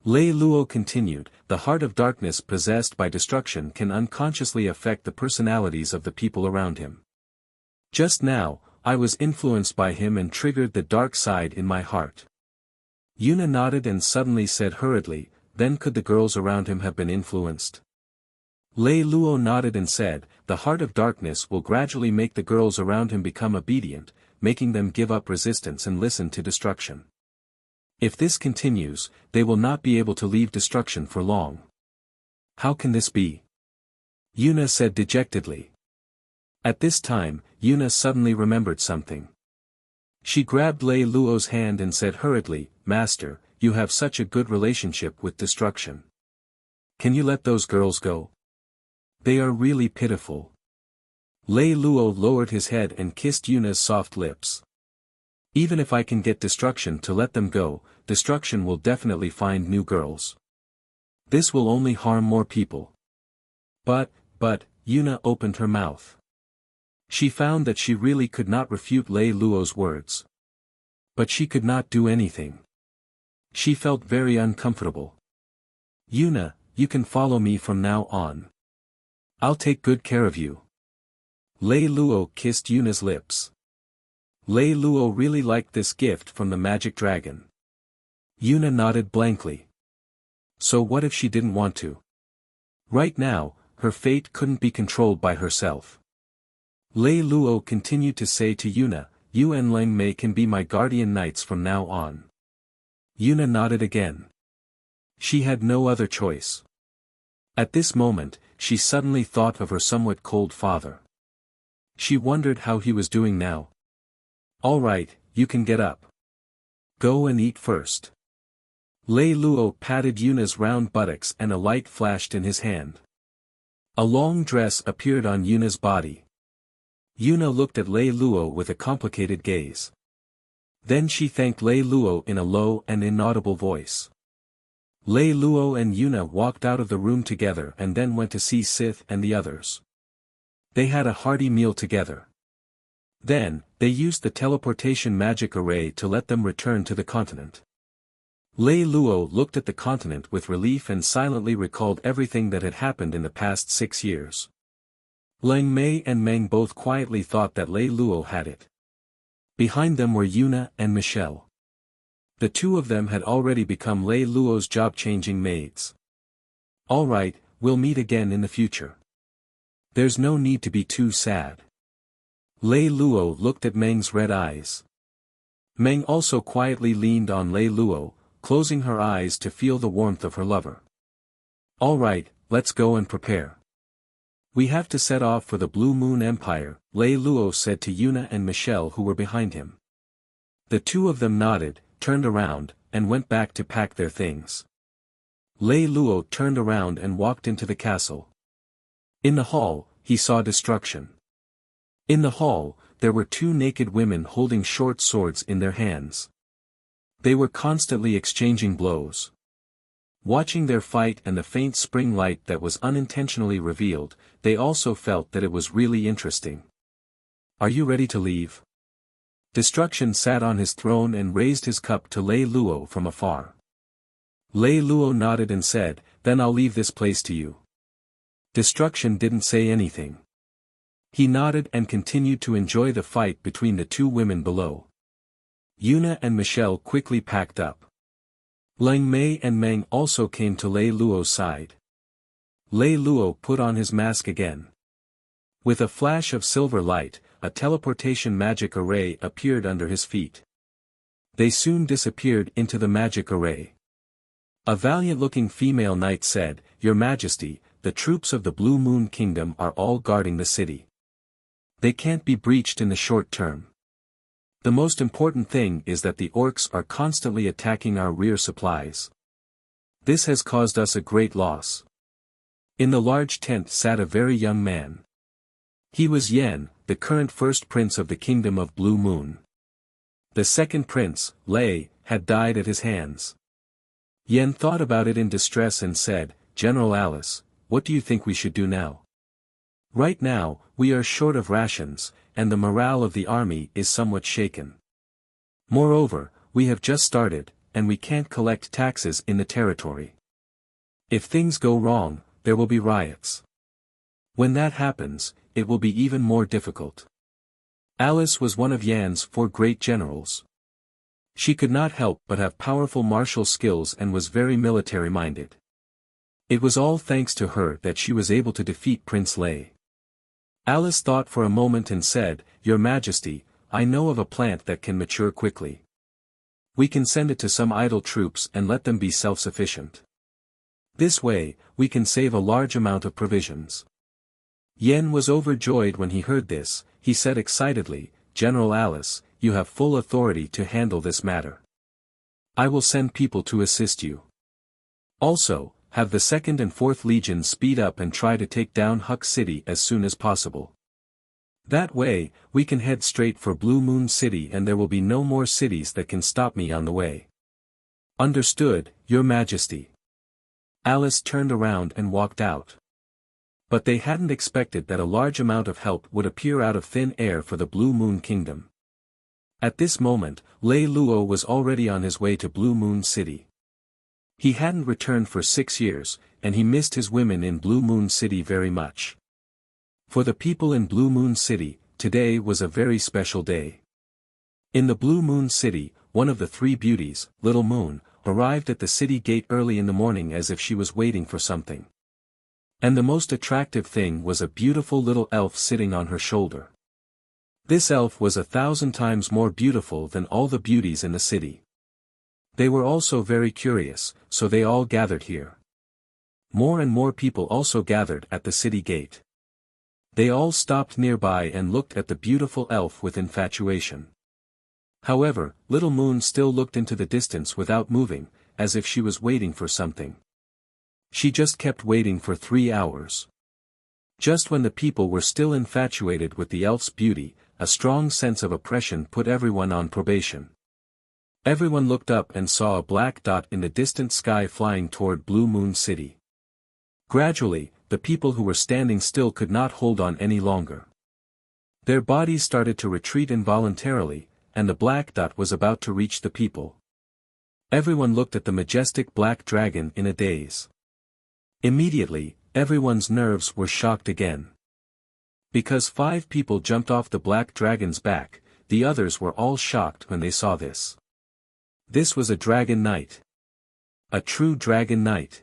Lei Lou continued, the heart of darkness possessed by destruction can unconsciously affect the personalities of the people around him. Just now, I was influenced by him and triggered the dark side in my heart. Yuna nodded and suddenly said hurriedly, then could the girls around him have been influenced? Lei Lou nodded and said, the heart of darkness will gradually make the girls around him become obedient, making them give up resistance and listen to destruction. If this continues, they will not be able to leave destruction for long. How can this be? Yuna said dejectedly. At this time, Yuna suddenly remembered something. She grabbed Lei Lou's hand and said hurriedly, Master, you have such a good relationship with destruction. Can you let those girls go? They are really pitiful. Lei Lou lowered his head and kissed Yuna's soft lips. Even if I can get destruction to let them go, destruction will definitely find new girls. This will only harm more people. But, Yuna opened her mouth. She found that she really could not refute Lei Lou's words. But she could not do anything. She felt very uncomfortable. Yuna, you can follow me from now on. I'll take good care of you. Lei Lou kissed Yuna's lips. Lei Lou really liked this gift from the magic dragon. Yuna nodded blankly. So what if she didn't want to? Right now, her fate couldn't be controlled by herself. Lei Lou continued to say to Yuna, you and Lang Mei can be my guardian knights from now on. Yuna nodded again. She had no other choice. At this moment, she suddenly thought of her somewhat cold father. She wondered how he was doing now. All right, you can get up. Go and eat first. Lei Lou patted Yuna's round buttocks and a light flashed in his hand. A long dress appeared on Yuna's body. Yuna looked at Lei Lou with a complicated gaze. Then she thanked Lei Lou in a low and inaudible voice. Lei Lou and Yuna walked out of the room together and then went to see Sith and the others. They had a hearty meal together. Then, they used the teleportation magic array to let them return to the continent. Lei Lou looked at the continent with relief and silently recalled everything that had happened in the past 6 years. Lang Mei and Meng both quietly thought that Lei Lou had it. Behind them were Yuna and Michelle. The two of them had already become Lei Lou's job-changing maids. All right, we'll meet again in the future. There's no need to be too sad. Lei Lou looked at Meng's red eyes. Meng also quietly leaned on Lei Lou, closing her eyes to feel the warmth of her lover. All right, let's go and prepare. We have to set off for the Blue Moon Empire, Lei Lou said to Yuna and Michelle who were behind him. The two of them nodded, turned around, and went back to pack their things. Lei Lou turned around and walked into the castle. In the hall, he saw destruction. In the hall, there were two naked women holding short swords in their hands. They were constantly exchanging blows. Watching their fight and the faint spring light that was unintentionally revealed, they also felt that it was really interesting. Are you ready to leave? Destruction sat on his throne and raised his cup to Lei Lou from afar. Lei Lou nodded and said, then I'll leave this place to you. Destruction didn't say anything. He nodded and continued to enjoy the fight between the two women below. Yuna and Michelle quickly packed up. Lang Mei and Meng also came to Lei Lou's side. Lei Lou put on his mask again. With a flash of silver light, a teleportation magic array appeared under his feet. They soon disappeared into the magic array. A valiant-looking female knight said, Your Majesty, the troops of the Blue Moon Kingdom are all guarding the city. They can't be breached in the short term. The most important thing is that the orcs are constantly attacking our rear supplies. This has caused us a great loss. In the large tent sat a very young man. He was Yen, the current first prince of the Kingdom of Blue Moon. The second prince, Lei, had died at his hands. Yen thought about it in distress and said, General Alice, what do you think we should do now? Right now, we are short of rations, and the morale of the army is somewhat shaken. Moreover, we have just started, and we can't collect taxes in the territory. If things go wrong, there will be riots. When that happens, it will be even more difficult. Alice was one of Yan's 4 great generals. She could not help but have powerful martial skills and was very military-minded. It was all thanks to her that she was able to defeat Prince Lei. Alice thought for a moment and said, "Your Majesty, I know of a plant that can mature quickly. We can send it to some idle troops and let them be self-sufficient. This way, we can save a large amount of provisions." Yan was overjoyed when he heard this. He said excitedly, "General Alice, you have full authority to handle this matter. I will send people to assist you. Also, have the 2nd and 4th Legions speed up and try to take down Huck City as soon as possible. That way, we can head straight for Blue Moon City and there will be no more cities that can stop me on the way." "Understood, Your Majesty." Alice turned around and walked out. But they hadn't expected that a large amount of help would appear out of thin air for the Blue Moon Kingdom. At this moment, Lei Lou was already on his way to Blue Moon City. He hadn't returned for 6 years, and he missed his women in Blue Moon City very much. For the people in Blue Moon City, today was a very special day. In the Blue Moon City, one of the 3 beauties, Little Moon, arrived at the city gate early in the morning as if she was waiting for something. And the most attractive thing was a beautiful little elf sitting on her shoulder. This elf was 1,000 times more beautiful than all the beauties in the city. They were also very curious, so they all gathered here. More and more people also gathered at the city gate. They all stopped nearby and looked at the beautiful elf with infatuation. However, Little Moon still looked into the distance without moving, as if she was waiting for something. She just kept waiting for 3 hours. Just when the people were still infatuated with the elf's beauty, a strong sense of oppression put everyone on probation. Everyone looked up and saw a black dot in the distant sky flying toward Blue Moon City. Gradually, the people who were standing still could not hold on any longer. Their bodies started to retreat involuntarily, and the black dot was about to reach the people. Everyone looked at the majestic black dragon in a daze. Immediately, everyone's nerves were shocked again. Because 5 people jumped off the black dragon's back, the others were all shocked when they saw this. This was a dragon knight. A true dragon knight.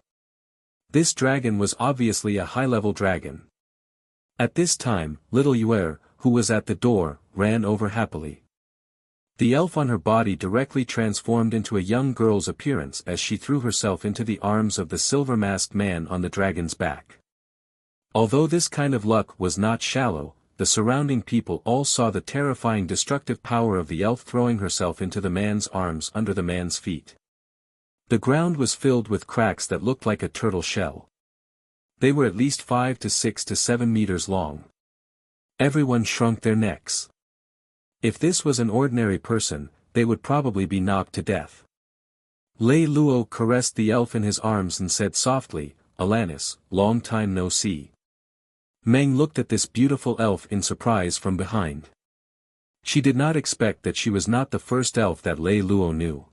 This dragon was obviously a high-level dragon. At this time, little Yuer, who was at the door, ran over happily. The elf on her body directly transformed into a young girl's appearance as she threw herself into the arms of the silver-masked man on the dragon's back. Although this kind of luck was not shallow, the surrounding people all saw the terrifying destructive power of the elf throwing herself into the man's arms under the man's feet. The ground was filled with cracks that looked like a turtle shell. They were at least 5 to 6 to 7 meters long. Everyone shrunk their necks. If this was an ordinary person, they would probably be knocked to death. Lei Lou caressed the elf in his arms and said softly, "Alanis, long time no see." Meng looked at this beautiful elf in surprise from behind. She did not expect that she was not the first elf that Lei Lou knew.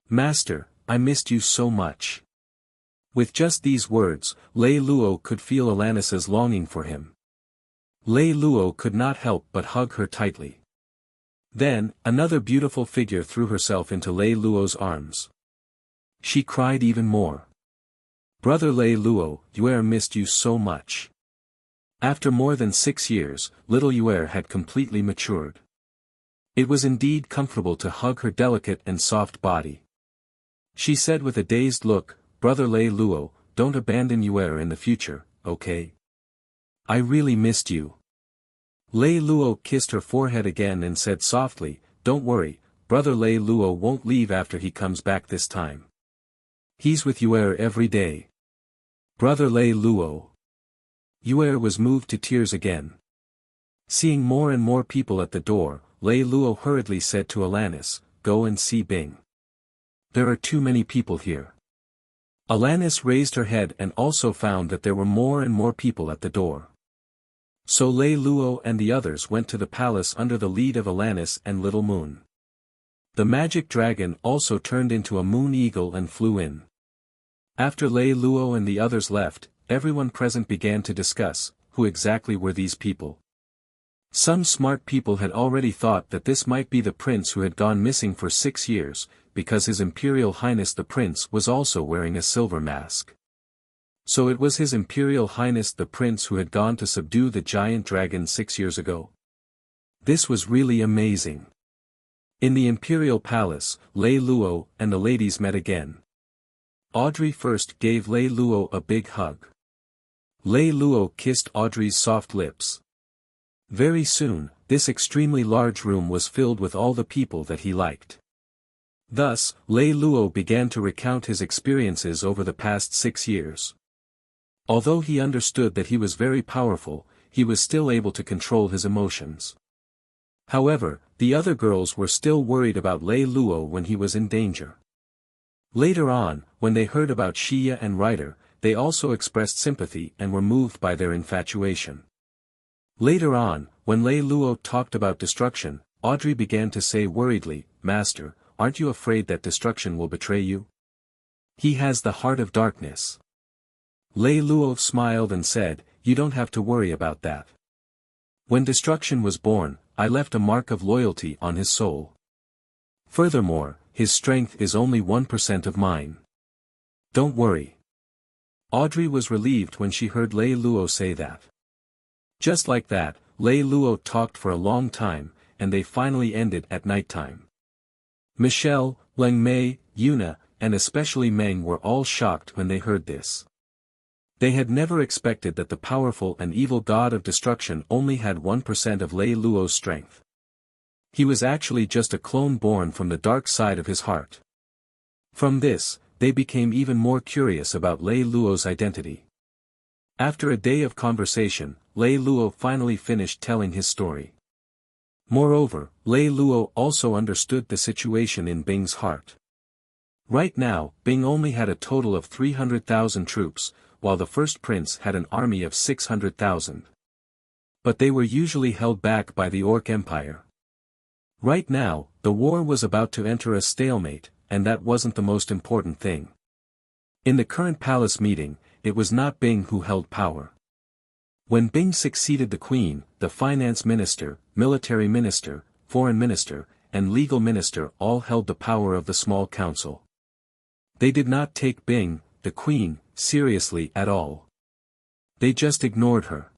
"Master, I missed you so much." With just these words, Lei Lou could feel Alanis's longing for him. Lei Lou could not help but hug her tightly. Then, another beautiful figure threw herself into Lei Lou's arms. She cried even more. "Brother Lei Lou, Yuer missed you so much." After more than 6 years, little Yuer had completely matured. It was indeed comfortable to hug her delicate and soft body. She said with a dazed look, "Brother Lei Lou, don't abandon Yuer in the future, okay? I really missed you." Lei Lou kissed her forehead again and said softly, "Don't worry, Brother Lei Lou won't leave after he comes back this time. He's with Yuer every day. Brother Lei Lou." Yuer was moved to tears again. Seeing more and more people at the door, Lei Lou hurriedly said to Alanis, "Go and see Bing. There are too many people here." Alanis raised her head and also found that there were more and more people at the door. So Lei Lou and the others went to the palace under the lead of Alanis and Little Moon. The magic dragon also turned into a moon eagle and flew in. After Lei Lou and the others left, everyone present began to discuss, who exactly were these people. Some smart people had already thought that this might be the prince who had gone missing for 6 years, because His Imperial Highness the Prince was also wearing a silver mask. So it was His Imperial Highness the Prince who had gone to subdue the giant dragon 6 years ago. This was really amazing. In the Imperial Palace, Lei Lou and the ladies met again. Audrey first gave Lei Lou a big hug. Lei Lou kissed Audrey's soft lips. Very soon, this extremely large room was filled with all the people that he liked. Thus, Lei Lou began to recount his experiences over the past 6 years. Although he understood that he was very powerful, he was still able to control his emotions. However, the other girls were still worried about Lei Lou when he was in danger. Later on, when they heard about Xia and Ryder, they also expressed sympathy and were moved by their infatuation. Later on, when Lei Lou talked about destruction, Audrey began to say worriedly, "Master, aren't you afraid that destruction will betray you? He has the heart of darkness." Lei Lou smiled and said, "You don't have to worry about that. When destruction was born, I left a mark of loyalty on his soul. Furthermore, his strength is only 1% of mine. Don't worry." Audrey was relieved when she heard Lei Lou say that. Just like that, Lei Lou talked for a long time, and they finally ended at nighttime. Michelle, Leng Mei, Yuna, and especially Meng were all shocked when they heard this. They had never expected that the powerful and evil god of destruction only had 1% of Lei Lou's strength. He was actually just a clone born from the dark side of his heart. From this, they became even more curious about Lei Lou's identity. After a day of conversation, Lei Lou finally finished telling his story. Moreover, Lei Lou also understood the situation in Bing's heart. Right now, Bing only had a total of 300,000 troops, while the first prince had an army of 600,000. But they were usually held back by the Orc Empire. Right now, the war was about to enter a stalemate, and that wasn't the most important thing. In the current palace meeting, it was not Bing who held power. When Bing succeeded the queen, the finance minister, military minister, foreign minister, and legal minister all held the power of the small council. They did not take Bing, the queen, seriously at all. They just ignored her.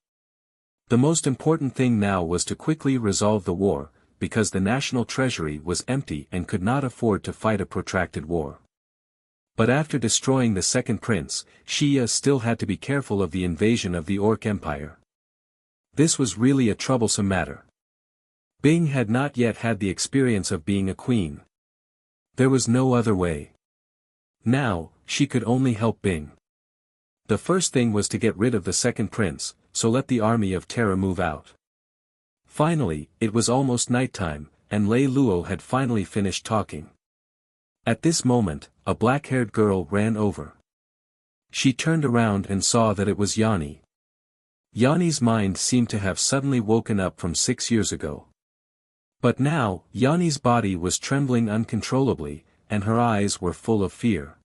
The most important thing now was to quickly resolve the war, because the national treasury was empty and could not afford to fight a protracted war. But after destroying the second prince, Xia still had to be careful of the invasion of the Orc Empire. This was really a troublesome matter. Bing had not yet had the experience of being a queen. There was no other way. Now, she could only help Bing. The first thing was to get rid of the second prince, so let the army of Terra move out. Finally, it was almost nighttime, and Lei Lou had finally finished talking. At this moment, a black-haired girl ran over. She turned around and saw that it was Yanni. Yanni's mind seemed to have suddenly woken up from 6 years ago. But now, Yanni's body was trembling uncontrollably, and her eyes were full of fear.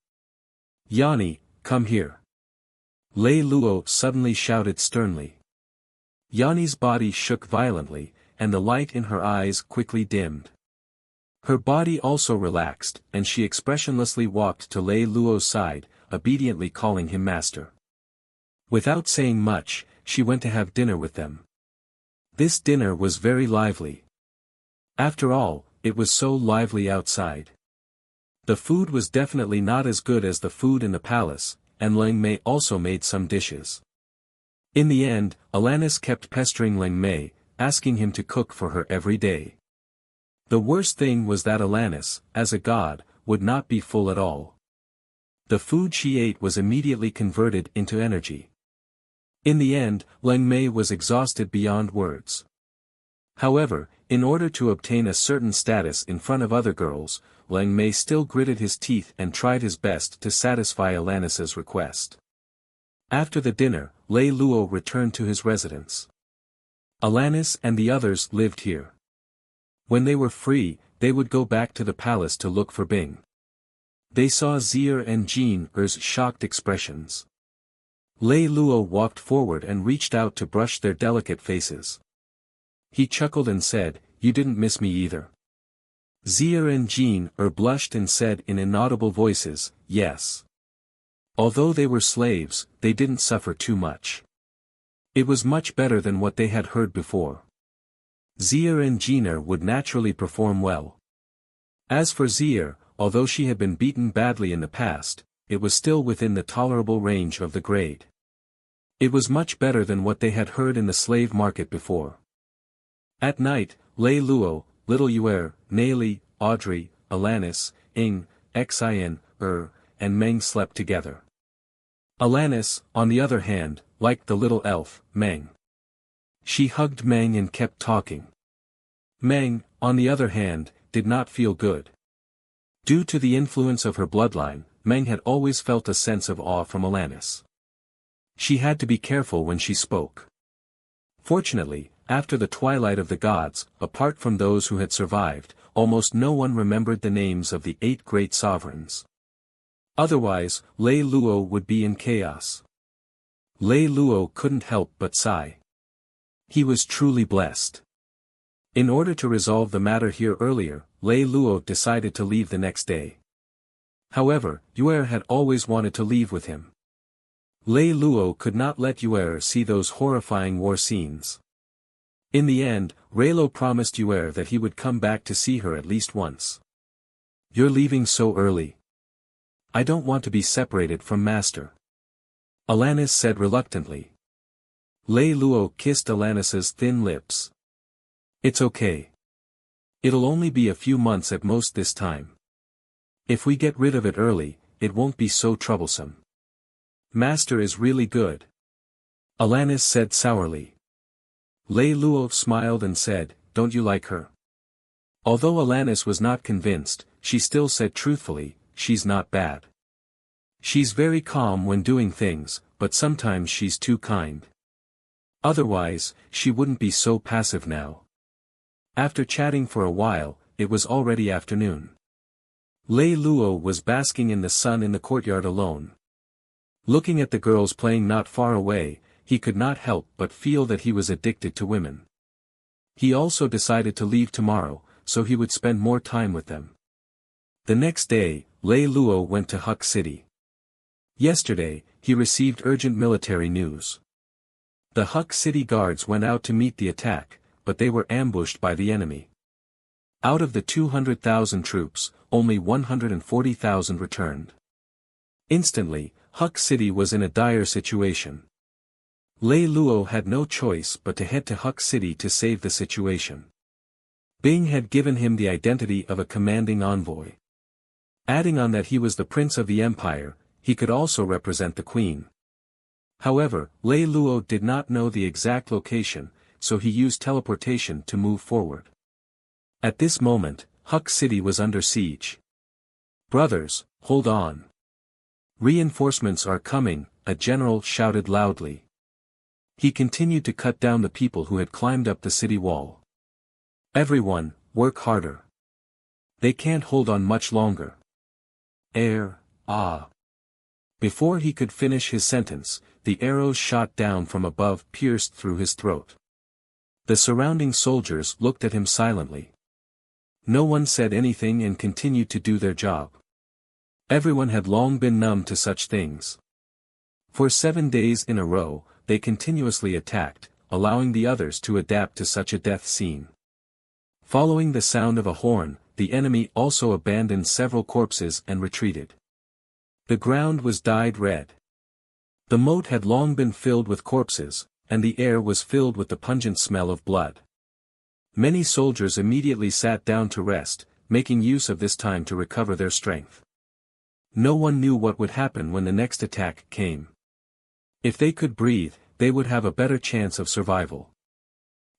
"Yanni, come here." Lei Lou suddenly shouted sternly. Yanni's body shook violently, and the light in her eyes quickly dimmed. Her body also relaxed, and she expressionlessly walked to Lei Lou's side, obediently calling him master. Without saying much, she went to have dinner with them. This dinner was very lively. After all, it was so lively outside. The food was definitely not as good as the food in the palace, and Leng Mei also made some dishes. In the end, Alanis kept pestering Leng Mei, asking him to cook for her every day. The worst thing was that Alanis, as a god, would not be full at all. The food she ate was immediately converted into energy. In the end, Leng Mei was exhausted beyond words. However, in order to obtain a certain status in front of other girls, Leng Mei still gritted his teeth and tried his best to satisfy Alanis's request. After the dinner, Lei Lou returned to his residence. Alanis and the others lived here. When they were free, they would go back to the palace to look for Bing. They saw Zier and Jean-Er's shocked expressions. Lei Lou walked forward and reached out to brush their delicate faces. He chuckled and said, "You didn't miss me either." Zier and Jean-Er blushed and said in inaudible voices, "Yes." Although they were slaves, they didn't suffer too much. It was much better than what they had heard before. Zier and Jean-Er would naturally perform well. As for Zier, although she had been beaten badly in the past, it was still within the tolerable range of the grade. It was much better than what they had heard in the slave market before. At night, Lei Lou, Little Yuer, Neli, Audrey, Alanis, Ing, Xin, and Meng slept together. Alanis, on the other hand, liked the little elf, Meng. She hugged Meng and kept talking. Meng, on the other hand, did not feel good. Due to the influence of her bloodline, Meng had always felt a sense of awe from Alanis. She had to be careful when she spoke. Fortunately, after the twilight of the gods, apart from those who had survived, almost no one remembered the names of the 8 great sovereigns. Otherwise, Lei Lou would be in chaos. Lei Lou couldn't help but sigh. He was truly blessed. In order to resolve the matter here earlier, Lei Lou decided to leave the next day. However, Yuer had always wanted to leave with him. Lei Lou could not let Yuer see those horrifying war scenes. In the end, Raylo promised Yuer that he would come back to see her at least once. "You're leaving so early. I don't want to be separated from Master," Alanis said reluctantly. Lei Lou kissed Alanis's thin lips. "It's okay. It'll only be a few months at most this time. If we get rid of it early, it won't be so troublesome. Master is really good," Alanis said sourly. Lei Lou smiled and said, "Don't you like her?" Although Alanis was not convinced, she still said truthfully, "She's not bad. She's very calm when doing things, but sometimes she's too kind. Otherwise, she wouldn't be so passive now." After chatting for a while, it was already afternoon. Lei Lou was basking in the sun in the courtyard alone. Looking at the girls playing not far away, he could not help but feel that he was addicted to women. He also decided to leave tomorrow, so he would spend more time with them. The next day, Lei Lou went to Huck City. Yesterday, he received urgent military news. The Huck City guards went out to meet the attack, but they were ambushed by the enemy. Out of the 200,000 troops, only 140,000 returned. Instantly, Huck City was in a dire situation. Lei Lou had no choice but to head to Huck City to save the situation. Bing had given him the identity of a commanding envoy. Adding on that he was the prince of the empire, he could also represent the queen. However, Lei Lou did not know the exact location, so he used teleportation to move forward. At this moment, Huck City was under siege. "Brothers, hold on. Reinforcements are coming," a general shouted loudly. He continued to cut down the people who had climbed up the city wall. "Everyone, work harder. They can't hold on much longer." Before he could finish his sentence, the arrows shot down from above pierced through his throat. The surrounding soldiers looked at him silently. No one said anything and continued to do their job. Everyone had long been numb to such things. For 7 days in a row, they continuously attacked, allowing the others to adapt to such a death scene. Following the sound of a horn, the enemy also abandoned several corpses and retreated. The ground was dyed red. The moat had long been filled with corpses, and the air was filled with the pungent smell of blood. Many soldiers immediately sat down to rest, making use of this time to recover their strength. No one knew what would happen when the next attack came. If they could breathe, they would have a better chance of survival.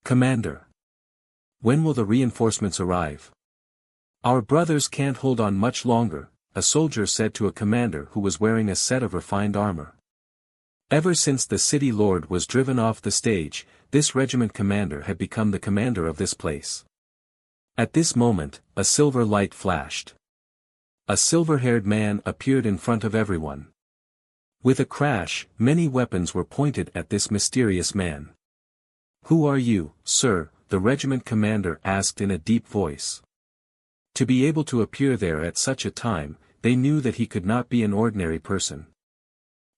"Commander. When will the reinforcements arrive?" "Our brothers can't hold on much longer," a soldier said to a commander who was wearing a set of refined armor. Ever since the city lord was driven off the stage, this regiment commander had become the commander of this place. At this moment, a silver light flashed. A silver-haired man appeared in front of everyone. With a crash, many weapons were pointed at this mysterious man. "Who are you, sir?" the regiment commander asked in a deep voice. To be able to appear there at such a time, they knew that he could not be an ordinary person.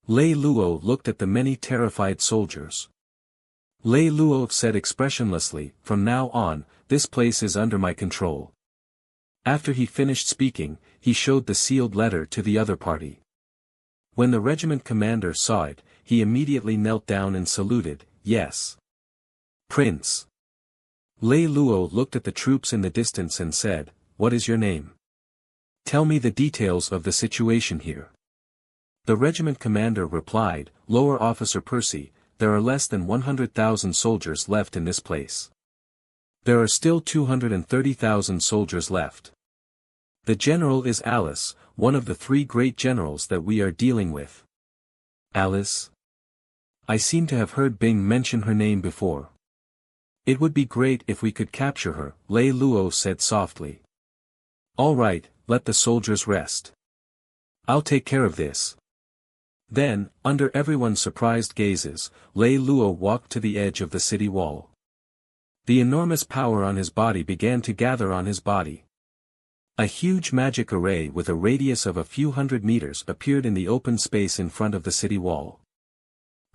Lei Lou looked at the many terrified soldiers. Lei Lou said expressionlessly, "From now on, this place is under my control." After he finished speaking, he showed the sealed letter to the other party. When the regiment commander saw it, he immediately knelt down and saluted. "Yes, Prince." Lei Lou looked at the troops in the distance and said, "What is your name? Tell me the details of the situation here." The regiment commander replied, "Lower Officer Percy, there are less than 100,000 soldiers left in this place. There are still 230,000 soldiers left. The general is Alice, one of the 3 great generals that we are dealing with." "Alice? I seem to have heard Bing mention her name before." "It would be great if we could capture her," Lei Lou said softly. "All right, let the soldiers rest. I'll take care of this." Then, under everyone's surprised gazes, Lei Lou walked to the edge of the city wall. The enormous power on his body began to gather on his body. A huge magic array with a radius of a few hundred meters appeared in the open space in front of the city wall.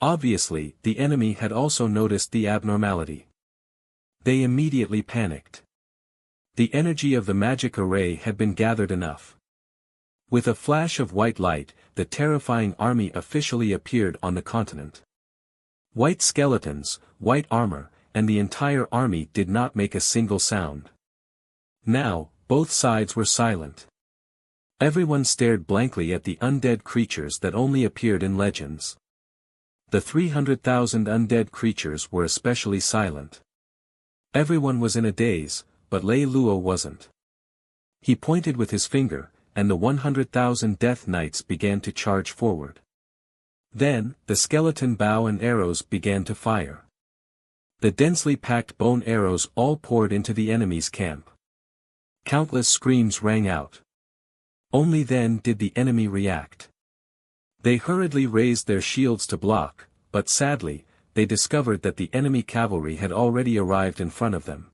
Obviously, the enemy had also noticed the abnormality. They immediately panicked. The energy of the magic array had been gathered enough. With a flash of white light, the terrifying army officially appeared on the continent. White skeletons, white armor, and the entire army did not make a single sound. Now, both sides were silent. Everyone stared blankly at the undead creatures that only appeared in legends. The 300,000 undead creatures were especially silent. Everyone was in a daze, but Lei Lou wasn't. He pointed with his finger, and the 100,000 death knights began to charge forward. Then, the skeleton bow and arrows began to fire. The densely packed bone arrows all poured into the enemy's camp. Countless screams rang out. Only then did the enemy react. They hurriedly raised their shields to block, but sadly, they discovered that the enemy cavalry had already arrived in front of them.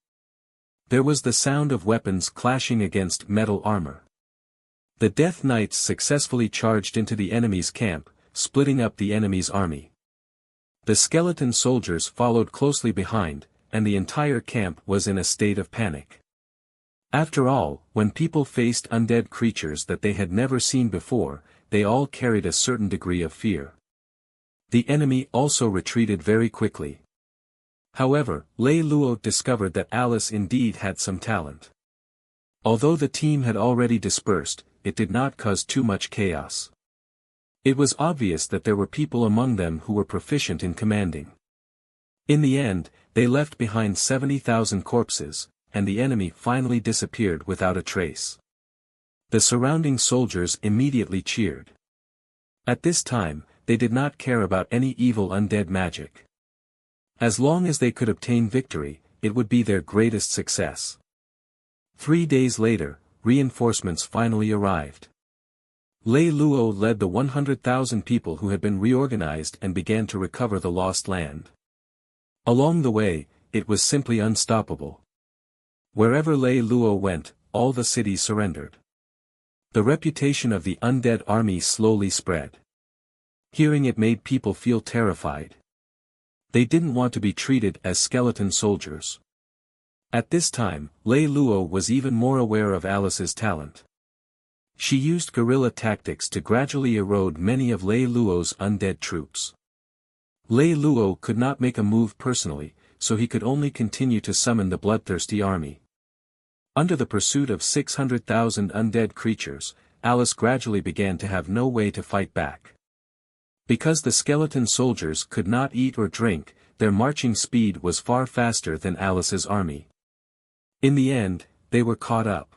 There was the sound of weapons clashing against metal armor. The Death Knights successfully charged into the enemy's camp, splitting up the enemy's army. The skeleton soldiers followed closely behind, and the entire camp was in a state of panic. After all, when people faced undead creatures that they had never seen before, they all carried a certain degree of fear. The enemy also retreated very quickly. However, Lei Lou discovered that Alice indeed had some talent. Although the team had already dispersed, it did not cause too much chaos. It was obvious that there were people among them who were proficient in commanding. In the end, they left behind 70,000 corpses, and the enemy finally disappeared without a trace. The surrounding soldiers immediately cheered. At this time, they did not care about any evil undead magic. As long as they could obtain victory, it would be their greatest success. 3 days later, reinforcements finally arrived. Lei Lou led the 100,000 people who had been reorganized and began to recover the lost land. Along the way, it was simply unstoppable. Wherever Lei Lou went, all the cities surrendered. The reputation of the undead army slowly spread. Hearing it made people feel terrified. They didn't want to be treated as skeleton soldiers. At this time, Lei Lou was even more aware of Alice's talent. She used guerrilla tactics to gradually erode many of Lei Lou's undead troops. Lei Lou could not make a move personally, so he could only continue to summon the bloodthirsty army. Under the pursuit of 600,000 undead creatures, Alice gradually began to have no way to fight back. Because the skeleton soldiers could not eat or drink, their marching speed was far faster than Alice's army. In the end, they were caught up.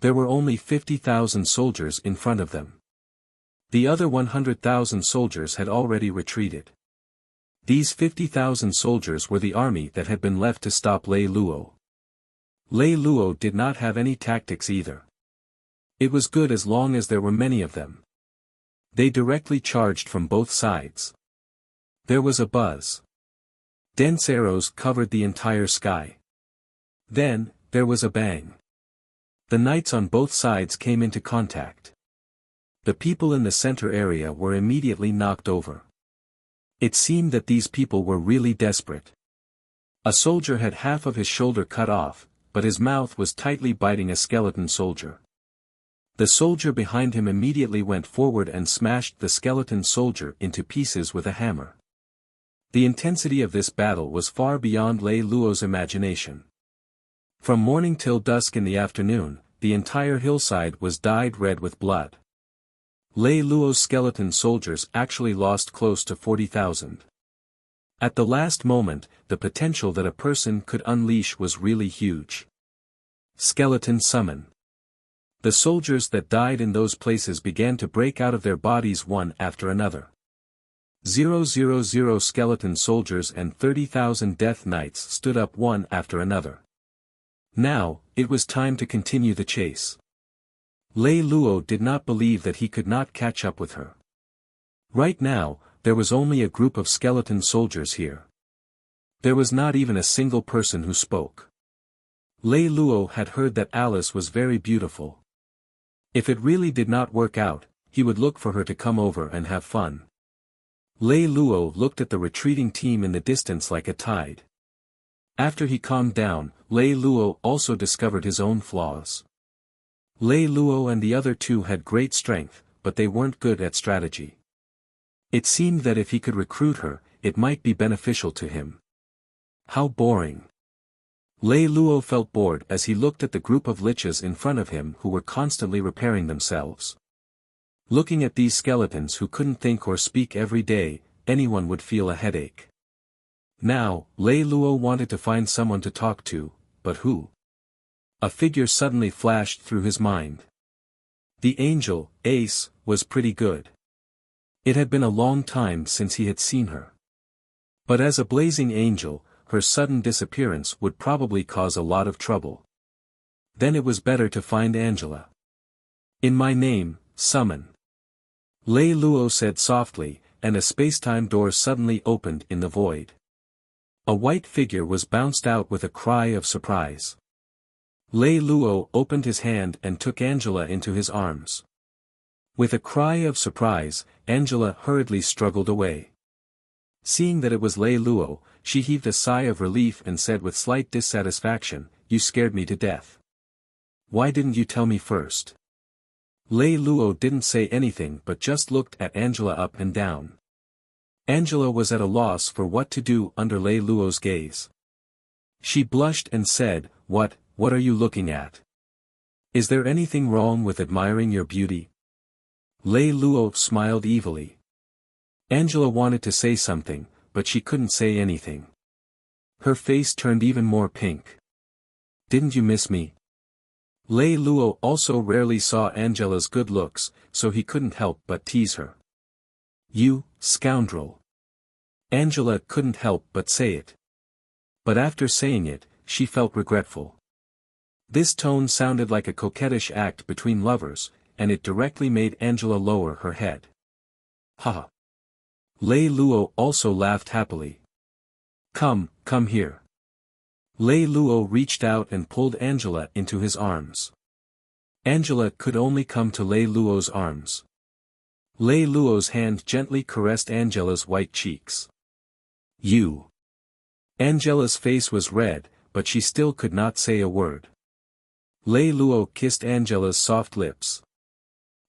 There were only 50,000 soldiers in front of them. The other 100,000 soldiers had already retreated. These 50,000 soldiers were the army that had been left to stop Lei Lou. Lei Lou did not have any tactics either. It was good as long as there were many of them. They directly charged from both sides. There was a buzz. Dense arrows covered the entire sky. Then, there was a bang. The knights on both sides came into contact. The people in the center area were immediately knocked over. It seemed that these people were really desperate. A soldier had half of his shoulder cut off, but his mouth was tightly biting a skeleton soldier. The soldier behind him immediately went forward and smashed the skeleton soldier into pieces with a hammer. The intensity of this battle was far beyond Lei Lou's imagination. From morning till dusk in the afternoon, the entire hillside was dyed red with blood. Lei Lou's skeleton soldiers actually lost close to 40,000. At the last moment, the potential that a person could unleash was really huge. Skeleton summon. The soldiers that died in those places began to break out of their bodies one after another. 000 skeleton soldiers and 30,000 death knights stood up one after another. Now, it was time to continue the chase. Lei Lou did not believe that he could not catch up with her. Right now, there was only a group of skeleton soldiers here. There was not even a single person who spoke. Lei Lou had heard that Alice was very beautiful. If it really did not work out, he would look for her to come over and have fun. Lei Lou looked at the retreating team in the distance like a tide. After he calmed down, Lei Lou also discovered his own flaws. Lei Lou and the other two had great strength, but they weren't good at strategy. It seemed that if he could recruit her, it might be beneficial to him. How boring. Lei Lou felt bored as he looked at the group of liches in front of him who were constantly repairing themselves. Looking at these skeletons who couldn't think or speak every day, anyone would feel a headache. Now, Lei Lou wanted to find someone to talk to, but who? A figure suddenly flashed through his mind. The angel, Ace, was pretty good. It had been a long time since he had seen her. But as a blazing angel, her sudden disappearance would probably cause a lot of trouble. Then it was better to find Angela. In my name, summon. Lei Lou said softly, and a spacetime door suddenly opened in the void. A white figure was bounced out with a cry of surprise. Lei Lou opened his hand and took Angela into his arms. With a cry of surprise, Angela hurriedly struggled away. Seeing that it was Lei Lou, she heaved a sigh of relief and said with slight dissatisfaction, "You scared me to death. Why didn't you tell me first?" Lei Lou didn't say anything but just looked at Angela up and down. Angela was at a loss for what to do under Lei Lou's gaze. She blushed and said, What are you looking at? Is there anything wrong with admiring your beauty?" Lei Lou smiled evilly. Angela wanted to say something, but she couldn't say anything. Her face turned even more pink. "Didn't you miss me?" Lei Lou also rarely saw Angela's good looks, so he couldn't help but tease her. "You, scoundrel." Angela couldn't help but say it. But after saying it, she felt regretful. This tone sounded like a coquettish act between lovers, and it directly made Angela lower her head. "Haha." Lei Lou also laughed happily. Come here." Lei Lou reached out and pulled Angela into his arms. Angela could only come to Lei Lou's arms. Lei Lou's hand gently caressed Angela's white cheeks. "You." Angela's face was red, but she still could not say a word. Lei Lou kissed Angela's soft lips.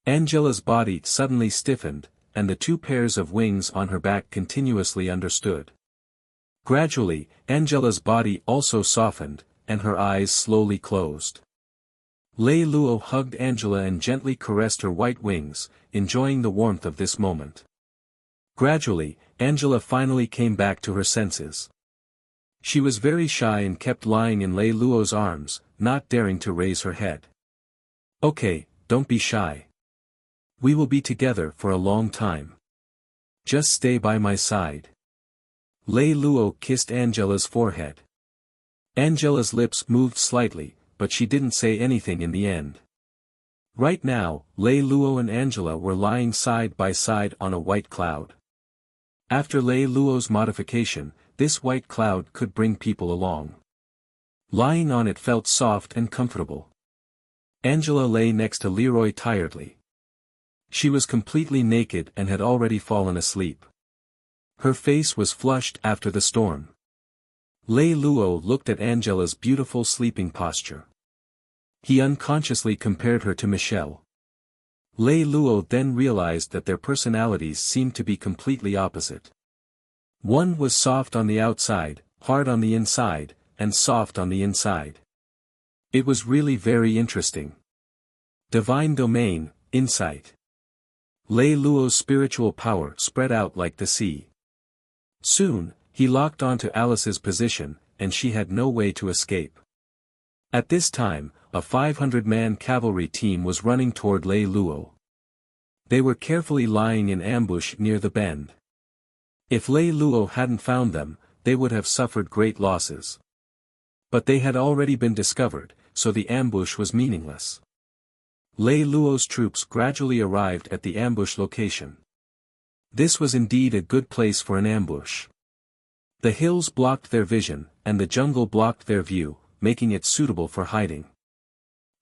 Angela's body suddenly stiffened, and the two pairs of wings on her back continuously understood. Gradually, Angela's body also softened, and her eyes slowly closed. Lei Lou hugged Angela and gently caressed her white wings, enjoying the warmth of this moment. Gradually, Angela finally came back to her senses. She was very shy and kept lying in Lei Lou's arms, not daring to raise her head. "Okay, don't be shy. We will be together for a long time. Just stay by my side." Lei Lou kissed Angela's forehead. Angela's lips moved slightly, but she didn't say anything in the end. Right now, Lei Lou and Angela were lying side by side on a white cloud. After Lei Lou's modification, this white cloud could bring people along. Lying on it felt soft and comfortable. Angela lay next to Leroy tiredly. She was completely naked and had already fallen asleep. Her face was flushed after the storm. Lei Lou looked at Angela's beautiful sleeping posture. He unconsciously compared her to Michelle. Lei Lou then realized that their personalities seemed to be completely opposite. One was soft on the outside, hard on the inside, and soft on the inside. It was really very interesting. Divine domain, insight. Lei Lou's spiritual power spread out like the sea. Soon, he locked onto Alice's position, and she had no way to escape. At this time, a 500-man cavalry team was running toward Lei Lou. They were carefully lying in ambush near the bend. If Lei Lou hadn't found them, they would have suffered great losses. But they had already been discovered, so the ambush was meaningless. Lei Lou's troops gradually arrived at the ambush location. This was indeed a good place for an ambush. The hills blocked their vision, and the jungle blocked their view, making it suitable for hiding.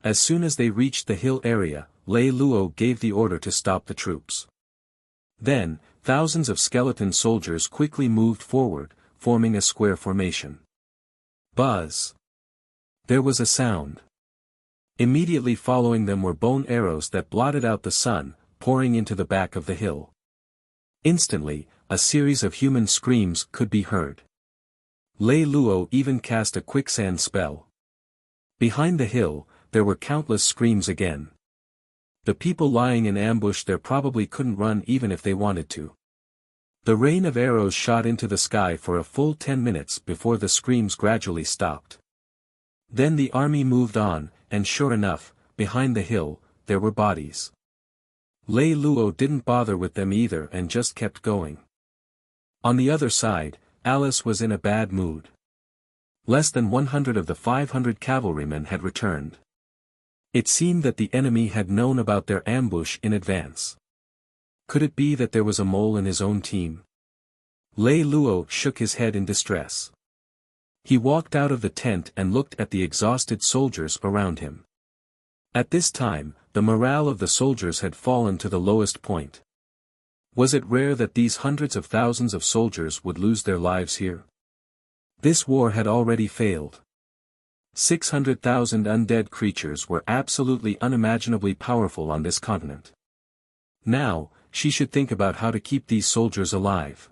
As soon as they reached the hill area, Lei Lou gave the order to stop the troops. Then, thousands of skeleton soldiers quickly moved forward, forming a square formation. Buzz! There was a sound. Immediately following them were bone arrows that blotted out the sun, pouring into the back of the hill. Instantly, a series of human screams could be heard. Lei Lou even cast a quicksand spell. Behind the hill, there were countless screams again. The people lying in ambush there probably couldn't run even if they wanted to. The rain of arrows shot into the sky for a full 10 minutes before the screams gradually stopped. Then the army moved on, and sure enough, behind the hill, there were bodies. Lei Lou didn't bother with them either and just kept going. On the other side, Alice was in a bad mood. Less than 100 of the 500 cavalrymen had returned. It seemed that the enemy had known about their ambush in advance. Could it be that there was a mole in his own team? Lei Lou shook his head in distress. He walked out of the tent and looked at the exhausted soldiers around him. At this time, the morale of the soldiers had fallen to the lowest point. Was it rare that these hundreds of thousands of soldiers would lose their lives here? This war had already failed. 600,000 undead creatures were absolutely unimaginably powerful on this continent. Now, she should think about how to keep these soldiers alive.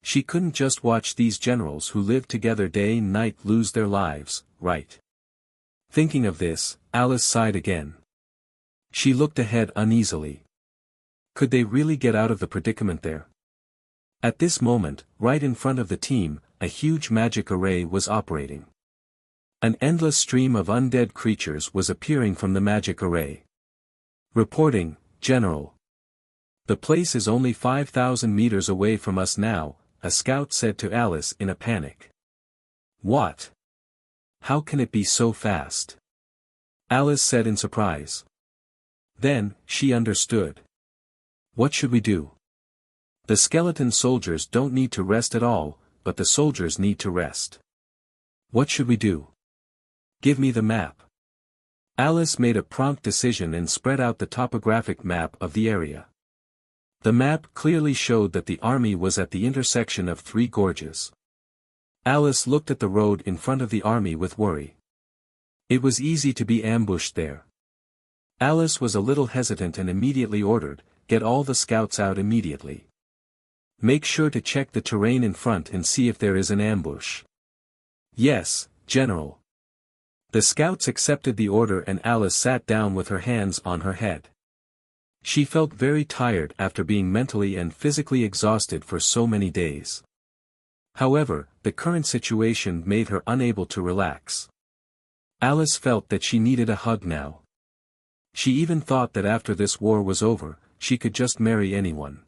She couldn't just watch these generals who lived together day and night lose their lives, right? Thinking of this, Alice sighed again. She looked ahead uneasily. Could they really get out of the predicament there? At this moment, right in front of the team, a huge magic array was operating. An endless stream of undead creatures was appearing from the magic array. Reporting, General. The place is only 5,000 meters away from us now, a scout said to Alice in a panic. What? How can it be so fast? Alice said in surprise. Then, she understood. What should we do? The skeleton soldiers don't need to rest at all, but the soldiers need to rest. What should we do? Give me the map. Alice made a prompt decision and spread out the topographic map of the area. The map clearly showed that the army was at the intersection of 3 gorges. Alice looked at the road in front of the army with worry. It was easy to be ambushed there. Alice was a little hesitant and immediately ordered, "Get all the scouts out immediately. Make sure to check the terrain in front and see if there is an ambush." "Yes, General." The scouts accepted the order and Alice sat down with her hands on her head. She felt very tired after being mentally and physically exhausted for so many days. However, the current situation made her unable to relax. Alice felt that she needed a hug now. She even thought that after this war was over, she could just marry anyone.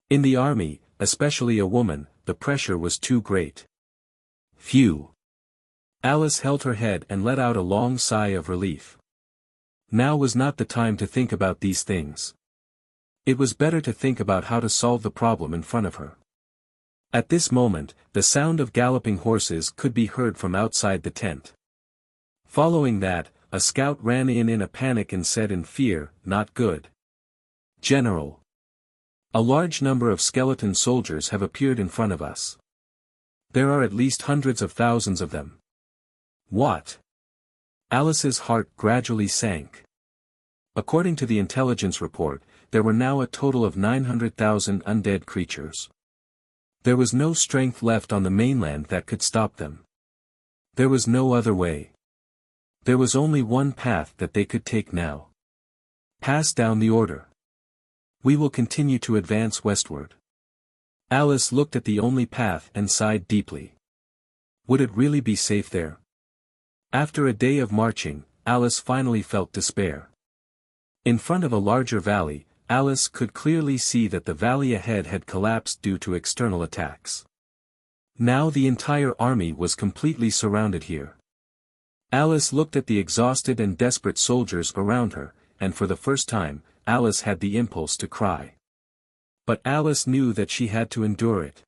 In the army, especially a woman, the pressure was too great. Phew. Alice held her head and let out a long sigh of relief. Now was not the time to think about these things. It was better to think about how to solve the problem in front of her. At this moment, the sound of galloping horses could be heard from outside the tent. Following that, a scout ran in a panic and said in fear, "Not good. General. A large number of skeleton soldiers have appeared in front of us. There are at least hundreds of thousands of them." What? Alice's heart gradually sank. According to the intelligence report, there were now a total of 900,000 undead creatures. There was no strength left on the mainland that could stop them. There was no other way. There was only one path that they could take now. Pass down the order. We will continue to advance westward. Alice looked at the only path and sighed deeply. Would it really be safe there? After a day of marching, Alice finally felt despair. In front of a larger valley, Alice could clearly see that the valley ahead had collapsed due to external attacks. Now the entire army was completely surrounded here. Alice looked at the exhausted and desperate soldiers around her, and for the first time, Alice had the impulse to cry. But Alice knew that she had to endure it.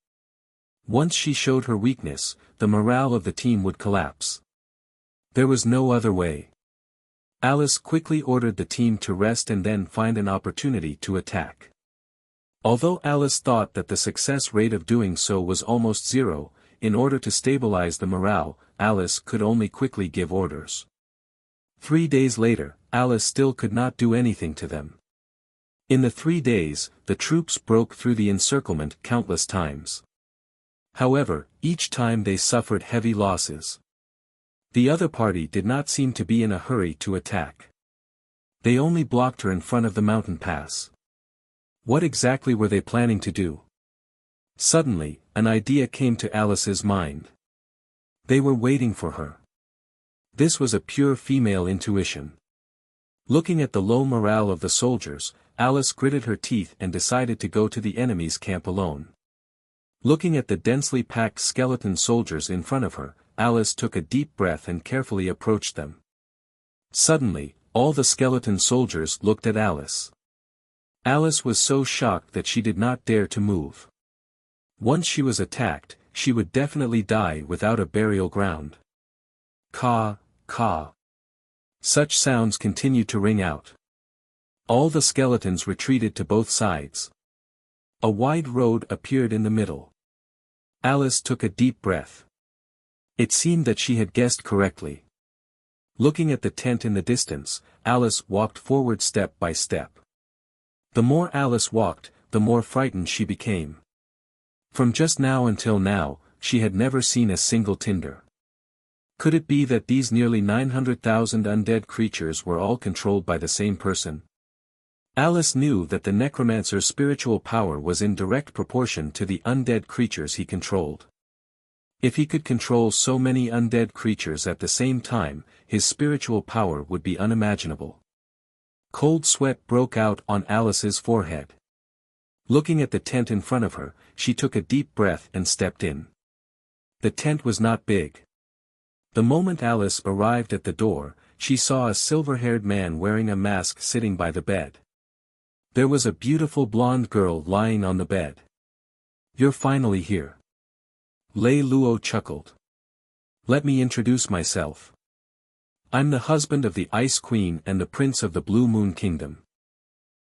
Once she showed her weakness, the morale of the team would collapse. There was no other way. Alice quickly ordered the team to rest and then find an opportunity to attack. Although Alice thought that the success rate of doing so was almost zero, in order to stabilize the morale, Alice could only quickly give orders. 3 days later, Alice still could not do anything to them. In the 3 days, the troops broke through the encirclement countless times. However, each time they suffered heavy losses. The other party did not seem to be in a hurry to attack. They only blocked her in front of the mountain pass. What exactly were they planning to do? Suddenly, an idea came to Alice's mind. They were waiting for her. This was a pure female intuition. Looking at the low morale of the soldiers, Alice gritted her teeth and decided to go to the enemy's camp alone. Looking at the densely packed skeleton soldiers in front of her, Alice took a deep breath and carefully approached them. Suddenly, all the skeleton soldiers looked at Alice. Alice was so shocked that she did not dare to move. Once she was attacked, she would definitely die without a burial ground. Caw, caw. Such sounds continued to ring out. All the skeletons retreated to both sides. A wide road appeared in the middle. Alice took a deep breath. It seemed that she had guessed correctly. Looking at the tent in the distance, Alice walked forward step by step. The more Alice walked, the more frightened she became. From just now until now, she had never seen a single tinder. Could it be that these nearly 900,000 undead creatures were all controlled by the same person? Alice knew that the necromancer's spiritual power was in direct proportion to the undead creatures he controlled. If he could control so many undead creatures at the same time, his spiritual power would be unimaginable. Cold sweat broke out on Alice's forehead. Looking at the tent in front of her, she took a deep breath and stepped in. The tent was not big. The moment Alice arrived at the door, she saw a silver-haired man wearing a mask sitting by the bed. There was a beautiful blonde girl lying on the bed. "You're finally here." Lei Lou chuckled. "Let me introduce myself. I'm the husband of the Ice Queen and the Prince of the Blue Moon Kingdom."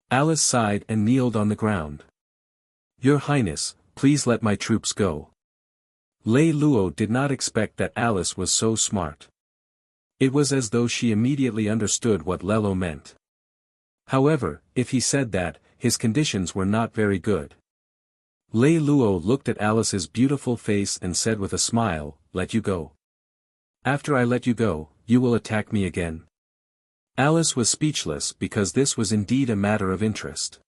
Alice sighed and kneeled on the ground. "Your Highness, please let my troops go." Lei Lou did not expect that Alice was so smart. It was as though she immediately understood what Lelo meant. However, if he said that, his conditions were not very good. Lei Lou looked at Alice's beautiful face and said with a smile, "Let you go. After I let you go, you will attack me again." Alice was speechless because this was indeed a matter of interest.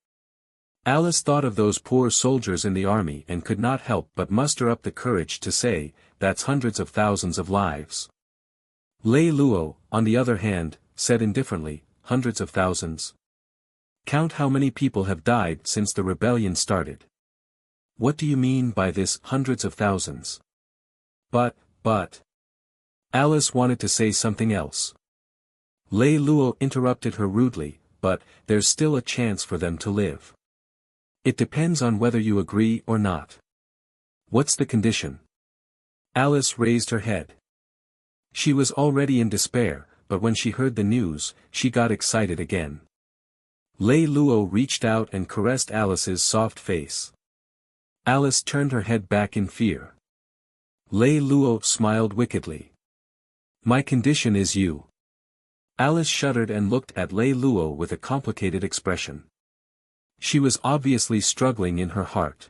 Alice thought of those poor soldiers in the army and could not help but muster up the courage to say, "That's hundreds of thousands of lives." Lei Lou, on the other hand, said indifferently, "Hundreds of thousands. Count how many people have died since the rebellion started." "What do you mean by this, hundreds of thousands?" But. Alice wanted to say something else. Lei Lou interrupted her rudely, but, there's still a chance for them to live. It depends on whether you agree or not. What's the condition? Alice raised her head. She was already in despair, but when she heard the news, she got excited again. Lei Lou reached out and caressed Alice's soft face. Alice turned her head back in fear. Lei Lou smiled wickedly. My condition is you. Alice shuddered and looked at Lei Lou with a complicated expression. She was obviously struggling in her heart.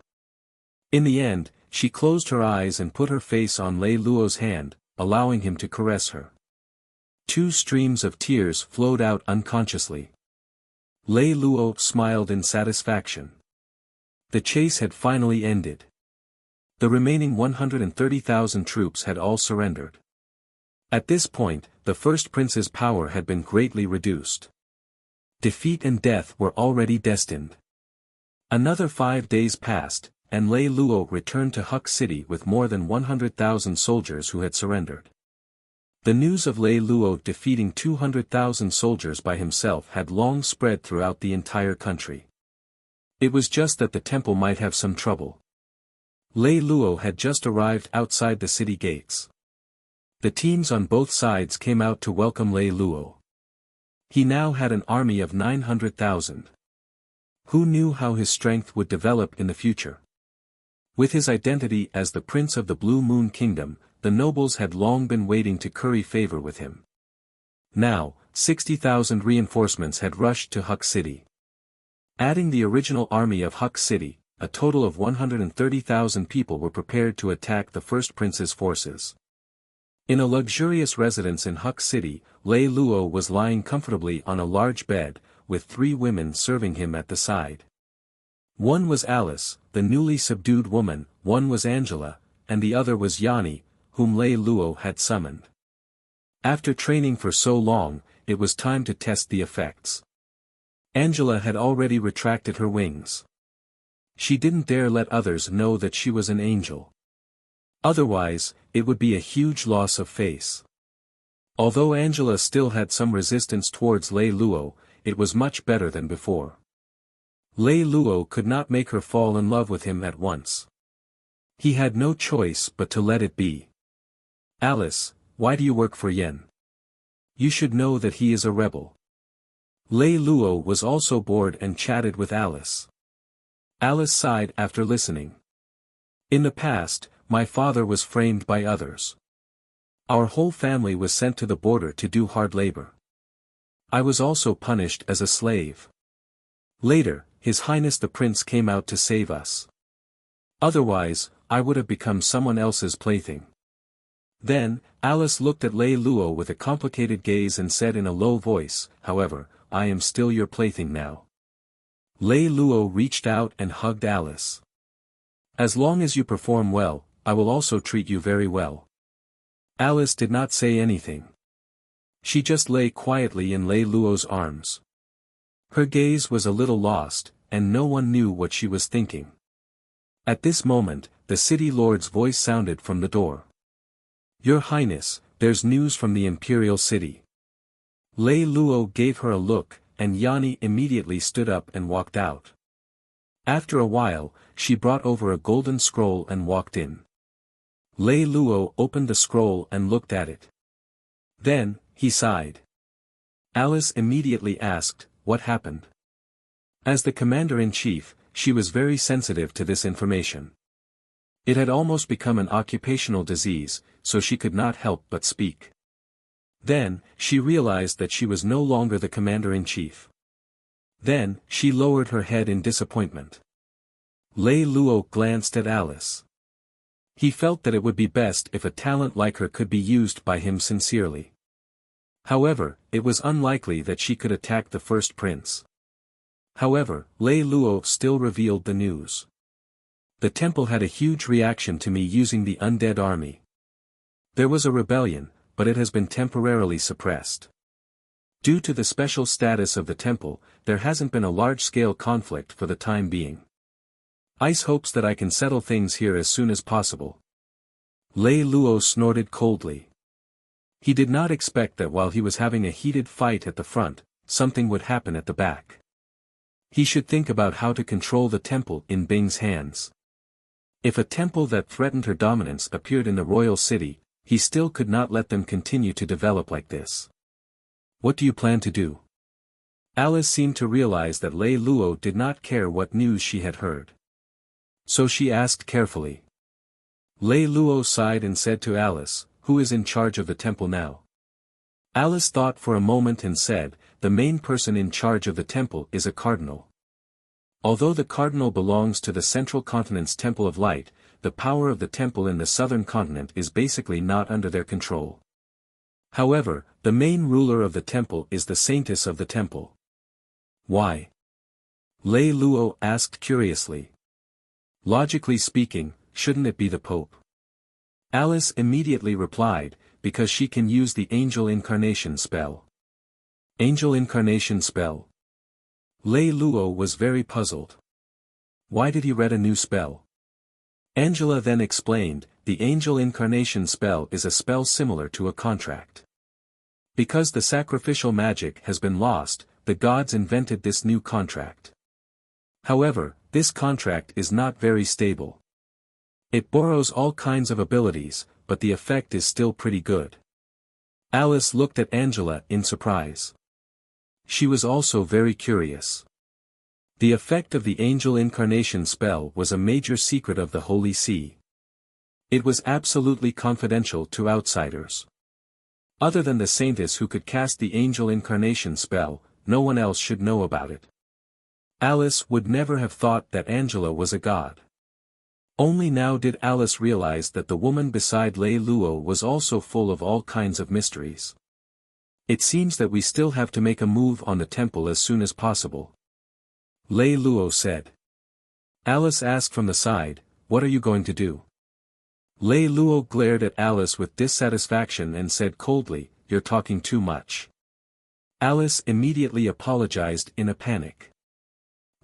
In the end, she closed her eyes and put her face on Lei Lou's hand, allowing him to caress her. 2 streams of tears flowed out unconsciously. Lei Lou smiled in satisfaction. The chase had finally ended. The remaining 130,000 troops had all surrendered. At this point, the first prince's power had been greatly reduced. Defeat and death were already destined. Another 5 days passed, and Lei Lou returned to Huck City with more than 100,000 soldiers who had surrendered. The news of Lei Lou defeating 200,000 soldiers by himself had long spread throughout the entire country. It was just that the temple might have some trouble. Lei Lou had just arrived outside the city gates. The teams on both sides came out to welcome Lei Lou. He now had an army of 900,000. Who knew how his strength would develop in the future? With his identity as the Prince of the Blue Moon Kingdom, the nobles had long been waiting to curry favor with him. Now, 60,000 reinforcements had rushed to Huck City. Adding the original army of Huck City, a total of 130,000 people were prepared to attack the first prince's forces. In a luxurious residence in Huck City, Lei Lou was lying comfortably on a large bed, with 3 women serving him at the side. One was Alice, the newly subdued woman, one was Angela, and the other was Yanni, whom Lei Lou had summoned. After training for so long, it was time to test the effects. Angela had already retracted her wings. She didn't dare let others know that she was an angel. Otherwise, it would be a huge loss of face. Although Angela still had some resistance towards Lei Lou, it was much better than before. Lei Lou could not make her fall in love with him at once. He had no choice but to let it be. Alice, why do you work for Yen? You should know that he is a rebel. Lei Lou was also bored and chatted with Alice. Alice sighed after listening. In the past, my father was framed by others. Our whole family was sent to the border to do hard labor. I was also punished as a slave. Later, His Highness the Prince came out to save us. Otherwise, I would have become someone else's plaything. Then, Alice looked at Lei Lou with a complicated gaze and said in a low voice, however, I am still your plaything now. Lei Lou reached out and hugged Alice. As long as you perform well, I will also treat you very well. Alice did not say anything. She just lay quietly in Lei Lou's arms. Her gaze was a little lost, and no one knew what she was thinking. At this moment, the city lord's voice sounded from the door. Your Highness, there's news from the Imperial City. Lei Lou gave her a look, and Yanni immediately stood up and walked out. After a while, she brought over a golden scroll and walked in. Lei Lou opened the scroll and looked at it. Then, he sighed. Alice immediately asked, what happened? As the commander-in-chief, she was very sensitive to this information. It had almost become an occupational disease, so she could not help but speak. Then, she realized that she was no longer the commander-in-chief. Then, she lowered her head in disappointment. Lei Lou glanced at Alice. He felt that it would be best if a talent like her could be used by him sincerely. However, it was unlikely that she could attack the first prince. However, Lei Lou still revealed the news. The temple had a huge reaction to me using the undead army. There was a rebellion, but it has been temporarily suppressed. Due to the special status of the temple, there hasn't been a large-scale conflict for the time being. Ice hopes that I can settle things here as soon as possible. Lei Lou snorted coldly. He did not expect that while he was having a heated fight at the front, something would happen at the back. He should think about how to control the temple in Bing's hands. If a temple that threatened her dominance appeared in the royal city, he still could not let them continue to develop like this. What do you plan to do? Alice seemed to realize that Lei Lou did not care what news she had heard. So she asked carefully. Lei Lou sighed and said to Alice, "Who is in charge of the temple now?" Alice thought for a moment and said, "The main person in charge of the temple is a cardinal." Although the cardinal belongs to the central continent's temple of light, the power of the temple in the southern continent is basically not under their control. However, the main ruler of the temple is the saintess of the temple. Why? Lei Lou asked curiously. Logically speaking, shouldn't it be the Pope? Alice immediately replied, because she can use the angel incarnation spell. Angel incarnation spell? Lei Lou was very puzzled. Why did he read a new spell? Angela then explained, the angel incarnation spell is a spell similar to a contract. Because the sacrificial magic has been lost, the gods invented this new contract. However, this contract is not very stable. It borrows all kinds of abilities, but the effect is still pretty good. Alice looked at Angela in surprise. She was also very curious. The effect of the angel incarnation spell was a major secret of the Holy See. It was absolutely confidential to outsiders. Other than the saintess who could cast the angel incarnation spell, no one else should know about it. Alice would never have thought that Angela was a god. Only now did Alice realize that the woman beside Lei Lou was also full of all kinds of mysteries. It seems that we still have to make a move on the temple as soon as possible. Lei Lou said. Alice asked from the side, "What are you going to do?" Lei Lou glared at Alice with dissatisfaction and said coldly, "You're talking too much." Alice immediately apologized in a panic.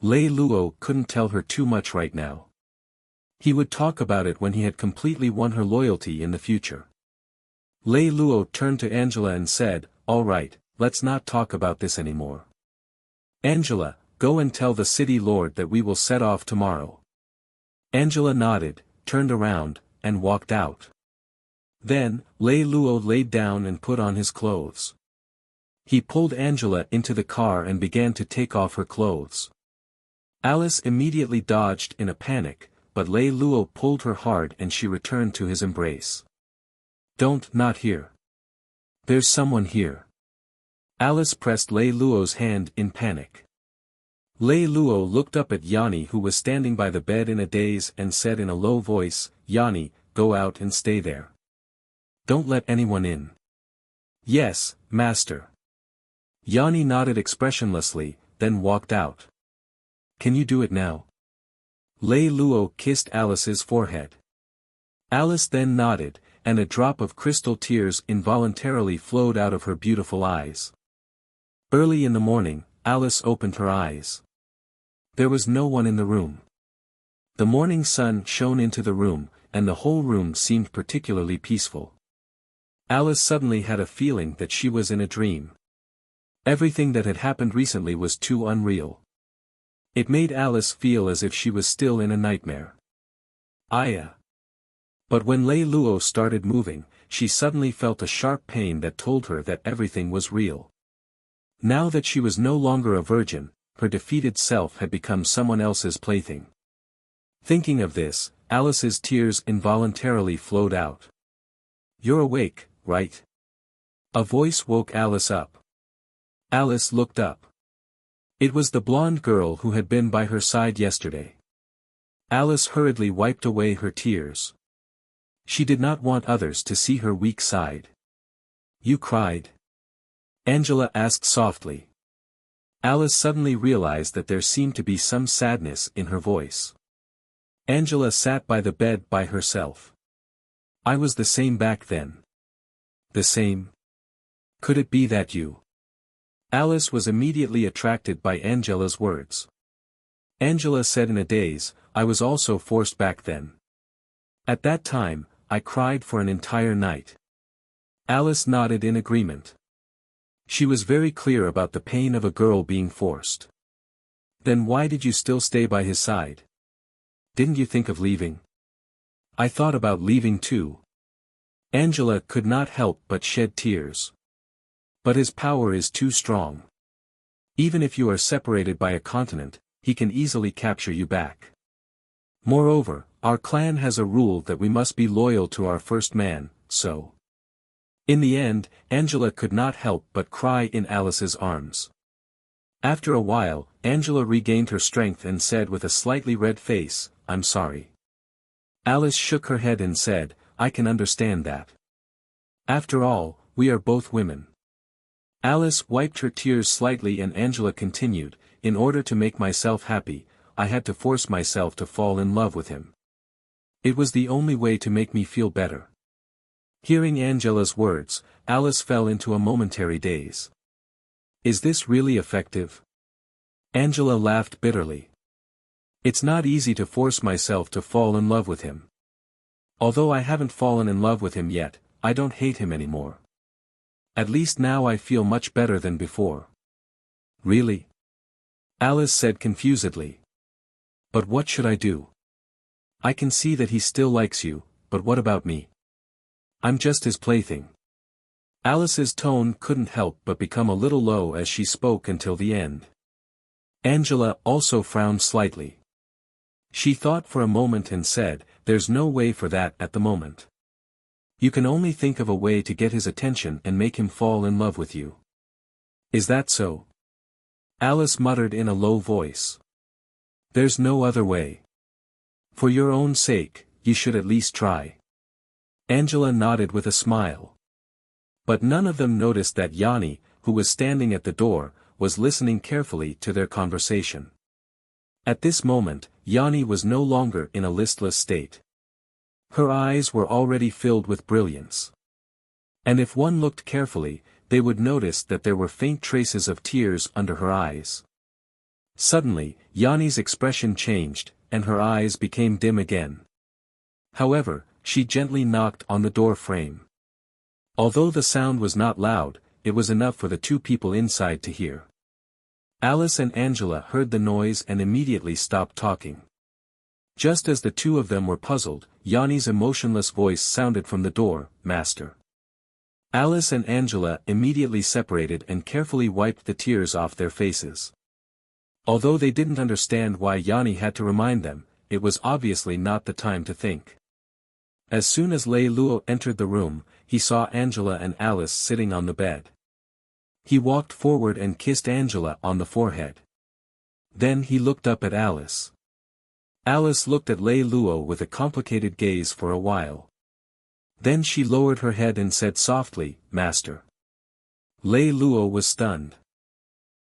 Lei Lou couldn't tell her too much right now. He would talk about it when he had completely won her loyalty in the future. Lei Lou turned to Angela and said, "All right, let's not talk about this anymore. Angela, go and tell the city lord that we will set off tomorrow." Angela nodded, turned around, and walked out. Then, Lei Lou laid down and put on his clothes. He pulled Angela into the car and began to take off her clothes. Alice immediately dodged in a panic, but Lei Lou pulled her hard and she returned to his embrace. Not here. There's someone here." Alice pressed Lei Lou's hand in panic. Lei Lou looked up at Yanni who was standing by the bed in a daze and said in a low voice, "Yanni, go out and stay there. Don't let anyone in." "Yes, master." Yanni nodded expressionlessly, then walked out. "Can you do it now?" Lei Lou kissed Alice's forehead. Alice then nodded, and a drop of crystal tears involuntarily flowed out of her beautiful eyes. Early in the morning, Alice opened her eyes. There was no one in the room. The morning sun shone into the room, and the whole room seemed particularly peaceful. Alice suddenly had a feeling that she was in a dream. Everything that had happened recently was too unreal. It made Alice feel as if she was still in a nightmare. Aya. But when Lei Lou started moving, she suddenly felt a sharp pain that told her that everything was real. Now that she was no longer a virgin, her defeated self had become someone else's plaything. Thinking of this, Alice's tears involuntarily flowed out. "You're awake, right?" A voice woke Alice up. Alice looked up. It was the blonde girl who had been by her side yesterday. Alice hurriedly wiped away her tears. She did not want others to see her weak side. "You cried?" Angela asked softly. Alice suddenly realized that there seemed to be some sadness in her voice. Angela sat by the bed by herself. "I was the same back then." "The same? Could it be that you?" Alice was immediately attracted by Angela's words. Angela said in a daze, "I was also forced back then. At that time, I cried for an entire night. Alice nodded in agreement. She was very clear about the pain of a girl being forced. Then why did you still stay by his side? Didn't you think of leaving? I thought about leaving too. Angela could not help but shed tears. But his power is too strong. Even if you are separated by a continent, he can easily capture you back. Moreover, our clan has a rule that we must be loyal to our first man, so. In the end, Angela could not help but cry in Alice's arms. After a while, Angela regained her strength and said with a slightly red face, "I'm sorry." Alice shook her head and said, "I can understand that. After all, we are both women." Alice wiped her tears slightly and Angela continued, "In order to make myself happy, I had to force myself to fall in love with him. It was the only way to make me feel better." Hearing Angela's words, Alice fell into a momentary daze. Is this really effective? Angela laughed bitterly. It's not easy to force myself to fall in love with him. Although I haven't fallen in love with him yet, I don't hate him anymore. At least now I feel much better than before. Really? Alice said confusedly. But what should I do? I can see that he still likes you, but what about me? I'm just his plaything. Alice's tone couldn't help but become a little low as she spoke until the end. Angela also frowned slightly. She thought for a moment and said, "There's no way for that at the moment. You can only think of a way to get his attention and make him fall in love with you." Is that so? Alice muttered in a low voice. There's no other way. For your own sake, you should at least try. Angela nodded with a smile. But none of them noticed that Yanni, who was standing at the door, was listening carefully to their conversation. At this moment, Yanni was no longer in a listless state. Her eyes were already filled with brilliance. And if one looked carefully, they would notice that there were faint traces of tears under her eyes. Suddenly, Yanni's expression changed, and her eyes became dim again. However, she gently knocked on the door frame. Although the sound was not loud, it was enough for the two people inside to hear. Alice and Angela heard the noise and immediately stopped talking. Just as the two of them were puzzled, Yanni's emotionless voice sounded from the door, "Master." Alice and Angela immediately separated and carefully wiped the tears off their faces. Although they didn't understand why Yanni had to remind them, it was obviously not the time to think. As soon as Lei Lou entered the room, he saw Angela and Alice sitting on the bed. He walked forward and kissed Angela on the forehead. Then he looked up at Alice. Alice looked at Lei Lou with a complicated gaze for a while. Then she lowered her head and said softly, "Master." Lei Lou was stunned.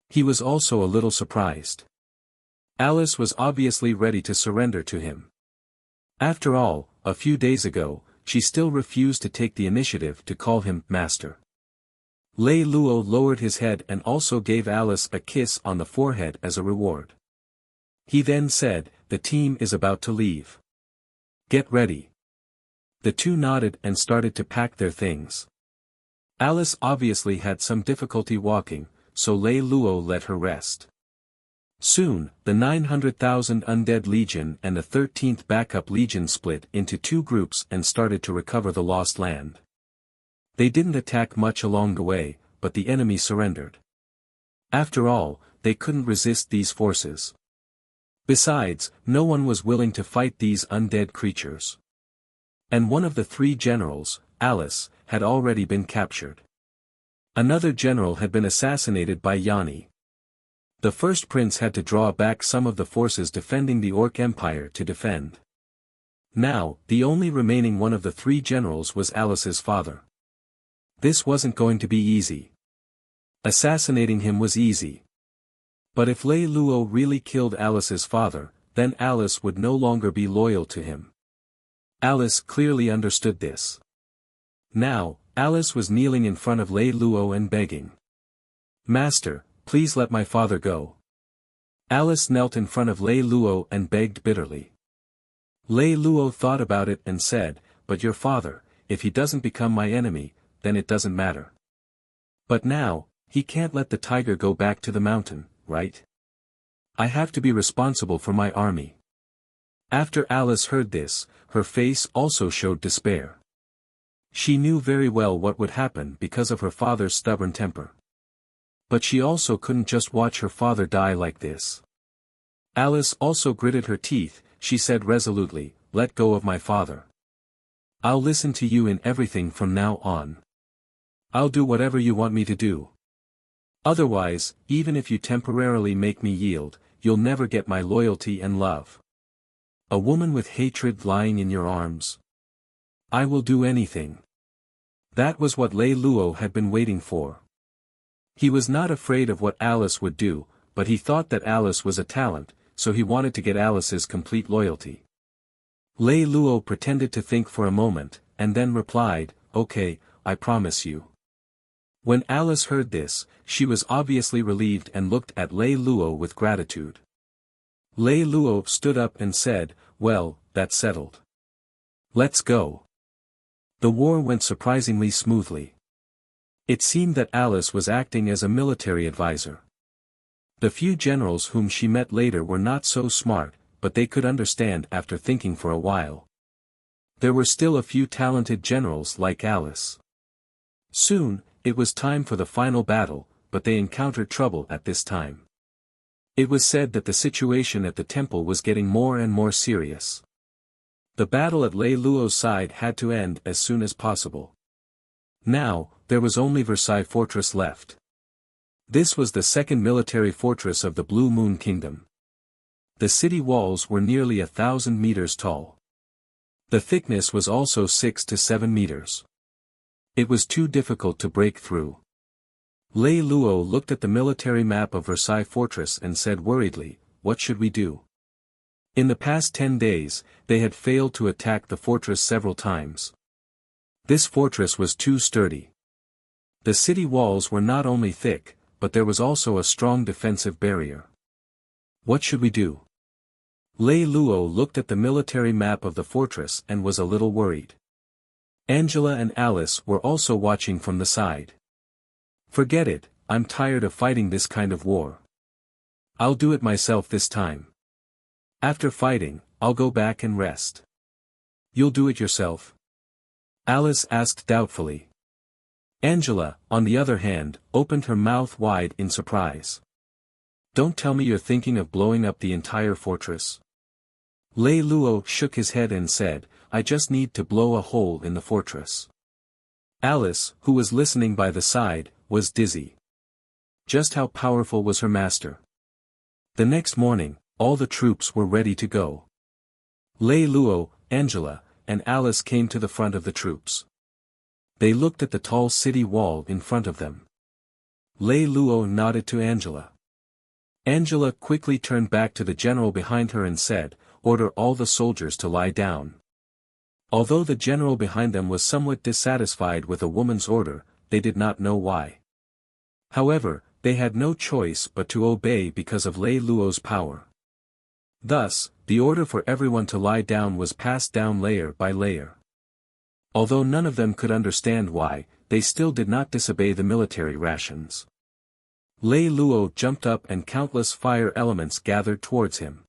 He was also a little surprised. Alice was obviously ready to surrender to him. After all, a few days ago, she still refused to take the initiative to call him "Master." Lei Lou lowered his head and also gave Alice a kiss on the forehead as a reward. He then said, "The team is about to leave. Get ready." The two nodded and started to pack their things. Alice obviously had some difficulty walking, so Lei Lou let her rest. Soon, the 900,000 Undead Legion and the 13th Backup Legion split into two groups and started to recover the lost land. They didn't attack much along the way, but the enemy surrendered. After all, they couldn't resist these forces. Besides, no one was willing to fight these undead creatures. And one of the three generals, Alice, had already been captured. Another general had been assassinated by Yanni. The first prince had to draw back some of the forces defending the Orc Empire to defend. Now, the only remaining one of the three generals was Alice's father. This wasn't going to be easy. Assassinating him was easy. But if Lei Lou really killed Alice's father, then Alice would no longer be loyal to him. Alice clearly understood this. Now, Alice was kneeling in front of Lei Lou and begging. "Master, please let my father go." Alice knelt in front of Lei Lou and begged bitterly. Lei Lou thought about it and said, "But your father, if he doesn't become my enemy, then it doesn't matter. But now, he can't let the tiger go back to the mountain, right? I have to be responsible for my army. After Alice heard this, her face also showed despair. She knew very well what would happen because of her father's stubborn temper. But she also couldn't just watch her father die like this. Alice also gritted her teeth. She said resolutely, "Let go of my father. I'll listen to you in everything from now on. I'll do whatever you want me to do. Otherwise, even if you temporarily make me yield, you'll never get my loyalty and love. A woman with hatred lying in your arms. I will do anything." That was what Lei Lou had been waiting for. He was not afraid of what Alice would do, but he thought that Alice was a talent, so he wanted to get Alice's complete loyalty. Lei Lou pretended to think for a moment, and then replied, "Okay, I promise you." When Alice heard this, she was obviously relieved and looked at Lei Lou with gratitude. Lei Lou stood up and said, "Well, that's settled. Let's go." The war went surprisingly smoothly. It seemed that Alice was acting as a military advisor. The few generals whom she met later were not so smart, but they could understand after thinking for a while. There were still a few talented generals like Alice. Soon, it was time for the final battle, but they encountered trouble at this time. It was said that the situation at the temple was getting more and more serious. The battle at Lei Lou's side had to end as soon as possible. Now, there was only Versailles Fortress left. This was the second military fortress of the Blue Moon Kingdom. The city walls were nearly 1,000 meters tall. The thickness was also 6 to 7 meters. It was too difficult to break through. Lei Lou looked at the military map of Versailles Fortress and said worriedly, "What should we do?" In the past 10 days, they had failed to attack the fortress several times. This fortress was too sturdy. The city walls were not only thick, but there was also a strong defensive barrier. What should we do? Lei Lou looked at the military map of the fortress and was a little worried. Angela and Alice were also watching from the side. "Forget it, I'm tired of fighting this kind of war. I'll do it myself this time. After fighting, I'll go back and rest." "You'll do it yourself?" Alice asked doubtfully. Angela, on the other hand, opened her mouth wide in surprise. "Don't tell me you're thinking of blowing up the entire fortress." Lei Lou shook his head and said, "I just need to blow a hole in the fortress." Alice, who was listening by the side, was dizzy. Just how powerful was her master? The next morning, all the troops were ready to go. Lei Lou, Angela, and Alice came to the front of the troops. They looked at the tall city wall in front of them. Lei Lou nodded to Angela. Angela quickly turned back to the general behind her and said, "Order all the soldiers to lie down." Although the general behind them was somewhat dissatisfied with a woman's order, they did not know why. However, they had no choice but to obey because of Lei Lou's power. Thus, the order for everyone to lie down was passed down layer by layer. Although none of them could understand why, they still did not disobey the military rations. Lei Lou jumped up and countless fire elements gathered towards him.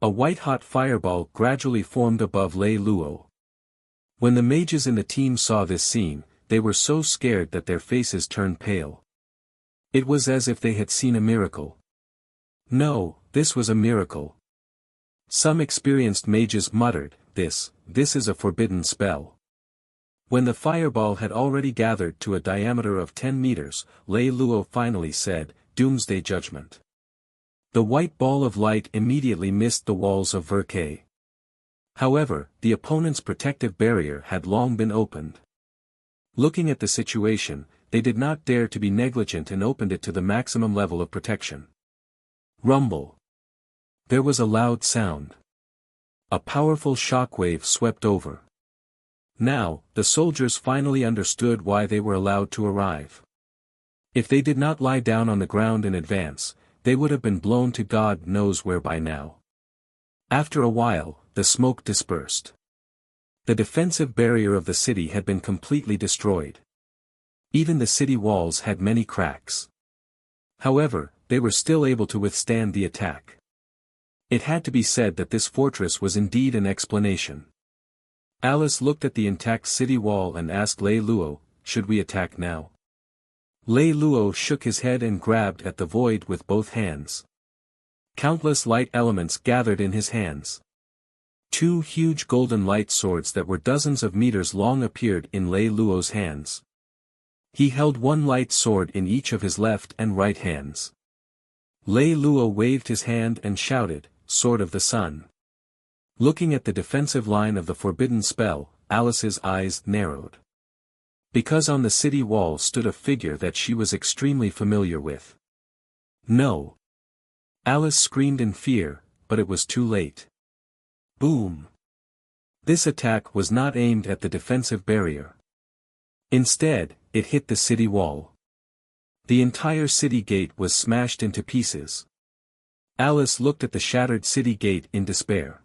A white-hot fireball gradually formed above Lei Lou. When the mages in the team saw this scene, they were so scared that their faces turned pale. It was as if they had seen a miracle. No, this was a miracle. Some experienced mages muttered, This is a forbidden spell." When the fireball had already gathered to a diameter of 10 meters, Lei Lou finally said, "Doomsday Judgment." The white ball of light immediately missed the walls of Versailles. However, the opponent's protective barrier had long been opened. Looking at the situation, they did not dare to be negligent and opened it to the maximum level of protection. Rumble. There was a loud sound. A powerful shockwave swept over. Now, the soldiers finally understood why they were allowed to arrive. If they did not lie down on the ground in advance, they would have been blown to God knows where by now. After a while, the smoke dispersed. The defensive barrier of the city had been completely destroyed. Even the city walls had many cracks. However, they were still able to withstand the attack. It had to be said that this fortress was indeed an explanation. Alice looked at the intact city wall and asked Lei Lou, "Should we attack now?" Lei Lou shook his head and grabbed at the void with both hands. Countless light elements gathered in his hands. Two huge golden light swords that were dozens of meters long appeared in Lei Lou's hands. He held one light sword in each of his left and right hands. Lei Lou waved his hand and shouted, "Sword of the Sun." Looking at the defensive line of the forbidden spell, Alice's eyes narrowed. Because on the city wall stood a figure that she was extremely familiar with. No! Alice screamed in fear, but it was too late. Boom! This attack was not aimed at the defensive barrier. Instead, it hit the city wall. The entire city gate was smashed into pieces. Alice looked at the shattered city gate in despair.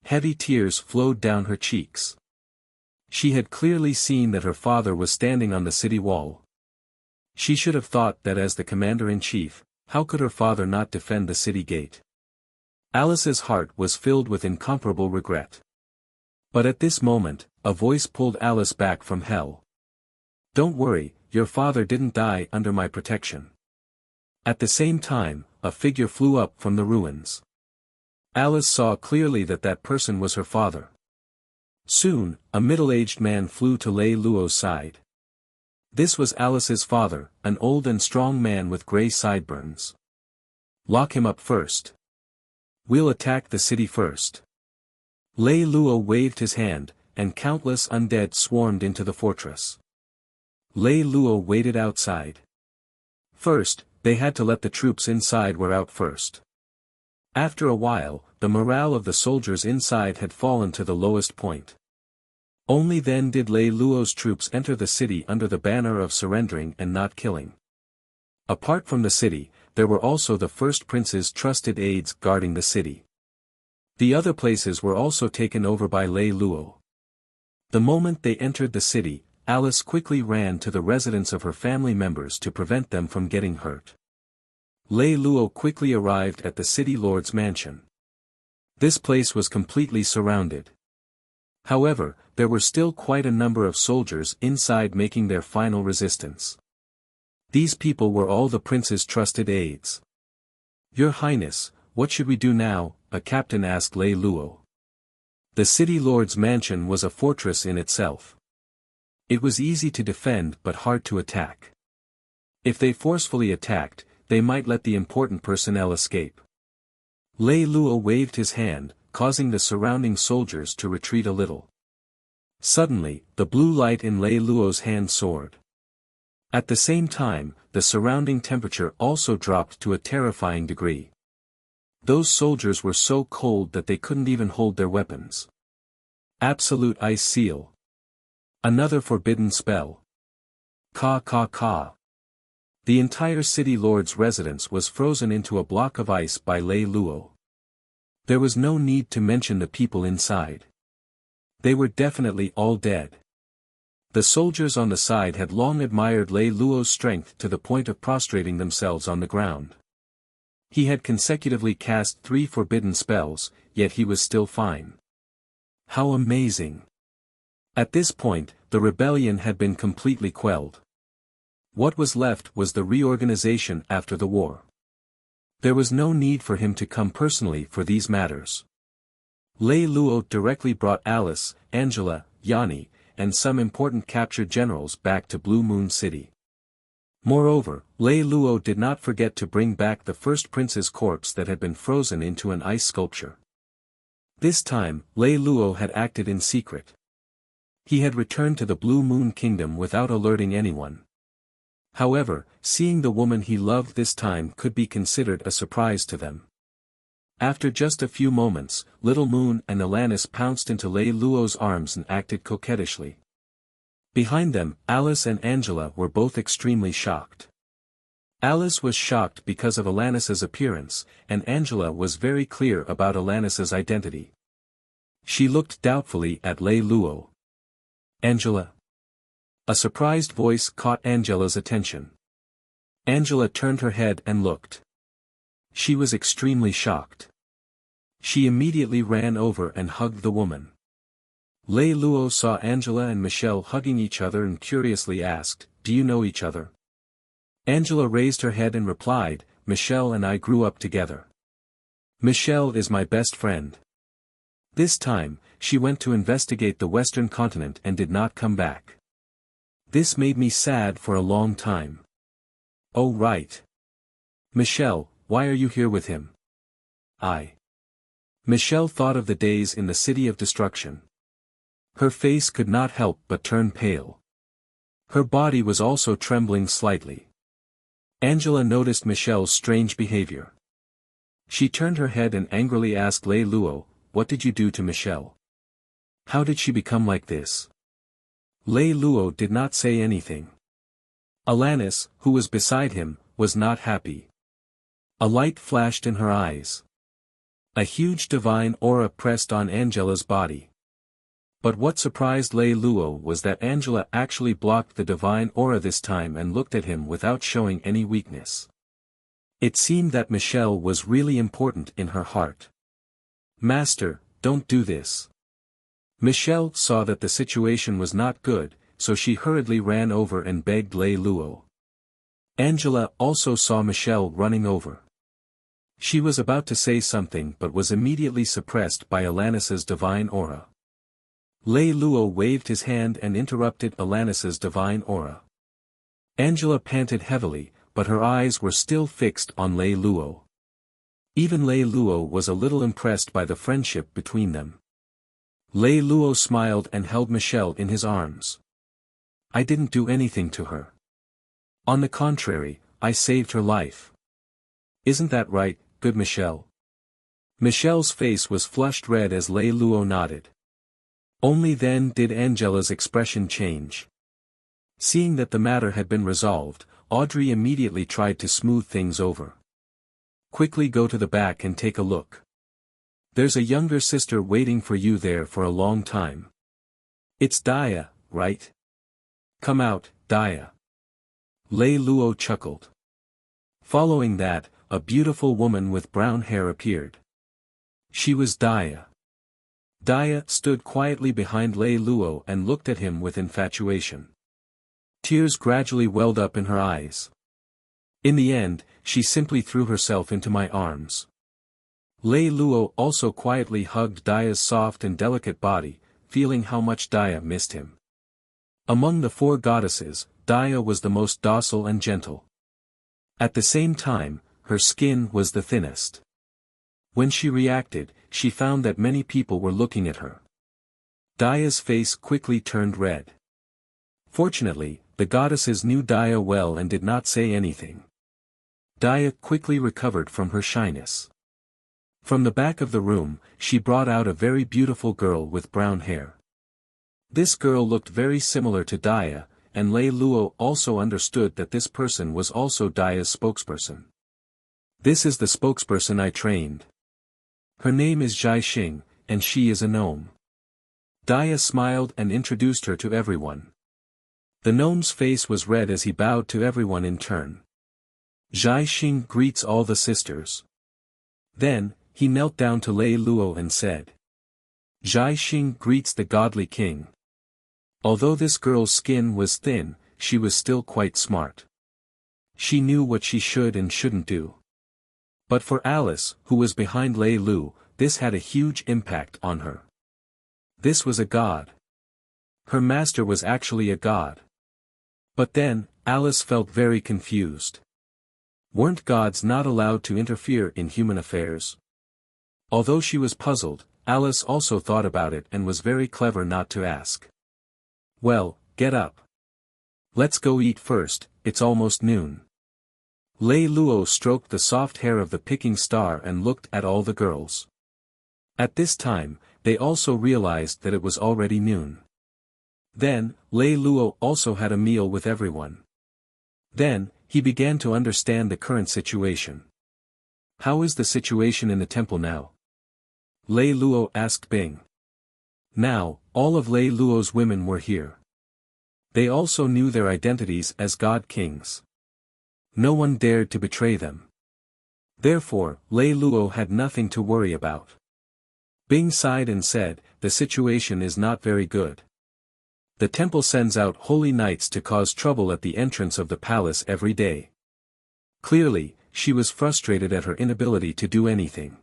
Heavy tears flowed down her cheeks. She had clearly seen that her father was standing on the city wall. She should have thought that as the commander-in-chief, how could her father not defend the city gate? Alice's heart was filled with incomparable regret. But at this moment, a voice pulled Alice back from hell. "Don't worry, your father didn't die under my protection." At the same time, a figure flew up from the ruins. Alice saw clearly that that person was her father. Soon, a middle-aged man flew to Lei Lou's side. This was Alice's father, an old and strong man with grey sideburns. "Lock him up first. We'll attack the city first." Lei Lou waved his hand, and countless undead swarmed into the fortress. Lei Lou waited outside. First, they had to let the troops inside wear out first. After a while, the morale of the soldiers inside had fallen to the lowest point. Only then did Lei Lou's troops enter the city under the banner of surrendering and not killing. Apart from the city, there were also the first prince's trusted aides guarding the city. The other places were also taken over by Lei Lou. The moment they entered the city, Alice quickly ran to the residence of her family members to prevent them from getting hurt. Lei Lou quickly arrived at the city lord's mansion. This place was completely surrounded. However, there were still quite a number of soldiers inside making their final resistance. These people were all the prince's trusted aides. "Your Highness, what should we do now?" a captain asked Lei Lou. The city lord's mansion was a fortress in itself. It was easy to defend but hard to attack. If they forcefully attacked, they might let the important personnel escape. Lei Lou waved his hand, causing the surrounding soldiers to retreat a little. Suddenly, the blue light in Lei Lou's hand soared. At the same time, the surrounding temperature also dropped to a terrifying degree. Those soldiers were so cold that they couldn't even hold their weapons. Absolute ice seal. Another forbidden spell. Ka ka ka. The entire city lord's residence was frozen into a block of ice by Lei Lou. There was no need to mention the people inside. They were definitely all dead. The soldiers on the side had long admired Lei Lou's strength to the point of prostrating themselves on the ground. He had consecutively cast 3 forbidden spells, yet he was still fine. How amazing! At this point, the rebellion had been completely quelled. What was left was the reorganization after the war. There was no need for him to come personally for these matters. Lei Lou directly brought Alice, Angela, Yanni, and some important captured generals back to Blue Moon City. Moreover, Lei Lou did not forget to bring back the first prince's corpse that had been frozen into an ice sculpture. This time, Lei Lou had acted in secret. He had returned to the Blue Moon Kingdom without alerting anyone. However, seeing the woman he loved this time could be considered a surprise to them. After just a few moments, Little Moon and Alanis pounced into Lei Lou's arms and acted coquettishly. Behind them, Alice and Angela were both extremely shocked. Alice was shocked because of Alanis's appearance, and Angela was very clear about Alanis's identity. She looked doubtfully at Lei Lou. "Angela?" A surprised voice caught Angela's attention. Angela turned her head and looked. She was extremely shocked. She immediately ran over and hugged the woman. Lei Lou saw Angela and Michelle hugging each other and curiously asked, "Do you know each other?" Angela raised her head and replied, "Michelle and I grew up together. Michelle is my best friend." This time, she went to investigate the Western continent and did not come back. This made me sad for a long time. Oh right. Michelle, why are you here with him? Michelle thought of the days in the City of Destruction. Her face could not help but turn pale. Her body was also trembling slightly. Angela noticed Michelle's strange behavior. She turned her head and angrily asked Lei Lou, "What did you do to Michelle? How did she become like this?" Lei Lou did not say anything. Alanis, who was beside him, was not happy. A light flashed in her eyes. A huge divine aura pressed on Angela's body. But what surprised Lei Lou was that Angela actually blocked the divine aura this time and looked at him without showing any weakness. It seemed that Michelle was really important in her heart. "Master, don't do this." Michelle saw that the situation was not good, so she hurriedly ran over and begged Lei Lou. Angela also saw Michelle running over. She was about to say something but was immediately suppressed by Alanis's divine aura. Lei Lou waved his hand and interrupted Alanis's divine aura. Angela panted heavily, but her eyes were still fixed on Lei Lou. Even Lei Lou was a little impressed by the friendship between them. Lei Lou smiled and held Michelle in his arms. "I didn't do anything to her. On the contrary, I saved her life. Isn't that right, good Michelle?" Michelle's face was flushed red as Lei Lou nodded. Only then did Angela's expression change. Seeing that the matter had been resolved, Audrey immediately tried to smooth things over. "Quickly go to the back and take a look. There's a younger sister waiting for you there for a long time. It's Daya, right? Come out, Daya." Lei Lou chuckled. Following that, a beautiful woman with brown hair appeared. She was Daya. Daya stood quietly behind Lei Lou and looked at him with infatuation. Tears gradually welled up in her eyes. In the end, she simply threw herself into my arms. Lei Lou also quietly hugged Daya's soft and delicate body, feeling how much Daya missed him. Among the four goddesses, Daya was the most docile and gentle. At the same time, her skin was the thinnest. When she reacted, she found that many people were looking at her. Daya's face quickly turned red. Fortunately, the goddesses knew Daya well and did not say anything. Daya quickly recovered from her shyness. From the back of the room, she brought out a very beautiful girl with brown hair. This girl looked very similar to Daya, and Lei Lou also understood that this person was also Daya's spokesperson. "This is the spokesperson I trained. Her name is Zhai Xing, and she is a gnome." Daya smiled and introduced her to everyone. The gnome's face was red as he bowed to everyone in turn. "Zhai Xing greets all the sisters." Then, he knelt down to Lei Lou and said, "Zhai Xing greets the godly king." Although this girl's skin was thin, she was still quite smart. She knew what she should and shouldn't do. But for Alice, who was behind Lei Lou, this had a huge impact on her. This was a god. Her master was actually a god. But then, Alice felt very confused. Weren't gods not allowed to interfere in human affairs? Although she was puzzled, Alice also thought about it and was very clever not to ask. "Well, get up. Let's go eat first, it's almost noon." Lei Lou stroked the soft hair of the picking star and looked at all the girls. At this time, they also realized that it was already noon. Then, Lei Lou also had a meal with everyone. Then, he began to understand the current situation. "How is the situation in the temple now?" Lei Lou asked Bing. Now, all of Lei Luo's women were here. They also knew their identities as god kings. No one dared to betray them. Therefore, Lei Lou had nothing to worry about. Bing sighed and said, "The situation is not very good. The temple sends out holy knights to cause trouble at the entrance of the palace every day." Clearly, she was frustrated at her inability to do anything.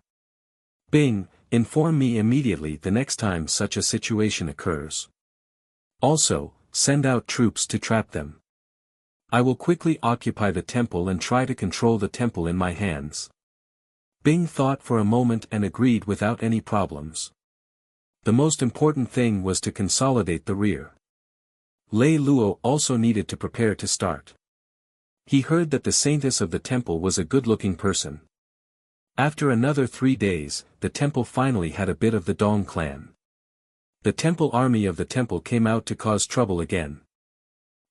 "Bing, inform me immediately the next time such a situation occurs. Also, send out troops to trap them. I will quickly occupy the temple and try to control the temple in my hands." Bing thought for a moment and agreed without any problems. The most important thing was to consolidate the rear. Lei Lou also needed to prepare to start. He heard that the saintess of the temple was a good-looking person. After another 3 days, the temple finally had a bit of the Dong clan. The temple army of the temple came out to cause trouble again.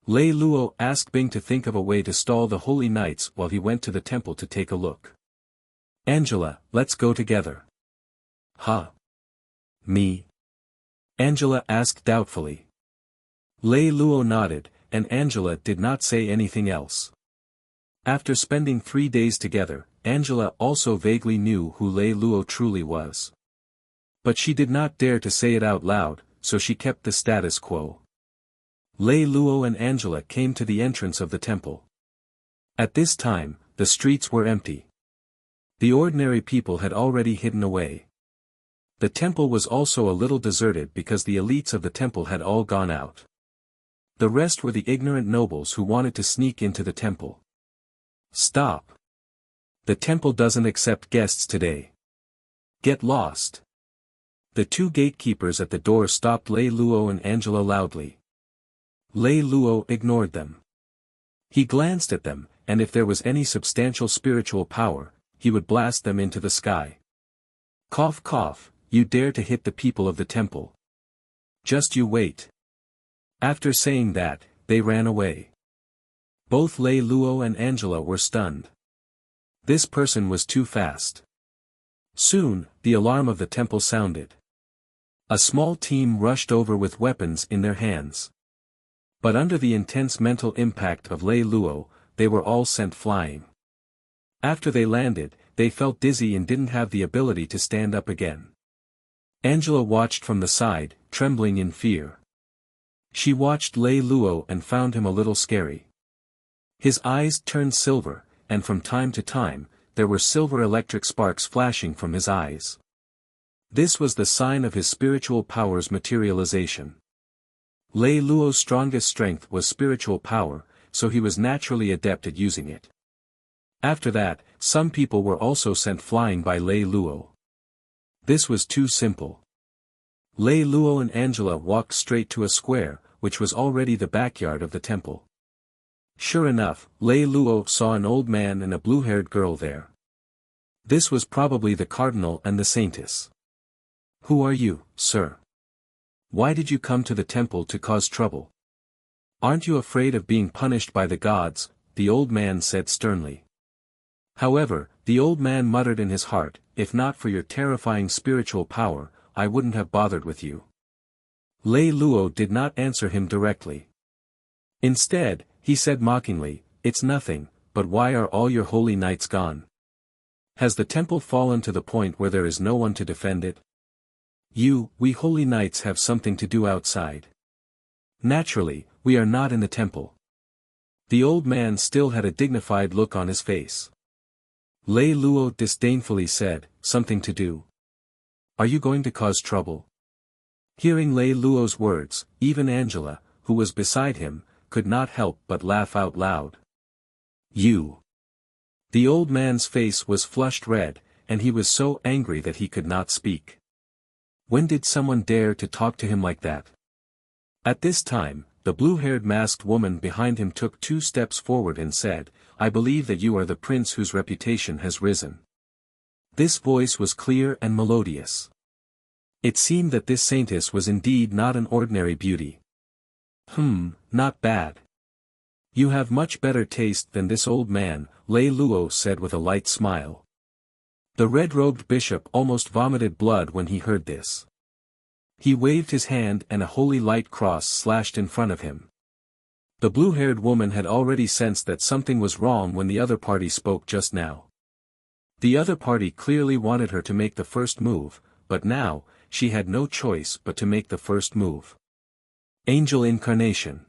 Lei Lou asked Bing to think of a way to stall the holy knights while he went to the temple to take a look. "Angela, let's go together." "Huh? Me?" Angela asked doubtfully. Lei Lou nodded, and Angela did not say anything else. After spending 3 days together, Angela also vaguely knew who Lei Lou truly was. But she did not dare to say it out loud, so she kept the status quo. Lei Lou and Angela came to the entrance of the temple. At this time, the streets were empty. The ordinary people had already hidden away. The temple was also a little deserted because the elites of the temple had all gone out. The rest were the ignorant nobles who wanted to sneak into the temple. "Stop! The temple doesn't accept guests today. Get lost!" The 2 gatekeepers at the door stopped Lei Lou and Angela loudly. Lei Lou ignored them. He glanced at them, and if there was any substantial spiritual power, he would blast them into the sky. "Cough cough, you dare to hit the people of the temple. Just you wait." After saying that, they ran away. Both Lei Lou and Angela were stunned. This person was too fast. Soon, the alarm of the temple sounded. A small team rushed over with weapons in their hands. But under the intense mental impact of Lei Lou, they were all sent flying. After they landed, they felt dizzy and didn't have the ability to stand up again. Angela watched from the side, trembling in fear. She watched Lei Lou and found him a little scary. His eyes turned silver, and from time to time, there were silver electric sparks flashing from his eyes. This was the sign of his spiritual power's materialization. Lei Lou's strongest strength was spiritual power, so he was naturally adept at using it. After that, some people were also sent flying by Lei Lou. This was too simple. Lei Lou and Angela walked straight to a square, which was already the backyard of the temple. Sure enough, Lei Lou saw an old man and a blue-haired girl there. This was probably the cardinal and the saintess. "Who are you, sir? Why did you come to the temple to cause trouble? Aren't you afraid of being punished by the gods?" the old man said sternly. However, the old man muttered in his heart, "If not for your terrifying spiritual power, I wouldn't have bothered with you." Lei Lou did not answer him directly. Instead, he said mockingly, "It's nothing, but why are all your holy knights gone? Has the temple fallen to the point where there is no one to defend it? We holy knights have something to do outside. Naturally, we are not in the temple." The old man still had a dignified look on his face. Lei Lou disdainfully said, "Something to do? Are you going to cause trouble?" Hearing Lei Lou's words, even Angela, who was beside him, could not help but laugh out loud. "You." The old man's face was flushed red, and he was so angry that he could not speak. When did someone dare to talk to him like that? At this time, the blue-haired masked woman behind him took 2 steps forward and said, "I believe that you are the prince whose reputation has risen." This voice was clear and melodious. It seemed that this saintess was indeed not an ordinary beauty. Not bad. You have much better taste than this old man," Lei Lou said with a light smile. The red-robed bishop almost vomited blood when he heard this. He waved his hand and a holy light cross slashed in front of him. The blue-haired woman had already sensed that something was wrong when the other party spoke just now. The other party clearly wanted her to make the first move, but now, she had no choice but to make the first move. Angel Incarnation.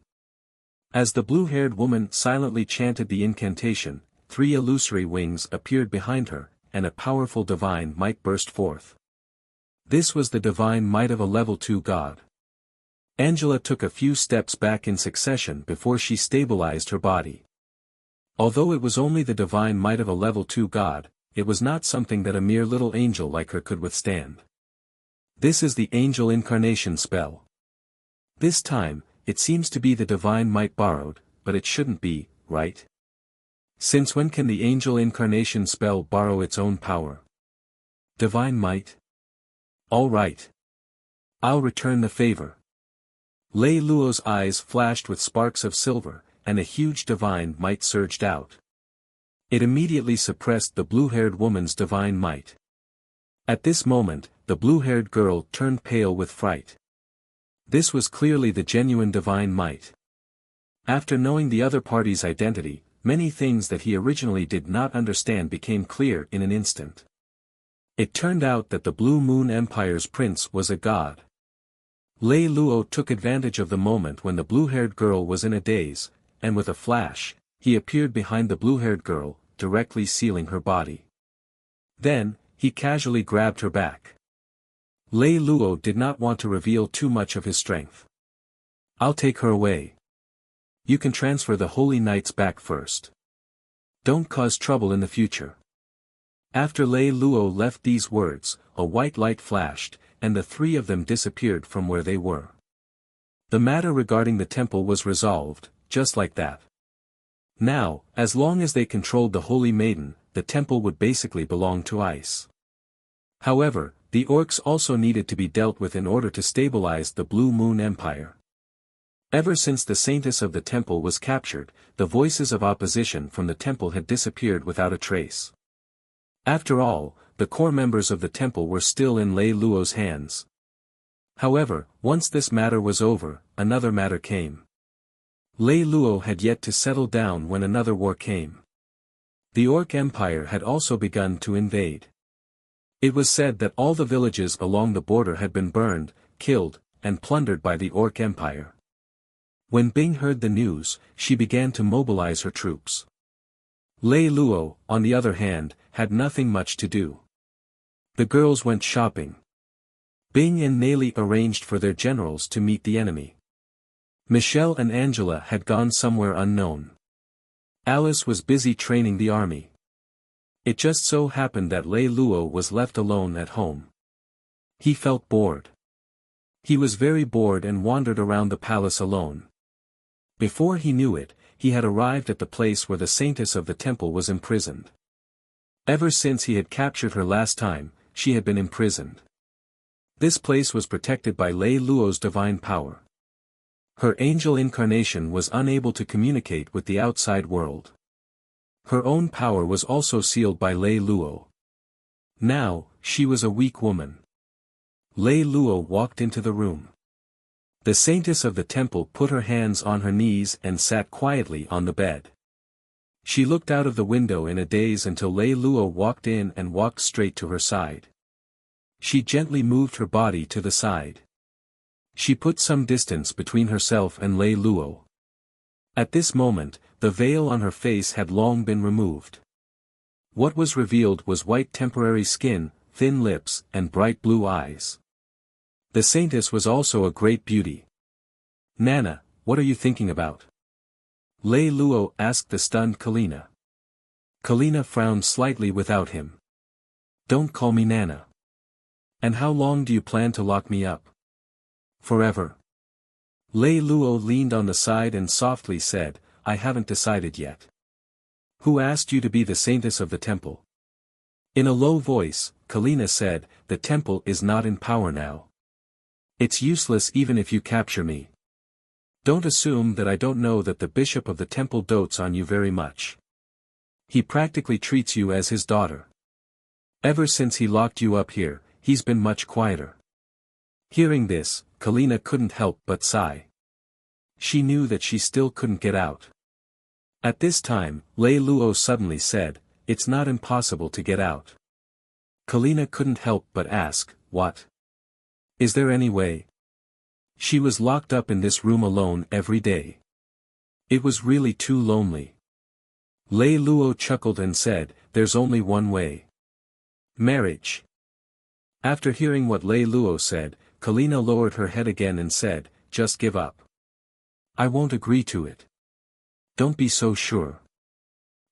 As the blue-haired woman silently chanted the incantation, 3 illusory wings appeared behind her, and a powerful divine might burst forth. This was the divine might of a level 2 god. Angela took a few steps back in succession before she stabilized her body. Although it was only the divine might of a level 2 god, it was not something that a mere little angel like her could withstand. This is the Angel Incarnation spell. This time, it seems to be the divine might borrowed, but it shouldn't be, right? Since when can the Angel Incarnation spell borrow its own power? Divine might? All right. I'll return the favor. Lei Luo's eyes flashed with sparks of silver, and a huge divine might surged out. It immediately suppressed the blue-haired woman's divine might. At this moment, the blue-haired girl turned pale with fright. This was clearly the genuine divine might. After knowing the other party's identity, many things that he originally did not understand became clear in an instant. It turned out that the Blue Moon Empire's prince was a god. Lei Luo took advantage of the moment when the blue-haired girl was in a daze, and with a flash, he appeared behind the blue-haired girl, directly sealing her body. Then, he casually grabbed her back. Lei Luo did not want to reveal too much of his strength. I'll take her away. You can transfer the holy knights back first. Don't cause trouble in the future. After Lei Luo left these words, a white light flashed, and the 3 of them disappeared from where they were. The matter regarding the temple was resolved, just like that. Now, as long as they controlled the Holy Maiden, the temple would basically belong to Ice. However, the orcs also needed to be dealt with in order to stabilize the Blue Moon Empire. Ever since the saintess of the temple was captured, the voices of opposition from the temple had disappeared without a trace. After all, the core members of the temple were still in Lei Luo's hands. However, once this matter was over, another matter came. Lei Luo had yet to settle down when another war came. The Orc Empire had also begun to invade. It was said that all the villages along the border had been burned, killed, and plundered by the Orc Empire. When Bing heard the news, she began to mobilize her troops. Lei Luo, on the other hand, had nothing much to do. The girls went shopping. Bing and Nelly arranged for their generals to meet the enemy. Michelle and Angela had gone somewhere unknown. Alice was busy training the army. It just so happened that Lei Luo was left alone at home. He felt bored. He was very bored and wandered around the palace alone. Before he knew it, he had arrived at the place where the saintess of the temple was imprisoned. Ever since he had captured her last time, she had been imprisoned. This place was protected by Lei Luo's divine power. Her angel incarnation was unable to communicate with the outside world. Her own power was also sealed by Lei Luo. Now, she was a weak woman. Lei Luo walked into the room. The saintess of the temple put her hands on her knees and sat quietly on the bed. She looked out of the window in a daze until Lei Luo walked in and walked straight to her side. She gently moved her body to the side. She put some distance between herself and Lei Luo. At this moment, the veil on her face had long been removed. What was revealed was white temporary skin, thin lips, and bright blue eyes. The saintess was also a great beauty. Nana, what are you thinking about? Lei Luo asked the stunned Kalina. Kalina frowned slightly without him. Don't call me Nana. And how long do you plan to lock me up? Forever. Lei Luo leaned on the side and softly said, I haven't decided yet. Who asked you to be the saintess of the temple? In a low voice, Kalina said, the temple is not in power now. It's useless even if you capture me. Don't assume that I don't know that the bishop of the temple dotes on you very much. He practically treats you as his daughter. Ever since he locked you up here, he's been much quieter. Hearing this, Kalina couldn't help but sigh. She knew that she still couldn't get out. At this time, Lei Lou suddenly said, "It's not impossible to get out." Kalina couldn't help but ask, "What? Is there any way?" She was locked up in this room alone every day. It was really too lonely. Lei Lou chuckled and said, "There's only one way. Marriage." After hearing what Lei Lou said, Kalina lowered her head again and said, "Just give up. I won't agree to it." "Don't be so sure.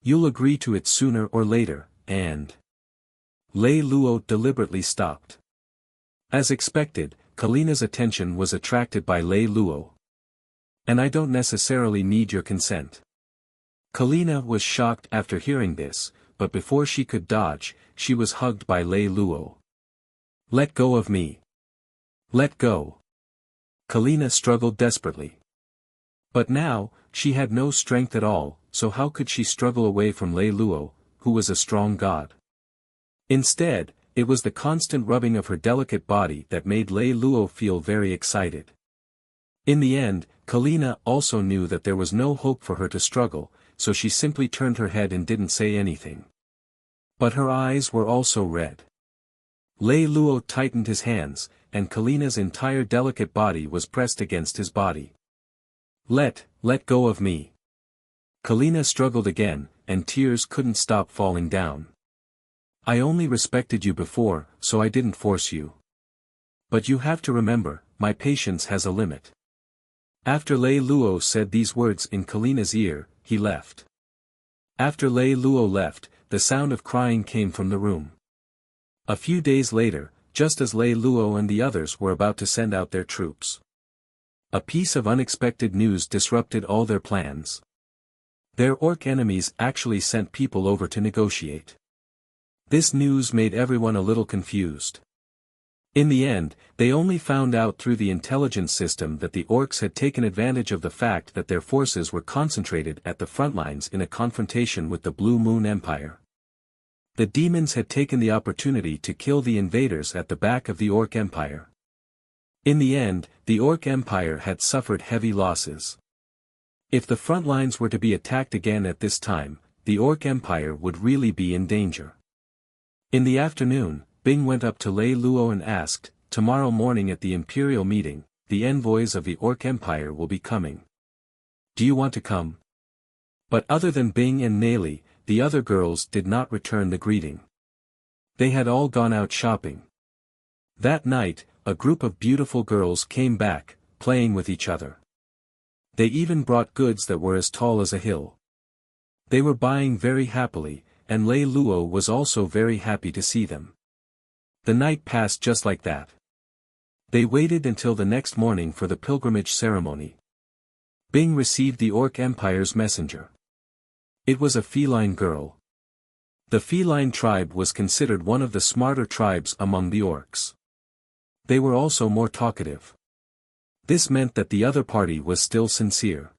You'll agree to it sooner or later, and—" Lei Lou deliberately stopped. As expected, Kalina's attention was attracted by Lei Lou. "And I don't necessarily need your consent." Kalina was shocked after hearing this, but before she could dodge, she was hugged by Lei Lou. "Let go of me. Let go." Kalina struggled desperately. But now, she had no strength at all, so how could she struggle away from Lei Lou, who was a strong god? Instead, it was the constant rubbing of her delicate body that made Lei Lou feel very excited. In the end, Kalina also knew that there was no hope for her to struggle, so she simply turned her head and didn't say anything. But her eyes were also red. Lei Lou tightened his hands, and Kalina's entire delicate body was pressed against his body. Let go of me." Kalina struggled again, and tears couldn't stop falling down. "I only respected you before, so I didn't force you. But you have to remember, my patience has a limit." After Lei Lou said these words in Kalina's ear, he left. After Lei Lou left, the sound of crying came from the room. A few days later, just as Lei Lou and the others were about to send out their troops, a piece of unexpected news disrupted all their plans. Their orc enemies actually sent people over to negotiate. This news made everyone a little confused. In the end, they only found out through the intelligence system that the orcs had taken advantage of the fact that their forces were concentrated at the front lines in a confrontation with the Blue Moon Empire. The demons had taken the opportunity to kill the invaders at the back of the Orc Empire. In the end, the Orc Empire had suffered heavy losses. If the front lines were to be attacked again at this time, the Orc Empire would really be in danger. In the afternoon, Bing went up to Lei Lou and asked, "Tomorrow morning at the Imperial meeting, the envoys of the Orc Empire will be coming. Do you want to come?" But other than Bing and Nelly, the other girls did not return the greeting. They had all gone out shopping. That night, a group of beautiful girls came back, playing with each other. They even brought goods that were as tall as a hill. They were buying very happily, and Lei Lou was also very happy to see them. The night passed just like that. They waited until the next morning for the pilgrimage ceremony. Bing received the Orc Empire's messenger. It was a feline girl. The feline tribe was considered one of the smarter tribes among the orcs. They were also more talkative. This meant that the other party was still sincere.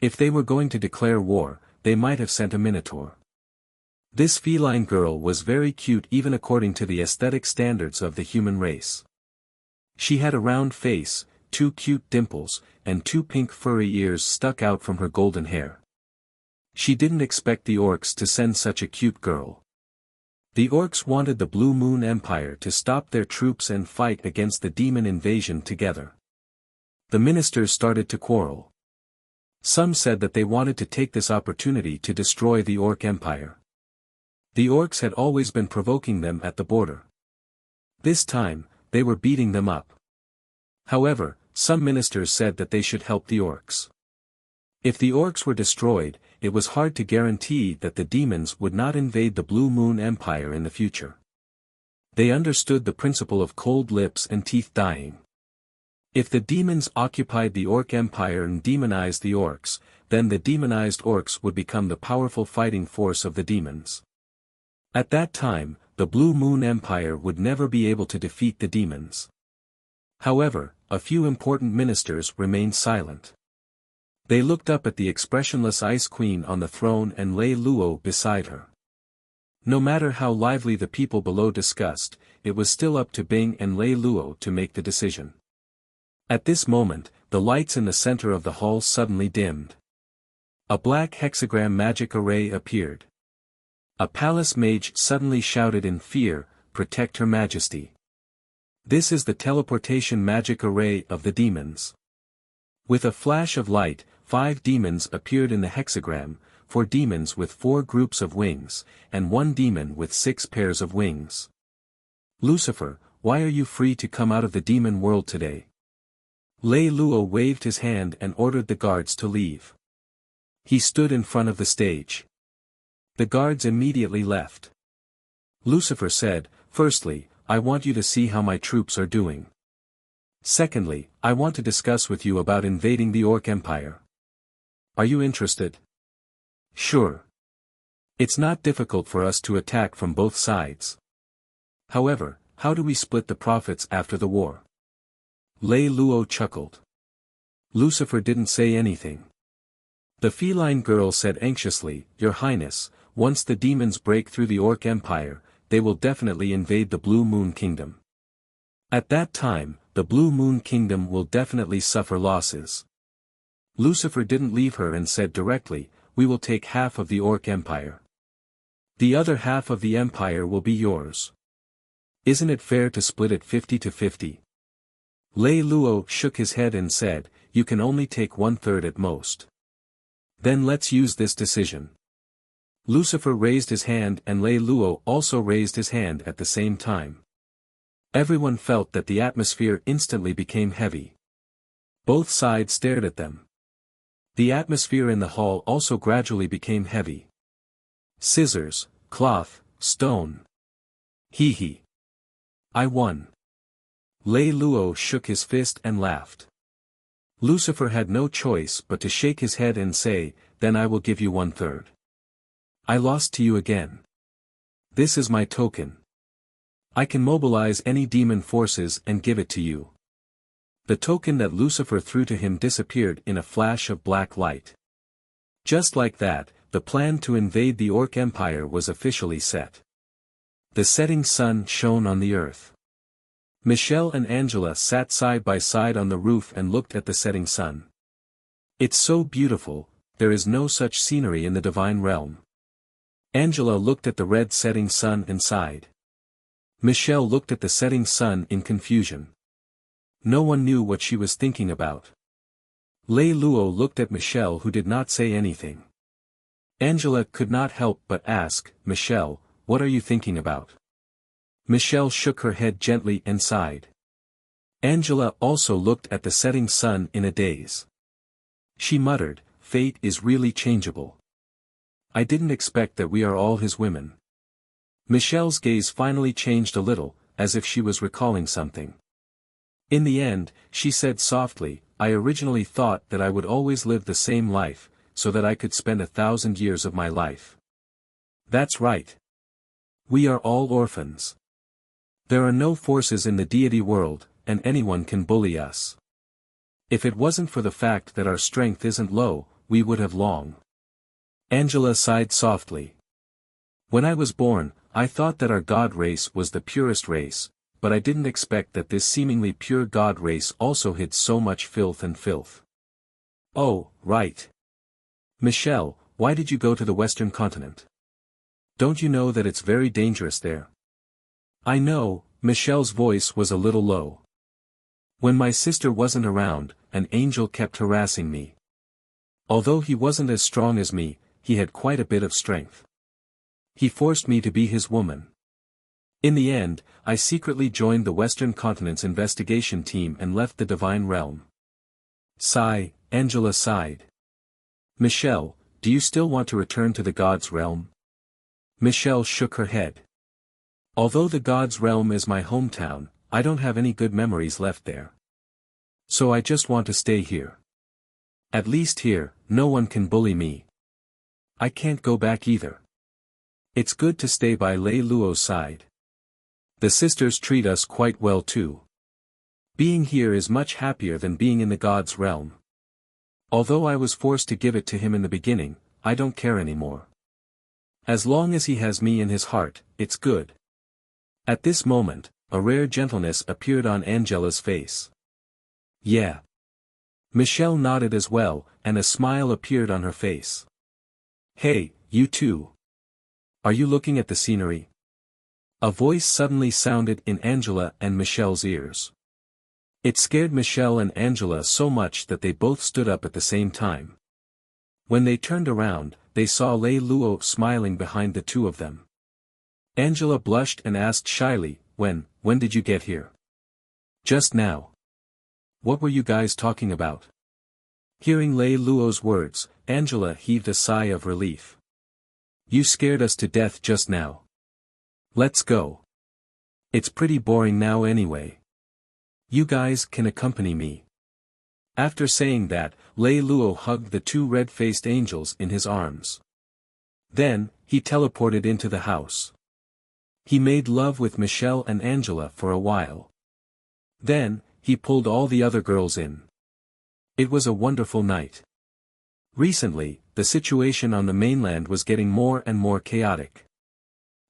If they were going to declare war, they might have sent a minotaur. This feline girl was very cute even according to the aesthetic standards of the human race. She had a round face, 2 cute dimples, and 2 pink furry ears stuck out from her golden hair. She didn't expect the orcs to send such a cute girl. The orcs wanted the Blue Moon Empire to stop their troops and fight against the demon invasion together. The ministers started to quarrel. Some said that they wanted to take this opportunity to destroy the Orc Empire. The orcs had always been provoking them at the border. This time, they were beating them up. However, some ministers said that they should help the orcs. If the orcs were destroyed, it was hard to guarantee that the demons would not invade the Blue Moon Empire in the future. They understood the principle of cold lips and teeth dying. If the demons occupied the Orc Empire and demonized the orcs, then the demonized orcs would become the powerful fighting force of the demons. At that time, the Blue Moon Empire would never be able to defeat the demons. However, a few important ministers remained silent. They looked up at the expressionless Ice Queen on the throne and Lei Lou beside her. No matter how lively the people below discussed, it was still up to Bing and Lei Lou to make the decision. At this moment, the lights in the center of the hall suddenly dimmed. A black hexagram magic array appeared. A palace mage suddenly shouted in fear, "Protect Her Majesty. This is the teleportation magic array of the demons." With a flash of light, 5 demons appeared in the hexagram, 4 demons with 4 groups of wings, and 1 demon with 6 pairs of wings. "Lucifer, why are you free to come out of the demon world today?" Lei Lou waved his hand and ordered the guards to leave. He stood in front of the stage. The guards immediately left. Lucifer said, "Firstly, I want you to see how my troops are doing. Secondly, I want to discuss with you about invading the Orc Empire. Are you interested?" "Sure. It's not difficult for us to attack from both sides. However, how do we split the profits after the war?" Lei Lou chuckled. Lucifer didn't say anything. The feline girl said anxiously, "Your Highness, once the demons break through the Orc Empire, they will definitely invade the Blue Moon Kingdom. At that time, the Blue Moon Kingdom will definitely suffer losses." Lucifer didn't leave her and said directly, "We will take half of the Orc Empire. The other half of the empire will be yours. Isn't it fair to split it 50-50? Lei Lou shook his head and said, "You can only take 1/3 at most. Then let's use this decision." Lucifer raised his hand and Lei Lou also raised his hand at the same time. Everyone felt that the atmosphere instantly became heavy. Both sides stared at them. The atmosphere in the hall also gradually became heavy. Scissors, cloth, stone. Hee hee. I won. Lei Lou shook his fist and laughed. Lucifer had no choice but to shake his head and say, "Then I will give you 1/3. I lost to you again. This is my token. I can mobilize any demon forces and give it to you." The token that Lucifer threw to him disappeared in a flash of black light. Just like that, the plan to invade the Orc Empire was officially set. The setting sun shone on the earth. Michelle and Angela sat side by side on the roof and looked at the setting sun. "It's so beautiful, there is no such scenery in the divine realm." Angela looked at the red setting sun and sighed. Michelle looked at the setting sun in confusion. No one knew what she was thinking about. Lei Lou looked at Michelle, who did not say anything. Angela could not help but ask, "Michelle, what are you thinking about?" Michelle shook her head gently and sighed. Angela also looked at the setting sun in a daze. She muttered, "Fate is really changeable. I didn't expect that we are all his women." Michelle's gaze finally changed a little, as if she was recalling something. In the end, she said softly, "I originally thought that I would always live the same life, so that I could spend 1,000 years of my life." "That's right. We are all orphans. There are no forces in the deity world, and anyone can bully us. If it wasn't for the fact that our strength isn't low, we would have long." Angela sighed softly. "When I was born, I thought that our god race was the purest race, but I didn't expect that this seemingly pure god race also hid so much filth and filth." "Oh, right. Michelle, why did you go to the Western continent? Don't you know that it's very dangerous there?" "I know," Michelle's voice was a little low. "When my sister wasn't around, an angel kept harassing me. Although he wasn't as strong as me, he had quite a bit of strength. He forced me to be his woman. In the end, I secretly joined the Western Continent's investigation team and left the divine realm." Sigh, Angela sighed. "Michelle, do you still want to return to the God's realm?" Michelle shook her head. "Although the God's realm is my hometown, I don't have any good memories left there. So I just want to stay here. At least here, no one can bully me. I can't go back either. It's good to stay by Lei Lou's side. The sisters treat us quite well too. Being here is much happier than being in the God's realm. Although I was forced to give it to him in the beginning, I don't care anymore. As long as he has me in his heart, it's good." At this moment, a rare gentleness appeared on Angela's face. "Yeah. Michelle nodded as well, and a smile appeared on her face. Hey, you two. Are you looking at the scenery? A voice suddenly sounded in Angela and Michelle's ears. It scared Michelle and Angela so much that they both stood up at the same time. When they turned around, they saw Lei Lou smiling behind the two of them. Angela blushed and asked shyly, when did you get here? Just now. What were you guys talking about? Hearing Lei Lou's words, Angela heaved a sigh of relief. You scared us to death just now. Let's go. It's pretty boring now anyway. You guys can accompany me. After saying that, Lei Lou hugged the two red-faced angels in his arms. Then, he teleported into the house. He made love with Michelle and Angela for a while. Then, he pulled all the other girls in. It was a wonderful night. Recently, the situation on the mainland was getting more and more chaotic.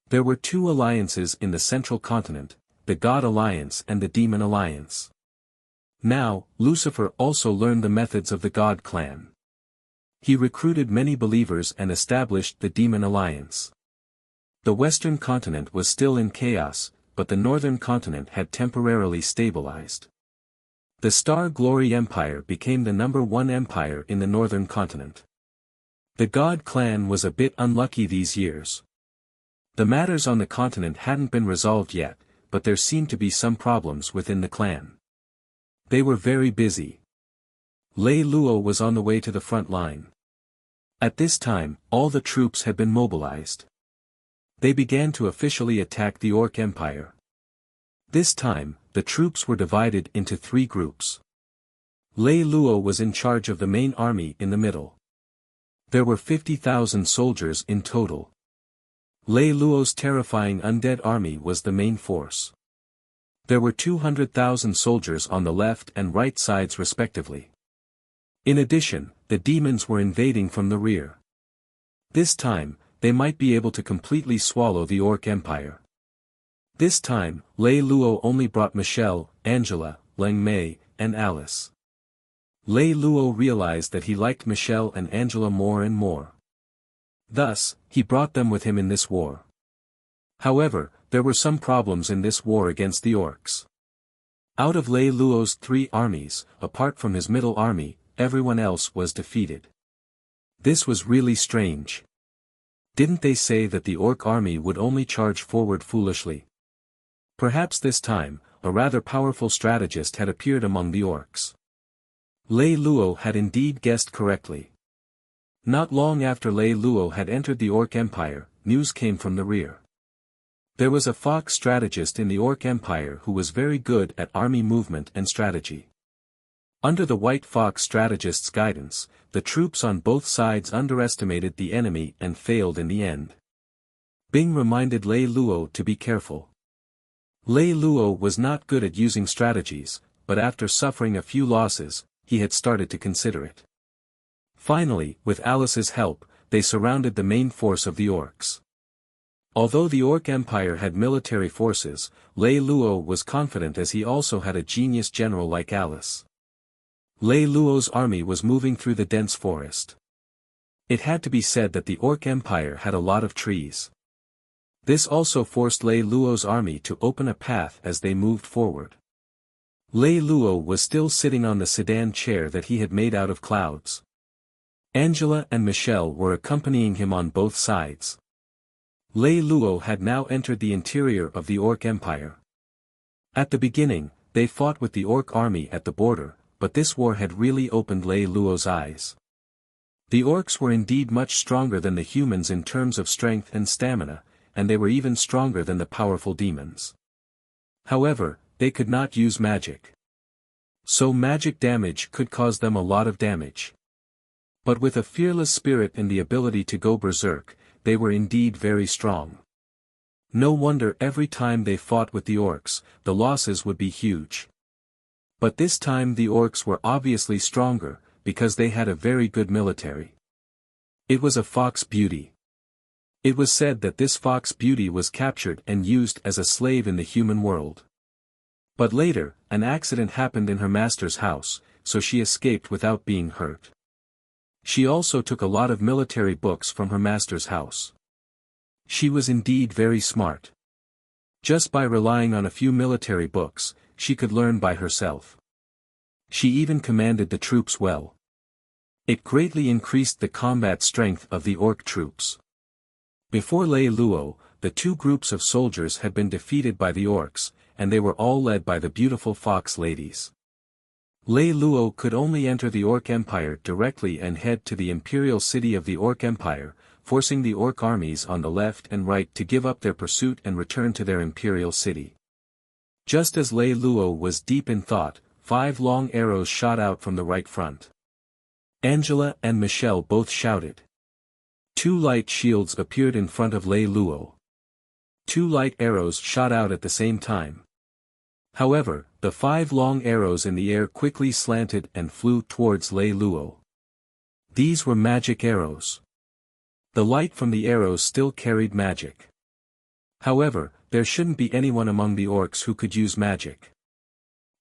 There were two alliances in the central continent, the God Alliance and the Demon Alliance. Now, Lucifer also learned the methods of the God clan. He recruited many believers and established the Demon Alliance. The western continent was still in chaos, but the northern continent had temporarily stabilized. The Star Glory Empire became the #1 empire in the northern continent. The God clan was a bit unlucky these years. The matters on the continent hadn't been resolved yet, but there seemed to be some problems within the clan. They were very busy. Lei Lou was on the way to the front line. At this time, all the troops had been mobilized. They began to officially attack the Orc Empire. This time, the troops were divided into 3 groups. Lei Lou was in charge of the main army in the middle. There were 50,000 soldiers in total. Lei Lou's terrifying undead army was the main force. There were 200,000 soldiers on the left and right sides respectively. In addition, the demons were invading from the rear. This time, they might be able to completely swallow the Orc Empire. This time, Lei Lou only brought Michelle, Angela, Leng Mei, and Alice. Lei Lou realized that he liked Michelle and Angela more and more. Thus, he brought them with him in this war. However, there were some problems in this war against the orcs. Out of Lei Lou's 3 armies, apart from his middle army, everyone else was defeated. This was really strange. Didn't they say that the orc army would only charge forward foolishly? Perhaps this time, a rather powerful strategist had appeared among the orcs. Lei Lou had indeed guessed correctly. Not long after Lei Lou had entered the Orc Empire, news came from the rear. There was a fox strategist in the Orc Empire who was very good at army movement and strategy. Under the White Fox strategist's guidance, the troops on both sides underestimated the enemy and failed in the end. Bing reminded Lei Lou to be careful. Lei Lou was not good at using strategies, but after suffering a few losses, he had started to consider it. Finally, with Alice's help, they surrounded the main force of the orcs. Although the Orc Empire had military forces, Lei Lou was confident as he also had a genius general like Alice. Lei Lou's army was moving through the dense forest. It had to be said that the Orc Empire had a lot of trees. This also forced Lei Lou's army to open a path as they moved forward. Lei Lou was still sitting on the sedan chair that he had made out of clouds. Angela and Michelle were accompanying him on both sides. Lei Lou had now entered the interior of the Orc Empire. At the beginning, they fought with the Orc army at the border, but this war had really opened Lei Lou's eyes. The orcs were indeed much stronger than the humans in terms of strength and stamina, and they were even stronger than the powerful demons. However, they could not use magic. So magic damage could cause them a lot of damage. But with a fearless spirit and the ability to go berserk, they were indeed very strong. No wonder every time they fought with the orcs, the losses would be huge. But this time the orcs were obviously stronger, because they had a very good military. It was a fox beauty. It was said that this fox beauty was captured and used as a slave in the human world. But later, an accident happened in her master's house, so she escaped without being hurt. She also took a lot of military books from her master's house. She was indeed very smart. Just by relying on a few military books, she could learn by herself. She even commanded the troops well. It greatly increased the combat strength of the orc troops. Before Lei Lou, the two groups of soldiers had been defeated by the orcs, and they were all led by the beautiful fox ladies. Lei Lou could only enter the Orc Empire directly and head to the imperial city of the Orc Empire, forcing the orc armies on the left and right to give up their pursuit and return to their imperial city. Just as Lei Lou was deep in thought, 5 long arrows shot out from the right front. Angela and Michelle both shouted. 2 light shields appeared in front of Lei Lou. 2 light arrows shot out at the same time. However, the 5 long arrows in the air quickly slanted and flew towards Lei Lou. These were magic arrows. The light from the arrows still carried magic. However, there shouldn't be anyone among the orcs who could use magic.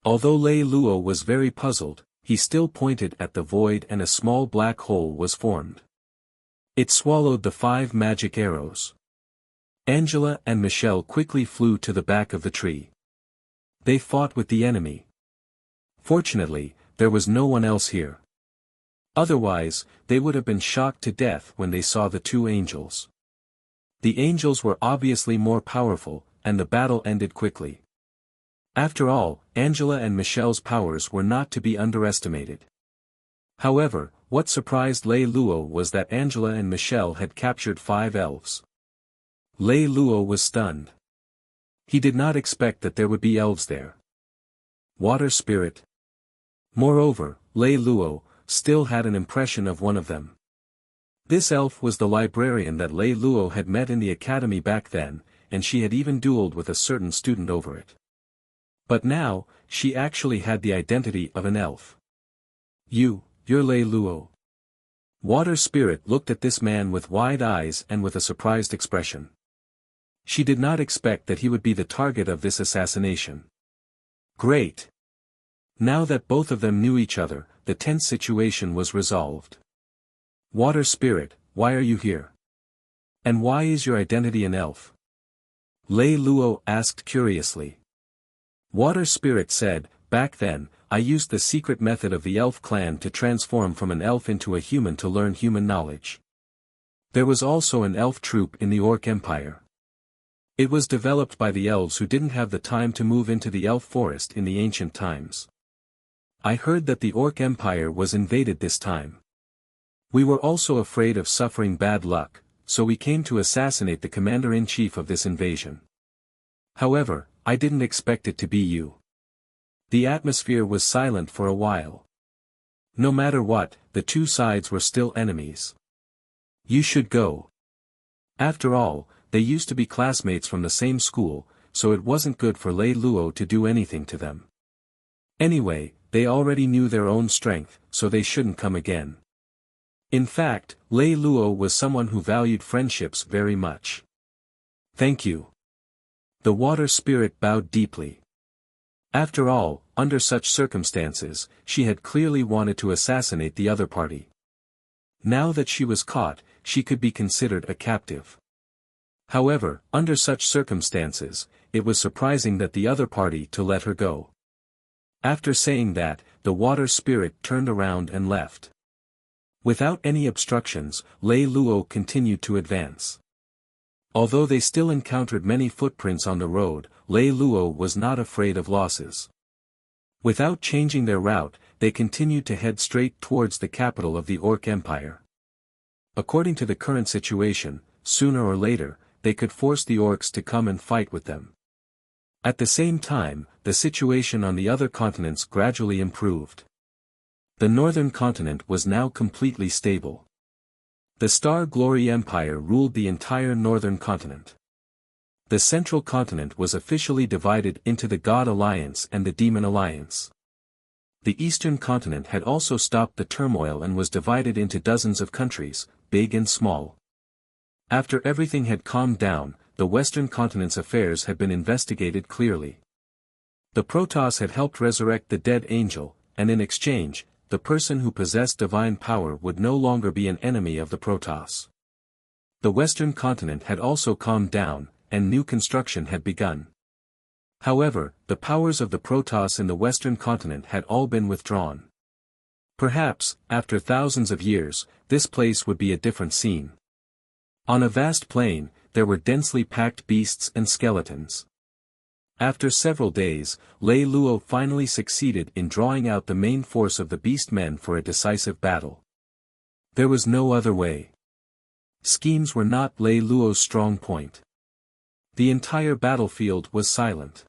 Although Lei Lou was very puzzled, he still pointed at the void and a small black hole was formed. It swallowed the 5 magic arrows. Angela and Michelle quickly flew to the back of the tree. They fought with the enemy. Fortunately, there was no one else here. Otherwise, they would have been shocked to death when they saw the 2 angels. The angels were obviously more powerful, and the battle ended quickly. After all, Angela and Michelle's powers were not to be underestimated. However, what surprised Lei Lou was that Angela and Michelle had captured 5 elves. Lei Lou was stunned. He did not expect that there would be elves there. Water spirit. Moreover, Lei Lou still had an impression of one of them. This elf was the librarian that Lei Lou had met in the academy back then, and she had even dueled with a certain student over it. But now, she actually had the identity of an elf. You're Lei Lou. Water spirit looked at this man with wide eyes and with a surprised expression. She did not expect that he would be the target of this assassination. Great! Now that both of them knew each other, the tense situation was resolved. Water spirit, why are you here? And why is your identity an elf? Lei Lou asked curiously. Water spirit said, back then, I used the secret method of the elf clan to transform from an elf into a human to learn human knowledge. There was also an elf troop in the Orc Empire. It was developed by the elves who didn't have the time to move into the elf forest in the ancient times. I heard that the Orc Empire was invaded this time. We were also afraid of suffering bad luck, so we came to assassinate the commander-in-chief of this invasion. However, I didn't expect it to be you. The atmosphere was silent for a while. No matter what, the 2 sides were still enemies. You should go. After all, they used to be classmates from the same school, so it wasn't good for Lei Lou to do anything to them. Anyway, they already knew their own strength, so they shouldn't come again. In fact, Lei Lou was someone who valued friendships very much. Thank you. The water spirit bowed deeply. After all, under such circumstances, she had clearly wanted to assassinate the other party. Now that she was caught, she could be considered a captive. However, under such circumstances, it was surprising that the other party to let her go. After saying that, the water spirit turned around and left. Without any obstructions, Lei Lou continued to advance. Although they still encountered many footprints on the road, Lei Lou was not afraid of losses. Without changing their route, they continued to head straight towards the capital of the Orc Empire. According to the current situation, sooner or later, they could force the orcs to come and fight with them. At the same time, the situation on the other continents gradually improved. The northern continent was now completely stable. The Star Glory Empire ruled the entire northern continent. The central continent was officially divided into the God Alliance and the Demon Alliance. The eastern continent had also stopped the turmoil and was divided into dozens of countries, big and small. After everything had calmed down, the western continent's affairs had been investigated clearly. The Protoss had helped resurrect the dead angel, and in exchange, the person who possessed divine power would no longer be an enemy of the Protoss. The western continent had also calmed down, and new construction had begun. However, the powers of the Protoss in the western continent had all been withdrawn. Perhaps, after thousands of years, this place would be a different scene. On a vast plain, there were densely packed beasts and skeletons. After several days, Lei Lou finally succeeded in drawing out the main force of the beastmen for a decisive battle. There was no other way. Schemes were not Lei Lou's strong point. The entire battlefield was silent.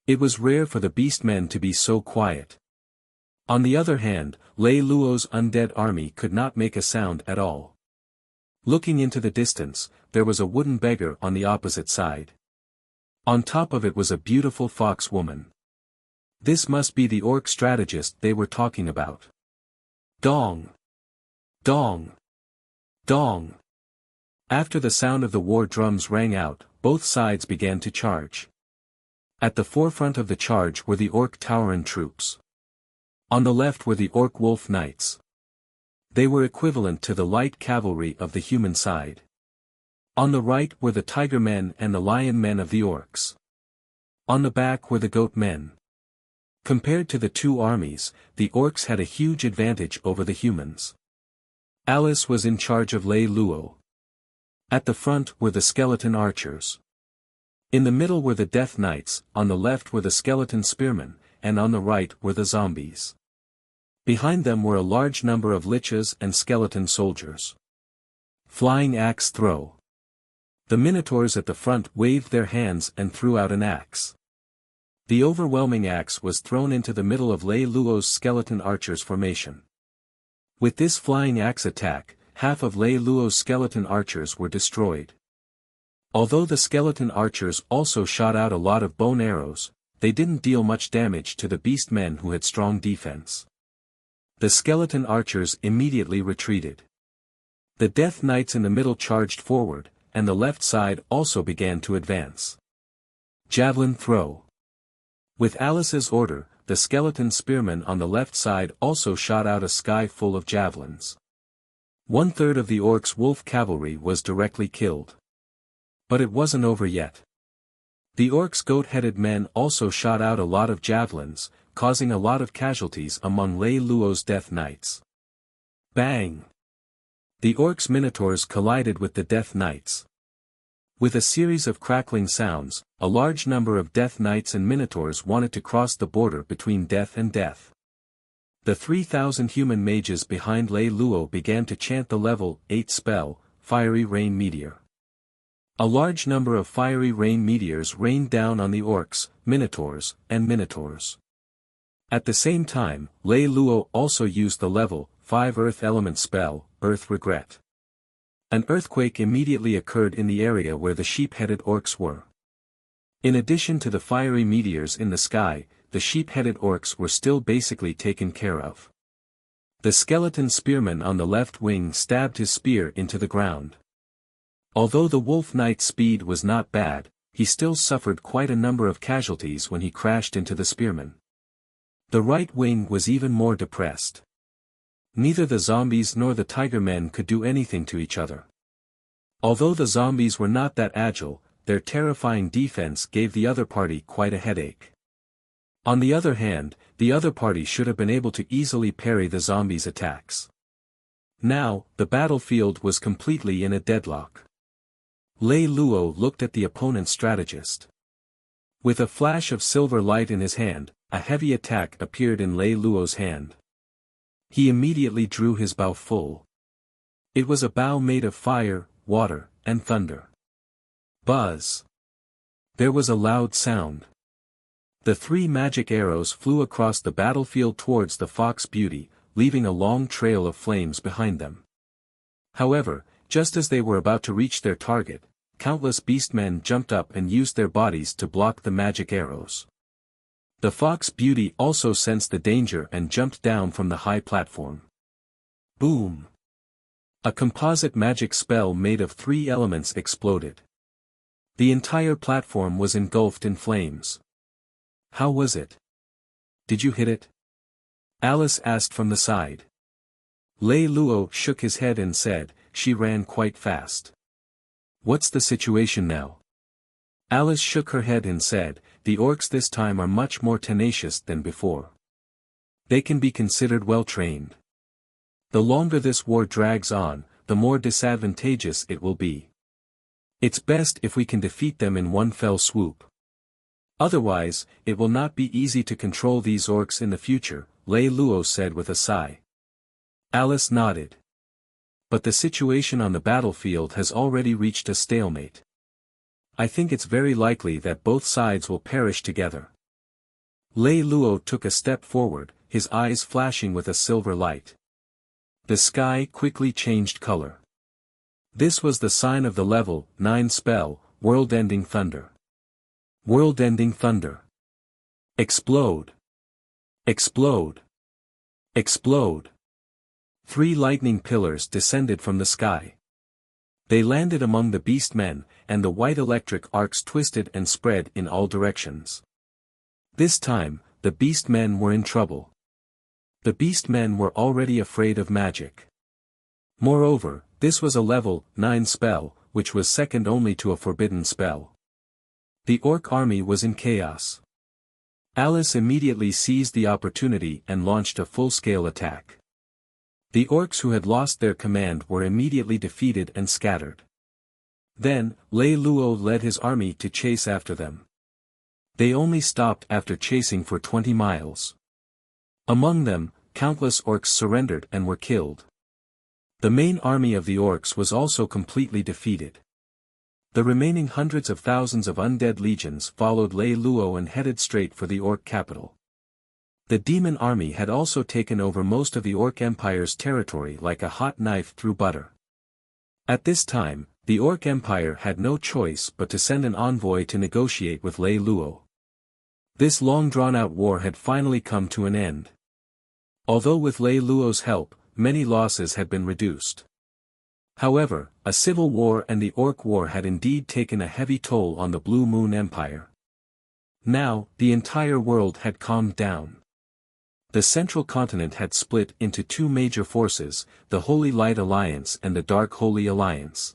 It was rare for the beastmen to be so quiet. On the other hand, Lei Lou's undead army could not make a sound at all. Looking into the distance, there was a wooden beggar on the opposite side. On top of it was a beautiful fox woman. This must be the orc strategist they were talking about. Dong! Dong! Dong! After the sound of the war drums rang out, both sides began to charge. At the forefront of the charge were the orc Tauren troops. On the left were the orc wolf knights. They were equivalent to the light cavalry of the human side. On the right were the tiger men and the lion men of the orcs. On the back were the goat men. Compared to the two armies, the orcs had a huge advantage over the humans. Alice was in charge of Lei Lou. At the front were the skeleton archers. In the middle were the death knights, on the left were the skeleton spearmen, and on the right were the zombies. Behind them were a large number of liches and skeleton soldiers. Flying axe throw. The minotaurs at the front waved their hands and threw out an axe. The overwhelming axe was thrown into the middle of Lei Lou's skeleton archers formation. With this flying axe attack, half of Lei Lou's skeleton archers were destroyed. Although the skeleton archers also shot out a lot of bone arrows, they didn't deal much damage to the beastmen who had strong defense. The skeleton archers immediately retreated. The death knights in the middle charged forward, and the left side also began to advance. Javelin throw. With Alice's order, the skeleton spearmen on the left side also shot out a sky full of javelins. 1/3 of the orcs' wolf cavalry was directly killed. But it wasn't over yet. The orcs' goat-headed men also shot out a lot of javelins, causing a lot of casualties among Lei Lou's death knights. Bang! The orcs' minotaurs collided with the death knights. With a series of crackling sounds, a large number of death knights and minotaurs wanted to cross the border between death and death. The 3,000 human mages behind Lei Lou began to chant the level 8 spell, Fiery Rain Meteor. A large number of fiery rain meteors rained down on the orcs, minotaurs, and minotaurs. At the same time, Lei Lou also used the level 5 earth element spell, Earth Regret. An earthquake immediately occurred in the area where the sheep-headed orcs were. In addition to the fiery meteors in the sky, the sheep-headed orcs were still basically taken care of. The skeleton spearman on the left wing stabbed his spear into the ground. Although the wolf knight's speed was not bad, he still suffered quite a number of casualties when he crashed into the spearman. The right wing was even more depressed. Neither the zombies nor the tiger men could do anything to each other. Although the zombies were not that agile, their terrifying defense gave the other party quite a headache. On the other hand, the other party should have been able to easily parry the zombies' attacks. Now, the battlefield was completely in a deadlock. Lei Lou looked at the opponent's strategist. With a flash of silver light in his hand, a heavy attack appeared in Lei Lou's hand. He immediately drew his bow full. It was a bow made of fire, water, and thunder. Buzz! There was a loud sound. The 3 magic arrows flew across the battlefield towards the Fox Beauty, leaving a long trail of flames behind them. However, just as they were about to reach their target, countless beastmen jumped up and used their bodies to block the magic arrows. The Fox Beauty also sensed the danger and jumped down from the high platform. Boom! A composite magic spell made of 3 elements exploded. The entire platform was engulfed in flames. How was it? Did you hit it? Alice asked from the side. Lei Lou shook his head and said, she ran quite fast. What's the situation now? Alice shook her head and said, the orcs this time are much more tenacious than before. They can be considered well trained. The longer this war drags on, the more disadvantageous it will be. It's best if we can defeat them in one fell swoop. Otherwise, it will not be easy to control these orcs in the future, Lei Lou said with a sigh. Alice nodded. But the situation on the battlefield has already reached a stalemate. I think it's very likely that both sides will perish together. Lei Lou took a step forward, his eyes flashing with a silver light. The sky quickly changed color. This was the sign of the level 9 spell, World-Ending Thunder. World-Ending Thunder. Explode. Explode. Explode. 3 lightning pillars descended from the sky. They landed among the beast men, and the white electric arcs twisted and spread in all directions. This time, the beast men were in trouble. The beast men were already afraid of magic. Moreover, this was a level 9 spell, which was second only to a forbidden spell. The orc army was in chaos. Alice immediately seized the opportunity and launched a full-scale attack. The orcs who had lost their command were immediately defeated and scattered. Then, Lei Lou led his army to chase after them. They only stopped after chasing for 20 miles. Among them, countless orcs surrendered and were killed. The main army of the orcs was also completely defeated. The remaining hundreds of thousands of undead legions followed Lei Lou and headed straight for the orc capital. The demon army had also taken over most of the orc empire's territory like a hot knife through butter. At this time, the orc empire had no choice but to send an envoy to negotiate with Lei Lou. This long-drawn-out war had finally come to an end. Although with Lei Lou's help, many losses had been reduced. However, a civil war and the Orc War had indeed taken a heavy toll on the Blue Moon Empire. Now, the entire world had calmed down. The Central Continent had split into 2 major forces, the Holy Light Alliance and the Dark Holy Alliance.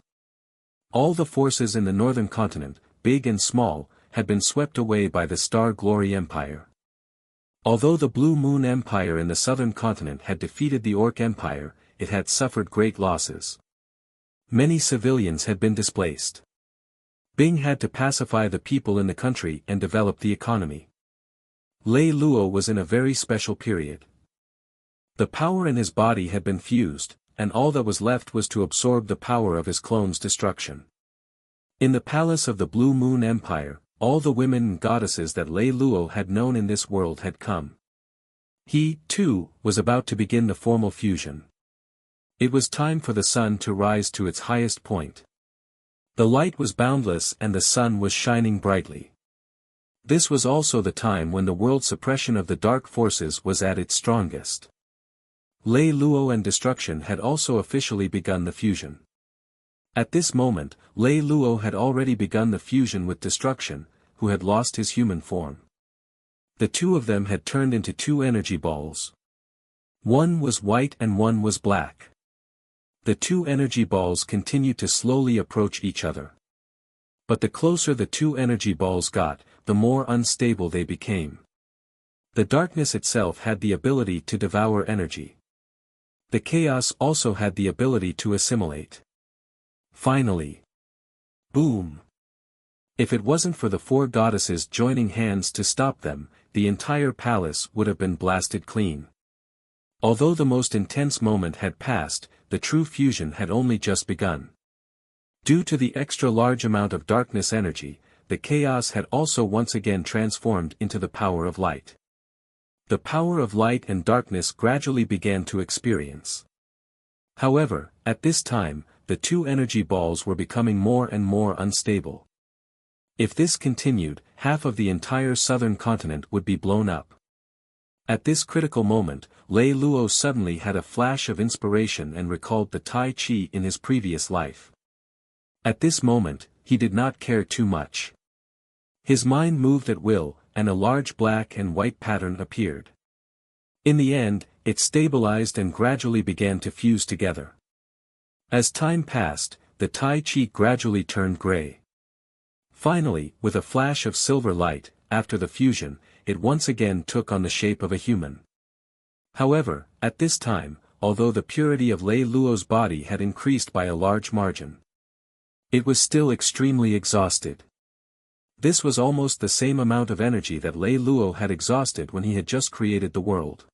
All the forces in the Northern Continent, big and small, had been swept away by the Star Glory Empire. Although the Blue Moon Empire in the Southern Continent had defeated the Orc Empire, it had suffered great losses. Many civilians had been displaced. Bing had to pacify the people in the country and develop the economy. Lei Lou was in a very special period. The power in his body had been fused, and all that was left was to absorb the power of his clone's destruction. In the palace of the Blue Moon Empire, all the women and goddesses that Lei Lou had known in this world had come. He, too, was about to begin the formal fusion. It was time for the sun to rise to its highest point. The light was boundless and the sun was shining brightly. This was also the time when the world suppression of the dark forces was at its strongest. Lei Lou and destruction had also officially begun the fusion. At this moment, Lei Lou had already begun the fusion with destruction, who had lost his human form. The two of them had turned into 2 energy balls. One was white and one was black. The 2 energy balls continued to slowly approach each other. But the closer the 2 energy balls got, the more unstable they became. The darkness itself had the ability to devour energy. The chaos also had the ability to assimilate. Finally. Boom! If it wasn't for the 4 goddesses joining hands to stop them, the entire palace would have been blasted clean. Although the most intense moment had passed, the true fusion had only just begun. Due to the extra large amount of darkness energy, the chaos had also once again transformed into the power of light. The power of light and darkness gradually began to experience. However, at this time, the 2 energy balls were becoming more and more unstable. If this continued, half of the entire southern continent would be blown up. At this critical moment, Lei Lou suddenly had a flash of inspiration and recalled the Tai Chi in his previous life. At this moment, he did not care too much. His mind moved at will, and a large black and white pattern appeared. In the end, it stabilized and gradually began to fuse together. As time passed, the Tai Chi gradually turned gray. Finally, with a flash of silver light, after the fusion, it once again took on the shape of a human. However, at this time, although the purity of Lei Luo's body had increased by a large margin, it was still extremely exhausted. This was almost the same amount of energy that Lei Luo had exhausted when he had just created the world.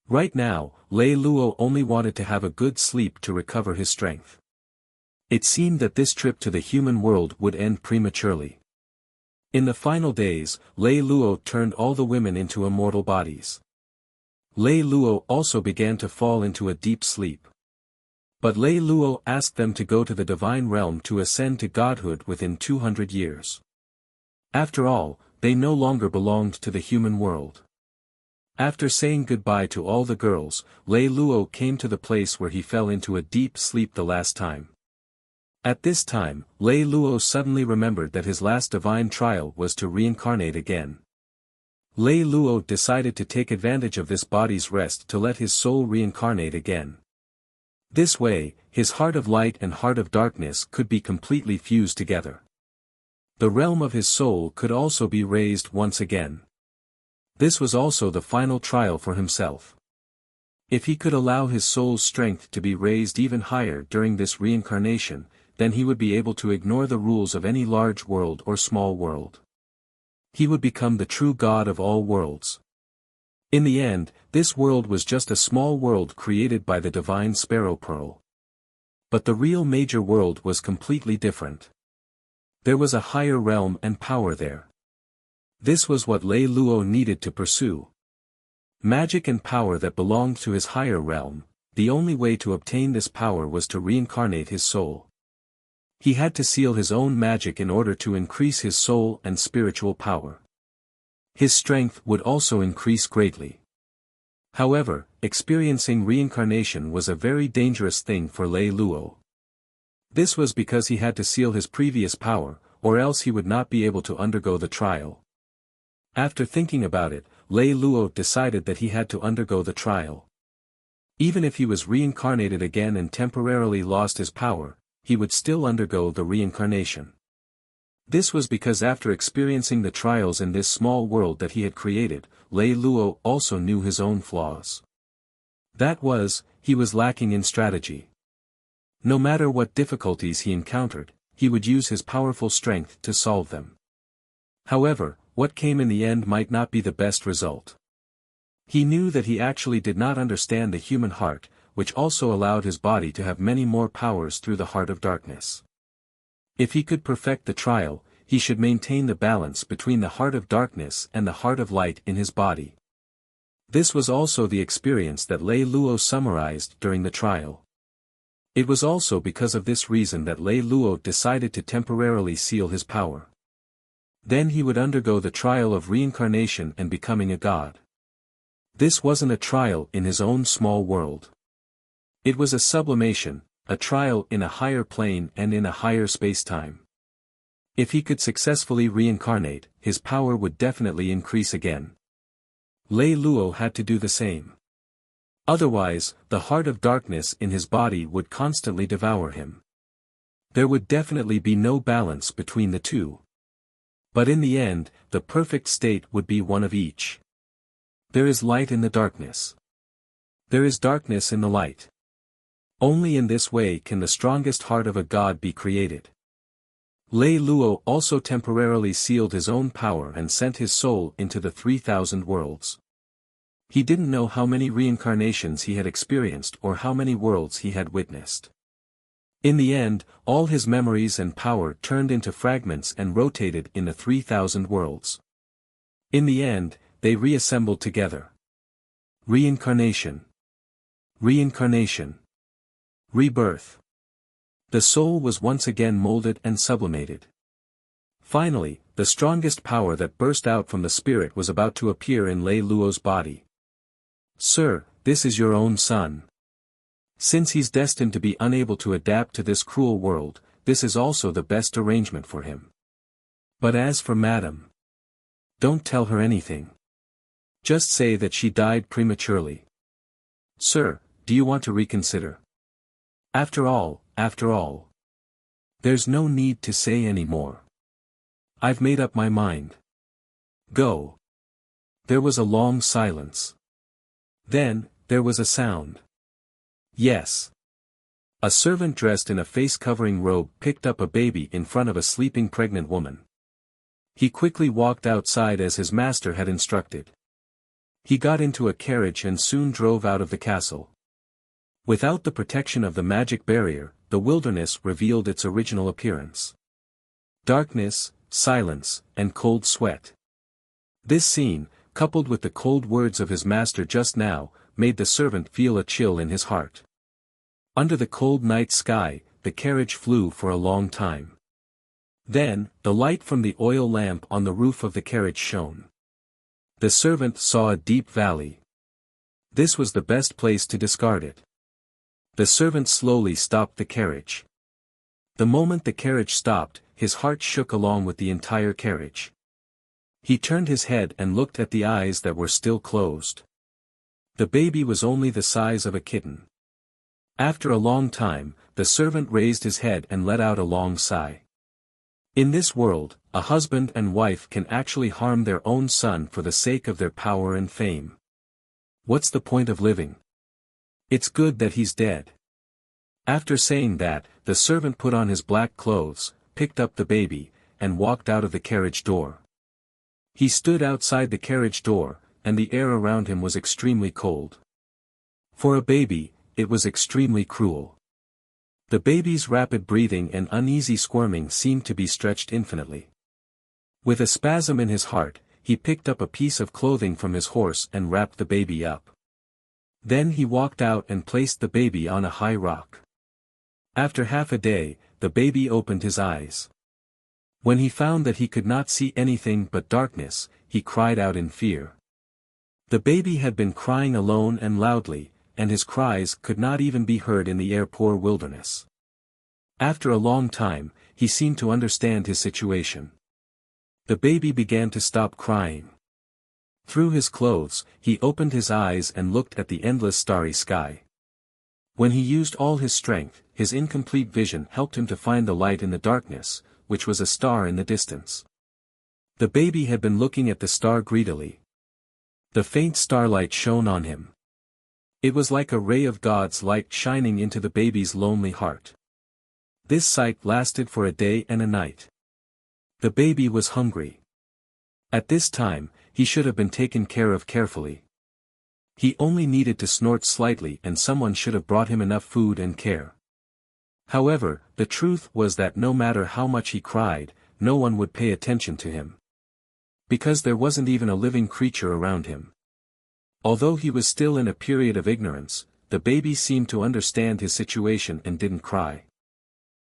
Right now, Lei Luo only wanted to have a good sleep to recover his strength. It seemed that this trip to the human world would end prematurely. In the final days, Lei Luo turned all the women into immortal bodies. Lei Luo also began to fall into a deep sleep. But Lei Luo asked them to go to the divine realm to ascend to godhood within 200 years. After all, they no longer belonged to the human world. After saying goodbye to all the girls, Lei Luo came to the place where he fell into a deep sleep the last time. At this time, Lei Luo suddenly remembered that his last divine trial was to reincarnate again. Lei Luo decided to take advantage of this body's rest to let his soul reincarnate again. This way, his heart of light and heart of darkness could be completely fused together. The realm of his soul could also be raised once again. This was also the final trial for himself. If he could allow his soul's strength to be raised even higher during this reincarnation, then he would be able to ignore the rules of any large world or small world. He would become the true god of all worlds. In the end, this world was just a small world created by the divine Sparrow Pearl. But the real major world was completely different. There was a higher realm and power there. This was what Lei Luo needed to pursue. Magic and power that belonged to his higher realm. The only way to obtain this power was to reincarnate his soul. He had to seal his own magic in order to increase his soul and spiritual power. His strength would also increase greatly. However, experiencing reincarnation was a very dangerous thing for Lei Luo. This was because he had to seal his previous power, or else he would not be able to undergo the trial. After thinking about it, Lei Luo decided that he had to undergo the trial. Even if he was reincarnated again and temporarily lost his power, he would still undergo the reincarnation. This was because after experiencing the trials in this small world that he had created, Lei Luo also knew his own flaws. That was, he was lacking in strategy. No matter what difficulties he encountered, he would use his powerful strength to solve them. However, what came in the end might not be the best result. He knew that he actually did not understand the human heart, which also allowed his body to have many more powers through the heart of darkness. If he could perfect the trial, he should maintain the balance between the heart of darkness and the heart of light in his body. This was also the experience that Lei Luo summarized during the trial. It was also because of this reason that Lei Luo decided to temporarily seal his power. Then he would undergo the trial of reincarnation and becoming a god. This wasn't a trial in his own small world. It was a sublimation, a trial in a higher plane and in a higher space-time. If he could successfully reincarnate, his power would definitely increase again. Lei Luo had to do the same. Otherwise, the heart of darkness in his body would constantly devour him. There would definitely be no balance between the two. But in the end, the perfect state would be one of each. There is light in the darkness. There is darkness in the light. Only in this way can the strongest heart of a god be created. Lei Luo also temporarily sealed his own power and sent his soul into the 3,000 worlds. He didn't know how many reincarnations he had experienced or how many worlds he had witnessed. In the end, all his memories and power turned into fragments and rotated in the 3,000 worlds. In the end, they reassembled together. Reincarnation. Reincarnation. Rebirth. The soul was once again molded and sublimated. Finally, the strongest power that burst out from the spirit was about to appear in Lei Luo's body. "Sir, this is your own son. Since he's destined to be unable to adapt to this cruel world, this is also the best arrangement for him. But as for Madam, don't tell her anything. Just say that she died prematurely. Sir, do you want to reconsider? After all. There's no need to say any more. I've made up my mind. Go. There was a long silence. Then, there was a sound. Yes. A servant dressed in a face-covering robe picked up a baby in front of a sleeping pregnant woman. He quickly walked outside as his master had instructed. He got into a carriage and soon drove out of the castle. Without the protection of the magic barrier, the wilderness revealed its original appearance. Darkness, silence, and cold sweat. This scene, coupled with the cold words of his master just now, made the servant feel a chill in his heart. Under the cold night sky, the carriage flew for a long time. Then, the light from the oil lamp on the roof of the carriage shone. The servant saw a deep valley. This was the best place to discard it. The servant slowly stopped the carriage. The moment the carriage stopped, his heart shook along with the entire carriage. He turned his head and looked at the eyes that were still closed. The baby was only the size of a kitten. After a long time, the servant raised his head and let out a long sigh. In this world, a husband and wife can actually harm their own son for the sake of their power and fame. What's the point of living? It's good that he's dead. After saying that, the servant put on his black clothes, picked up the baby, and walked out of the carriage door. He stood outside the carriage door, and the air around him was extremely cold. For a baby, it was extremely cruel. The baby's rapid breathing and uneasy squirming seemed to be stretched infinitely. With a spasm in his heart, he picked up a piece of clothing from his horse and wrapped the baby up. Then he walked out and placed the baby on a high rock. After half a day, the baby opened his eyes. When he found that he could not see anything but darkness, he cried out in fear. The baby had been crying alone and loudly, and his cries could not even be heard in the air-poor wilderness. After a long time, he seemed to understand his situation. The baby began to stop crying. Through his clothes, he opened his eyes and looked at the endless starry sky. When he used all his strength, his incomplete vision helped him to find the light in the darkness, which was a star in the distance. The baby had been looking at the star greedily. The faint starlight shone on him. It was like a ray of God's light shining into the baby's lonely heart. This sight lasted for a day and a night. The baby was hungry. At this time, he should have been taken care of carefully. He only needed to snort slightly and someone should have brought him enough food and care. However, the truth was that no matter how much he cried, no one would pay attention to him. Because there wasn't even a living creature around him. Although he was still in a period of ignorance, the baby seemed to understand his situation and didn't cry.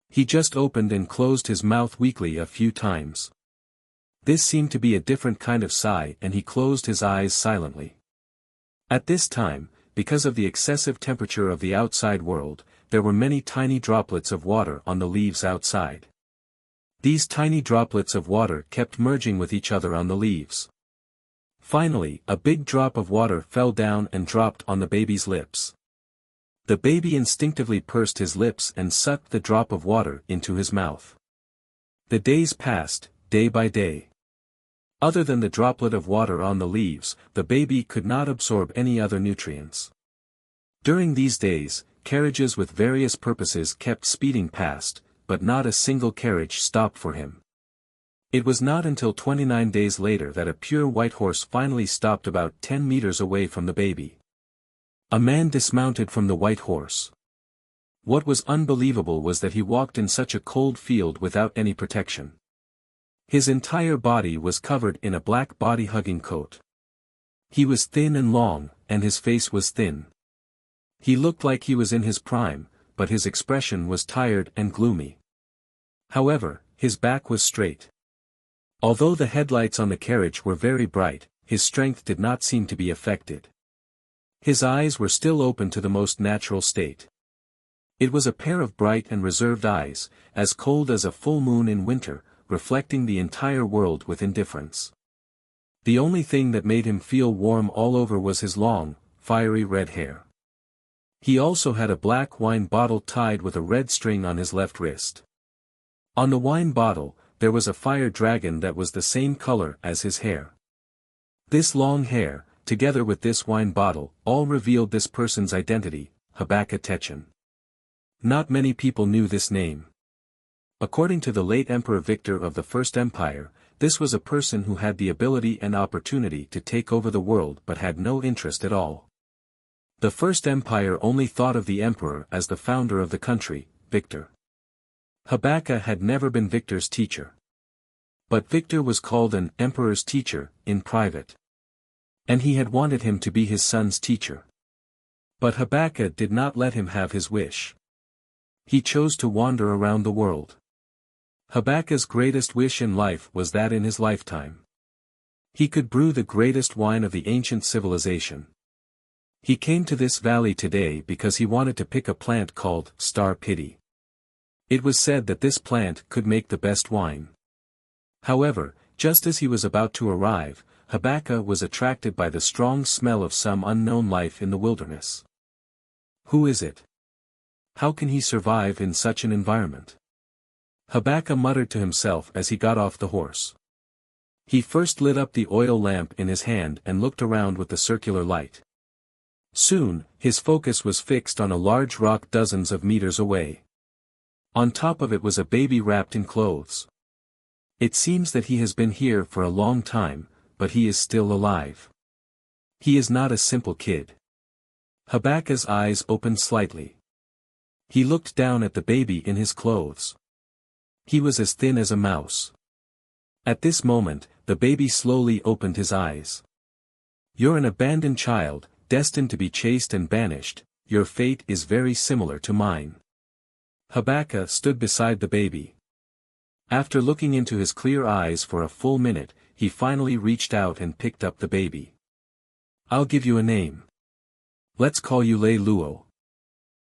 He just opened and closed his mouth weakly a few times. This seemed to be a different kind of sigh and he closed his eyes silently. At this time, because of the excessive temperature of the outside world, there were many tiny droplets of water on the leaves outside. These tiny droplets of water kept merging with each other on the leaves. Finally, a big drop of water fell down and dropped on the baby's lips. The baby instinctively pursed his lips and sucked the drop of water into his mouth. The days passed, day by day. Other than the droplet of water on the leaves, the baby could not absorb any other nutrients. During these days, carriages with various purposes kept speeding past, but not a single carriage stopped for him. It was not until 29 days later that a pure white horse finally stopped about 10 meters away from the baby. A man dismounted from the white horse. What was unbelievable was that he walked in such a cold field without any protection. His entire body was covered in a black body-hugging coat. He was thin and long, and his face was thin. He looked like he was in his prime, but his expression was tired and gloomy. However, his back was straight. Although the headlights on the carriage were very bright, his strength did not seem to be affected. His eyes were still open to the most natural state. It was a pair of bright and reserved eyes, as cold as a full moon in winter, reflecting the entire world with indifference. The only thing that made him feel warm all over was his long, fiery red hair. He also had a black wine bottle tied with a red string on his left wrist. On the wine bottle, there was a fire dragon that was the same color as his hair. This long hair, together with this wine bottle, all revealed this person's identity, Habaka Techen. Not many people knew this name. According to the late Emperor Victor of the First Empire, this was a person who had the ability and opportunity to take over the world but had no interest at all. The First Empire only thought of the emperor as the founder of the country, Victor. Habaka had never been Victor's teacher. But Victor was called an emperor's teacher, in private. And he had wanted him to be his son's teacher. But Habaka did not let him have his wish. He chose to wander around the world. Habaka's greatest wish in life was that in his lifetime he could brew the greatest wine of the ancient civilization. He came to this valley today because he wanted to pick a plant called Star Pity. It was said that this plant could make the best wine. However, just as he was about to arrive, Habaka was attracted by the strong smell of some unknown life in the wilderness. Who is it? How can he survive in such an environment? Habaka muttered to himself as he got off the horse. He first lit up the oil lamp in his hand and looked around with the circular light. Soon, his focus was fixed on a large rock dozens of meters away. On top of it was a baby wrapped in clothes. It seems that he has been here for a long time, but he is still alive. He is not a simple kid. Habaka's eyes opened slightly. He looked down at the baby in his clothes. He was as thin as a mouse. At this moment, the baby slowly opened his eyes. You're an abandoned child, destined to be chased and banished. Your fate is very similar to mine. Habaka stood beside the baby. After looking into his clear eyes for a full minute, he finally reached out and picked up the baby. I'll give you a name. Let's call you Lei Lou.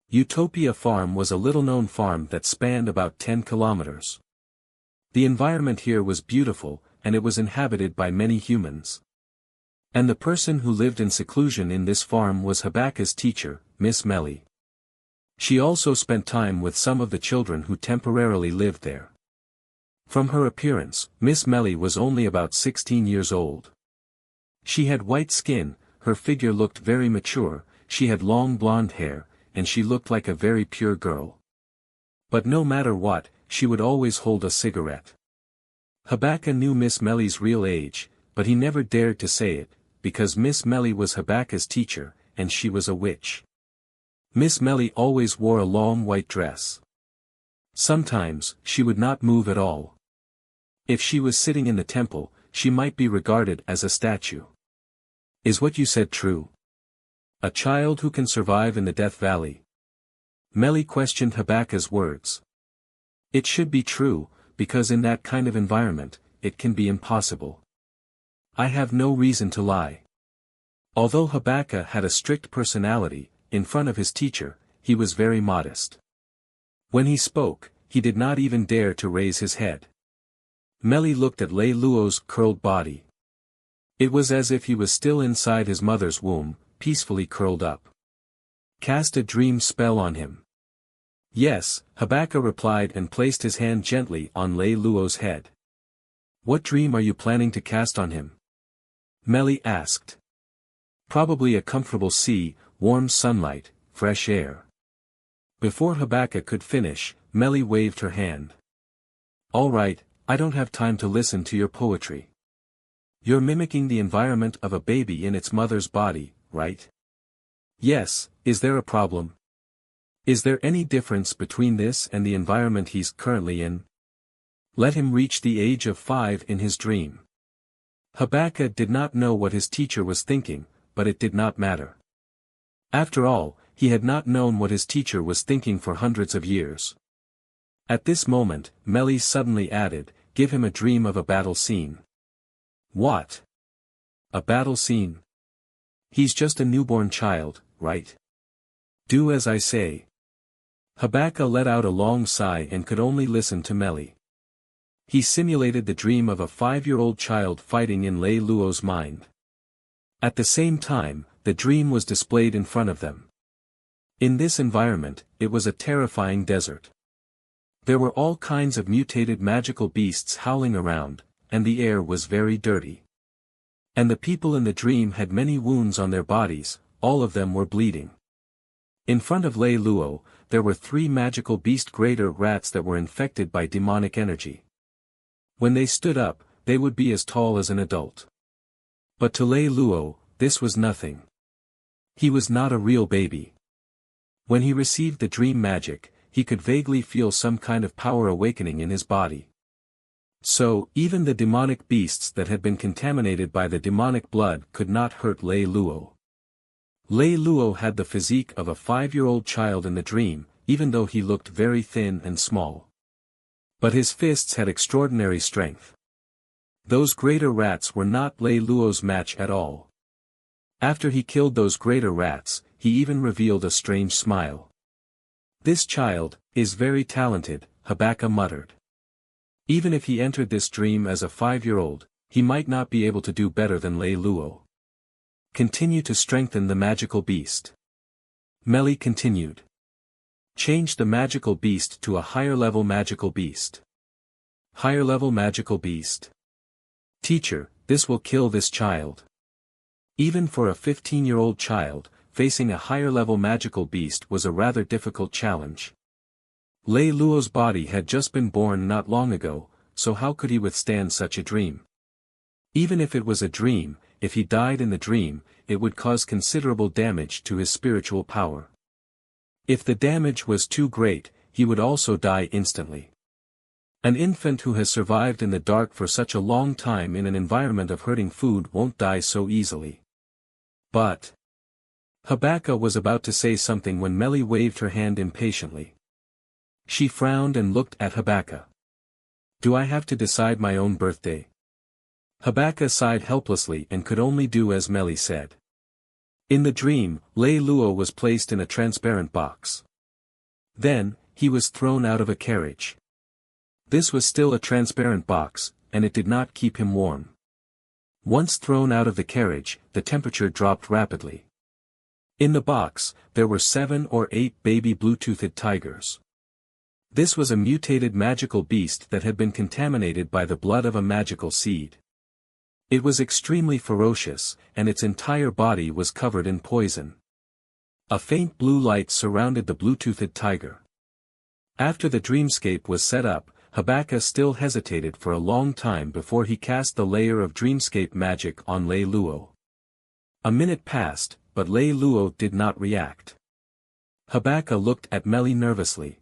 Utopia Farm was a little-known farm that spanned about 10 kilometers. The environment here was beautiful, and it was inhabited by many humans. And the person who lived in seclusion in this farm was Habaka's teacher, Miss Melly. She also spent time with some of the children who temporarily lived there. From her appearance, Miss Melly was only about 16 years old. She had white skin, her figure looked very mature, she had long blonde hair, and she looked like a very pure girl. But no matter what, she would always hold a cigarette. Habaka knew Miss Melly's real age, but he never dared to say it, because Miss Melly was Habaka's teacher, and she was a witch. Miss Melly always wore a long white dress. Sometimes, she would not move at all. If she was sitting in the temple, she might be regarded as a statue. Is what you said true? A child who can survive in the Death Valley? Melly questioned Habaka's words. It should be true, because in that kind of environment, it can be impossible. I have no reason to lie. Although Habaka had a strict personality, in front of his teacher, he was very modest. When he spoke, he did not even dare to raise his head. Melly looked at Lei Lou's curled body. It was as if he was still inside his mother's womb, peacefully curled up. Cast a dream spell on him. Yes, Habaka replied and placed his hand gently on Lei Lou's head. What dream are you planning to cast on him? Melly asked. Probably a comfortable sea, warm sunlight, fresh air. Before Habaka could finish, Melly waved her hand. All right, I don't have time to listen to your poetry. You're mimicking the environment of a baby in its mother's body, right? Yes, is there a problem? Is there any difference between this and the environment he's currently in? Let him reach the age of 5 in his dream. Habaka did not know what his teacher was thinking, but it did not matter. After all, he had not known what his teacher was thinking for hundreds of years. At this moment, Melly suddenly added, give him a dream of a battle scene. What? A battle scene? He's just a newborn child, right? Do as I say. Habaka let out a long sigh and could only listen to Melly. He simulated the dream of a 5-year-old child fighting in Lei Luo's mind. At the same time, the dream was displayed in front of them. In this environment, it was a terrifying desert. There were all kinds of mutated magical beasts howling around, and the air was very dirty. And the people in the dream had many wounds on their bodies, all of them were bleeding. In front of Lei Luo, there were 3 magical beast greater rats that were infected by demonic energy. When they stood up, they would be as tall as an adult. But to Lei Luo, this was nothing. He was not a real baby. When he received the dream magic, he could vaguely feel some kind of power awakening in his body. So, even the demonic beasts that had been contaminated by the demonic blood could not hurt Lei Luo. Lei Luo had the physique of a 5-year-old child in the dream, even though he looked very thin and small. But his fists had extraordinary strength. Those greater rats were not Lei Luo's match at all. After he killed those greater rats, he even revealed a strange smile. "This child is very talented," Habaka muttered. Even if he entered this dream as a 5-year-old, he might not be able to do better than Lei Luo. Continue to strengthen the magical beast. Meli continued. Change the magical beast to a higher level magical beast. Higher level magical beast. Teacher, this will kill this child. Even for a 15-year-old child, facing a higher level magical beast was a rather difficult challenge. Lei Luo's body had just been born not long ago, so how could he withstand such a dream? Even if it was a dream, if he died in the dream, it would cause considerable damage to his spiritual power. If the damage was too great, he would also die instantly. An infant who has survived in the dark for such a long time in an environment of hurting food won't die so easily. But Habaka was about to say something when Meli waved her hand impatiently. She frowned and looked at Habaka. Do I have to decide my own birthday? Habaka sighed helplessly and could only do as Meli said. In the dream, Lei Luo was placed in a transparent box. Then, he was thrown out of a carriage. This was still a transparent box, and it did not keep him warm. Once thrown out of the carriage, the temperature dropped rapidly. In the box, there were 7 or 8 baby blue-toothed tigers. This was a mutated magical beast that had been contaminated by the blood of a magical seed. It was extremely ferocious, and its entire body was covered in poison. A faint blue light surrounded the blue-toothed tiger. After the dreamscape was set up, Habaka still hesitated for a long time before he cast the layer of dreamscape magic on Lei Luo. A minute passed, but Lei Luo did not react. Habaka looked at Meli nervously.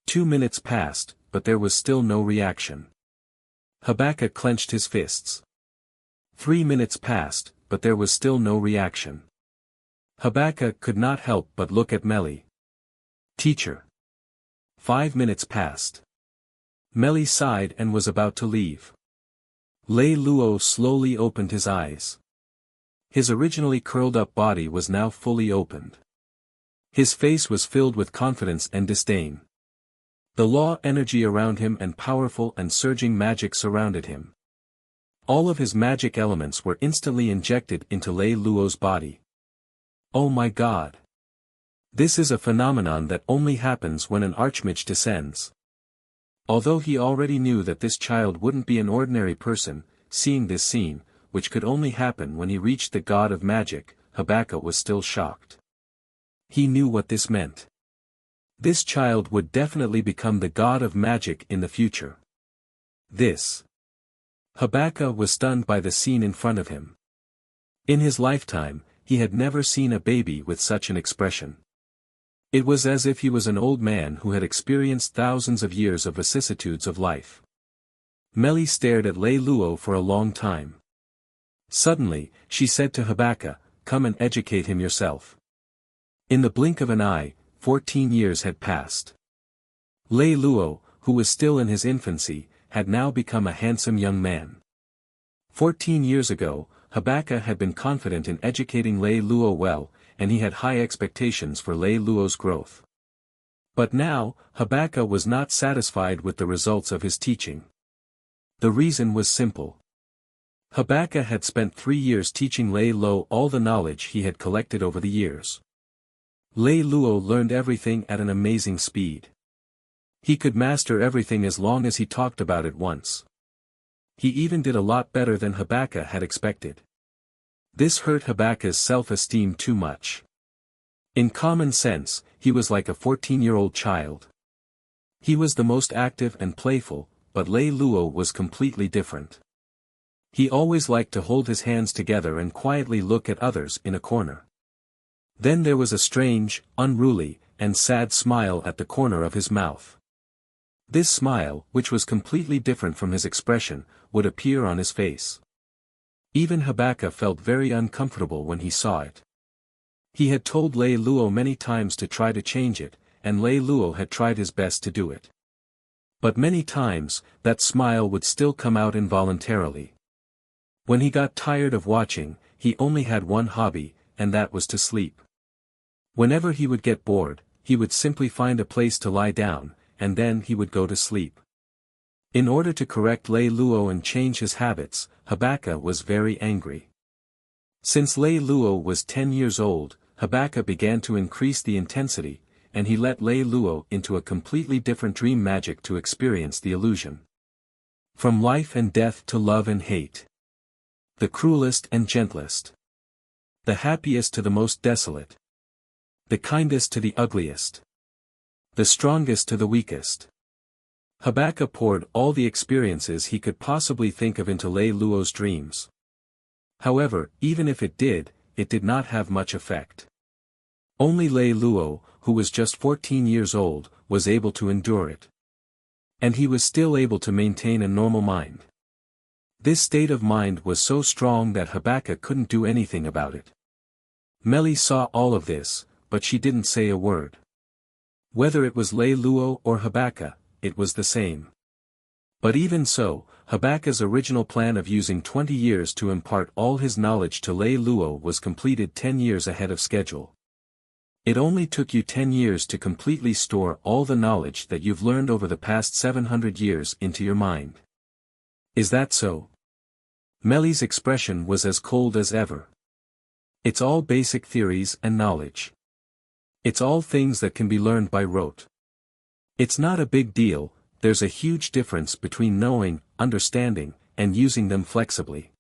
2 minutes passed, but there was still no reaction. Habaka clenched his fists. 3 minutes passed, but there was still no reaction. Habaka could not help but look at Meli. Teacher. 5 minutes passed. Meli sighed and was about to leave. Lei Luo slowly opened his eyes. His originally curled-up body was now fully opened. His face was filled with confidence and disdain. The law energy around him and powerful and surging magic surrounded him. All of his magic elements were instantly injected into Lei Luo's body. Oh my God! This is a phenomenon that only happens when an archmage descends. Although he already knew that this child wouldn't be an ordinary person, seeing this scene, which could only happen when he reached the god of magic, Habaka was still shocked. He knew what this meant. This child would definitely become the god of magic in the future. This. Habaka was stunned by the scene in front of him. In his lifetime, he had never seen a baby with such an expression. It was as if he was an old man who had experienced thousands of years of vicissitudes of life. Meli stared at Lei Luo for a long time. Suddenly, she said to Habaka, "Come and educate him yourself." In the blink of an eye, 14 years had passed. Lei Luo, who was still in his infancy, had now become a handsome young man. 14 years ago, Habaka had been confident in educating Lei Luo well, and he had high expectations for Lei Luo's growth. But now, Habaka was not satisfied with the results of his teaching. The reason was simple. Habakkuk had spent 3 years teaching Lei Lou all the knowledge he had collected over the years. Lei Lou learned everything at an amazing speed. He could master everything as long as he talked about it once. He even did a lot better than Habakkuk had expected. This hurt Habakkuk's self-esteem too much. In common sense, he was like a 14-year-old child. He was the most active and playful, but Lei Lou was completely different. He always liked to hold his hands together and quietly look at others in a corner. Then there was a strange, unruly, and sad smile at the corner of his mouth. This smile, which was completely different from his expression, would appear on his face. Even Habakkuk felt very uncomfortable when he saw it. He had told Lei Lou many times to try to change it, and Lei Lou had tried his best to do it. But many times, that smile would still come out involuntarily. When he got tired of watching, he only had one hobby, and that was to sleep. Whenever he would get bored, he would simply find a place to lie down, and then he would go to sleep. In order to correct Lei Lou and change his habits, Habakkuk was very angry. Since Lei Lou was 10 years old, Habakkuk began to increase the intensity, and he let Lei Lou into a completely different dream magic to experience the illusion. From life and death to love and hate. The cruelest and gentlest. The happiest to the most desolate. The kindest to the ugliest. The strongest to the weakest. Habakkuk poured all the experiences he could possibly think of into Lei Lou's dreams. However, even if it did not have much effect. Only Lei Lou, who was just 14 years old, was able to endure it. And he was still able to maintain a normal mind. This state of mind was so strong that Habakkuk couldn't do anything about it. Meli saw all of this, but she didn't say a word. Whether it was Lei Lou or Habakkuk, it was the same. But even so, Habakkuk's original plan of using 20 years to impart all his knowledge to Lei Lou was completed 10 years ahead of schedule. It only took you 10 years to completely store all the knowledge that you've learned over the past 700 years into your mind. Is that so? Meli's expression was as cold as ever. It's all basic theories and knowledge. It's all things that can be learned by rote. It's not a big deal. There's a huge difference between knowing, understanding, and using them flexibly.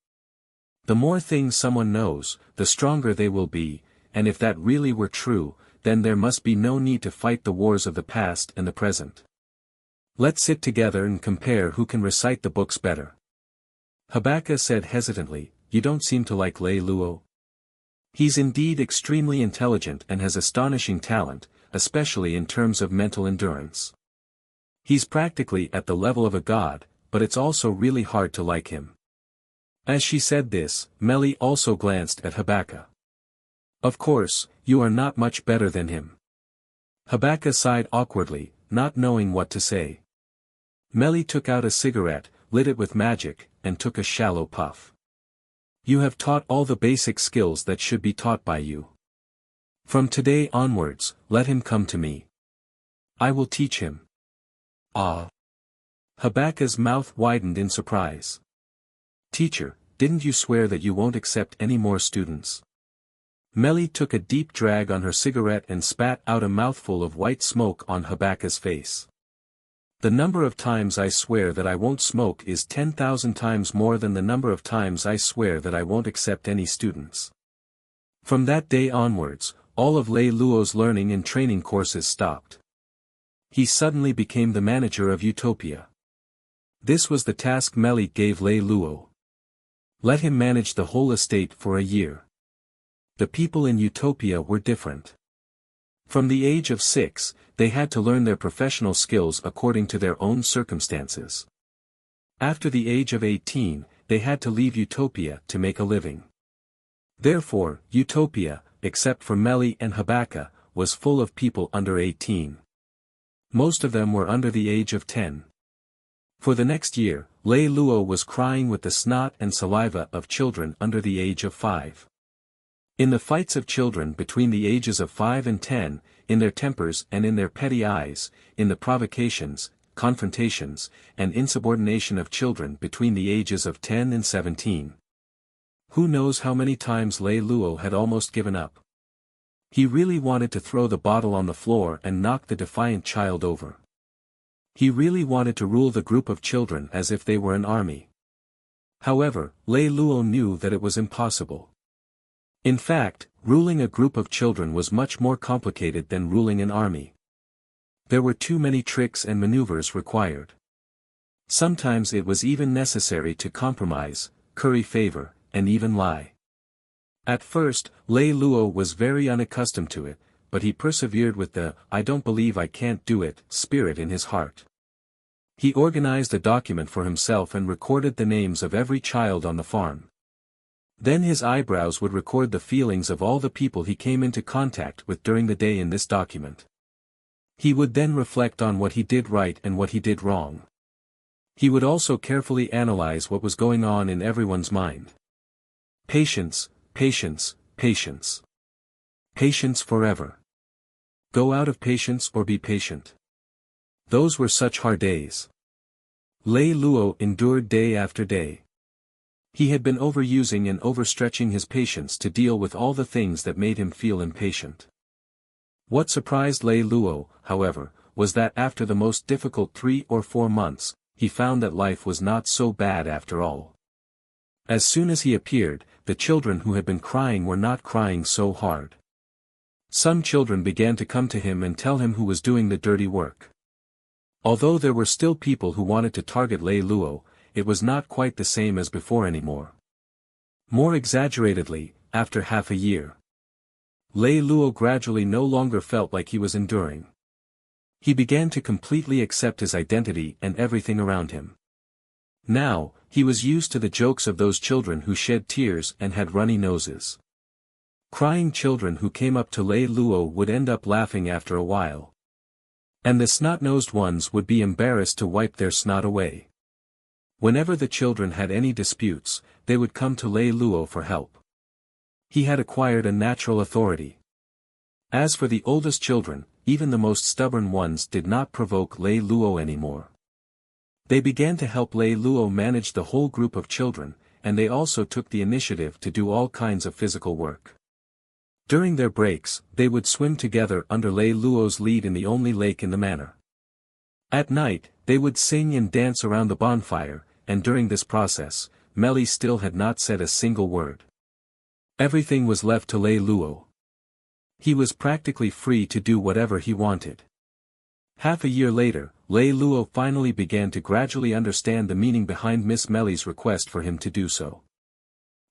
The more things someone knows, the stronger they will be, and if that really were true, then there must be no need to fight the wars of the past and the present. Let's sit together and compare who can recite the books better. Habakkuk said hesitantly, "You don't seem to like Lei Lou." He's indeed extremely intelligent and has astonishing talent, especially in terms of mental endurance. He's practically at the level of a god, but it's also really hard to like him. As she said this, Meli also glanced at Habakkuk. Of course, you are not much better than him. Habakkuk sighed awkwardly, not knowing what to say. Meli took out a cigarette, lit it with magic, and took a shallow puff. You have taught all the basic skills that should be taught by you. From today onwards, let him come to me. I will teach him. Ah. Habakkuk's mouth widened in surprise. Teacher, didn't you swear that you won't accept any more students? Meli took a deep drag on her cigarette and spat out a mouthful of white smoke on Habakkuk's face. The number of times I swear that I won't smoke is 10,000 times more than the number of times I swear that I won't accept any students. From that day onwards, all of Lei Lou's learning and training courses stopped. He suddenly became the manager of Utopia. This was the task Meli gave Lei Lou. Let him manage the whole estate for a year. The people in Utopia were different. From the age of 6, they had to learn their professional skills according to their own circumstances. After the age of 18, they had to leave Utopia to make a living. Therefore, Utopia, except for Meli and Habakkuk, was full of people under 18. Most of them were under the age of 10. For the next year, Lei Lou was crying with the snot and saliva of children under the age of 5. In the fights of children between the ages of 5 and 10, in their tempers and in their petty eyes, in the provocations, confrontations, and insubordination of children between the ages of 10 and 17. Who knows how many times Lei Lou had almost given up. He really wanted to throw the bottle on the floor and knock the defiant child over. He really wanted to rule the group of children as if they were an army. However, Lei Lou knew that it was impossible. In fact, ruling a group of children was much more complicated than ruling an army. There were too many tricks and maneuvers required. Sometimes it was even necessary to compromise, curry favor, and even lie. At first, Lei Lou was very unaccustomed to it, but he persevered with the "I don't believe I can't do it" spirit in his heart. He organized a document for himself and recorded the names of every child on the farm. Then his eyebrows would record the feelings of all the people he came into contact with during the day in this document. He would then reflect on what he did right and what he did wrong. He would also carefully analyze what was going on in everyone's mind. Patience, patience, patience. Patience forever. Go out of patience or be patient. Those were such hard days. Lei Lou endured day after day. He had been overusing and overstretching his patience to deal with all the things that made him feel impatient. What surprised Lei Lou, however, was that after the most difficult 3 or 4 months, he found that life was not so bad after all. As soon as he appeared, the children who had been crying were not crying so hard. Some children began to come to him and tell him who was doing the dirty work. Although there were still people who wanted to target Lei Lou, it was not quite the same as before anymore. More exaggeratedly, after half a year, Lei Lou gradually no longer felt like he was enduring. He began to completely accept his identity and everything around him. Now, he was used to the jokes of those children who shed tears and had runny noses. Crying children who came up to Lei Lou would end up laughing after a while. And the snot-nosed ones would be embarrassed to wipe their snot away. Whenever the children had any disputes, they would come to Lei Lou for help. He had acquired a natural authority. As for the oldest children, even the most stubborn ones did not provoke Lei Lou anymore. They began to help Lei Lou manage the whole group of children, and they also took the initiative to do all kinds of physical work. During their breaks, they would swim together under Lei Lou's lead in the only lake in the manor. At night, they would sing and dance around the bonfire, and during this process, Melly still had not said a single word. Everything was left to Lei Lou. He was practically free to do whatever he wanted. Half a year later, Lei Lou finally began to gradually understand the meaning behind Miss Melly's request for him to do so.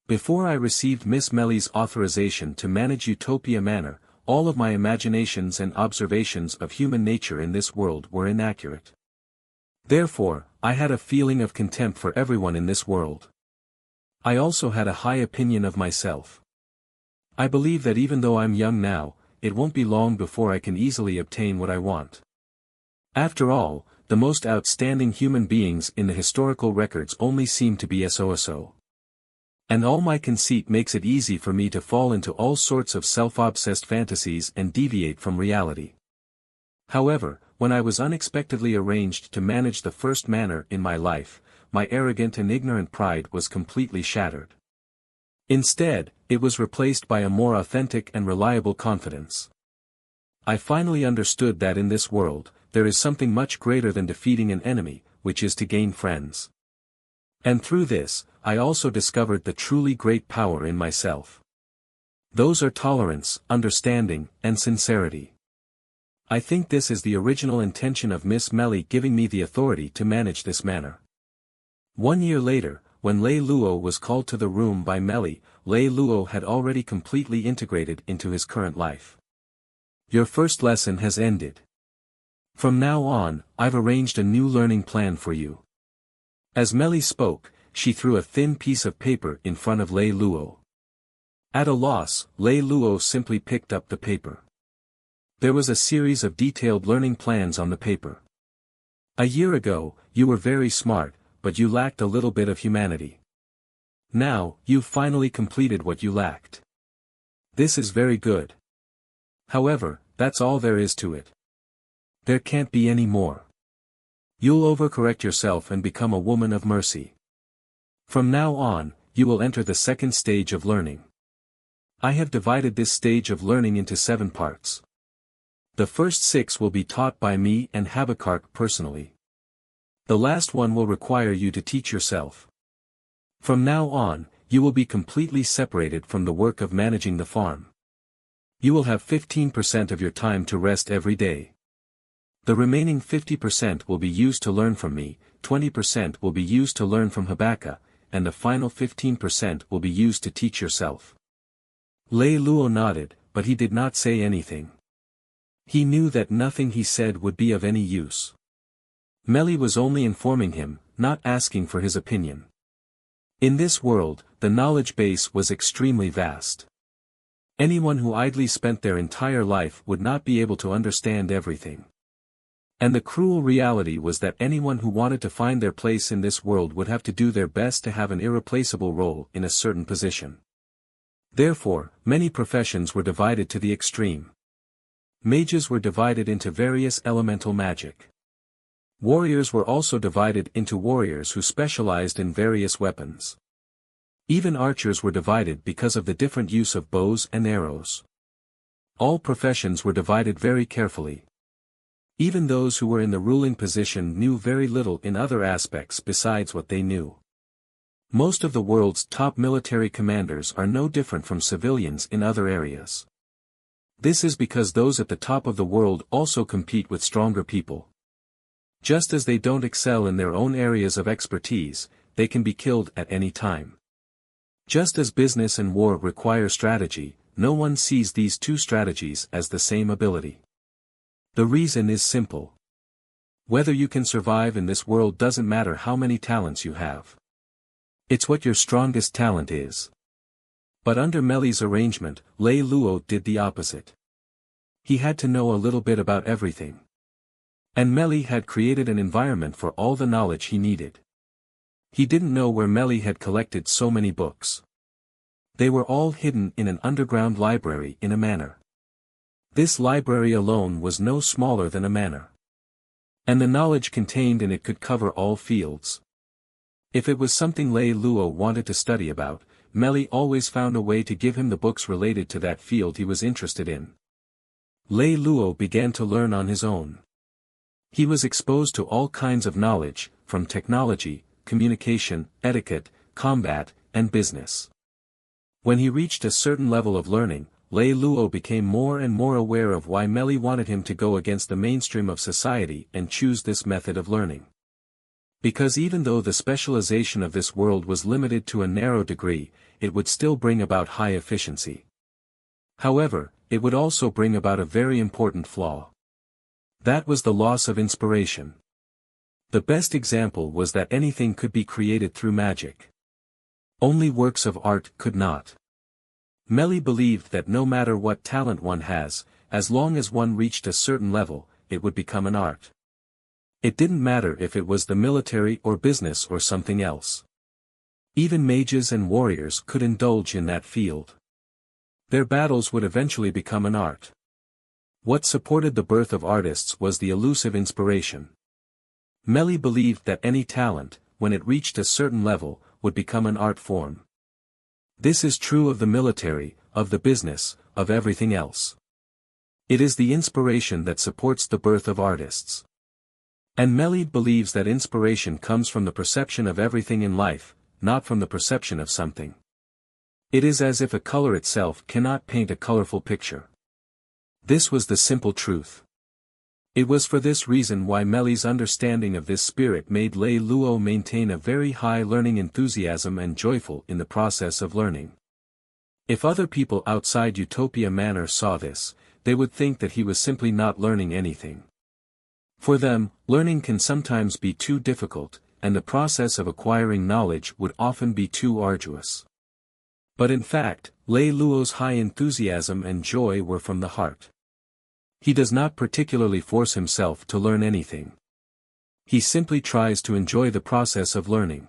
Before I received Miss Melly's authorization to manage Utopia Manor, all of my imaginations and observations of human nature in this world were inaccurate. Therefore, I had a feeling of contempt for everyone in this world. I also had a high opinion of myself. I believe that even though I'm young now, it won't be long before I can easily obtain what I want. After all, the most outstanding human beings in the historical records only seem to be so. And all my conceit makes it easy for me to fall into all sorts of self-obsessed fantasies and deviate from reality. However, when I was unexpectedly arranged to manage the first manor in my life, my arrogant and ignorant pride was completely shattered. Instead, it was replaced by a more authentic and reliable confidence. I finally understood that in this world, there is something much greater than defeating an enemy, which is to gain friends. And through this, I also discovered the truly great power in myself. Those are tolerance, understanding, and sincerity. I think this is the original intention of Miss Melly giving me the authority to manage this manor. 1 year later, when Lei Lou was called to the room by Melly, Lei Lou had already completely integrated into his current life. Your first lesson has ended. From now on, I've arranged a new learning plan for you. As Melly spoke, she threw a thin piece of paper in front of Lei Lou. At a loss, Lei Lou simply picked up the paper. There was a series of detailed learning plans on the paper. A year ago, you were very smart, but you lacked a little bit of humanity. Now, you've finally completed what you lacked. This is very good. However, that's all there is to it. There can't be any more. You'll overcorrect yourself and become a woman of mercy. From now on, you will enter the second stage of learning. I have divided this stage of learning into 7 parts. The first 6 will be taught by me and Habakkuk personally. The last one will require you to teach yourself. From now on, you will be completely separated from the work of managing the farm. You will have 15% of your time to rest every day. The remaining 50% will be used to learn from me, 20% will be used to learn from Habakkuk, and the final 15% will be used to teach yourself. Lei Lou nodded, but he did not say anything. He knew that nothing he said would be of any use. Meli was only informing him, not asking for his opinion. In this world, the knowledge base was extremely vast. Anyone who idly spent their entire life would not be able to understand everything. And the cruel reality was that anyone who wanted to find their place in this world would have to do their best to have an irreplaceable role in a certain position. Therefore, many professions were divided to the extreme. Mages were divided into various elemental magic. Warriors were also divided into warriors who specialized in various weapons. Even archers were divided because of the different use of bows and arrows. All professions were divided very carefully. Even those who were in the ruling position knew very little in other aspects besides what they knew. Most of the world's top military commanders are no different from civilians in other areas. This is because those at the top of the world also compete with stronger people. Just as they don't excel in their own areas of expertise, they can be killed at any time. Just as business and war require strategy, no one sees these two strategies as the same ability. The reason is simple. Whether you can survive in this world doesn't matter how many talents you have. It's what your strongest talent is. But under Meli's arrangement, Lei Lou did the opposite. He had to know a little bit about everything. And Meli had created an environment for all the knowledge he needed. He didn't know where Meli had collected so many books. They were all hidden in an underground library in a manor. This library alone was no smaller than a manor. And the knowledge contained in it could cover all fields. If it was something Lei Lou wanted to study about, Meli always found a way to give him the books related to that field he was interested in. Lei Lou began to learn on his own. He was exposed to all kinds of knowledge, from technology, communication, etiquette, combat, and business. When he reached a certain level of learning, Lei Lou became more and more aware of why Meli wanted him to go against the mainstream of society and choose this method of learning. Because even though the specialization of this world was limited to a narrow degree, it would still bring about high efficiency. However, it would also bring about a very important flaw. That was the loss of inspiration. The best example was that anything could be created through magic. Only works of art could not. Meli believed that no matter what talent one has, as long as one reached a certain level, it would become an art. It didn't matter if it was the military or business or something else. Even mages and warriors could indulge in that field. Their battles would eventually become an art. What supported the birth of artists was the elusive inspiration. Meli believed that any talent, when it reached a certain level, would become an art form. This is true of the military, of the business, of everything else. It is the inspiration that supports the birth of artists. And Meli believes that inspiration comes from the perception of everything in life, not from the perception of something. It is as if a color itself cannot paint a colorful picture. This was the simple truth. It was for this reason why Meli's understanding of this spirit made Lei Lou maintain a very high learning enthusiasm and joyful in the process of learning. If other people outside Utopia Manor saw this, they would think that he was simply not learning anything. For them, learning can sometimes be too difficult, and the process of acquiring knowledge would often be too arduous. But in fact, Lei Lou's high enthusiasm and joy were from the heart. He does not particularly force himself to learn anything. He simply tries to enjoy the process of learning.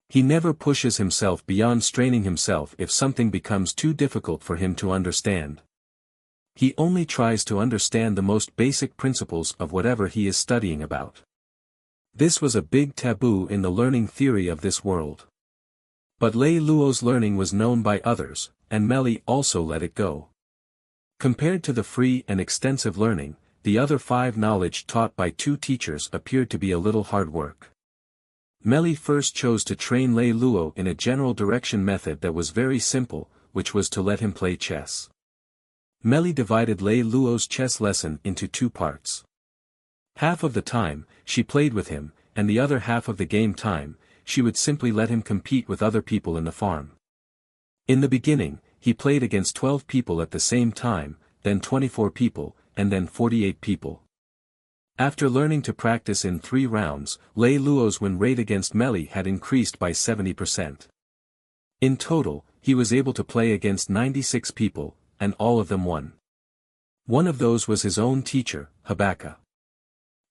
He never pushes himself beyond straining himself if something becomes too difficult for him to understand. He only tries to understand the most basic principles of whatever he is studying about. This was a big taboo in the learning theory of this world. But Lei Luo's learning was known by others, and Meli also let it go. Compared to the free and extensive learning, the other 5 knowledge taught by 2 teachers appeared to be a little hard work. Meli first chose to train Lei Luo in a general direction method that was very simple, which was to let him play chess. Meli divided Lei Luo's chess lesson into 2 parts. Half of the time, she played with him, and the other half of the game time, she would simply let him compete with other people in the farm. In the beginning, he played against 12 people at the same time, then 24 people, and then 48 people. After learning to practice in 3 rounds, Lei Luo's win rate against Meli had increased by 70%. In total, he was able to play against 96 people, and all of them won. One of those was his own teacher, Habaka.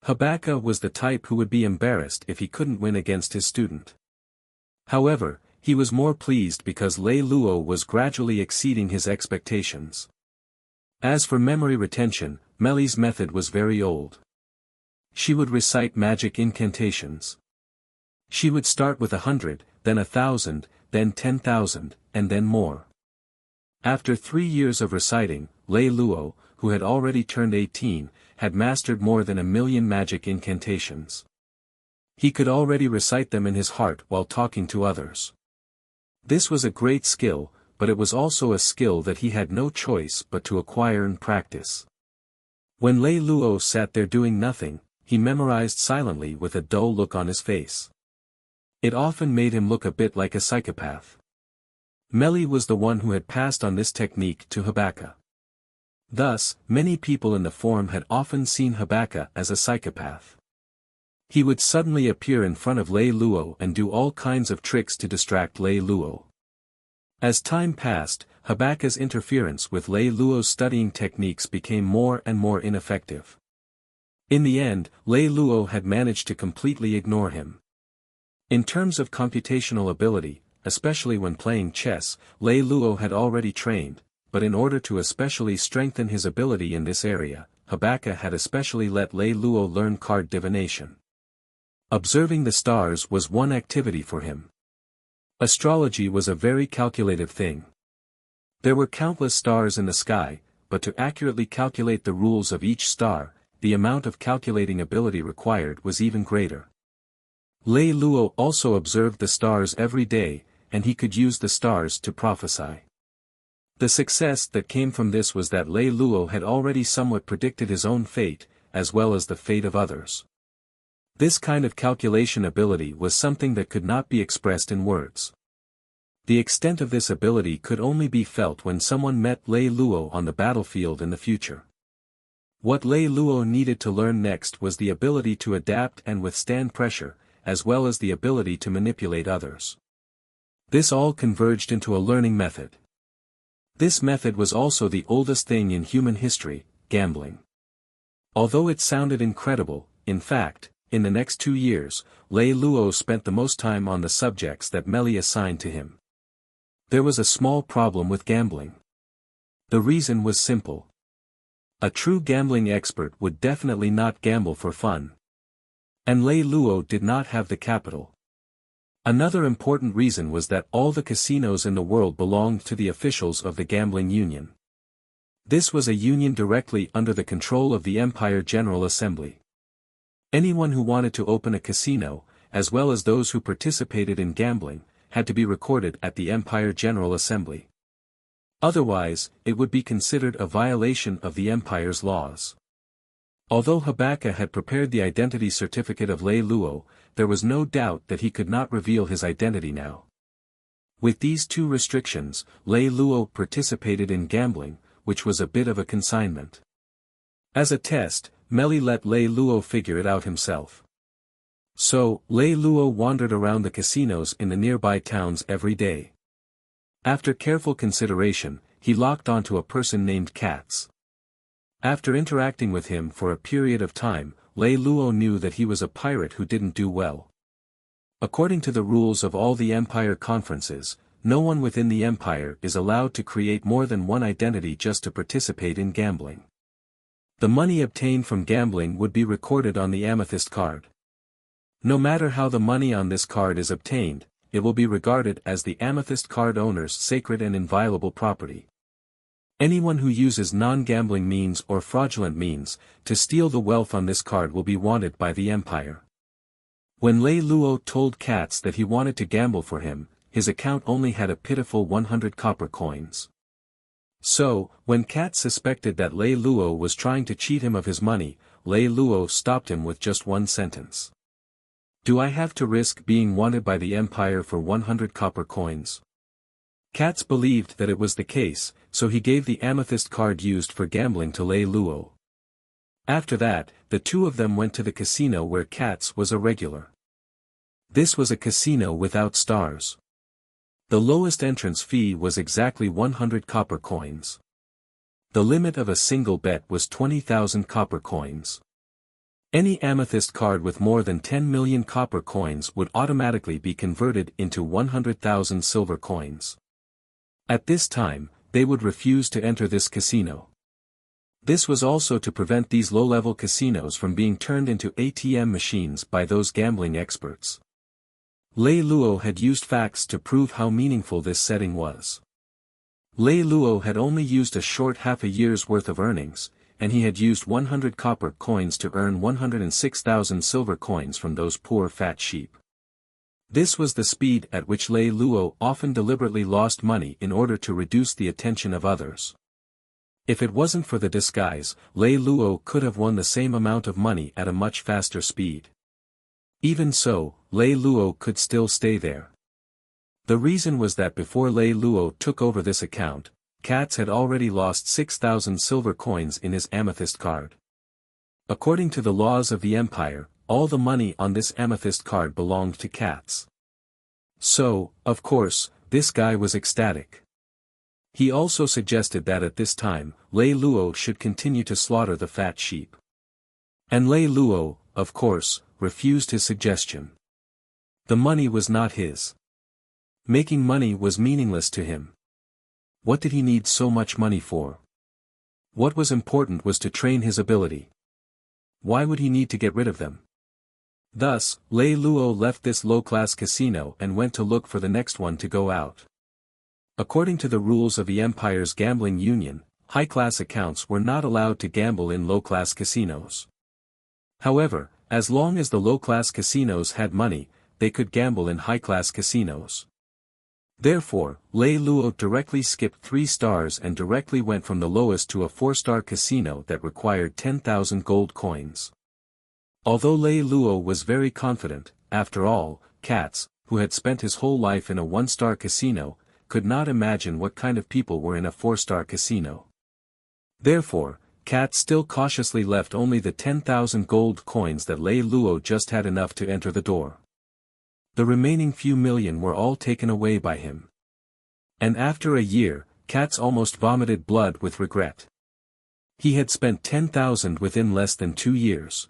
Habaka was the type who would be embarrassed if he couldn't win against his student. However, he was more pleased because Lei Luo was gradually exceeding his expectations. As for memory retention, Meli's method was very old. She would recite magic incantations. She would start with 100, then 1,000, then 10,000, and then more. After 3 years of reciting, Lei Luo, who had already turned 18, had mastered more than 1,000,000 magic incantations. He could already recite them in his heart while talking to others. This was a great skill, but it was also a skill that he had no choice but to acquire and practice. When Lei Luo sat there doing nothing, he memorized silently with a dull look on his face. It often made him look a bit like a psychopath. Meli was the one who had passed on this technique to Habaka. Thus, many people in the forum had often seen Habaka as a psychopath. He would suddenly appear in front of Lei Luo and do all kinds of tricks to distract Lei Luo. As time passed, Habaka's interference with Lei Luo's studying techniques became more and more ineffective. In the end, Lei Luo had managed to completely ignore him. In terms of computational ability, especially when playing chess, Lei Luo had already trained, but in order to especially strengthen his ability in this area, Habaka had especially let Lei Luo learn card divination. Observing the stars was one activity for him. Astrology was a very calculative thing. There were countless stars in the sky, but to accurately calculate the rules of each star, the amount of calculating ability required was even greater. Lei Luo also observed the stars every day, and he could use the stars to prophesy. The success that came from this was that Lei Luo had already somewhat predicted his own fate, as well as the fate of others. This kind of calculation ability was something that could not be expressed in words. The extent of this ability could only be felt when someone met Lei Luo on the battlefield in the future. What Lei Luo needed to learn next was the ability to adapt and withstand pressure, as well as the ability to manipulate others. This all converged into a learning method. This method was also the oldest thing in human history, gambling. Although it sounded incredible, in fact, in the next 2 years, Lei Luo spent the most time on the subjects that Meli assigned to him. There was a small problem with gambling. The reason was simple. A true gambling expert would definitely not gamble for fun. And Lei Luo did not have the capital. Another important reason was that all the casinos in the world belonged to the officials of the gambling union. This was a union directly under the control of the Empire General Assembly. Anyone who wanted to open a casino, as well as those who participated in gambling, had to be recorded at the Empire General Assembly. Otherwise, it would be considered a violation of the Empire's laws. Although Habaka had prepared the identity certificate of Lei Luo, there was no doubt that he could not reveal his identity now. With these 2 restrictions, Lei Luo participated in gambling, which was a bit of a consignment. As a test, Meli let Lei Luo figure it out himself. So, Lei Luo wandered around the casinos in the nearby towns every day. After careful consideration, he locked onto a person named Katz. After interacting with him for a period of time, Lei Luo knew that he was a pirate who didn't do well. According to the rules of all the Empire conferences, no one within the Empire is allowed to create more than one identity just to participate in gambling. The money obtained from gambling would be recorded on the amethyst card. No matter how the money on this card is obtained, it will be regarded as the amethyst card owner's sacred and inviolable property. Anyone who uses non-gambling means or fraudulent means to steal the wealth on this card will be wanted by the Empire. When Lei Lou told Katz that he wanted to gamble for him, his account only had a pitiful 100 copper coins. So, when Katz suspected that Lei Lou was trying to cheat him of his money, Lei Lou stopped him with just one sentence. Do I have to risk being wanted by the Empire for 100 copper coins? Katz believed that it was the case, so he gave the amethyst card used for gambling to Lei Lou. After that, the two of them went to the casino where Katz was a regular. This was a casino without stars. The lowest entrance fee was exactly 100 copper coins. The limit of a single bet was 20,000 copper coins. Any amethyst card with more than 10 million copper coins would automatically be converted into 100,000 silver coins. At this time, they would refuse to enter this casino. This was also to prevent these low-level casinos from being turned into ATM machines by those gambling experts. Lei Lou had used facts to prove how meaningful this setting was. Lei Lou had only used a short half a year's worth of earnings, and he had used 100 copper coins to earn 106,000 silver coins from those poor fat sheep. This was the speed at which Lei Lou often deliberately lost money in order to reduce the attention of others. If it wasn't for the disguise, Lei Lou could have won the same amount of money at a much faster speed. Even so, Lei Lou could still stay there. The reason was that before Lei Lou took over this account, Katz had already lost 6,000 silver coins in his amethyst card. According to the laws of the Empire, all the money on this amethyst card belonged to Katz. So, of course, this guy was ecstatic. He also suggested that at this time, Lei Lou should continue to slaughter the fat sheep. And Lei Lou, of course, refused his suggestion. The money was not his. Making money was meaningless to him. What did he need so much money for? What was important was to train his ability. Why would he need to get rid of them? Thus, Lei Lou left this low-class casino and went to look for the next one to go out. According to the rules of the Empire's gambling union, high-class accounts were not allowed to gamble in low-class casinos. However, as long as the low-class casinos had money, they could gamble in high-class casinos. Therefore, Lei Lou directly skipped 3 stars and directly went from the lowest to a 4-star casino that required 10,000 gold coins. Although Lei Lou was very confident, after all, Katz, who had spent his whole life in a 1-star casino, could not imagine what kind of people were in a 4-star casino. Therefore, Katz still cautiously left only the 10,000 gold coins that Lei Lou just had enough to enter the door. The remaining few million were all taken away by him. And after a year, Katz almost vomited blood with regret. He had spent 10,000 within less than 2 years.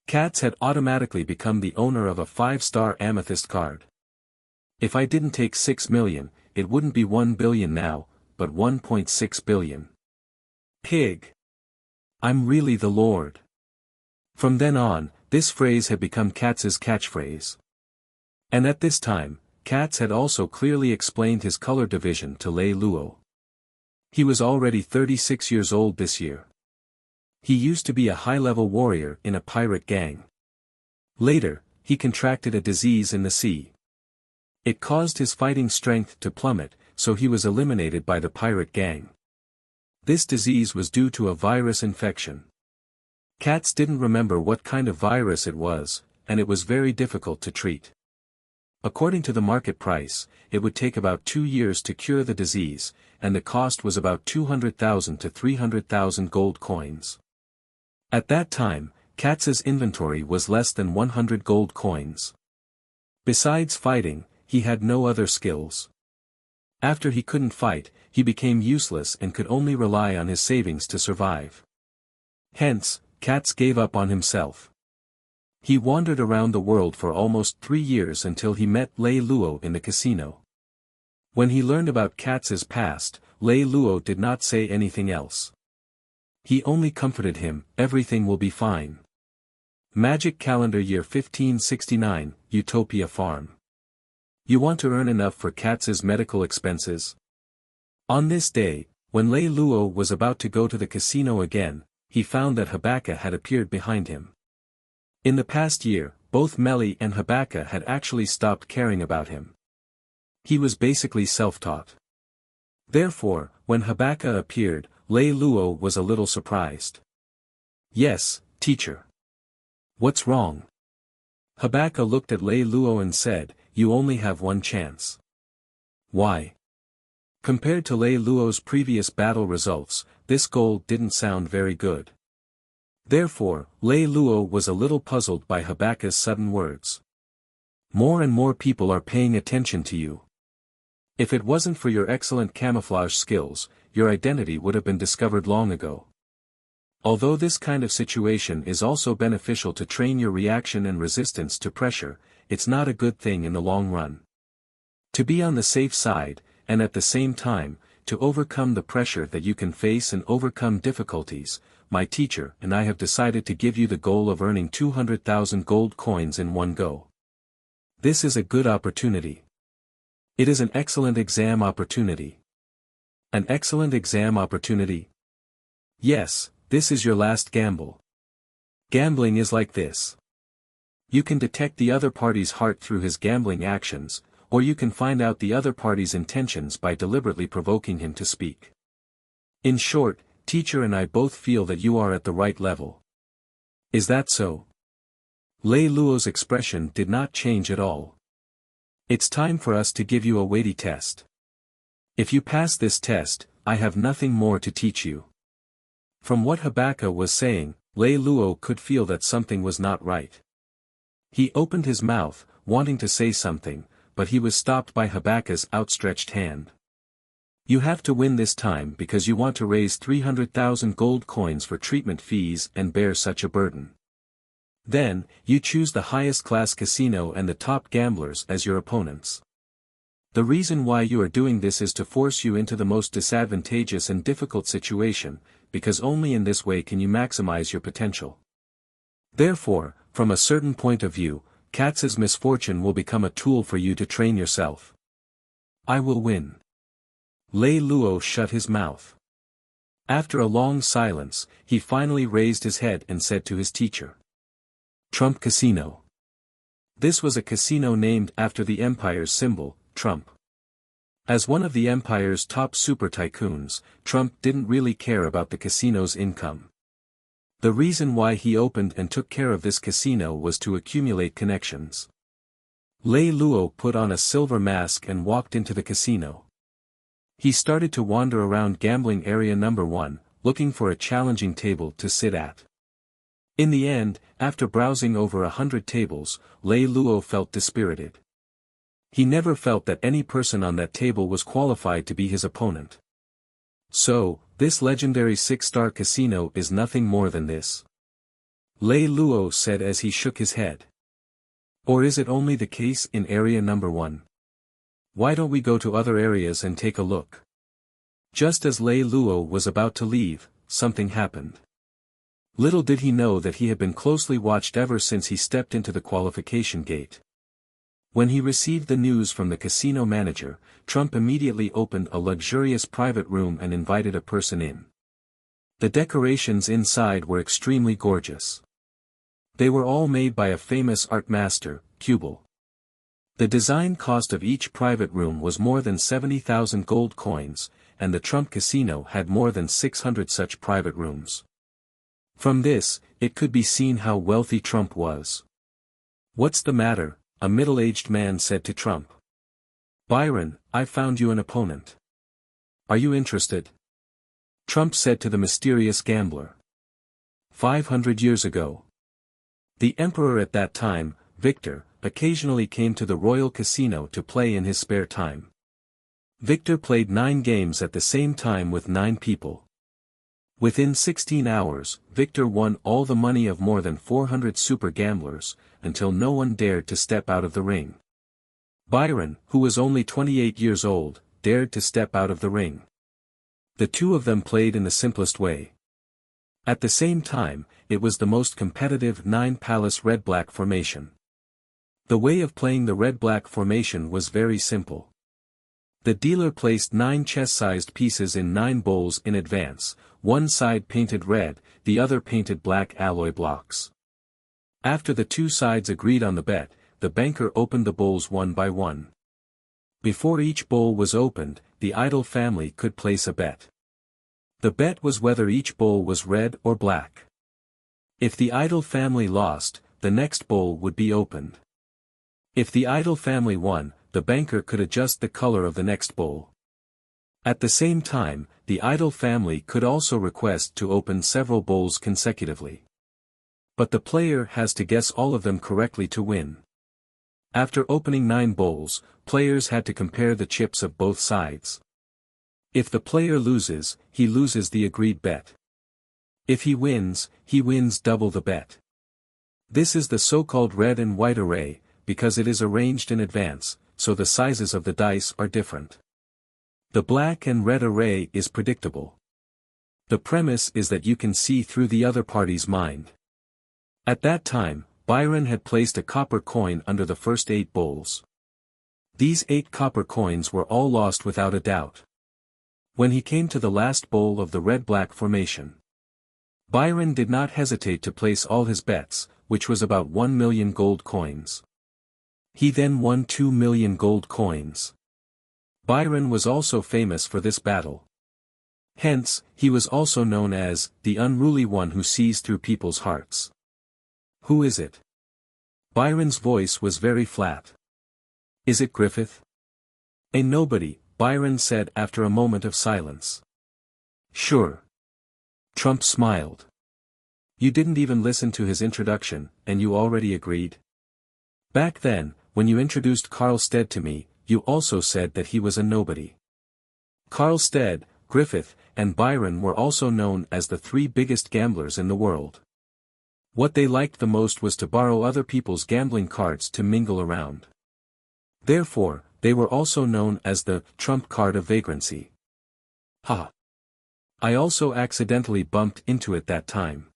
Katz had automatically become the owner of a 5-star amethyst card. If I didn't take 6 million, it wouldn't be 1 billion now, but 1.6 billion. Pig. I'm really the Lord. From then on, this phrase had become Katz's catchphrase. And at this time, Katz had also clearly explained his color division to Lei Lou. He was already 36 years old this year. He used to be a high-level warrior in a pirate gang. Later, he contracted a disease in the sea. It caused his fighting strength to plummet, so he was eliminated by the pirate gang. This disease was due to a virus infection. Katz didn't remember what kind of virus it was, and it was very difficult to treat. According to the market price, it would take about 2 years to cure the disease, and the cost was about 200,000 to 300,000 gold coins. At that time, Katz's inventory was less than 100 gold coins. Besides fighting, he had no other skills. After he couldn't fight, he became useless and could only rely on his savings to survive. Hence, Katz gave up on himself. He wandered around the world for almost 3 years until he met Lei Lou in the casino. When he learned about Katz's past, Lei Lou did not say anything else. He only comforted him, everything will be fine. Magic calendar year 1569, Utopia Farm. You want to earn enough for Katz's medical expenses? On this day, when Lei Lou was about to go to the casino again, he found that Habaka had appeared behind him. In the past year, both Meli and Habaka had actually stopped caring about him. He was basically self-taught. Therefore, when Habaka appeared, Lei Lou was a little surprised. "Yes, teacher. What's wrong?" Habaka looked at Lei Lou and said, "You only have one chance." Why? Compared to Lei Lou's previous battle results, this goal didn't sound very good. Therefore, Lei Lou was a little puzzled by Habaka's sudden words. "More and more people are paying attention to you. If it wasn't for your excellent camouflage skills, your identity would have been discovered long ago. Although this kind of situation is also beneficial to train your reaction and resistance to pressure, it's not a good thing in the long run. To be on the safe side, and at the same time, to overcome the pressure that you can face and overcome difficulties, my teacher and I have decided to give you the goal of earning 200,000 gold coins in one go. This is a good opportunity. It is an excellent exam opportunity." An excellent exam opportunity? Yes, this is your last gamble. Gambling is like this. You can detect the other party's heart through his gambling actions, or you can find out the other party's intentions by deliberately provoking him to speak. In short, teacher and I both feel that you are at the right level. Is that so? Lei Lou's expression did not change at all. "It's time for us to give you a weighty test. If you pass this test, I have nothing more to teach you." From what Habaka was saying, Lei Lou could feel that something was not right. He opened his mouth, wanting to say something, but he was stopped by Habaka's outstretched hand. "You have to win this time because you want to raise 300,000 gold coins for treatment fees and bear such a burden. Then, you choose the highest class casino and the top gamblers as your opponents. The reason why you are doing this is to force you into the most disadvantageous and difficult situation, because only in this way can you maximize your potential. Therefore, from a certain point of view, Katz's misfortune will become a tool for you to train yourself. I will win." Lei Lou shut his mouth. After a long silence, he finally raised his head and said to his teacher, "Trump Casino." This was a casino named after the empire's symbol, Trump. As one of the empire's top super tycoons, Trump didn't really care about the casino's income. The reason why he opened and took care of this casino was to accumulate connections. Lei Lou put on a silver mask and walked into the casino. He started to wander around gambling area number 1, looking for a challenging table to sit at. In the end, after browsing over 100 tables, Lei Lou felt dispirited. He never felt that any person on that table was qualified to be his opponent. So, this legendary 6-star casino is nothing more than this. Lei Lou said as he shook his head. Or is it only the case in area number 1? Why don't we go to other areas and take a look? Just as Lei Lou was about to leave, something happened. Little did he know that he had been closely watched ever since he stepped into the qualification gate. When he received the news from the casino manager, Trump immediately opened a luxurious private room and invited a person in. The decorations inside were extremely gorgeous. They were all made by a famous art master, Kubel. The design cost of each private room was more than 70,000 gold coins, and the Trump casino had more than 600 such private rooms. From this, it could be seen how wealthy Trump was. "What's the matter?" a middle-aged man said to Trump. "Byron, I found you an opponent. Are you interested?" Trump said to the mysterious gambler. 500 years ago. The emperor at that time, Victor, occasionally came to the royal casino to play in his spare time. Victor played 9 games at the same time with 9 people. Within 16 hours, Victor won all the money of more than 400 super gamblers, until no one dared to step out of the ring. Byron, who was only 28 years old, dared to step out of the ring. The two of them played in the simplest way. At the same time, it was the most competitive 9-palace red-black formation. The way of playing the red-black formation was very simple. The dealer placed 9 chess-sized pieces in 9 bowls in advance, one side painted red, the other painted black alloy blocks. After the 2 sides agreed on the bet, the banker opened the bowls one by one. Before each bowl was opened, the idol family could place a bet. The bet was whether each bowl was red or black. If the idol family lost, the next bowl would be opened. If the idol family won, the banker could adjust the color of the next bowl. At the same time, the idol family could also request to open several bowls consecutively. But the player has to guess all of them correctly to win. After opening 9 bowls, players had to compare the chips of both sides. If the player loses, he loses the agreed bet. If he wins double the bet. This is the so-called red and white array, because it is arranged in advance, so the sizes of the dice are different. The black and red array is predictable. The premise is that you can see through the other party's mind. At that time, Byron had placed a copper coin under the first 8 bowls. These 8 copper coins were all lost without a doubt. When he came to the last bowl of the red-black formation, Byron did not hesitate to place all his bets, which was about 1 million gold coins. He then won 2 million gold coins. Byron was also famous for this battle. Hence, he was also known as, the unruly one who sees through people's hearts. Who is it? Byron's voice was very flat. Is it Griffith? A nobody, Byron said after a moment of silence. Sure. Trump smiled. You didn't even listen to his introduction, and you already agreed? Back then, when you introduced Karlstead to me, you also said that he was a nobody. Karlstead, Griffith, and Byron were also known as the 3 biggest gamblers in the world. What they liked the most was to borrow other people's gambling cards to mingle around. Therefore, they were also known as the trump card of vagrancy. Ha! I also accidentally bumped into it that time.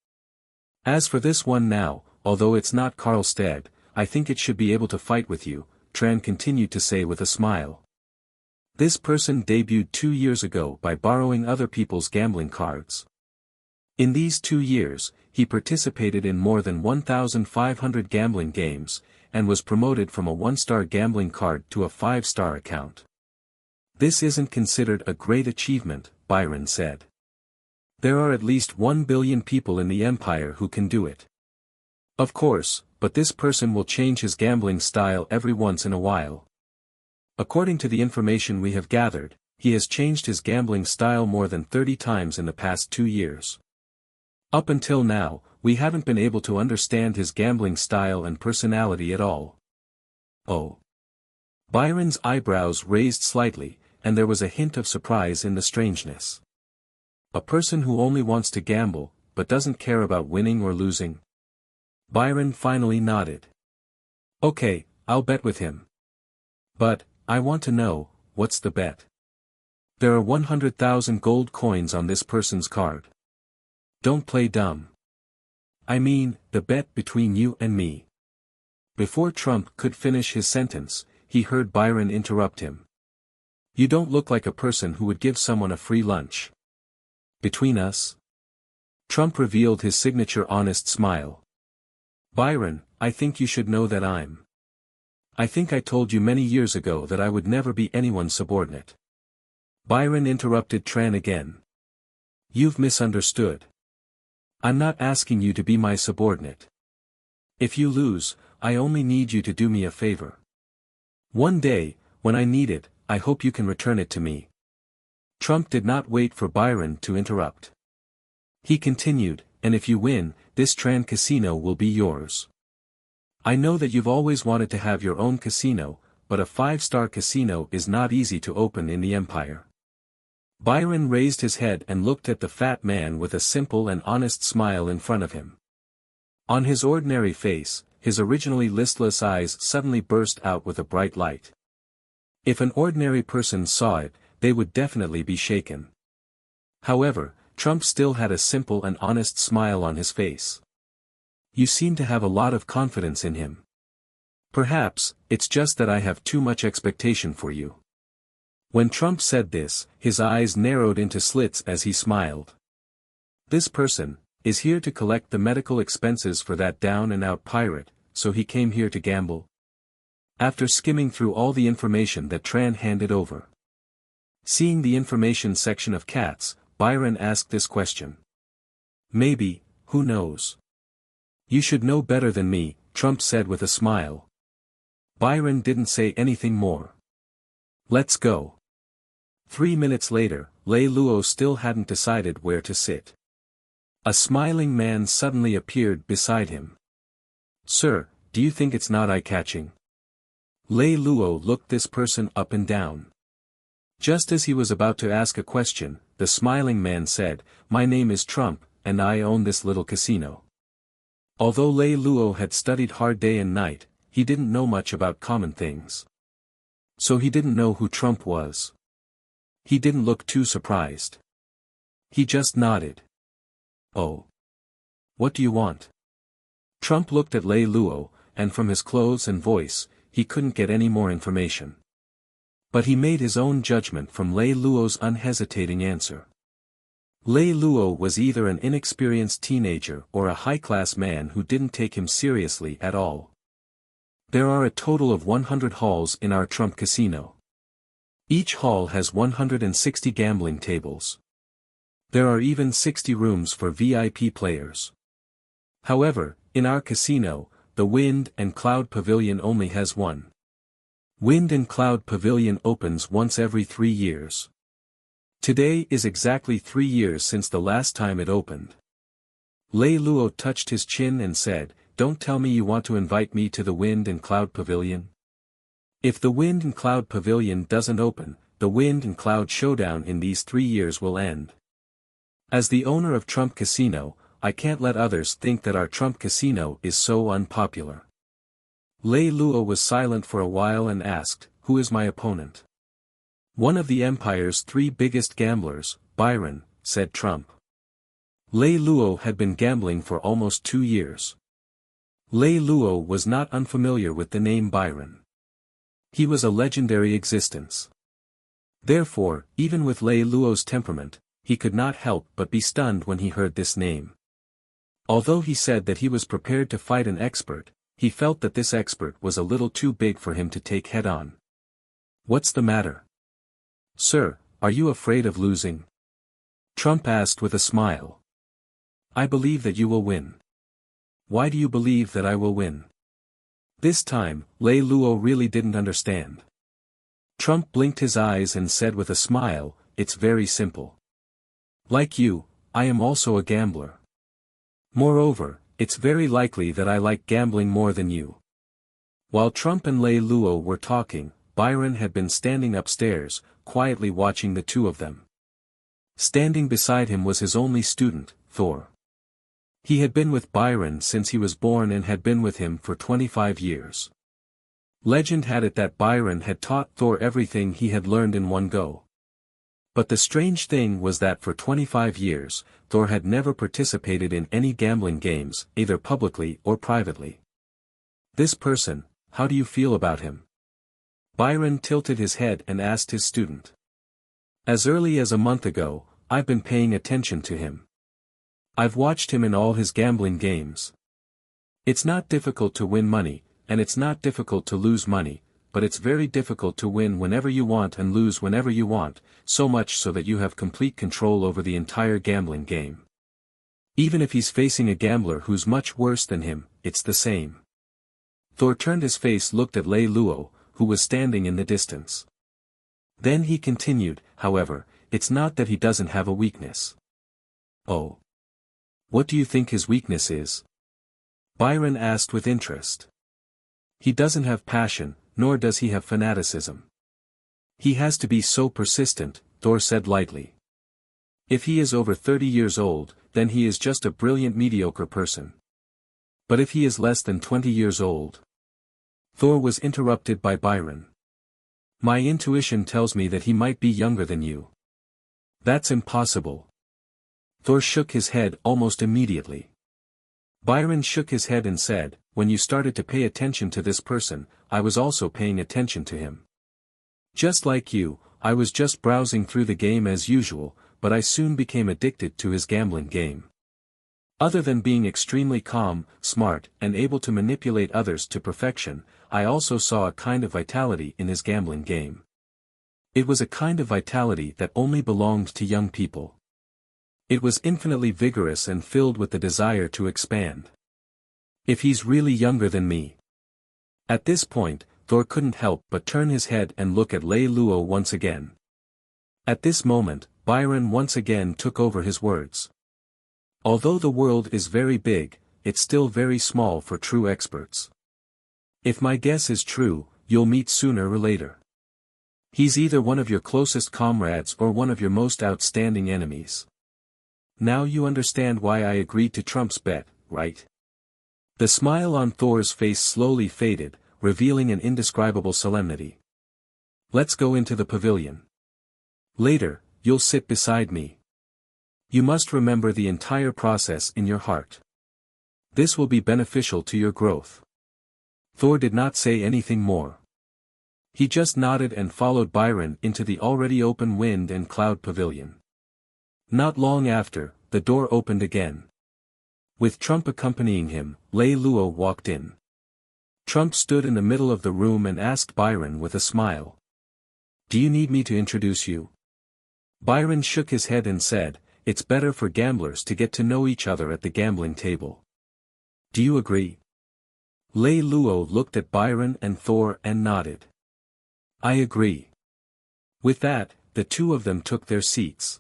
As for this one now, although it's not Karlstead, I think it should be able to fight with you, Tran continued to say with a smile. This person debuted 2 years ago by borrowing other people's gambling cards. In these 2 years, he participated in more than 1,500 gambling games, and was promoted from a 1-star gambling card to a 5-star account. This isn't considered a great achievement, Byron said. There are at least 1 billion people in the empire who can do it. Of course, but this person will change his gambling style every once in a while. According to the information we have gathered, he has changed his gambling style more than 30 times in the past 2 years. Up until now, we haven't been able to understand his gambling style and personality at all. Oh. Byron's eyebrows raised slightly, and there was a hint of surprise in the strangeness. A person who only wants to gamble, but doesn't care about winning or losing? Byron finally nodded. Okay, I'll bet with him. But, I want to know, what's the bet? There are 100,000 gold coins on this person's card. Don't play dumb. I mean, the bet between you and me. Before Trump could finish his sentence, he heard Byron interrupt him. You don't look like a person who would give someone a free lunch. Between us? Trump revealed his signature honest smile. Byron, I think you should know that I think I told you many years ago that I would never be anyone's subordinate. Byron interrupted Tran again. You've misunderstood. I'm not asking you to be my subordinate. If you lose, I only need you to do me a favor. One day, when I need it, I hope you can return it to me. Trump did not wait for Byron to interrupt. He continued, and if you win, this Tran casino will be yours. I know that you've always wanted to have your own casino, but a 5-star casino is not easy to open in the Empire. Byron raised his head and looked at the fat man with a simple and honest smile in front of him. On his ordinary face, his originally listless eyes suddenly burst out with a bright light. If an ordinary person saw it, they would definitely be shaken. However, Trump still had a simple and honest smile on his face. You seem to have a lot of confidence in him. Perhaps, it's just that I have too much expectation for you. When Trump said this, his eyes narrowed into slits as he smiled. This person is here to collect the medical expenses for that down-and-out pirate, so he came here to gamble? After skimming through all the information that Tran handed over. Seeing the information section of Cats, Byron asked this question. Maybe, who knows? You should know better than me, Trump said with a smile. Byron didn't say anything more. Let's go. 3 minutes later, Lei Lou still hadn't decided where to sit. A smiling man suddenly appeared beside him. Sir, do you think it's not eye-catching? Lei Lou looked this person up and down. Just as he was about to ask a question, the smiling man said, My name is Trump, and I own this little casino. Although Lei Lou had studied hard day and night, he didn't know much about common things. So he didn't know who Trump was. He didn't look too surprised. He just nodded. Oh. What do you want? Trump looked at Lei Lou, and from his clothes and voice, he couldn't get any more information. But he made his own judgment from Lei Lou's unhesitating answer. Lei Lou was either an inexperienced teenager or a high-class man who didn't take him seriously at all. There are a total of 100 halls in our Trump casino. Each hall has 160 gambling tables. There are even 60 rooms for VIP players. However, in our casino, the Wind and Cloud Pavilion only has one. Wind and Cloud Pavilion opens once every 3 years. Today is exactly 3 years since the last time it opened. Lei Lou touched his chin and said, Don't tell me you want to invite me to the Wind and Cloud Pavilion. If the Wind and Cloud Pavilion doesn't open, the Wind and Cloud Showdown in these 3 years will end. As the owner of Trump Casino, I can't let others think that our Trump Casino is so unpopular. Lei Lou was silent for a while and asked, Who is my opponent? One of the Empire's 3 biggest gamblers, Byron, said Trump. Lei Lou had been gambling for almost 2 years. Lei Lou was not unfamiliar with the name Byron. He was a legendary existence. Therefore, even with Lei Lou's temperament, he could not help but be stunned when he heard this name. Although he said that he was prepared to fight an expert, he felt that this expert was a little too big for him to take head-on. What's the matter? Sir, are you afraid of losing? Trump asked with a smile. I believe that you will win. Why do you believe that I will win? This time, Lei Lou really didn't understand. Trump blinked his eyes and said with a smile, It's very simple. Like you, I am also a gambler. Moreover, it's very likely that I like gambling more than you. While Trump and Lei Lou were talking, Byron had been standing upstairs, quietly watching the two of them. Standing beside him was his only student, Thor. He had been with Byron since he was born and had been with him for 25 years. Legend had it that Byron had taught Thor everything he had learned in one go. But the strange thing was that for 25 years, Thor had never participated in any gambling games, either publicly or privately. This person, how do you feel about him? Byron tilted his head and asked his student. As early as a month ago, I've been paying attention to him. I've watched him in all his gambling games. It's not difficult to win money, and it's not difficult to lose money, but it's very difficult to win whenever you want and lose whenever you want, so much so that you have complete control over the entire gambling game. Even if he's facing a gambler who's much worse than him, it's the same. Thor turned his face, looked at Lei Lou, who was standing in the distance. Then he continued, however, it's not that he doesn't have a weakness. Oh. What do you think his weakness is? Byron asked with interest. He doesn't have passion, nor does he have fanaticism. He has to be so persistent, Thor said lightly. If he is over 30 years old, then he is just a brilliant mediocre person. But if he is less than 20 years old? Thor was interrupted by Byron. My intuition tells me that he might be younger than you. That's impossible. Thor shook his head almost immediately. Byron shook his head and said, "When you started to pay attention to this person, I was also paying attention to him. Just like you, I was just browsing through the game as usual, but I soon became addicted to his gambling game. Other than being extremely calm, smart, and able to manipulate others to perfection, I also saw a kind of vitality in his gambling game. It was a kind of vitality that only belonged to young people. It was infinitely vigorous and filled with the desire to expand. If he's really younger than me." At this point, Thor couldn't help but turn his head and look at Lei Lou once again. At this moment, Byron once again took over his words. "Although the world is very big, it's still very small for true experts. If my guess is true, you'll meet sooner or later. He's either one of your closest comrades or one of your most outstanding enemies. Now you understand why I agreed to Trump's bet, right?" The smile on Thor's face slowly faded, revealing an indescribable solemnity. "Let's go into the pavilion. Later, you'll sit beside me. You must remember the entire process in your heart. This will be beneficial to your growth." Thor did not say anything more. He just nodded and followed Byron into the already open wind and cloud pavilion. Not long after, the door opened again. With Trump accompanying him, Lei Lou walked in. Trump stood in the middle of the room and asked Byron with a smile, "Do you need me to introduce you?" Byron shook his head and said, "It's better for gamblers to get to know each other at the gambling table. Do you agree?" Lei Lou looked at Byron and Thor and nodded. "I agree." With that, the two of them took their seats.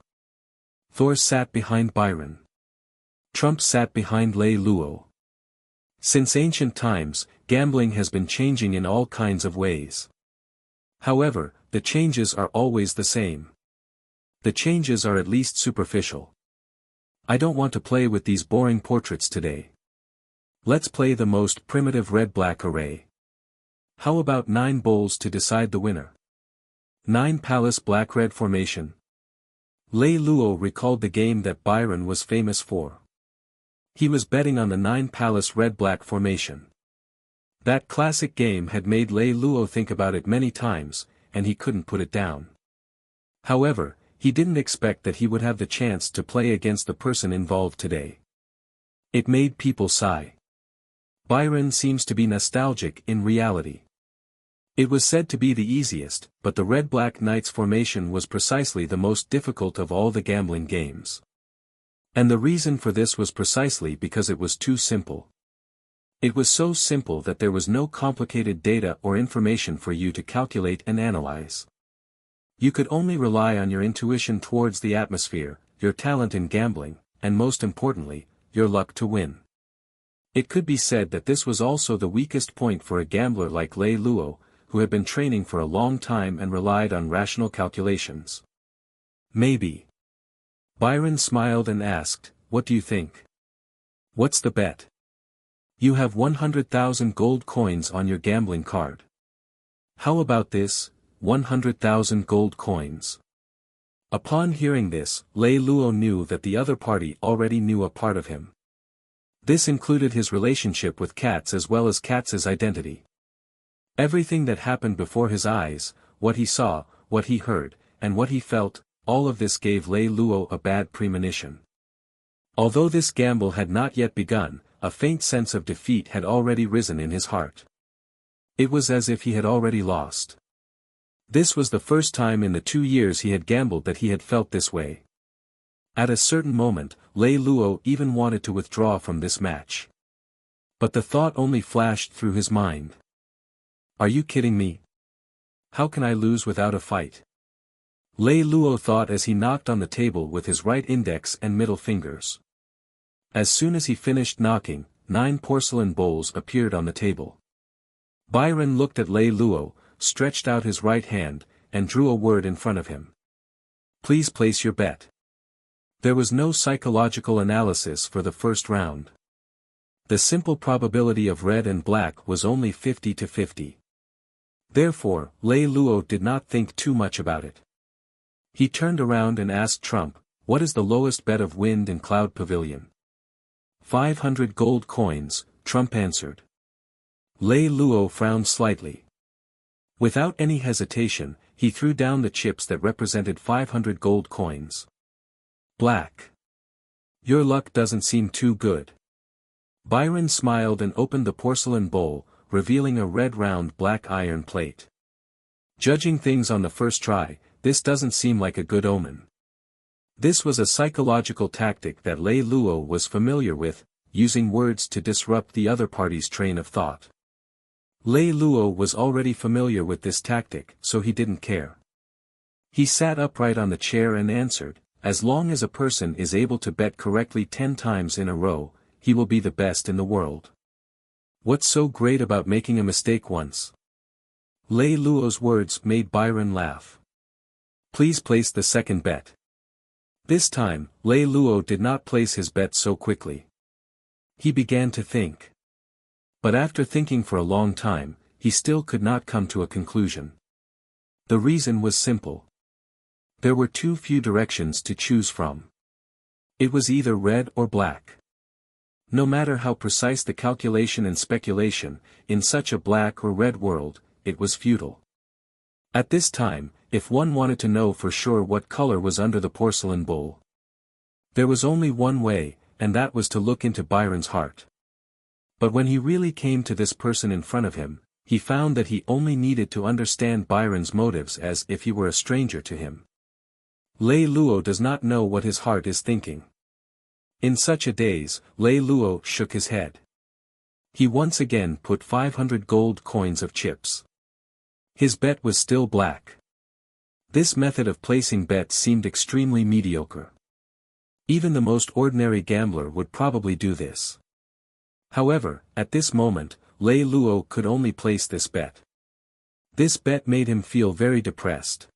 Thor sat behind Byron. Trump sat behind Lei Lou. Since ancient times, gambling has been changing in all kinds of ways. However, the changes are always the same. The changes are at least superficial. I don't want to play with these boring portraits today. Let's play the most primitive red-black array. How about 9 bowls to decide the winner? 9 palace black-red formation. Lei Lou recalled the game that Byron was famous for. He was betting on the 9 palace red-black formation. That classic game had made Lei Lou think about it many times, and he couldn't put it down. However, he didn't expect that he would have the chance to play against the person involved today. It made people sigh. Byron seems to be nostalgic in reality. It was said to be the easiest, but the red-black knights formation was precisely the most difficult of all the gambling games. And the reason for this was precisely because it was too simple. It was so simple that there was no complicated data or information for you to calculate and analyze. You could only rely on your intuition towards the atmosphere, your talent in gambling, and most importantly, your luck to win. It could be said that this was also the weakest point for a gambler like Lei Lou, who had been training for a long time and relied on rational calculations. Maybe. Byron smiled and asked, "What do you think? What's the bet?" "You have 100,000 gold coins on your gambling card. How about this, 100,000 gold coins?" Upon hearing this, Lei Lou knew that the other party already knew a part of him. This included his relationship with cats as well as Katz's identity. Everything that happened before his eyes, what he saw, what he heard, and what he felt, all of this gave Lei Lou a bad premonition. Although this gamble had not yet begun, a faint sense of defeat had already risen in his heart. It was as if he had already lost. This was the first time in the 2 years he had gambled that he had felt this way. At a certain moment, Lei Lou even wanted to withdraw from this match. But the thought only flashed through his mind. Are you kidding me? How can I lose without a fight? Lei Lou thought as he knocked on the table with his right index and middle fingers. As soon as he finished knocking, 9 porcelain bowls appeared on the table. Byron looked at Lei Lou, stretched out his right hand, and drew a word in front of him. Please place your bet. There was no psychological analysis for the first round. The simple probability of red and black was only 50-50. Therefore, Lei Lou did not think too much about it. He turned around and asked Trump, what is the lowest bet of Wind and Cloud Pavilion? 500 gold coins, Trump answered. Lei Lou frowned slightly. Without any hesitation, he threw down the chips that represented 500 gold coins. Black. Your luck doesn't seem too good. Byron smiled and opened the porcelain bowl, revealing a red round black iron plate. Judging things on the first try, this doesn't seem like a good omen. This was a psychological tactic that Lei Lou was familiar with, using words to disrupt the other party's train of thought. Lei Lou was already familiar with this tactic, so he didn't care. He sat upright on the chair and answered, as long as a person is able to bet correctly 10 times in a row, he will be the best in the world. What's so great about making a mistake once? Lei Lou's words made Byron laugh. Please place the second bet. This time, Lei Lou did not place his bet so quickly. He began to think. But after thinking for a long time, he still could not come to a conclusion. The reason was simple. There were too few directions to choose from. It was either red or black. No matter how precise the calculation and speculation, in such a black or red world, it was futile. At this time, if one wanted to know for sure what color was under the porcelain bowl, there was only one way, and that was to look into Byron's heart. But when he really came to this person in front of him, he found that he only needed to understand Byron's motives as if he were a stranger to him. Lei Lou does not know what his heart is thinking. In such a daze, Lei Lou shook his head. He once again put 500 gold coins of chips. His bet was still black. This method of placing bets seemed extremely mediocre. Even the most ordinary gambler would probably do this. However, at this moment, Lei Lou could only place this bet. This bet made him feel very depressed.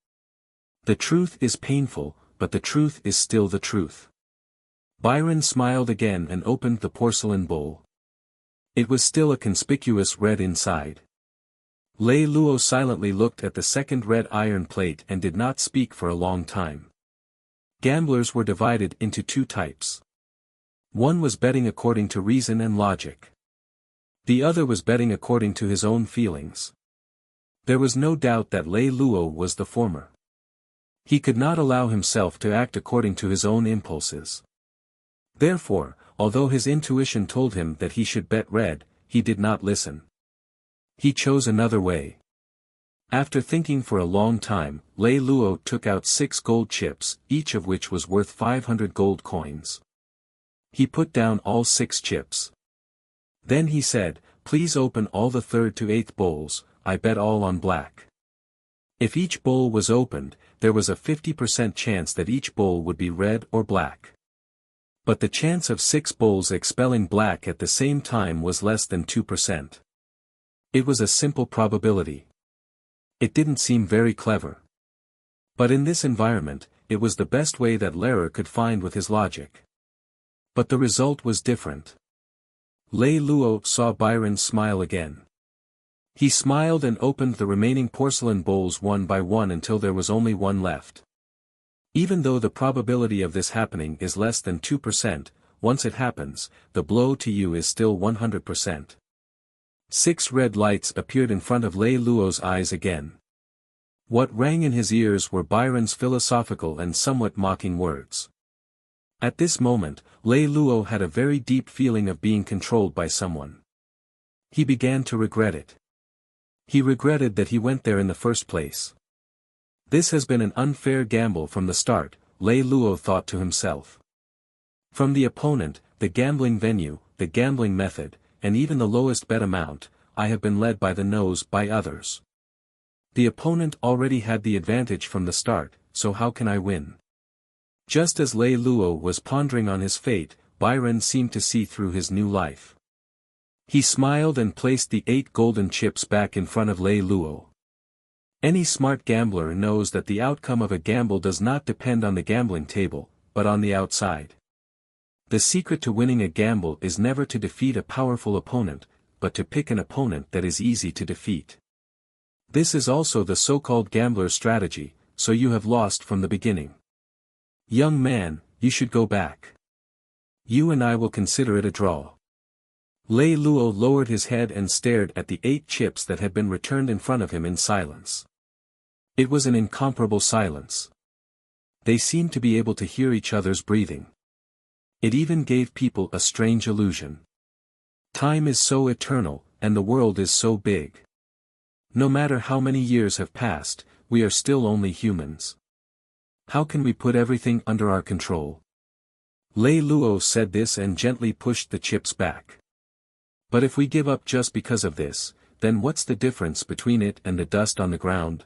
The truth is painful, but the truth is still the truth. Byron smiled again and opened the porcelain bowl. It was still a conspicuous red inside. Lei Lou silently looked at the second red iron plate and did not speak for a long time. Gamblers were divided into two types. One was betting according to reason and logic. The other was betting according to his own feelings. There was no doubt that Lei Lou was the former. He could not allow himself to act according to his own impulses. Therefore, although his intuition told him that he should bet red, he did not listen. He chose another way. After thinking for a long time, Lei Lou took out 6 gold chips, each of which was worth 500 gold coins. He put down all 6 chips. Then he said, please open all the 3rd to 8th bowls, I bet all on black. If each bowl was opened, there was a 50% chance that each bowl would be red or black. But the chance of 6 bowls expelling black at the same time was less than 2%. It was a simple probability. It didn't seem very clever. But in this environment, it was the best way that Lehrer could find with his logic. But the result was different. Lei Lou saw Byron smile again. He smiled and opened the remaining porcelain bowls one by one until there was only one left. Even though the probability of this happening is less than 2%, once it happens, the blow to you is still 100%. 6 red lights appeared in front of Lei Lou's eyes again. What rang in his ears were Byron's philosophical and somewhat mocking words. At this moment, Lei Lou had a very deep feeling of being controlled by someone. He began to regret it. He regretted that he went there in the first place. This has been an unfair gamble from the start, Lei Lou thought to himself. From the opponent, the gambling venue, the gambling method, and even the lowest bet amount, I have been led by the nose by others. The opponent already had the advantage from the start, so how can I win? Just as Lei Lou was pondering on his fate, Byron seemed to see through his new life. He smiled and placed the 8 golden chips back in front of Lei Lou. Any smart gambler knows that the outcome of a gamble does not depend on the gambling table, but on the outside. The secret to winning a gamble is never to defeat a powerful opponent, but to pick an opponent that is easy to defeat. This is also the so-called gambler's strategy, so you have lost from the beginning. Young man, you should go back. You and I will consider it a draw. Lei Lou lowered his head and stared at the 8 chips that had been returned in front of him in silence. It was an incomparable silence. They seemed to be able to hear each other's breathing. It even gave people a strange illusion. Time is so eternal, and the world is so big. No matter how many years have passed, we are still only humans. How can we put everything under our control? Lei Lou said this and gently pushed the chips back. But if we give up just because of this, then what's the difference between it and the dust on the ground?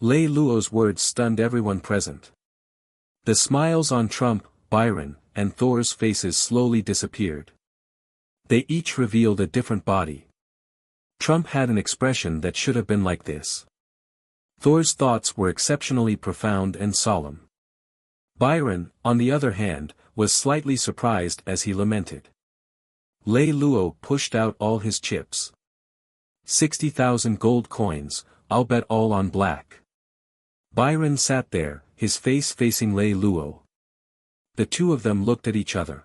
Lei Lou's words stunned everyone present. The smiles on Trump, Byron, and Thor's faces slowly disappeared. They each revealed a different body. Trump had an expression that should have been like this. Thor's thoughts were exceptionally profound and solemn. Byron, on the other hand, was slightly surprised as he lamented. Lei Lou pushed out all his chips. 60,000 gold coins, I'll bet all on black. Byron sat there, his face facing Lei Lou. The two of them looked at each other.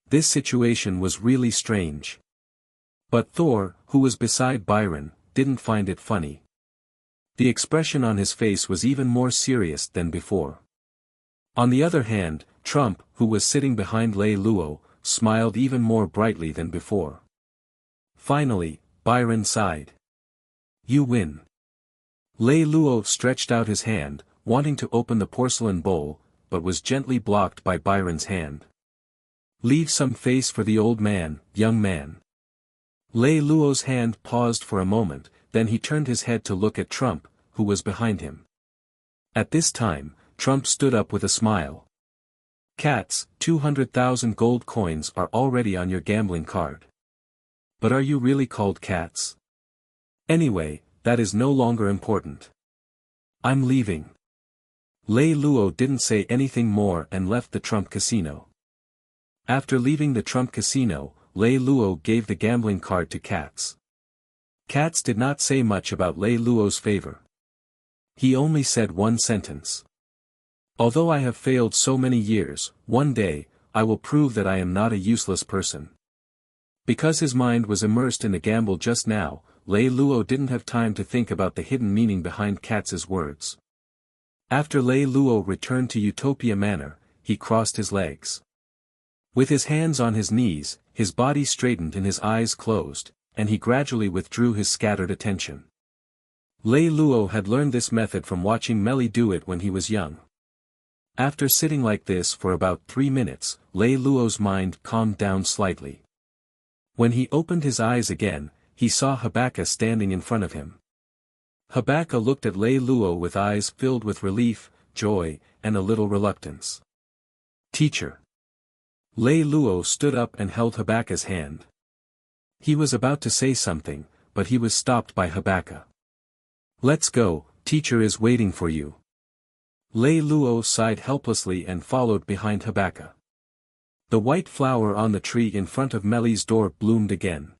This situation was really strange. But Thor, who was beside Byron, didn't find it funny. The expression on his face was even more serious than before. On the other hand, Trump, who was sitting behind Lei Lou, smiled even more brightly than before. Finally, Byron sighed. You win. Lei Lou stretched out his hand, wanting to open the porcelain bowl, but was gently blocked by Byron's hand. Leave some face for the old man, young man. Lei Lou's hand paused for a moment, then he turned his head to look at Trump, who was behind him. At this time, Trump stood up with a smile. Cats, 200,000 gold coins are already on your gambling card. But are you really called cats? Anyway, that is no longer important. I'm leaving. Lei Lou didn't say anything more and left the Trump casino. After leaving the Trump casino, Lei Lou gave the gambling card to Cats. Cats did not say much about Lei Lou's favor. He only said one sentence. Although I have failed so many years, one day, I will prove that I am not a useless person. Because his mind was immersed in the gamble just now, Lei Lou didn't have time to think about the hidden meaning behind Katz's words. After Lei Lou returned to Utopia Manor, he crossed his legs. With his hands on his knees, his body straightened and his eyes closed, and he gradually withdrew his scattered attention. Lei Lou had learned this method from watching Melly do it when he was young. After sitting like this for about 3 minutes, Lei Lou's mind calmed down slightly. When he opened his eyes again, he saw Habaka standing in front of him. Habaka looked at Lei Lou with eyes filled with relief, joy, and a little reluctance. Teacher. Lei Lou stood up and held Habaka's hand. He was about to say something, but he was stopped by Habaka. Let's go, teacher is waiting for you. Lei Lou sighed helplessly and followed behind Habaka. The white flower on the tree in front of Melly's door bloomed again.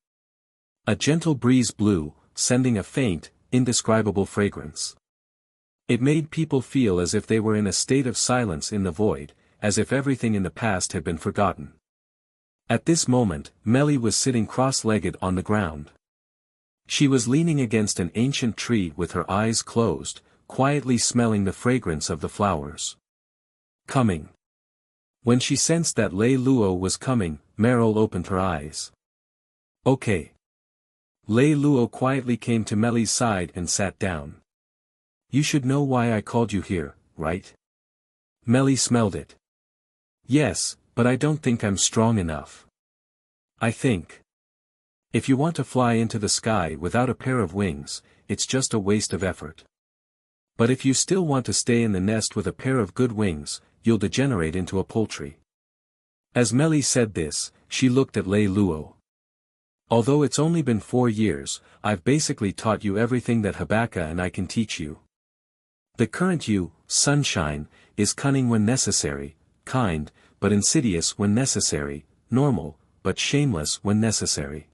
A gentle breeze blew, sending a faint, indescribable fragrance. It made people feel as if they were in a state of silence in the void, as if everything in the past had been forgotten. At this moment, Melly was sitting cross-legged on the ground. She was leaning against an ancient tree with her eyes closed, quietly smelling the fragrance of the flowers. Coming. When she sensed that Lei Lou was coming, Meryl opened her eyes. Okay. Lei Lou quietly came to Melly's side and sat down. You should know why I called you here, right? Melly smelled it. Yes, but I don't think I'm strong enough. I think. If you want to fly into the sky without a pair of wings, it's just a waste of effort. But if you still want to stay in the nest with a pair of good wings, you'll degenerate into a poultry. As Melly said this, she looked at Lei Lou. Although it's only been 4 years, I've basically taught you everything that Habaka and I can teach you. The current you, Sunshine, is cunning when necessary, kind, but insidious when necessary, normal, but shameless when necessary.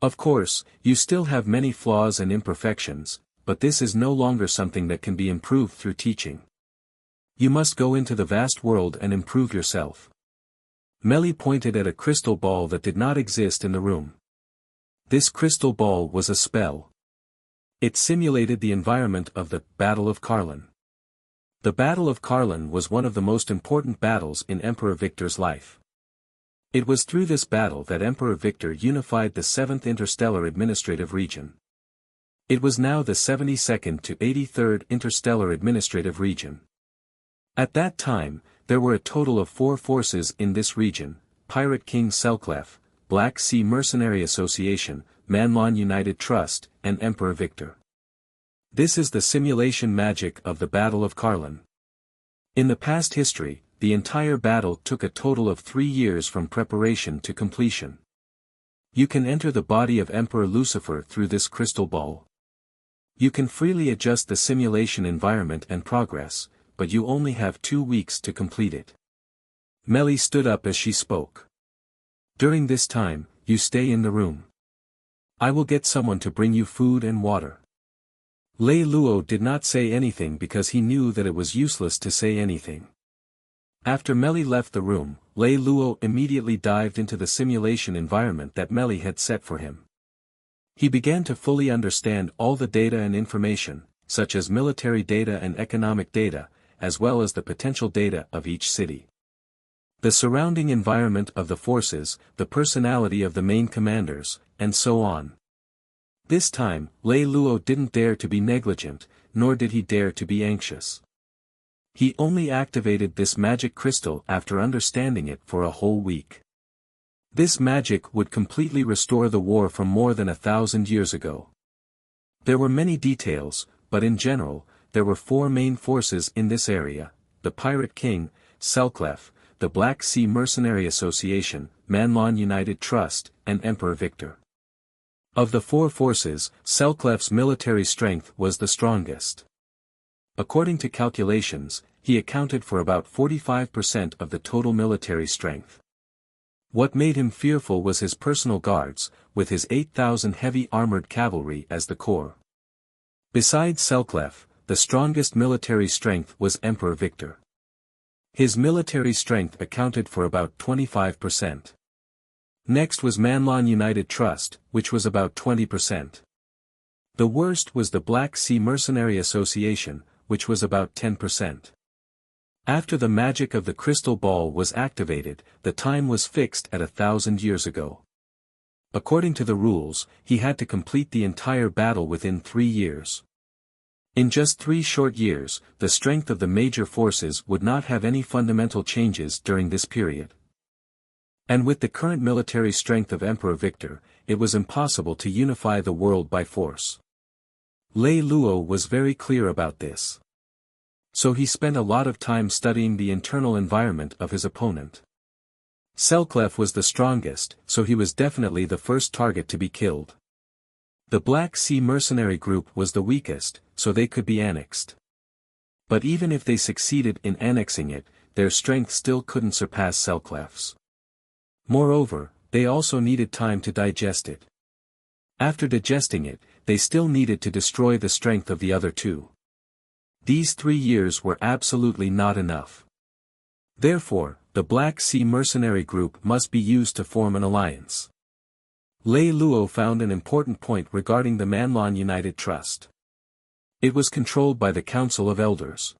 Of course, you still have many flaws and imperfections, but this is no longer something that can be improved through teaching. You must go into the vast world and improve yourself. Meli pointed at a crystal ball that did not exist in the room. This crystal ball was a spell. It simulated the environment of the Battle of Karlan. The Battle of Karlan was one of the most important battles in Emperor Victor's life. It was through this battle that Emperor Victor unified the 7th Interstellar Administrative Region. It was now the 72nd to 83rd Interstellar Administrative Region. At that time, there were a total of 4 forces in this region: Pirate King Selklef, Black Sea Mercenary Association, Manhwa United Trust, and Emperor Victor. This is the simulation magic of the Battle of Karlan. In the past history, the entire battle took a total of 3 years from preparation to completion. You can enter the body of Emperor Lucifer through this crystal ball. You can freely adjust the simulation environment and progress, but you only have 2 weeks to complete it. Meli stood up as she spoke. During this time, you stay in the room. I will get someone to bring you food and water. Lei Lou did not say anything because he knew that it was useless to say anything. After Meli left the room, Lei Lou immediately dived into the simulation environment that Meli had set for him. He began to fully understand all the data and information, such as military data and economic data, as well as the potential data of each city. The surrounding environment of the forces, the personality of the main commanders, and so on. This time, Lei Lou didn't dare to be negligent, nor did he dare to be anxious. He only activated this magic crystal after understanding it for a whole week. This magic would completely restore the war from more than 1,000 years ago. There were many details, but in general, there were 4 main forces in this area: the Pirate King, Selklef, the Black Sea Mercenary Association, Manhwa United Trust, and Emperor Victor. Of the 4 forces, Selklef's military strength was the strongest. According to calculations, he accounted for about 45% of the total military strength. What made him fearful was his personal guards, with his 8,000 heavy armored cavalry as the core. Besides Selklef, the strongest military strength was Emperor Victor. His military strength accounted for about 25%. Next was Manhwa United Trust, which was about 20%. The worst was the Black Sea Mercenary Association, which was about 10%. After the magic of the crystal ball was activated, the time was fixed at 1,000 years ago. According to the rules, he had to complete the entire battle within 3 years. In just 3 short years, the strength of the major forces would not have any fundamental changes during this period. And with the current military strength of Emperor Victor, it was impossible to unify the world by force. Lei Lou was very clear about this. So he spent a lot of time studying the internal environment of his opponent. Selklef was the strongest, so he was definitely the first target to be killed. The Black Sea Mercenary Group was the weakest, so they could be annexed. But even if they succeeded in annexing it, their strength still couldn't surpass Selklef's. Moreover, they also needed time to digest it. After digesting it, they still needed to destroy the strength of the other 2. These 3 years were absolutely not enough. Therefore, the Black Sea Mercenary Group must be used to form an alliance. Lei Lou found an important point regarding the Manhwa United Trust. It was controlled by the Council of Elders.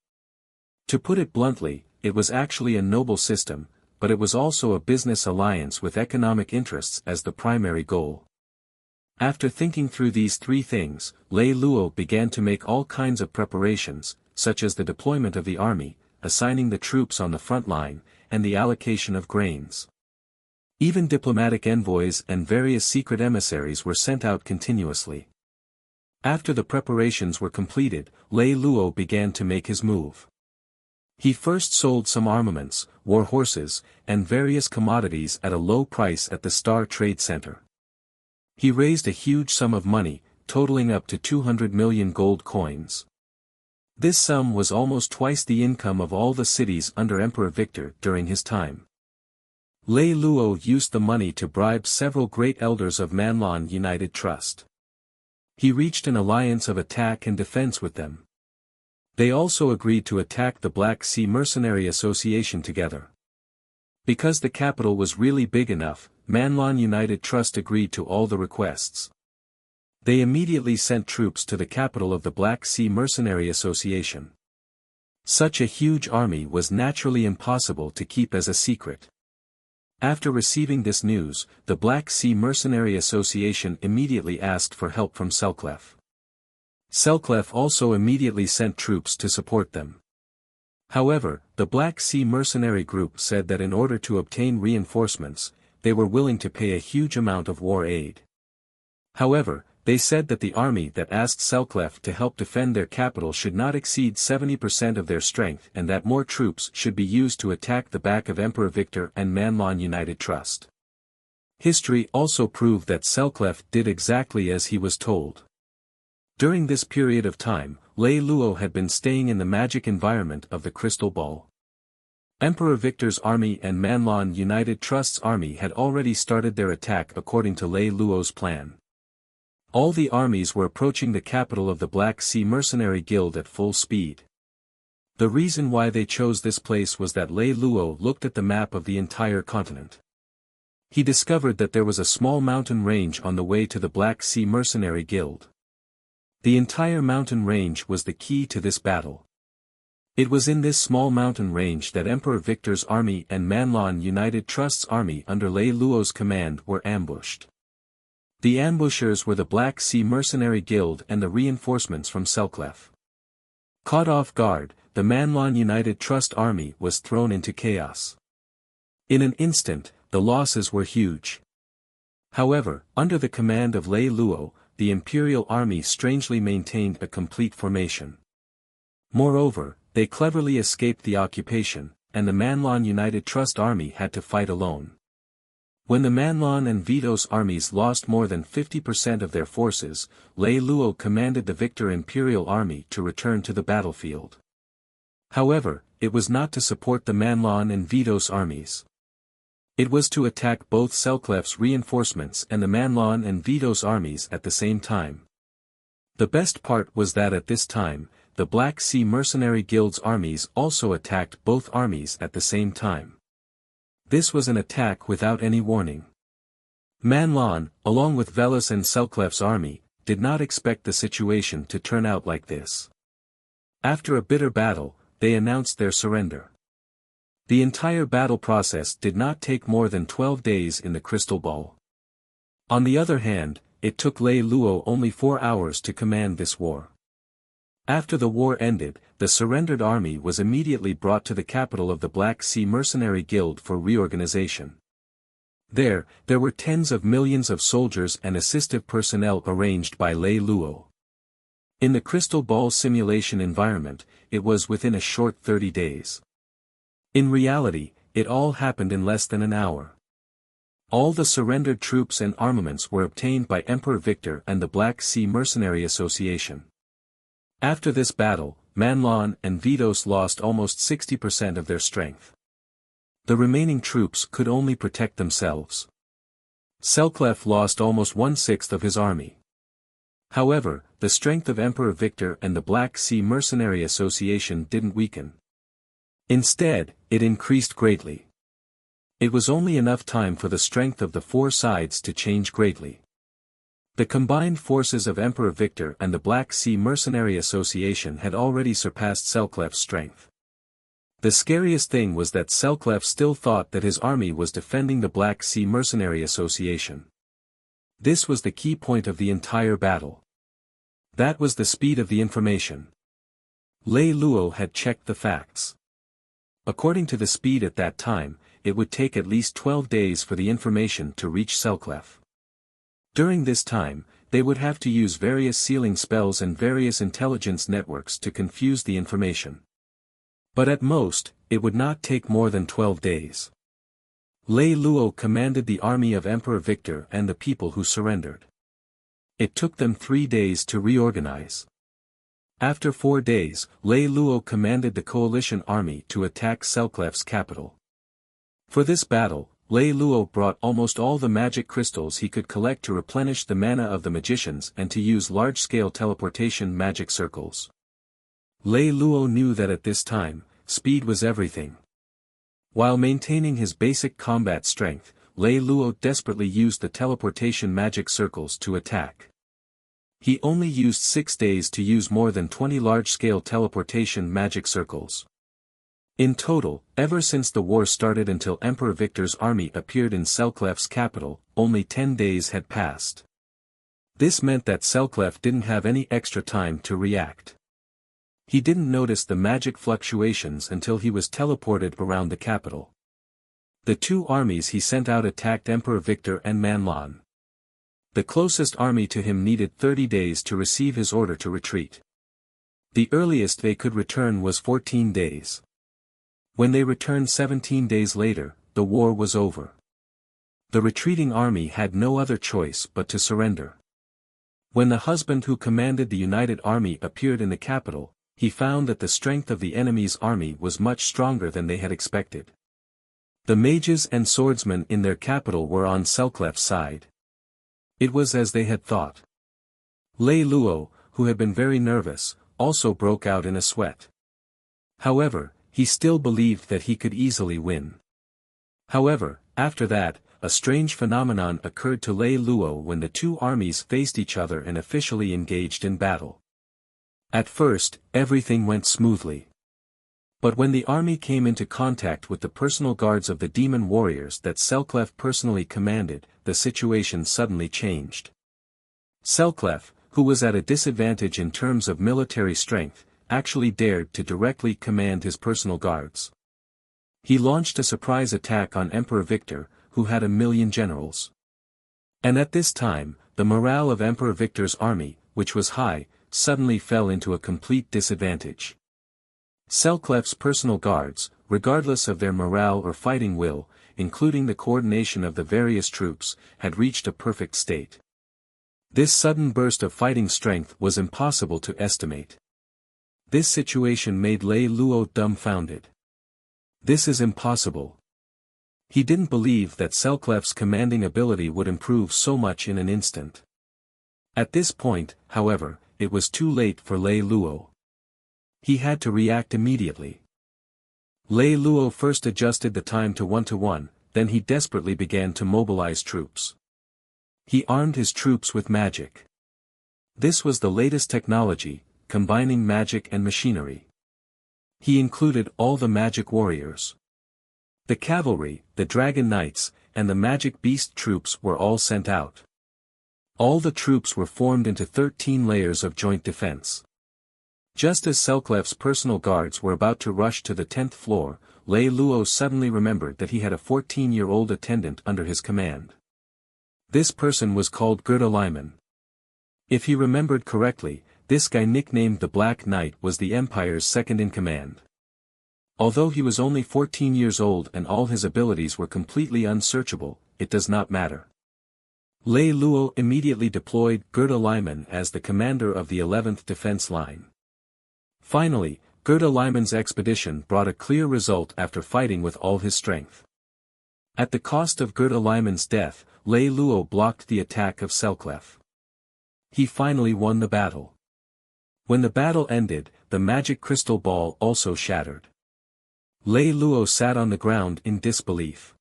To put it bluntly, it was actually a noble system, but it was also a business alliance with economic interests as the primary goal. After thinking through these 3 things, Lei Lou began to make all kinds of preparations, such as the deployment of the army, assigning the troops on the front line, and the allocation of grains. Even diplomatic envoys and various secret emissaries were sent out continuously. After the preparations were completed, Lei Lou began to make his move. He first sold some armaments, war horses, and various commodities at a low price at the Star Trade Center. He raised a huge sum of money, totaling up to 200 million gold coins. This sum was almost twice the income of all the cities under Emperor Victor during his time. Lei Lou used the money to bribe several great elders of Manhwa United Trust. He reached an alliance of attack and defense with them. They also agreed to attack the Black Sea Mercenary Association together. Because the capital was really big enough, Manhwa United Trust agreed to all the requests. They immediately sent troops to the capital of the Black Sea Mercenary Association. Such a huge army was naturally impossible to keep as a secret. After receiving this news, the Black Sea Mercenary Association immediately asked for help from Selklef. Selklef also immediately sent troops to support them. However, the Black Sea Mercenary Group said that in order to obtain reinforcements, they were willing to pay a huge amount of war aid. However, they said that the army that asked Selklef to help defend their capital should not exceed 70% of their strength and that more troops should be used to attack the back of Emperor Victor and Manhwa United Trust. History also proved that Selklef did exactly as he was told. During this period of time, Lei Lou had been staying in the magic environment of the Crystal Ball. Emperor Victor's army and Manhwa United Trust's army had already started their attack according to Lei Lou's plan. All the armies were approaching the capital of the Black Sea Mercenary Guild at full speed. The reason why they chose this place was that Lei Lou looked at the map of the entire continent. He discovered that there was a small mountain range on the way to the Black Sea Mercenary Guild. The entire mountain range was the key to this battle. It was in this small mountain range that Emperor Victor's army and Manhwa United Trust's army under Lei Lou's command were ambushed. The ambushers were the Black Sea Mercenary Guild and the reinforcements from Selklef. Caught off guard, the Manhwa United Trust army was thrown into chaos. In an instant, the losses were huge. However, under the command of Lei Lou, the Imperial Army strangely maintained a complete formation. Moreover, they cleverly escaped the occupation, and the Manhwa United Trust army had to fight alone. When the Manhwa and Vitos armies lost more than 50% of their forces, Lei Lou commanded the Victor Imperial Army to return to the battlefield. However, it was not to support the Manhwa and Vitos armies. It was to attack both Selklef's reinforcements and the Manhwa and Vitos armies at the same time. The best part was that at this time, the Black Sea Mercenary Guild's armies also attacked both armies at the same time. This was an attack without any warning. Manhwa, along with Velas and Selklef's army, did not expect the situation to turn out like this. After a bitter battle, they announced their surrender. The entire battle process did not take more than 12 days in the Crystal Ball. On the other hand, it took Lei Lou only 4 hours to command this war. After the war ended, the surrendered army was immediately brought to the capital of the Black Sea Mercenary Guild for reorganization. There were tens of millions of soldiers and assistive personnel arranged by Lei Lou. In the Crystal Ball simulation environment, it was within a short 30 days. In reality, it all happened in less than an hour. All the surrendered troops and armaments were obtained by Emperor Victor and the Black Sea Mercenary Association. After this battle, Manhwa and Vitos lost almost 60% of their strength. The remaining troops could only protect themselves. Selklef lost almost 1/6 of his army. However, the strength of Emperor Victor and the Black Sea Mercenary Association didn't weaken. Instead, it increased greatly. It was only enough time for the strength of the four sides to change greatly. The combined forces of Emperor Victor and the Black Sea Mercenary Association had already surpassed Selklef's strength. The scariest thing was that Selklef still thought that his army was defending the Black Sea Mercenary Association. This was the key point of the entire battle. That was the speed of the information. Lei Lou had checked the facts. According to the speed at that time, it would take at least 12 days for the information to reach Selklef. During this time, they would have to use various sealing spells and various intelligence networks to confuse the information. But at most, it would not take more than 12 days. Lei Lou commanded the army of Emperor Victor and the people who surrendered. It took them 3 days to reorganize. After 4 days, Lei Lou commanded the coalition army to attack Selklef's capital. For this battle, Lei Lou brought almost all the magic crystals he could collect to replenish the mana of the magicians and to use large-scale teleportation magic circles. Lei Lou knew that at this time, speed was everything. While maintaining his basic combat strength, Lei Lou desperately used the teleportation magic circles to attack. He only used 6 days to use more than 20 large-scale teleportation magic circles. In total, ever since the war started until Emperor Victor's army appeared in Selklef's capital, only 10 days had passed. This meant that Selklef didn't have any extra time to react. He didn't notice the magic fluctuations until he was teleported around the capital. The two armies he sent out attacked Emperor Victor and Manhwa. The closest army to him needed 30 days to receive his order to retreat. The earliest they could return was 14 days. When they returned 17 days later, the war was over. The retreating army had no other choice but to surrender. When the husband who commanded the united army appeared in the capital, he found that the strength of the enemy's army was much stronger than they had expected. The mages and swordsmen in their capital were on Selklef's side. It was as they had thought. Lei Lou, who had been very nervous, also broke out in a sweat. However, he still believed that he could easily win. However, after that, a strange phenomenon occurred to Lei Lou when the two armies faced each other and officially engaged in battle. At first, everything went smoothly. But when the army came into contact with the personal guards of the demon warriors that Selklef personally commanded, the situation suddenly changed. Selklef, who was at a disadvantage in terms of military strength, actually dared to directly command his personal guards. He launched a surprise attack on Emperor Victor, who had 1,000,000 generals. And at this time, the morale of Emperor Victor's army, which was high, suddenly fell into a complete disadvantage. Selklef's personal guards, regardless of their morale or fighting will, including the coordination of the various troops, had reached a perfect state. This sudden burst of fighting strength was impossible to estimate. This situation made Lei Lou dumbfounded. This is impossible. He didn't believe that Selklef's commanding ability would improve so much in an instant. At this point, however, it was too late for Lei Lou. He had to react immediately. Lei Lou first adjusted the time to 1:1, then he desperately began to mobilize troops. He armed his troops with magic. This was the latest technology, combining magic and machinery. He included all the magic warriors. The cavalry, the dragon knights, and the magic beast troops were all sent out. All the troops were formed into 13 layers of joint defense. Just as Selklef's personal guards were about to rush to the 10th floor, Lei Lou suddenly remembered that he had a 14-year-old attendant under his command. This person was called Lei. If he remembered correctly, this guy nicknamed the Black Knight was the Empire's second-in-command. Although he was only 14 years old and all his abilities were completely unsearchable, it does not matter. Lei Lou immediately deployed Lei as the commander of the 11th defense line. Finally, Lei's expedition brought a clear result after fighting with all his strength. At the cost of Lei's death, Lei Lou blocked the attack of Selklef. He finally won the battle. When the battle ended, the magic crystal ball also shattered. Lei Lou sat on the ground in disbelief.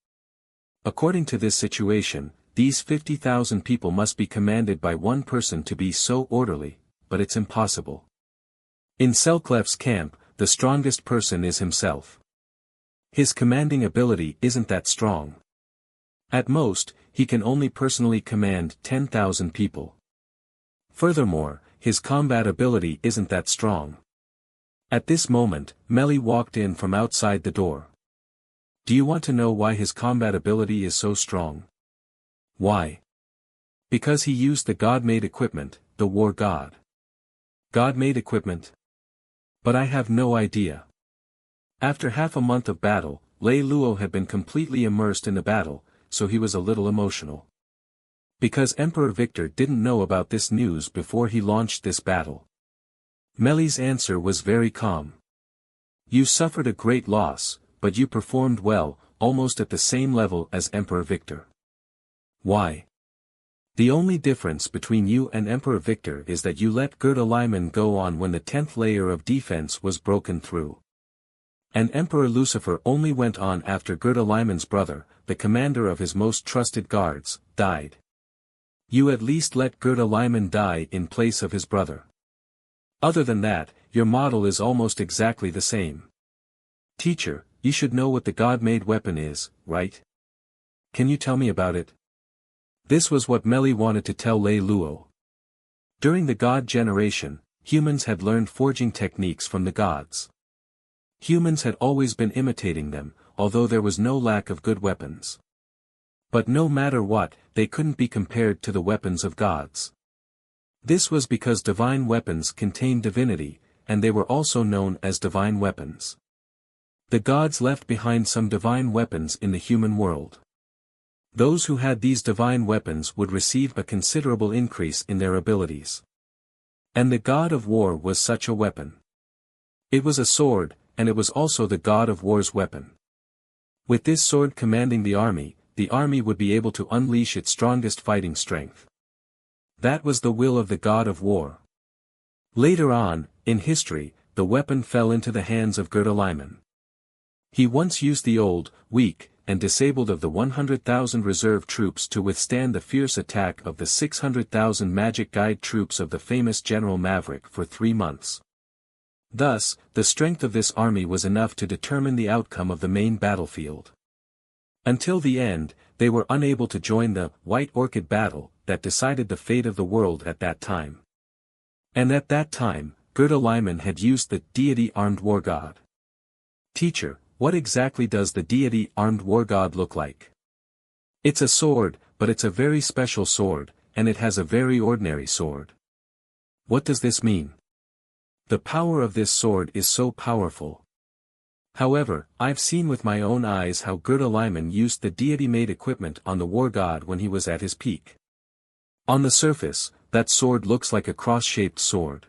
According to this situation, these 50,000 people must be commanded by one person to be so orderly, but it's impossible. In Selklef's camp, the strongest person is himself. His commanding ability isn't that strong. At most, he can only personally command 10,000 people. Furthermore, his combat ability isn't that strong. At this moment, Meli walked in from outside the door. Do you want to know why his combat ability is so strong? Why? Because he used the god-made equipment, the war god. God-made equipment? But I have no idea. After half a month of battle, Lei Lou had been completely immersed in the battle, so he was a little emotional. Because Emperor Victor didn't know about this news before he launched this battle. Meli's answer was very calm. You suffered a great loss, but you performed well, almost at the same level as Emperor Victor. Why? The only difference between you and Emperor Victor is that you let Gerda Lyman go on when the 10th layer of defense was broken through. And Emperor Lucifer only went on after Gerda Lyman's brother, the commander of his most trusted guards, died. You at least let Gerda Lyman die in place of his brother. Other than that, your model is almost exactly the same. Teacher, you should know what the god-made weapon is, right? Can you tell me about it? This was what Meli wanted to tell Lei Lou. During the god generation, humans had learned forging techniques from the gods. Humans had always been imitating them, although there was no lack of good weapons. But no matter what, they couldn't be compared to the weapons of gods. This was because divine weapons contained divinity, and they were also known as divine weapons. The gods left behind some divine weapons in the human world. Those who had these divine weapons would receive a considerable increase in their abilities. And the god of war was such a weapon. It was a sword, and it was also the god of war's weapon. With this sword commanding the army would be able to unleash its strongest fighting strength. That was the will of the god of war. Later on, in history, the weapon fell into the hands of Gerda Lyman. He once used the old, weak, and disabled of the 100,000 reserve troops to withstand the fierce attack of the 600,000 magic guide troops of the famous General Maverick for 3 months. Thus, the strength of this army was enough to determine the outcome of the main battlefield. Until the end, they were unable to join the White Orchid battle that decided the fate of the world at that time. And at that time, Gerda Lyman had used the deity-armed war god. Teacher, what exactly does the deity-armed war god look like? It's a sword, but it's a very special sword, and it has a very ordinary sword. What does this mean? The power of this sword is so powerful. However, I've seen with my own eyes how Gerda Lyman used the deity-made equipment on the war god when he was at his peak. On the surface, that sword looks like a cross-shaped sword.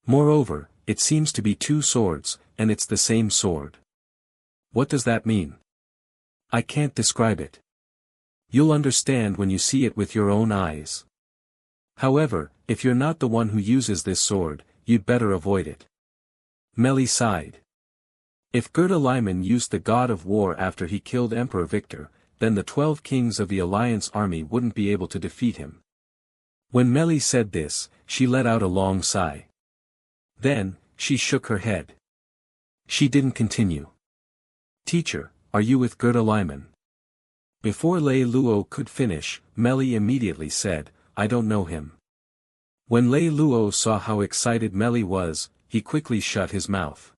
Moreover, it seems to be 2 swords, and it's the same sword. What does that mean? I can't describe it. You'll understand when you see it with your own eyes. However, if you're not the one who uses this sword, you'd better avoid it. Meli sighed. If Gerda Lyman used the god of war after he killed Emperor Victor, then the 12 kings of the Alliance army wouldn't be able to defeat him. When Meli said this, she let out a long sigh. Then, she shook her head. She didn't continue. Teacher, are you with Gerda Lyman? Before Lei Lou could finish, Meli immediately said, I don't know him. When Lei Lou saw how excited Meli was, he quickly shut his mouth.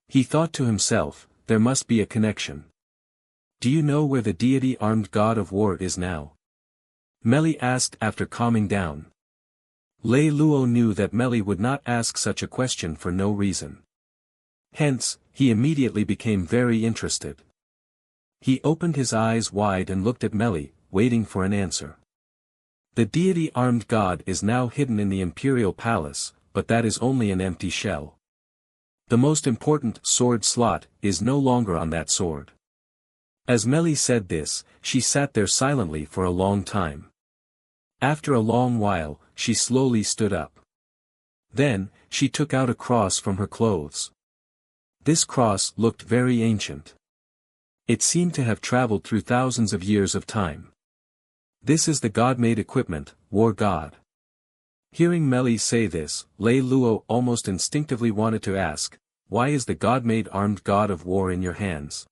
He thought to himself, there must be a connection. Do you know where the deity-armed god of war is now? Meli asked after calming down. Lei Lou knew that Meli would not ask such a question for no reason. Hence, he immediately became very interested. He opened his eyes wide and looked at Meli, waiting for an answer. The deity-armed god is now hidden in the imperial palace, but that is only an empty shell. The most important sword slot is no longer on that sword. As Meli said this, she sat there silently for a long time. After a long while, she slowly stood up. Then, she took out a cross from her clothes. This cross looked very ancient. It seemed to have traveled through thousands of years of time. This is the god-made equipment, war god. Hearing Meli say this, Lei Lou almost instinctively wanted to ask, why is the god-made armed god of war in your hands?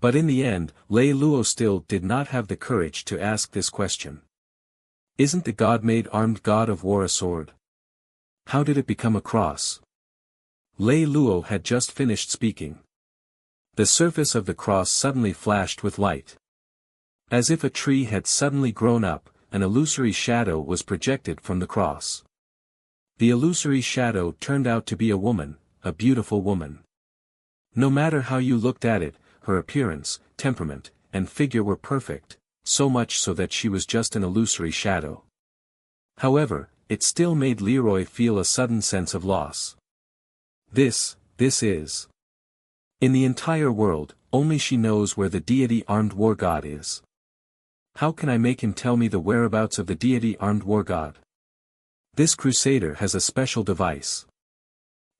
But in the end, Lei Lou still did not have the courage to ask this question. Isn't the god-made armed god of war a sword? How did it become a cross? Lei Lou had just finished speaking. The surface of the cross suddenly flashed with light. As if a tree had suddenly grown up, an illusory shadow was projected from the cross. The illusory shadow turned out to be a woman, a beautiful woman. No matter how you looked at it, her appearance, temperament, and figure were perfect, so much so that she was just an illusory shadow. However, it still made Leroy feel a sudden sense of loss. This is. In the entire world, only she knows where the deity-armed war god is. How can I make him tell me the whereabouts of the deity armed war god? This crusader has a special device.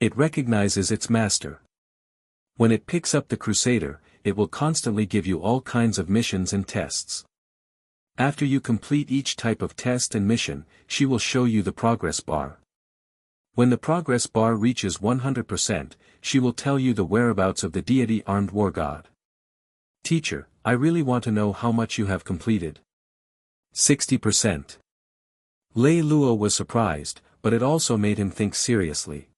It recognizes its master. When it picks up the crusader, it will constantly give you all kinds of missions and tests. After you complete each type of test and mission, she will show you the progress bar. When the progress bar reaches 100%, she will tell you the whereabouts of the deity armed war god. Teacher, I really want to know how much you have completed. 60%. Lei Lou was surprised, but it also made him think seriously.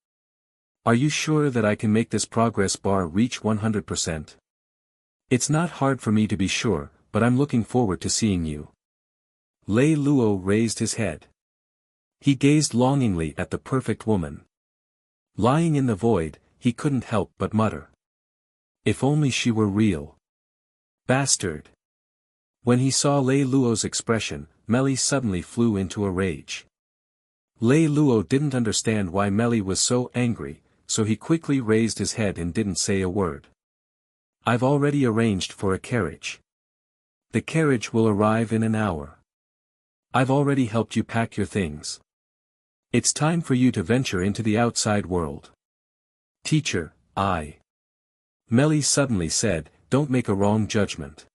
Are you sure that I can make this progress bar reach 100%? It's not hard for me to be sure, but I'm looking forward to seeing you. Lei Lou raised his head. He gazed longingly at the perfect woman. Lying in the void, he couldn't help but mutter. If only she were real. Bastard. When he saw Lei Lou's expression, Meli suddenly flew into a rage. Lei Lou didn't understand why Meli was so angry, so he quickly raised his head and didn't say a word. I've already arranged for a carriage. The carriage will arrive in an hour. I've already helped you pack your things. It's time for you to venture into the outside world. Teacher, Meli suddenly said, don't make a wrong judgment.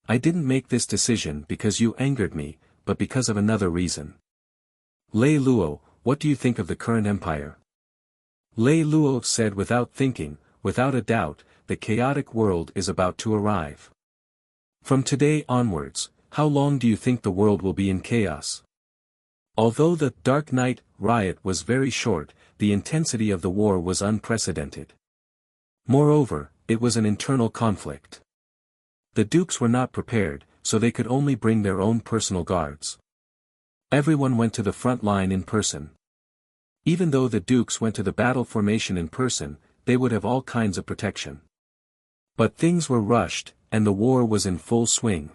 I didn't make this decision because you angered me, but because of another reason. Lei Lou, what do you think of the current empire? Lei Lou said without thinking, without a doubt, the chaotic world is about to arrive. From today onwards, how long do you think the world will be in chaos? Although the Dark Night riot was very short, the intensity of the war was unprecedented. Moreover, it was an internal conflict. The dukes were not prepared, so they could only bring their own personal guards. Everyone went to the front line in person. Even though the dukes went to the battle formation in person, they would have all kinds of protection. But things were rushed, and the war was in full swing.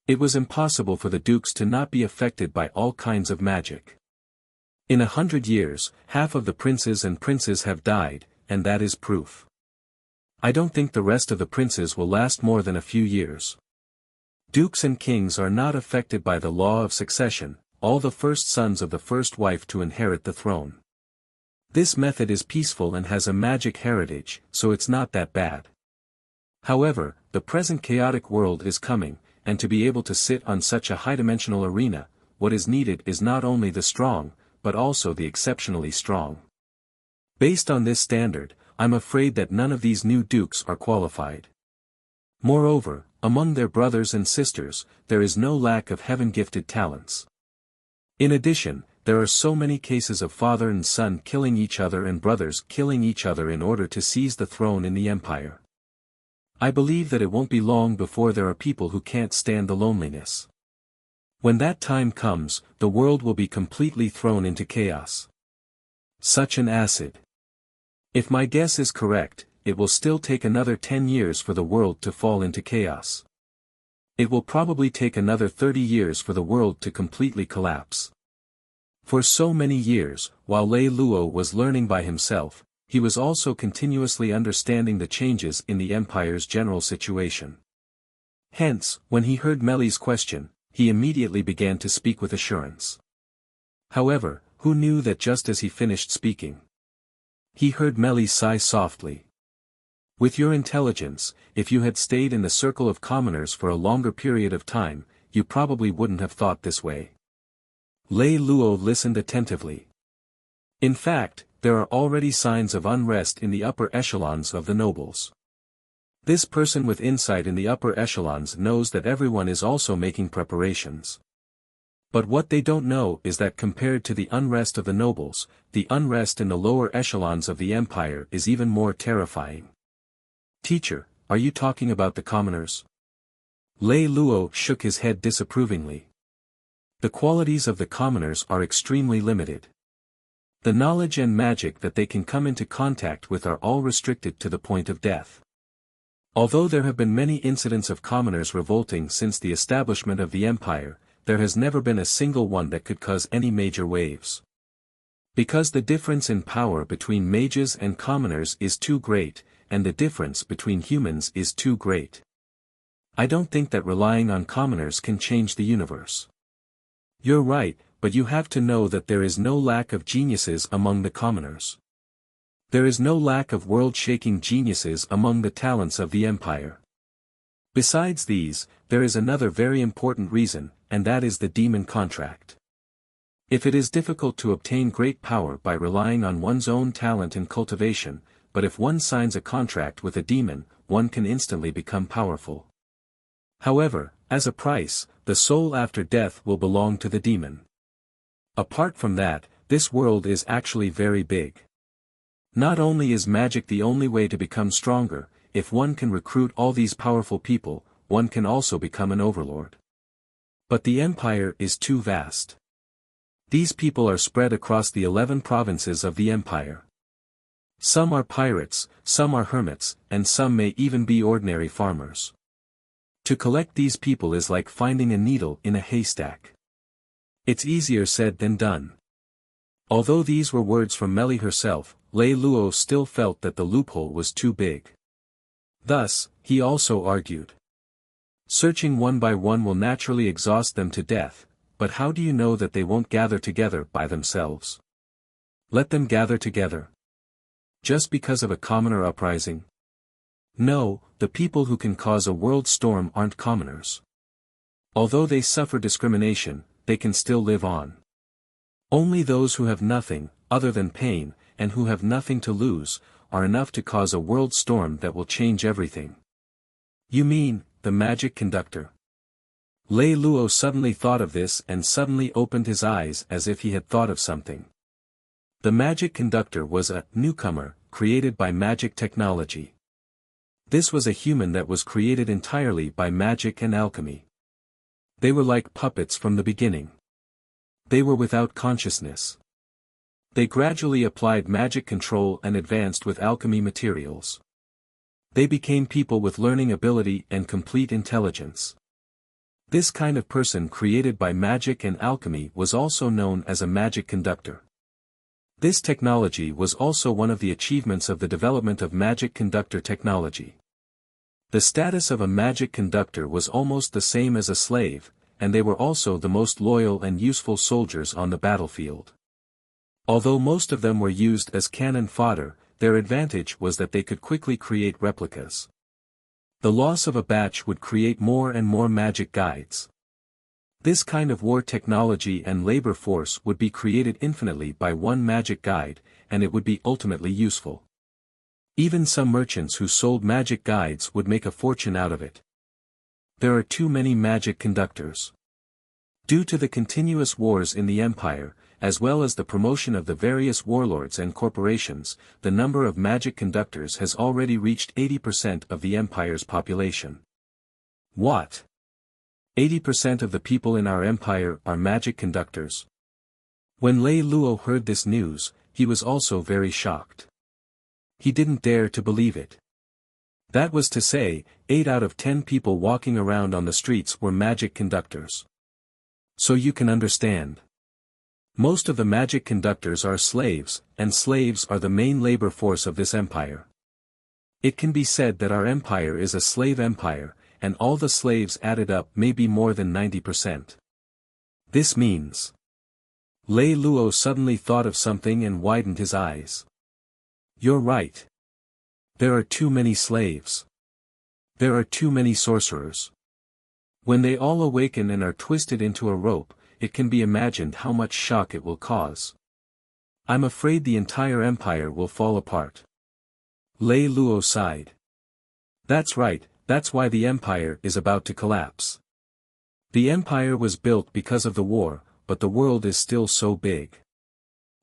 It was impossible for the dukes to not be affected by all kinds of magic. In 100 years, half of the princes and princes have died, and that is proof. I don't think the rest of the princes will last more than a few years. Dukes and kings are not affected by the law of succession, all the first sons of the first wife to inherit the throne. This method is peaceful and has a magic heritage, so it's not that bad. However, the present chaotic world is coming, and to be able to sit on such a high-dimensional arena, what is needed is not only the strong, but also the exceptionally strong. Based on this standard, I'm afraid that none of these new dukes are qualified. Moreover, among their brothers and sisters, there is no lack of heaven-gifted talents. In addition, there are so many cases of father and son killing each other and brothers killing each other in order to seize the throne in the empire. I believe that it won't be long before there are people who can't stand the loneliness. When that time comes, the world will be completely thrown into chaos. Such an acid. If my guess is correct, it will still take another 10 years for the world to fall into chaos. It will probably take another 30 years for the world to completely collapse. For so many years, while Lei Lou was learning by himself, he was also continuously understanding the changes in the empire's general situation. Hence, when he heard Meli's question, he immediately began to speak with assurance. However, who knew that just as he finished speaking, he heard Meli sigh softly. With your intelligence, if you had stayed in the circle of commoners for a longer period of time, you probably wouldn't have thought this way. Lei Lou listened attentively. In fact, there are already signs of unrest in the upper echelons of the nobles. This person with insight in the upper echelons knows that everyone is also making preparations. But what they don't know is that compared to the unrest of the nobles, the unrest in the lower echelons of the empire is even more terrifying. Teacher, are you talking about the commoners? Lei Lou shook his head disapprovingly. The qualities of the commoners are extremely limited. The knowledge and magic that they can come into contact with are all restricted to the point of death. Although there have been many incidents of commoners revolting since the establishment of the empire, there has never been a single one that could cause any major waves. Because the difference in power between mages and commoners is too great, and the difference between humans is too great. I don't think that relying on commoners can change the universe. You're right, but you have to know that there is no lack of geniuses among the commoners. There is no lack of world-shaking geniuses among the talents of the Empire. Besides these, there is another very important reason, and that is the demon contract. If it is difficult to obtain great power by relying on one's own talent and cultivation, but if one signs a contract with a demon, one can instantly become powerful. However, as a price, the soul after death will belong to the demon. Apart from that, this world is actually very big. Not only is magic the only way to become stronger, if one can recruit all these powerful people, one can also become an overlord. But the empire is too vast. These people are spread across the 11 provinces of the empire. Some are pirates, some are hermits, and some may even be ordinary farmers. To collect these people is like finding a needle in a haystack. It's easier said than done. Although these were words from Meli herself, Lei Lou still felt that the loophole was too big. Thus, he also argued. Searching one by one will naturally exhaust them to death, but how do you know that they won't gather together by themselves? Let them gather together. Just because of a commoner uprising? No, the people who can cause a world storm aren't commoners. Although they suffer discrimination, they can still live on. Only those who have nothing, other than pain, and who have nothing to lose, are enough to cause a world storm that will change everything. You mean, the magic conductor? Lei Lou suddenly thought of this and suddenly opened his eyes as if he had thought of something. The magic conductor was a newcomer, created by magic technology. This was a human that was created entirely by magic and alchemy. They were like puppets from the beginning. They were without consciousness. They gradually applied magic control and advanced with alchemy materials. They became people with learning ability and complete intelligence. This kind of person created by magic and alchemy was also known as a magic conductor. This technology was also one of the achievements of the development of magic conductor technology. The status of a magic conductor was almost the same as a slave, and they were also the most loyal and useful soldiers on the battlefield. Although most of them were used as cannon fodder, their advantage was that they could quickly create replicas. The loss of a batch would create more and more magic guides. This kind of war technology and labor force would be created infinitely by one magic guide, and it would be ultimately useful. Even some merchants who sold magic guides would make a fortune out of it. There are too many magic conductors. Due to the continuous wars in the empire, as well as the promotion of the various warlords and corporations, the number of magic conductors has already reached 80% of the empire's population. What? 80% of the people in our empire are magic conductors? When Lei Lou heard this news, he was also very shocked. He didn't dare to believe it. That was to say, 8 out of 10 people walking around on the streets were magic conductors. So you can understand. Most of the magic conductors are slaves, and slaves are the main labor force of this empire. It can be said that our empire is a slave empire, and all the slaves added up may be more than 90%. This means. Lei Lou suddenly thought of something and widened his eyes. You're right. There are too many slaves. There are too many sorcerers. When they all awaken and are twisted into a rope, it can be imagined how much shock it will cause. I'm afraid the entire empire will fall apart. Lei Lou sighed. That's right, that's why the empire is about to collapse. The empire was built because of the war, but the world is still so big.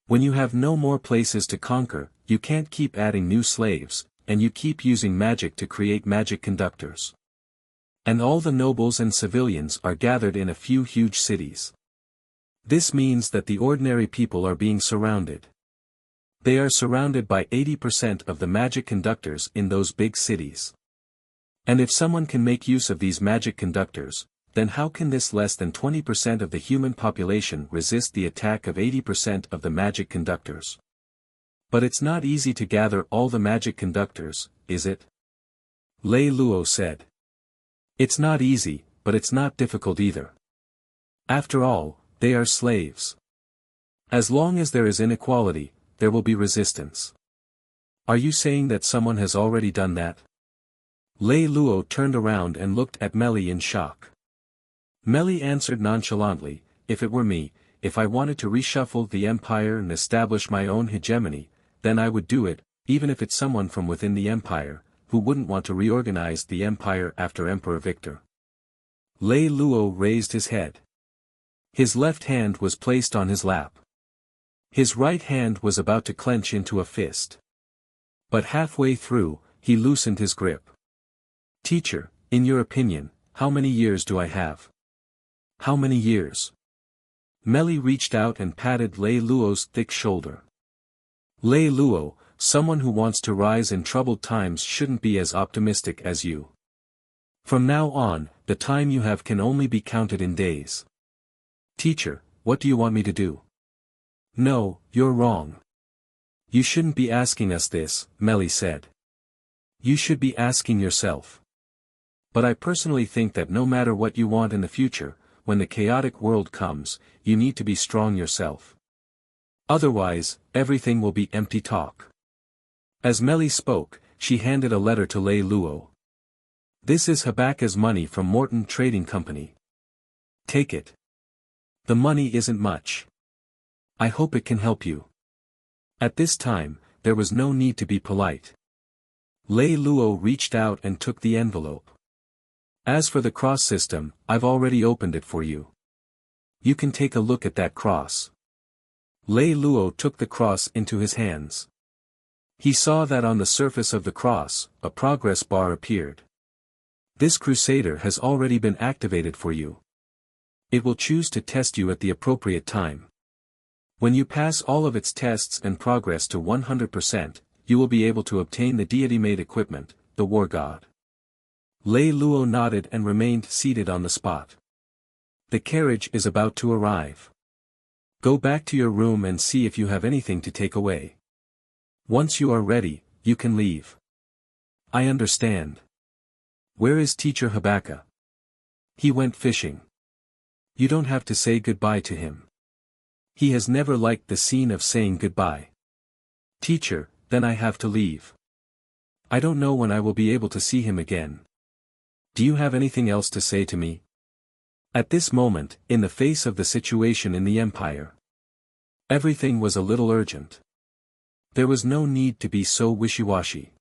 When you have no more places to conquer, you can't keep adding new slaves, and you keep using magic to create magic conductors. And all the nobles and civilians are gathered in a few huge cities. This means that the ordinary people are being surrounded. They are surrounded by 80% of the magic conductors in those big cities. And if someone can make use of these magic conductors, then how can this less than 20% of the human population resist the attack of 80% of the magic conductors? But it's not easy to gather all the magic conductors, is it? Lei Lou said. It's not easy, but it's not difficult either. After all, they are slaves. As long as there is inequality, there will be resistance. Are you saying that someone has already done that? Lei Lou turned around and looked at Meli in shock. Meli answered nonchalantly, if it were me, if I wanted to reshuffle the empire and establish my own hegemony, then I would do it, even if it's someone from within the empire, who wouldn't want to reorganize the empire after Emperor Victor. Lei Lou raised his head. His left hand was placed on his lap. His right hand was about to clench into a fist. But halfway through, he loosened his grip. Teacher, in your opinion, how many years do I have? How many years? Meli reached out and patted Lei Lou's thick shoulder. Lei Lou, someone who wants to rise in troubled times shouldn't be as optimistic as you. From now on, the time you have can only be counted in days. Teacher, what do you want me to do? No, you're wrong. You shouldn't be asking us this, Meli said. You should be asking yourself. But I personally think that no matter what you want in the future, when the chaotic world comes, you need to be strong yourself. Otherwise, everything will be empty talk. As Meli spoke, she handed a letter to Lei Lou. This is Habaka's money from Morton Trading Company. Take it. The money isn't much. I hope it can help you. At this time, there was no need to be polite. Lei Lou reached out and took the envelope. As for the cross system, I've already opened it for you. You can take a look at that cross. Lei Lou took the cross into his hands. He saw that on the surface of the cross, a progress bar appeared. This crusader has already been activated for you. It will choose to test you at the appropriate time. When you pass all of its tests and progress to 100%, you will be able to obtain the deity-made equipment, the War God. Lei Lou nodded and remained seated on the spot. The carriage is about to arrive. Go back to your room and see if you have anything to take away. Once you are ready, you can leave. I understand. Where is Teacher Habaka? He went fishing. You don't have to say goodbye to him. He has never liked the scene of saying goodbye. Teacher, then I have to leave. I don't know when I will be able to see him again. Do you have anything else to say to me? At this moment, in the face of the situation in the Empire, everything was a little urgent. There was no need to be so wishy-washy.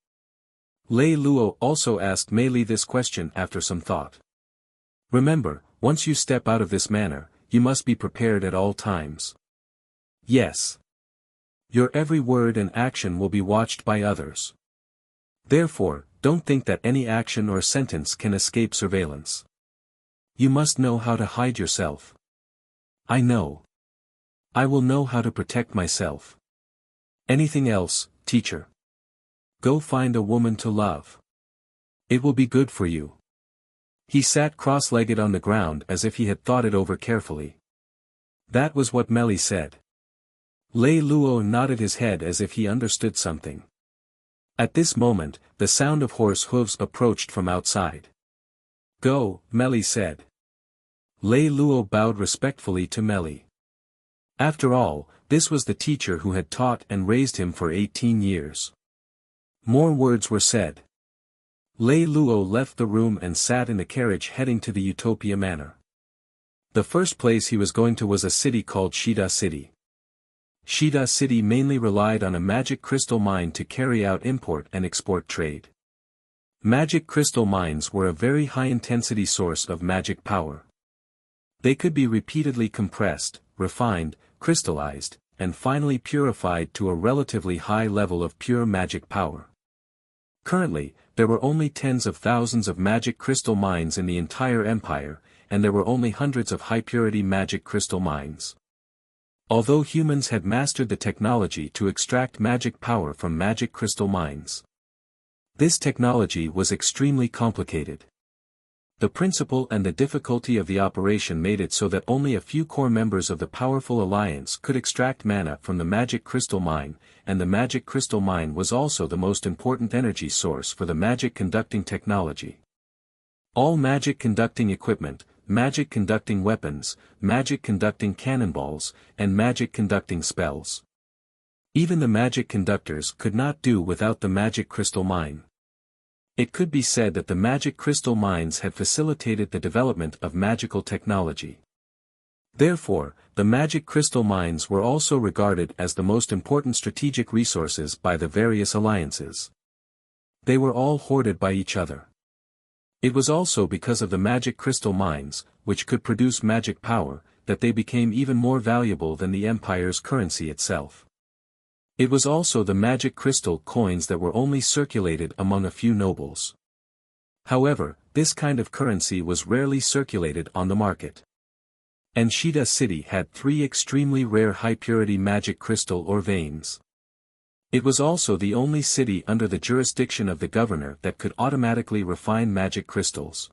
Lei Lou also asked Meli this question after some thought. Remember, once you step out of this manor, you must be prepared at all times. Yes. Your every word and action will be watched by others. Therefore, don't think that any action or sentence can escape surveillance. You must know how to hide yourself. I know. I will know how to protect myself. Anything else, teacher? Go find a woman to love. It will be good for you. He sat cross-legged on the ground as if he had thought it over carefully. That was what Meli said. Lei Lou nodded his head as if he understood something. At this moment, the sound of horse hooves approached from outside. Go, Meli said. Lei Lou bowed respectfully to Meli. After all, this was the teacher who had taught and raised him for 18 years. More words were said. Lei Lou left the room and sat in the carriage heading to the Utopia Manor. The first place he was going to was a city called Shida City. Shida City mainly relied on a magic crystal mine to carry out import and export trade. Magic crystal mines were a very high-intensity source of magic power. They could be repeatedly compressed, refined, crystallized, and finally purified to a relatively high level of pure magic power. Currently, there were only tens of thousands of magic crystal mines in the entire empire, and there were only hundreds of high-purity magic crystal mines. Although humans had mastered the technology to extract magic power from magic crystal mines, this technology was extremely complicated. The principle and the difficulty of the operation made it so that only a few core members of the powerful alliance could extract mana from the magic crystal mine, and the magic crystal mine was also the most important energy source for the magic conducting technology. All magic conducting equipment, magic conducting weapons, magic conducting cannonballs, and magic conducting spells. Even the magic conductors could not do without the magic crystal mine. It could be said that the magic crystal mines had facilitated the development of magical technology. Therefore, the magic crystal mines were also regarded as the most important strategic resources by the various alliances. They were all hoarded by each other. It was also because of the magic crystal mines, which could produce magic power, that they became even more valuable than the empire's currency itself. It was also the magic crystal coins that were only circulated among a few nobles. However, this kind of currency was rarely circulated on the market. And Shida City had 3 extremely rare high-purity magic crystal or veins. It was also the only city under the jurisdiction of the governor that could automatically refine magic crystals.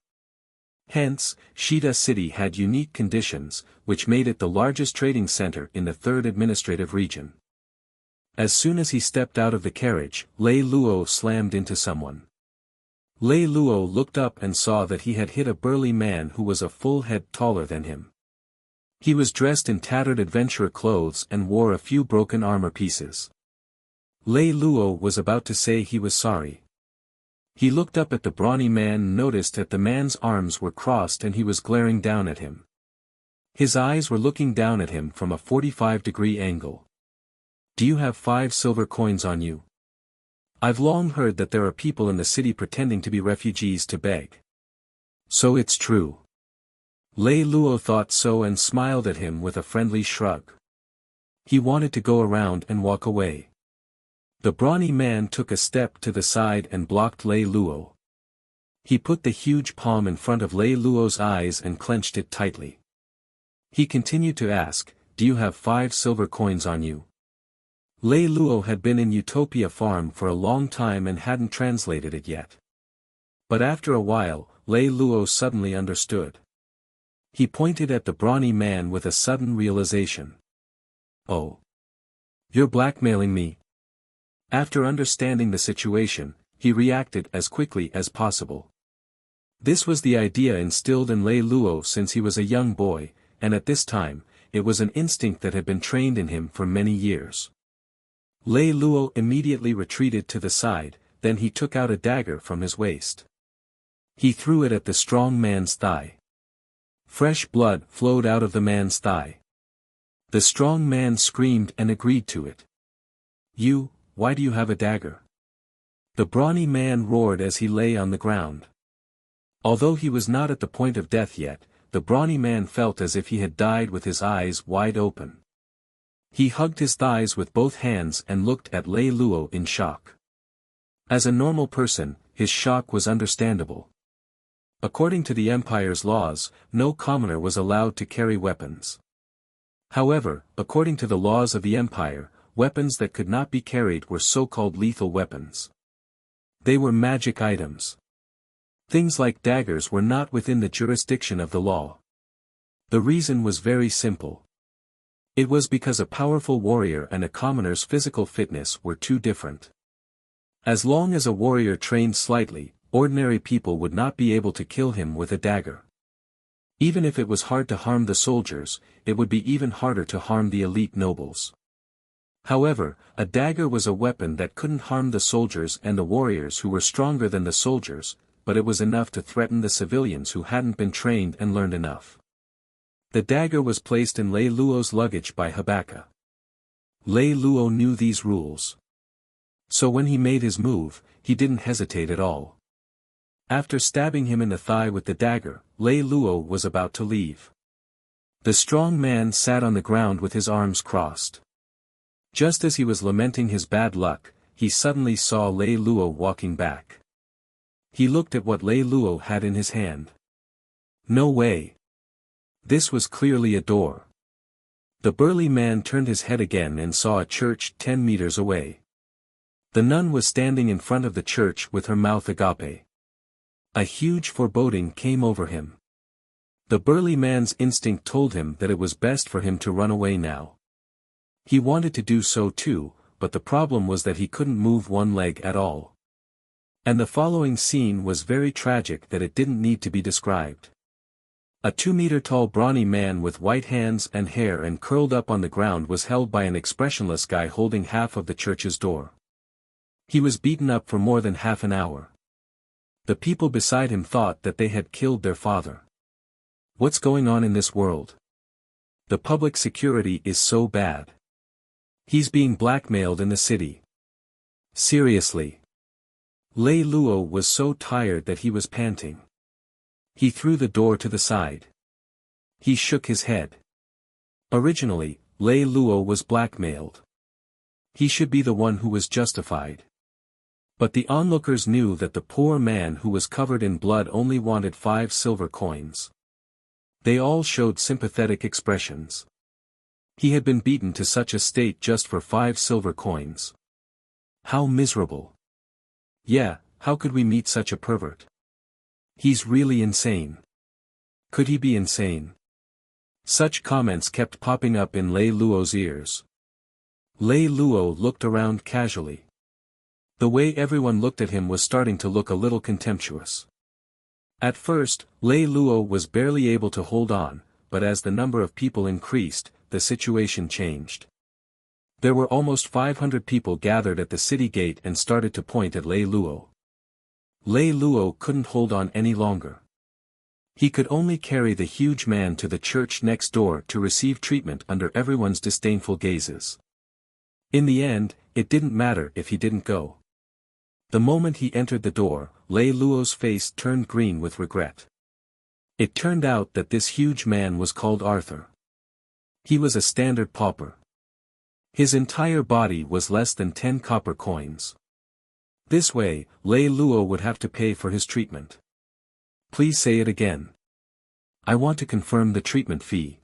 Hence, Shida City had unique conditions, which made it the largest trading center in the 3rd administrative region. As soon as he stepped out of the carriage, Lei Lou slammed into someone. Lei Lou looked up and saw that he had hit a burly man who was a full head taller than him. He was dressed in tattered adventurer clothes and wore a few broken armor pieces. Lei Lou was about to say he was sorry. He looked up at the brawny man and noticed that the man's arms were crossed and he was glaring down at him. His eyes were looking down at him from a 45-degree angle. Do you have 5 silver coins on you? I've long heard that there are people in the city pretending to be refugees to beg. So it's true. Lei Lou thought so and smiled at him with a friendly shrug. He wanted to go around and walk away. The brawny man took a step to the side and blocked Lei Lou. He put the huge palm in front of Lei Lou's eyes and clenched it tightly. He continued to ask, "Do you have 5 silver coins on you?" Lei Lou had been in Utopia Farm for a long time and hadn't translated it yet. But after a while, Lei Lou suddenly understood. He pointed at the brawny man with a sudden realization. "Oh. You're blackmailing me?" After understanding the situation, he reacted as quickly as possible. This was the idea instilled in Lei Lou since he was a young boy, and at this time, it was an instinct that had been trained in him for many years. Lei Lou immediately retreated to the side, then he took out a dagger from his waist. He threw it at the strong man's thigh. Fresh blood flowed out of the man's thigh. The strong man screamed and agreed to it. Why do you have a dagger?" The brawny man roared as he lay on the ground. Although he was not at the point of death yet, the brawny man felt as if he had died with his eyes wide open. He hugged his thighs with both hands and looked at Lei Lou in shock. As a normal person, his shock was understandable. According to the Empire's laws, no commoner was allowed to carry weapons. However, according to the laws of the Empire, weapons that could not be carried were so-called lethal weapons. They were magic items. Things like daggers were not within the jurisdiction of the law. The reason was very simple. It was because a powerful warrior and a commoner's physical fitness were too different. As long as a warrior trained slightly, ordinary people would not be able to kill him with a dagger. Even if it was hard to harm the soldiers, it would be even harder to harm the elite nobles. However, a dagger was a weapon that couldn't harm the soldiers and the warriors who were stronger than the soldiers, but it was enough to threaten the civilians who hadn't been trained and learned enough. The dagger was placed in Lei Lou's luggage by Habaka. Lei Lou knew these rules. So when he made his move, he didn't hesitate at all. After stabbing him in the thigh with the dagger, Lei Lou was about to leave. The strong man sat on the ground with his arms crossed. Just as he was lamenting his bad luck, he suddenly saw Lei Lou walking back. He looked at what Lei Lou had in his hand. No way. This was clearly a door. The burly man turned his head again and saw a church 10 meters away. The nun was standing in front of the church with her mouth agape. A huge foreboding came over him. The burly man's instinct told him that it was best for him to run away now. He wanted to do so too, but the problem was that he couldn't move one leg at all. And the following scene was very tragic that it didn't need to be described. A 2-meter-tall brawny man with white hands and hair and curled up on the ground was held by an expressionless guy holding half of the church's door. He was beaten up for more than half an hour. The people beside him thought that they had killed their father. What's going on in this world? The public security is so bad. He's being blackmailed in the city. Seriously. Lei Lou was so tired that he was panting. He threw the door to the side. He shook his head. Originally, Lei Lou was blackmailed. He should be the one who was justified. But the onlookers knew that the poor man who was covered in blood only wanted 5 silver coins. They all showed sympathetic expressions. He had been beaten to such a state just for 5 silver coins. How miserable. Yeah, how could we meet such a pervert? He's really insane. Could he be insane? Such comments kept popping up in Lei Lou's ears. Lei Lou looked around casually. The way everyone looked at him was starting to look a little contemptuous. At first, Lei Lou was barely able to hold on, but as the number of people increased, the situation changed. There were almost 500 people gathered at the city gate and started to point at Lei Lou. Lei Lou couldn't hold on any longer. He could only carry the huge man to the church next door to receive treatment under everyone's disdainful gazes. In the end, it didn't matter if he didn't go. The moment he entered the door, Lei Lou's face turned green with regret. It turned out that this huge man was called Arthur. He was a standard pauper. His entire body was less than 10 copper coins. This way, Lei Lou would have to pay for his treatment. Please say it again. I want to confirm the treatment fee.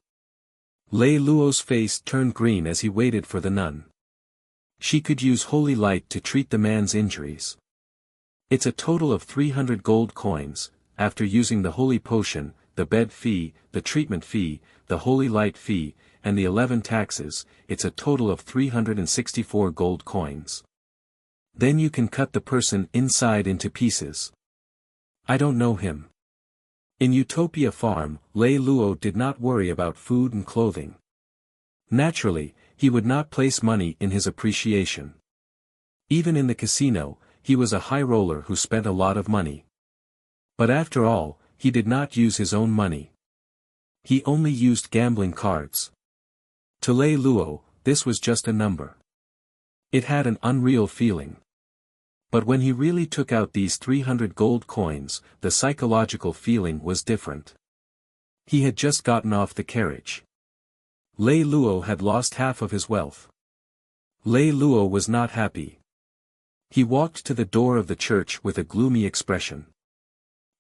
Lei Lou's face turned green as he waited for the nun. She could use holy light to treat the man's injuries. It's a total of 300 gold coins, after using the holy potion, the bed fee, the treatment fee, the holy light fee, and the 11 taxes, it's a total of 364 gold coins. Then you can cut the person inside into pieces. I don't know him. In Utopia Farm, Lei Lou did not worry about food and clothing. Naturally, he would not place money in his appreciation. Even in the casino, he was a high roller who spent a lot of money. But after all, he did not use his own money. He only used gambling cards. To Lei Lou, this was just a number. It had an unreal feeling. But when he really took out these 300 gold coins, the psychological feeling was different. He had just gotten off the carriage. Lei Lou had lost half of his wealth. Lei Lou was not happy. He walked to the door of the church with a gloomy expression.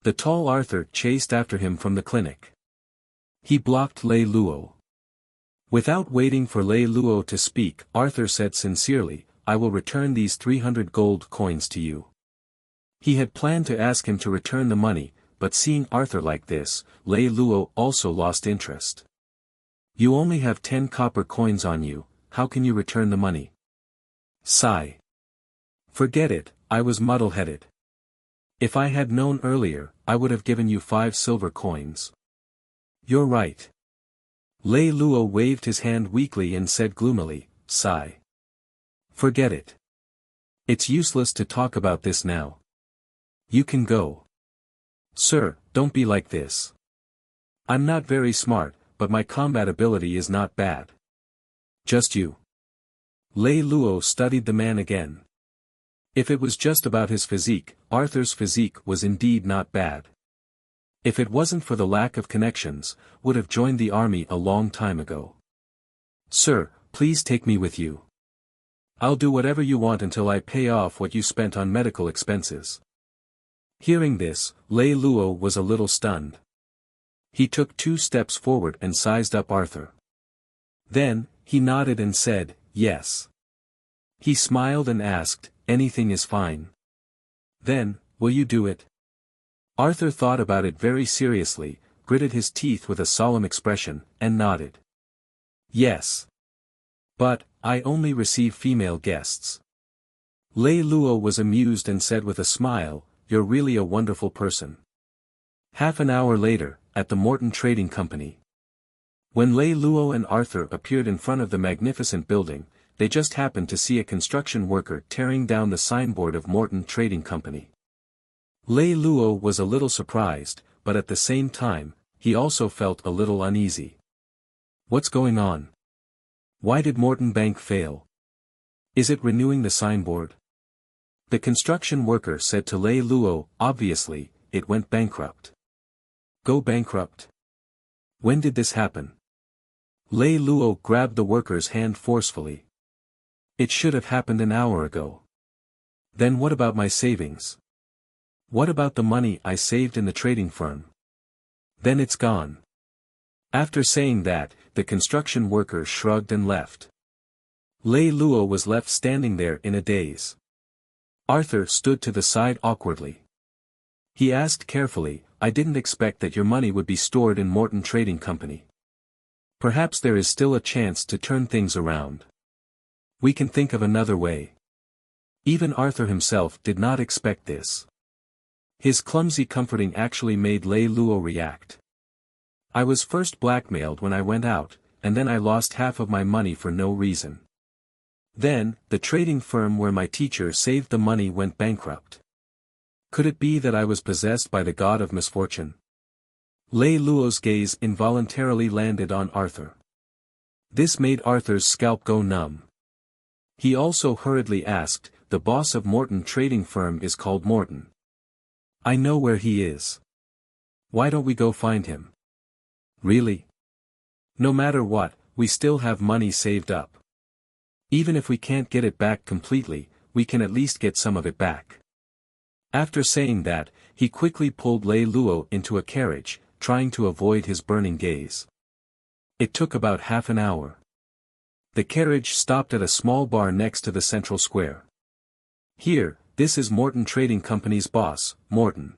The tall Arthur chased after him from the clinic. He blocked Lei Lou. Without waiting for Lei Lou to speak, Arthur said sincerely, I will return these 300 gold coins to you. He had planned to ask him to return the money, but seeing Arthur like this, Lei Lou also lost interest. You only have 10 copper coins on you, how can you return the money? Sigh. Forget it, I was muddle-headed. If I had known earlier, I would have given you 5 silver coins. You're right. Lei Lou waved his hand weakly and said gloomily, sigh. Forget it. It's useless to talk about this now. You can go. Sir, don't be like this. I'm not very smart, but my combat ability is not bad. Just you. Lei Lou studied the man again. If it was just about his physique, Arthur's physique was indeed not bad. If it wasn't for the lack of connections, would have joined the army a long time ago. Sir, please take me with you. I'll do whatever you want until I pay off what you spent on medical expenses. Hearing this, Lei Lou was a little stunned. He took 2 steps forward and sized up Arthur. Then, he nodded and said, yes. He smiled and asked, anything is fine. Then, will you do it? Arthur thought about it very seriously, gritted his teeth with a solemn expression, and nodded. Yes. But, I only receive female guests. Lei Lou was amused and said with a smile, "You're really a wonderful person." Half an hour later, at the Morton Trading Company. When Lei Lou and Arthur appeared in front of the magnificent building, they just happened to see a construction worker tearing down the signboard of Morton Trading Company. Lei Lou was a little surprised, but at the same time, he also felt a little uneasy. What's going on? Why did Morton Bank fail? Is it renewing the signboard? The construction worker said to Lei Lou, obviously, it went bankrupt. Go bankrupt? When did this happen? Lei Lou grabbed the worker's hand forcefully. It should have happened an hour ago. Then what about my savings? What about the money I saved in the trading firm? Then it's gone. After saying that, the construction worker shrugged and left. Lei Lou was left standing there in a daze. Arthur stood to the side awkwardly. He asked carefully, I didn't expect that your money would be stored in Morton Trading Company. Perhaps there is still a chance to turn things around. We can think of another way. Even Arthur himself did not expect this. His clumsy comforting actually made Lei Lou react. I was first blackmailed when I went out, and then I lost half of my money for no reason. Then, the trading firm where my teacher saved the money went bankrupt. Could it be that I was possessed by the god of misfortune? Lei Lou's gaze involuntarily landed on Arthur. This made Arthur's scalp go numb. He also hurriedly asked, the boss of Morton Trading Firm is called Morton. I know where he is. Why don't we go find him? Really? No matter what, we still have money saved up. Even if we can't get it back completely, we can at least get some of it back. After saying that, he quickly pulled Lei Lou into a carriage, trying to avoid his burning gaze. It took about half an hour. The carriage stopped at a small bar next to the central square. Here, this is Morton Trading Company's boss, Morton.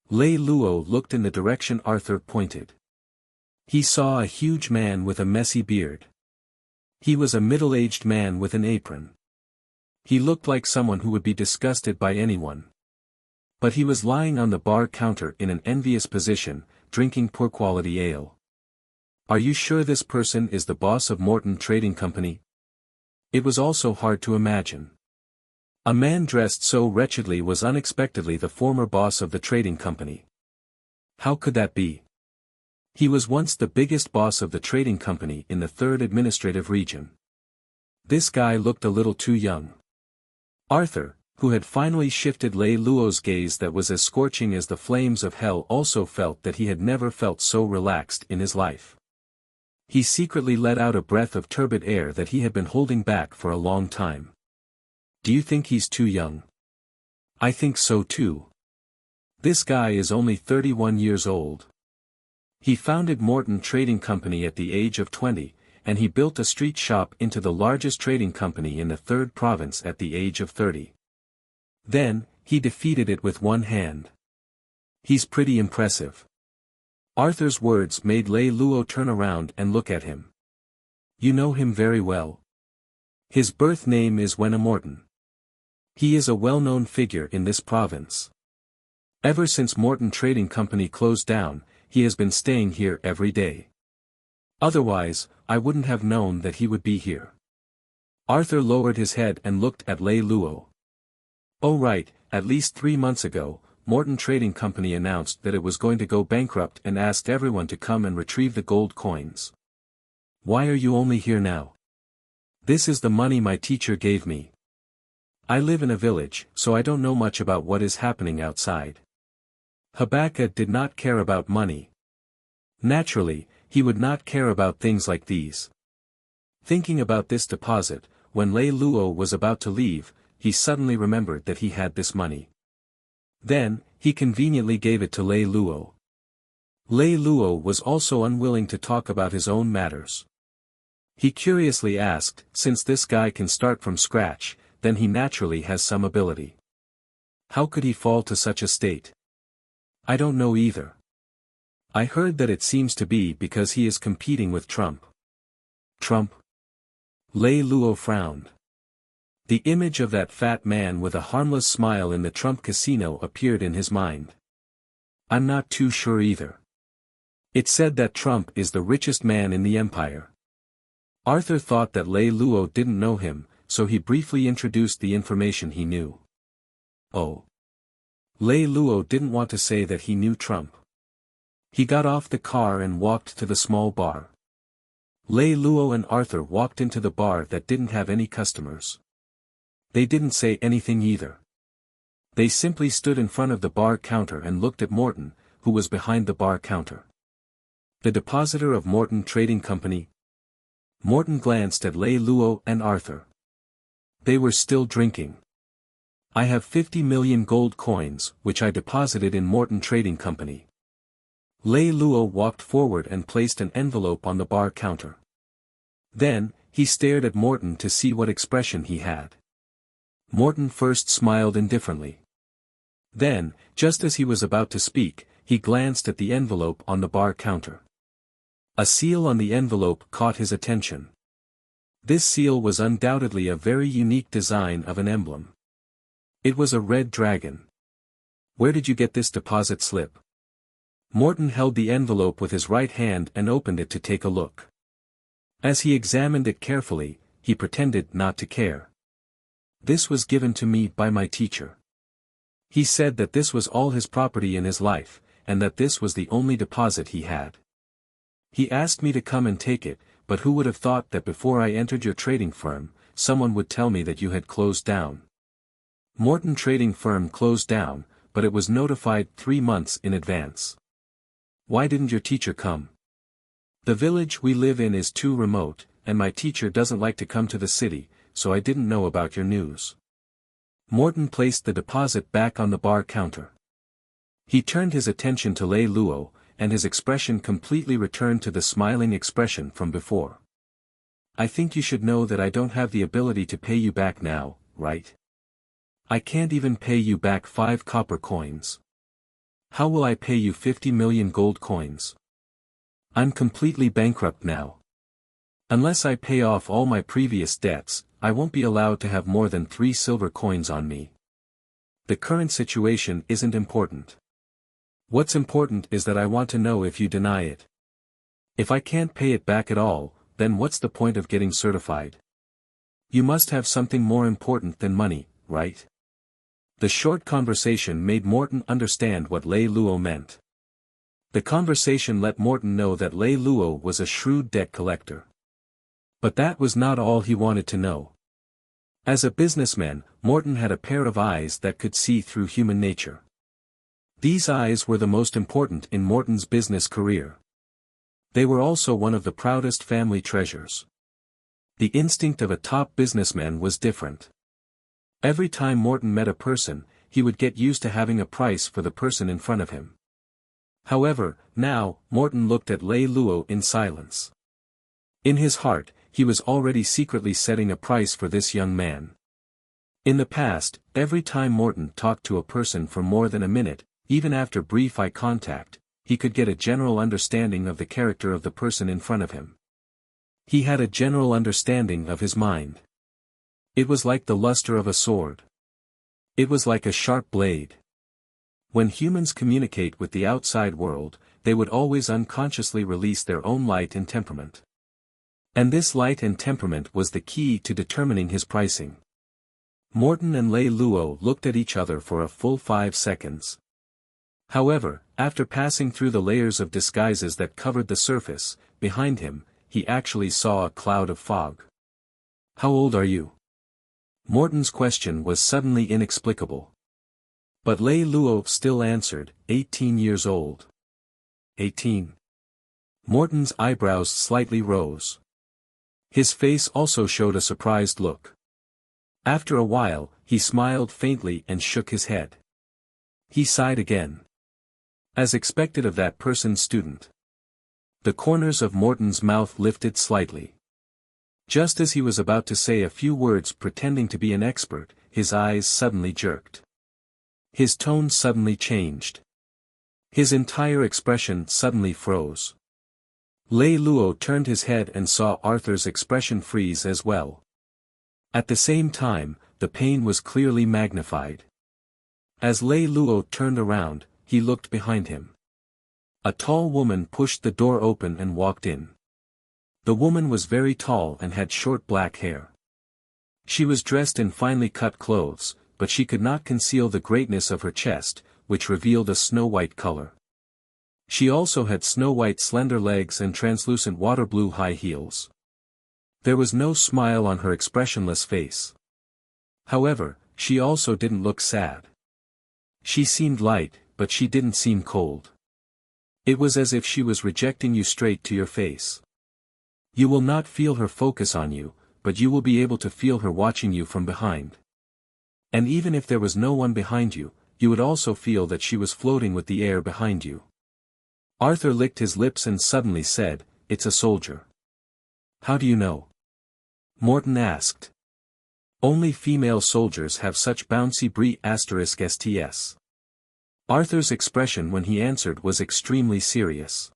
Lei Lou looked in the direction Arthur pointed. He saw a huge man with a messy beard. He was a middle-aged man with an apron. He looked like someone who would be disgusted by anyone. But he was lying on the bar counter in an envious position, drinking poor-quality ale. Are you sure this person is the boss of Morton Trading Company? It was also hard to imagine. A man dressed so wretchedly was unexpectedly the former boss of the trading company. How could that be? He was once the biggest boss of the trading company in the 3rd administrative region. This guy looked a little too young. Arthur, who had finally shifted Lei Lou's gaze that was as scorching as the flames of hell, also felt that he had never felt so relaxed in his life. He secretly let out a breath of turbid air that he had been holding back for a long time. Do you think he's too young? I think so too. This guy is only 31 years old. He founded Morton Trading Company at the age of 20, and he built a street shop into the largest trading company in the 3rd province at the age of 30. Then, he defeated it with one hand. He's pretty impressive. Arthur's words made Lei Lou turn around and look at him. You know him very well. His birth name is Wenna Morton. He is a well-known figure in this province. Ever since Morton Trading Company closed down, he has been staying here every day. Otherwise, I wouldn't have known that he would be here. Arthur lowered his head and looked at Lei Lou. Oh right, at least 3 months ago, Morton Trading Company announced that it was going to go bankrupt and asked everyone to come and retrieve the gold coins. Why are you only here now? This is the money my teacher gave me. I live in a village, so I don't know much about what is happening outside. Habakkuk did not care about money. Naturally, he would not care about things like these. Thinking about this deposit, when Lei Lou was about to leave, he suddenly remembered that he had this money. Then, he conveniently gave it to Lei Lou. Lei Lou was also unwilling to talk about his own matters. He curiously asked, since this guy can start from scratch, then he naturally has some ability. How could he fall to such a state? I don't know either. I heard that it seems to be because he is competing with Trump. Trump? Lei Lou frowned. The image of that fat man with a harmless smile in the Trump casino appeared in his mind. I'm not too sure either. It said that Trump is the richest man in the empire. Arthur thought that Lei Lou didn't know him, so he briefly introduced the information he knew. Oh. Lei Lou didn't want to say that he knew Trump. He got off the car and walked to the small bar. Lei Lou and Arthur walked into the bar that didn't have any customers. They didn't say anything either. They simply stood in front of the bar counter and looked at Morton, who was behind the bar counter. The depositor of Morton Trading Company. Morton glanced at Lei Lou and Arthur. They were still drinking. I have 50 million gold coins, which I deposited in Morton Trading Company. Lei Lou walked forward and placed an envelope on the bar counter. Then, he stared at Morton to see what expression he had. Morton first smiled indifferently. Then, just as he was about to speak, he glanced at the envelope on the bar counter. A seal on the envelope caught his attention. This seal was undoubtedly a very unique design of an emblem. It was a red dragon. Where did you get this deposit slip? Morton held the envelope with his right hand and opened it to take a look. As he examined it carefully, he pretended not to care. This was given to me by my teacher. He said that this was all his property in his life, and that this was the only deposit he had. He asked me to come and take it, but who would have thought that before I entered your trading firm, someone would tell me that you had closed down. Morton Trading Firm closed down, but it was notified 3 months in advance. Why didn't your teacher come? The village we live in is too remote, and my teacher doesn't like to come to the city, so I didn't know about your news. Morton placed the deposit back on the bar counter. He turned his attention to Lei Lou, and his expression completely returned to the smiling expression from before. I think you should know that I don't have the ability to pay you back now, right? I can't even pay you back 5 copper coins. How will I pay you 50 million gold coins? I'm completely bankrupt now. Unless I pay off all my previous debts, I won't be allowed to have more than 3 silver coins on me. The current situation isn't important. What's important is that I want to know if you deny it. If I can't pay it back at all, then what's the point of getting certified? You must have something more important than money, right? The short conversation made Morton understand what Lei Lou meant. The conversation let Morton know that Lei Lou was a shrewd debt collector. But that was not all he wanted to know. As a businessman, Morton had a pair of eyes that could see through human nature. These eyes were the most important in Morton's business career. They were also one of the proudest family treasures. The instinct of a top businessman was different. Every time Morton met a person, he would get used to having a price for the person in front of him. However, now, Morton looked at Lei Lou in silence. In his heart, he was already secretly setting a price for this young man. In the past, every time Morton talked to a person for more than a minute, even after brief eye contact, he could get a general understanding of the character of the person in front of him. He had a general understanding of his mind. It was like the luster of a sword. It was like a sharp blade. When humans communicate with the outside world, they would always unconsciously release their own light and temperament. And this light and temperament was the key to determining his pricing. Morton and Lei Lou looked at each other for a full 5 seconds. However, after passing through the layers of disguises that covered the surface, behind him, he actually saw a cloud of fog. How old are you? Morton's question was suddenly inexplicable. But Lei Lou still answered, 18 years old. 18. Morton's eyebrows slightly rose. His face also showed a surprised look. After a while, he smiled faintly and shook his head. He sighed again. As expected of that person's student. The corners of Morton's mouth lifted slightly. Just as he was about to say a few words pretending to be an expert, his eyes suddenly jerked. His tone suddenly changed. His entire expression suddenly froze. Lei Lou turned his head and saw Arthur's expression freeze as well. At the same time, the pain was clearly magnified. As Lei Lou turned around, he looked behind him. A tall woman pushed the door open and walked in. The woman was very tall and had short black hair. She was dressed in finely cut clothes, but she could not conceal the greatness of her chest, which revealed a snow-white color. She also had snow-white slender legs and translucent water-blue high heels. There was no smile on her expressionless face. However, she also didn't look sad. She seemed light, but she didn't seem cold. It was as if she was rejecting you straight to your face. You will not feel her focus on you, but you will be able to feel her watching you from behind. And even if there was no one behind you, you would also feel that she was floating with the air behind you. Arthur licked his lips and suddenly said, "It's a soldier." "How do you know?" Morton asked. "Only female soldiers have such bouncy ***sts. Arthur's expression when he answered was extremely serious.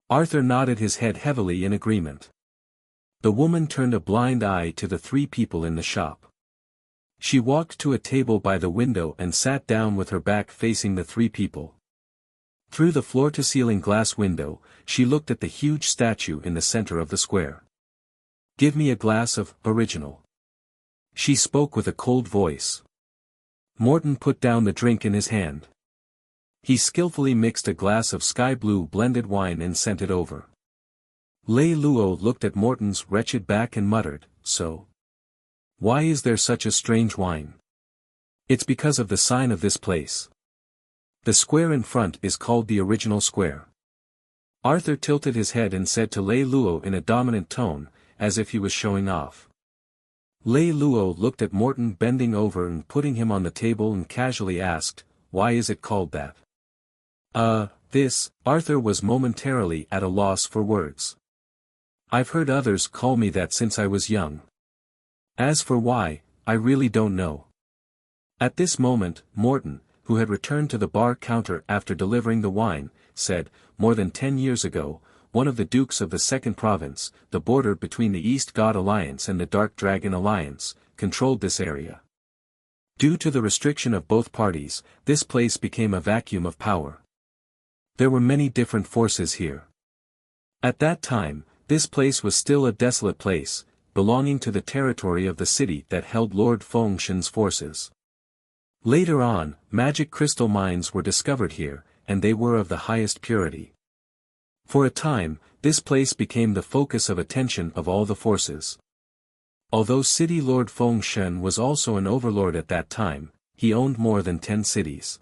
Arthur nodded his head heavily in agreement. The woman turned a blind eye to the three people in the shop. She walked to a table by the window and sat down with her back facing the three people. Through the floor-to-ceiling glass window, she looked at the huge statue in the center of the square. "Give me a glass of original." She spoke with a cold voice. Morton put down the drink in his hand. He skillfully mixed a glass of sky-blue blended wine and sent it over. Lei Lou looked at Morton's wretched back and muttered, "So? Why is there such a strange wine?" "It's because of the sign of this place. The square in front is called the original square." Arthur tilted his head and said to Lei Lou in a dominant tone, as if he was showing off. Lei Lou looked at Morton bending over and putting him on the table and casually asked, "Why is it called that?" Arthur was momentarily at a loss for words. "I've heard others call me that since I was young. As for why, I really don't know." At this moment, Morton, who had returned to the bar counter after delivering the wine, said, "More than 10 years ago, one of the dukes of the Second Province, the border between the East God Alliance and the Dark Dragon Alliance, controlled this area. Due to the restriction of both parties, this place became a vacuum of power. There were many different forces here. At that time, this place was still a desolate place, belonging to the territory of the city that held Lord Fengshen's forces. Later on, magic crystal mines were discovered here, and they were of the highest purity. For a time, this place became the focus of attention of all the forces. Although City Lord Fengshen was also an overlord at that time, he owned more than 10 cities.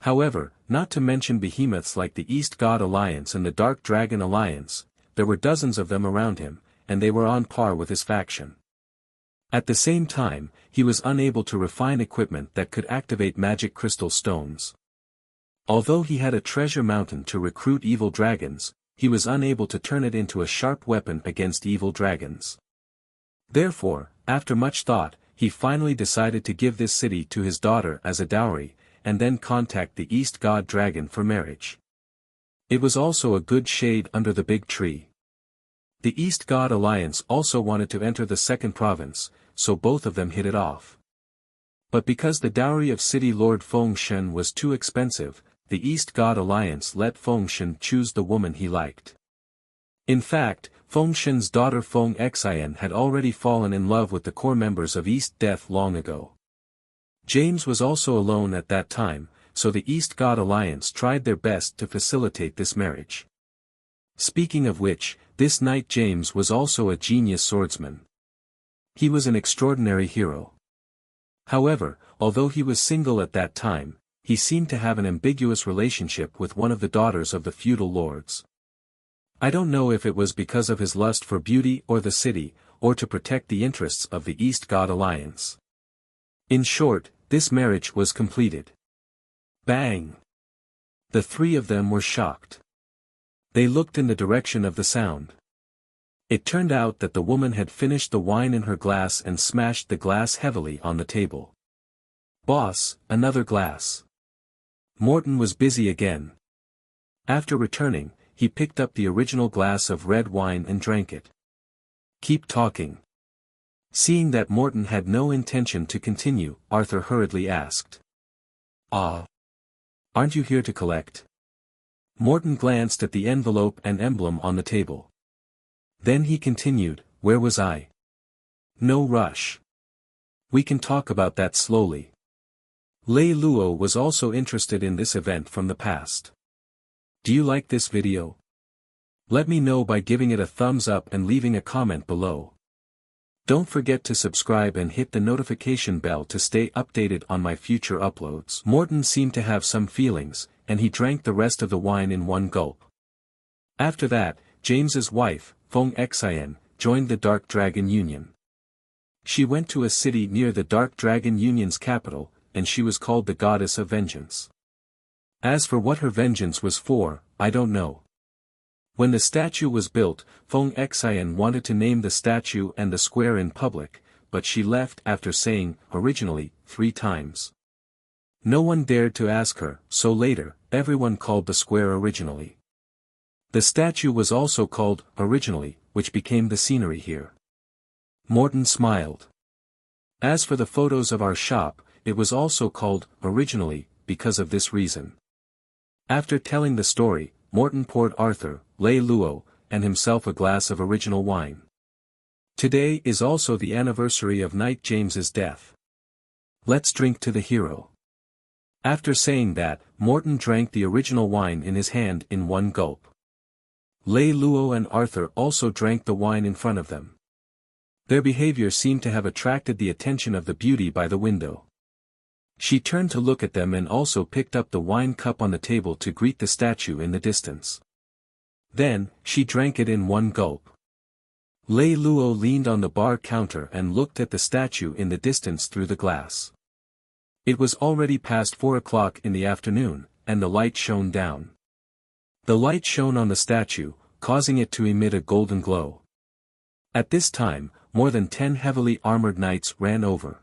However, not to mention behemoths like the East God Alliance and the Dark Dragon Alliance, there were dozens of them around him, and they were on par with his faction. At the same time, he was unable to refine equipment that could activate magic crystal stones. Although he had a treasure mountain to recruit evil dragons, he was unable to turn it into a sharp weapon against evil dragons. Therefore, after much thought, he finally decided to give this city to his daughter as a dowry, and then contact the East God Dragon for marriage. It was also a good shade under the big tree. The East God Alliance also wanted to enter the Second Province, so both of them hit it off. But because the dowry of City Lord Fengshen was too expensive, the East God Alliance let Fengshen choose the woman he liked. In fact, Fengshen's daughter Feng Xian had already fallen in love with the core members of East Death long ago. James was also alone at that time, so the East God Alliance tried their best to facilitate this marriage. Speaking of which, this knight James was also a genius swordsman. He was an extraordinary hero. However, although he was single at that time, he seemed to have an ambiguous relationship with one of the daughters of the feudal lords. I don't know if it was because of his lust for beauty or the city, or to protect the interests of the East God Alliance. In short, this marriage was completed. Bang! The three of them were shocked. They looked in the direction of the sound. It turned out that the woman had finished the wine in her glass and smashed the glass heavily on the table. "Boss, another glass." Morton was busy again. After returning, he picked up the original glass of red wine and drank it. "Keep talking." Seeing that Morton had no intention to continue, Arthur hurriedly asked. "Ah. Aren't you here to collect?" Morton glanced at the envelope and emblem on the table. Then he continued, "Where was I?" "No rush. We can talk about that slowly." Lei Lou was also interested in this event from the past. Do you like this video? Let me know by giving it a thumbs up and leaving a comment below. Don't forget to subscribe and hit the notification bell to stay updated on my future uploads. Morton seemed to have some feelings, and he drank the rest of the wine in one gulp. After that, James's wife, Feng Xian, joined the Dark Dragon Union. She went to a city near the Dark Dragon Union's capital, and she was called the Goddess of Vengeance. As for what her vengeance was for, I don't know. When the statue was built, Feng Xian wanted to name the statue and the square in public, but she left after saying, originally, 3 times. No one dared to ask her, so later, everyone called the square originally. The statue was also called, originally, which became the scenery here. Morton smiled. As for the photos of our shop, it was also called, originally, because of this reason. After telling the story, Morton poured Arthur, Lei Lou, and himself a glass of original wine. Today is also the anniversary of Knight James's death. Let's drink to the hero. After saying that, Morton drank the original wine in his hand in one gulp. Lei Lou and Arthur also drank the wine in front of them. Their behavior seemed to have attracted the attention of the beauty by the window. She turned to look at them and also picked up the wine cup on the table to greet the statue in the distance. Then, she drank it in one gulp. Lei Lou leaned on the bar counter and looked at the statue in the distance through the glass. It was already past 4 o'clock in the afternoon, and the light shone down. The light shone on the statue, causing it to emit a golden glow. At this time, more than 10 heavily armored knights ran over.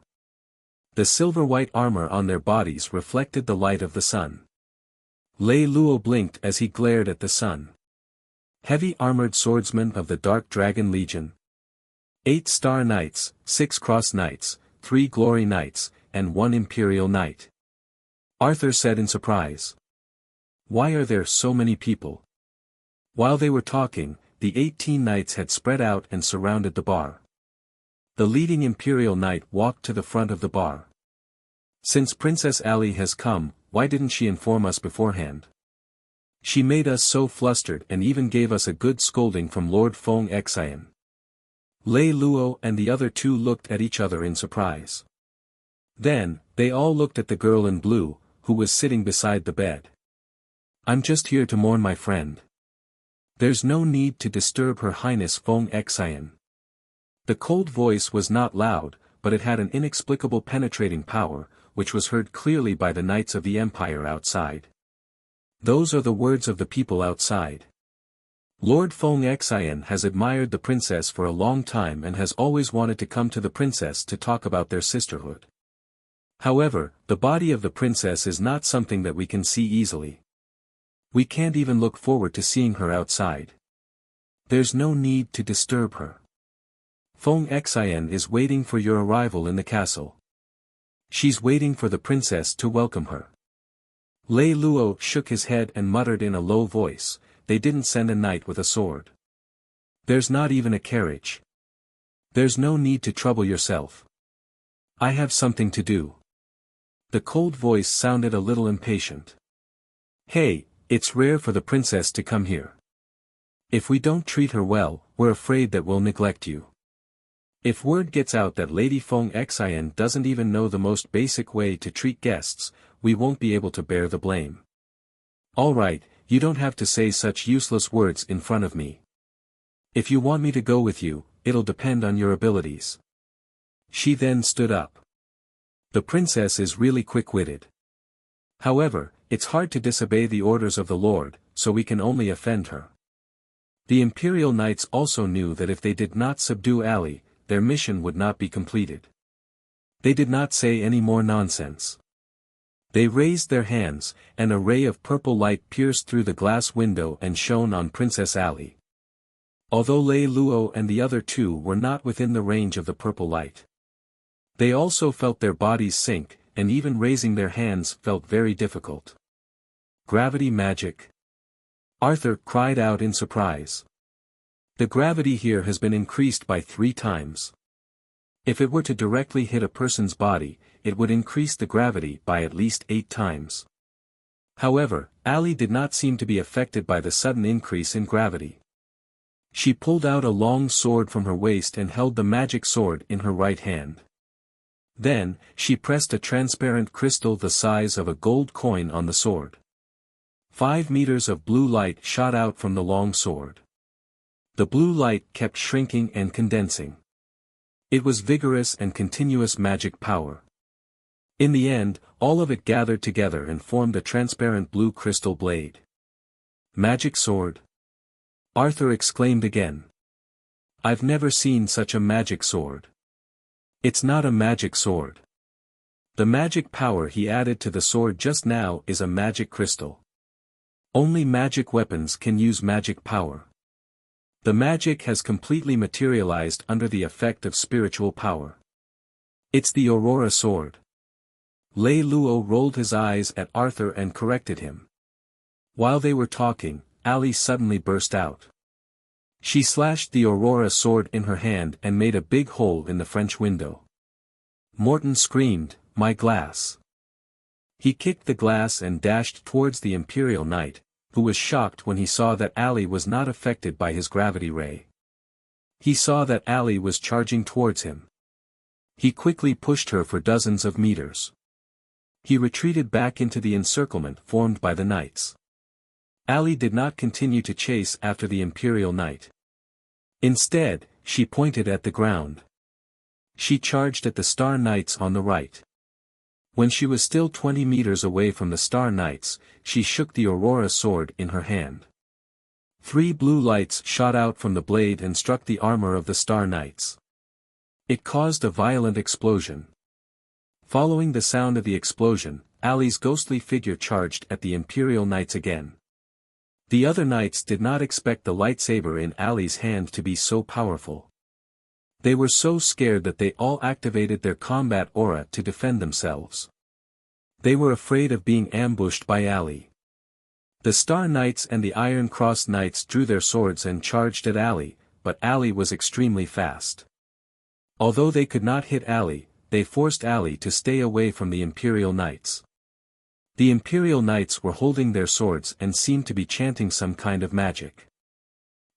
The silver-white armor on their bodies reflected the light of the sun. Lei Lou blinked as he glared at the sun. Heavy armored swordsmen of the Dark Dragon Legion. 8 Star Knights, 6 Cross Knights, 3 Glory Knights, and 1 Imperial Knight. Arthur said in surprise. Why are there so many people? While they were talking, the 18 knights had spread out and surrounded the bar. The leading Imperial Knight walked to the front of the bar. Since Princess Ali has come, why didn't she inform us beforehand? She made us so flustered and even gave us a good scolding from Lord Feng Xian. Lei Lou and the other 2 looked at each other in surprise. Then, they all looked at the girl in blue, who was sitting beside the bed. I'm just here to mourn my friend. There's no need to disturb Her Highness Feng Xian. The cold voice was not loud, but it had an inexplicable penetrating power, which was heard clearly by the knights of the Empire outside. Those are the words of the people outside. Lord Feng Xian has admired the princess for a long time and has always wanted to come to the princess to talk about their sisterhood. However, the body of the princess is not something that we can see easily. We can't even look forward to seeing her outside. There's no need to disturb her. Feng Xian is waiting for your arrival in the castle. She's waiting for the princess to welcome her. Lei Lou shook his head and muttered in a low voice, they didn't send a knight with a sword. There's not even a carriage. There's no need to trouble yourself. I have something to do. The cold voice sounded a little impatient. Hey, it's rare for the princess to come here. If we don't treat her well, we're afraid that we'll neglect you. If word gets out that Lady Feng Xian doesn't even know the most basic way to treat guests, we won't be able to bear the blame. Alright, you don't have to say such useless words in front of me. If you want me to go with you, it'll depend on your abilities. She then stood up. The princess is really quick-witted. However, it's hard to disobey the orders of the Lord, so we can only offend her. The Imperial Knights also knew that if they did not subdue Ali, their mission would not be completed. They did not say any more nonsense. They raised their hands, and a ray of purple light pierced through the glass window and shone on Princess Ali. Although Lei Lou and the other two were not within the range of the purple light. They also felt their bodies sink, and even raising their hands felt very difficult. Gravity magic? Arthur cried out in surprise. The gravity here has been increased by 3 times. If it were to directly hit a person's body, it would increase the gravity by at least 8 times. However, Ali did not seem to be affected by the sudden increase in gravity. She pulled out a long sword from her waist and held the magic sword in her right hand. Then, she pressed a transparent crystal the size of a gold coin on the sword. 5 meters of blue light shot out from the long sword. The blue light kept shrinking and condensing. It was vigorous and continuous magic power. In the end, all of it gathered together and formed a transparent blue crystal blade. Magic sword? Arthur exclaimed again. I've never seen such a magic sword. It's not a magic sword. The magic power he added to the sword just now is a magic crystal. Only magic weapons can use magic power. The magic has completely materialized under the effect of spiritual power. It's the Aurora sword. Lei Lou rolled his eyes at Arthur and corrected him. While they were talking, Ali suddenly burst out. She slashed the Aurora sword in her hand and made a big hole in the French window. Morton screamed, "My glass!" He kicked the glass and dashed towards the Imperial Knight, who was shocked when he saw that Ali was not affected by his gravity ray. He saw that Ali was charging towards him. He quickly pushed her for dozens of meters. He retreated back into the encirclement formed by the knights. Ali did not continue to chase after the Imperial Knight. Instead, she pointed at the ground. She charged at the Star Knights on the right. When she was still 20 meters away from the Star Knights, she shook the Aurora sword in her hand. 3 blue lights shot out from the blade and struck the armor of the Star Knights. It caused a violent explosion. Following the sound of the explosion, Ali's ghostly figure charged at the Imperial Knights again. The other knights did not expect the lightsaber in Ali's hand to be so powerful. They were so scared that they all activated their combat aura to defend themselves. They were afraid of being ambushed by Ali. The Star Knights and the Iron Cross Knights drew their swords and charged at Ali, but Ali was extremely fast. Although they could not hit Ali, they forced Ali to stay away from the Imperial Knights. The Imperial Knights were holding their swords and seemed to be chanting some kind of magic.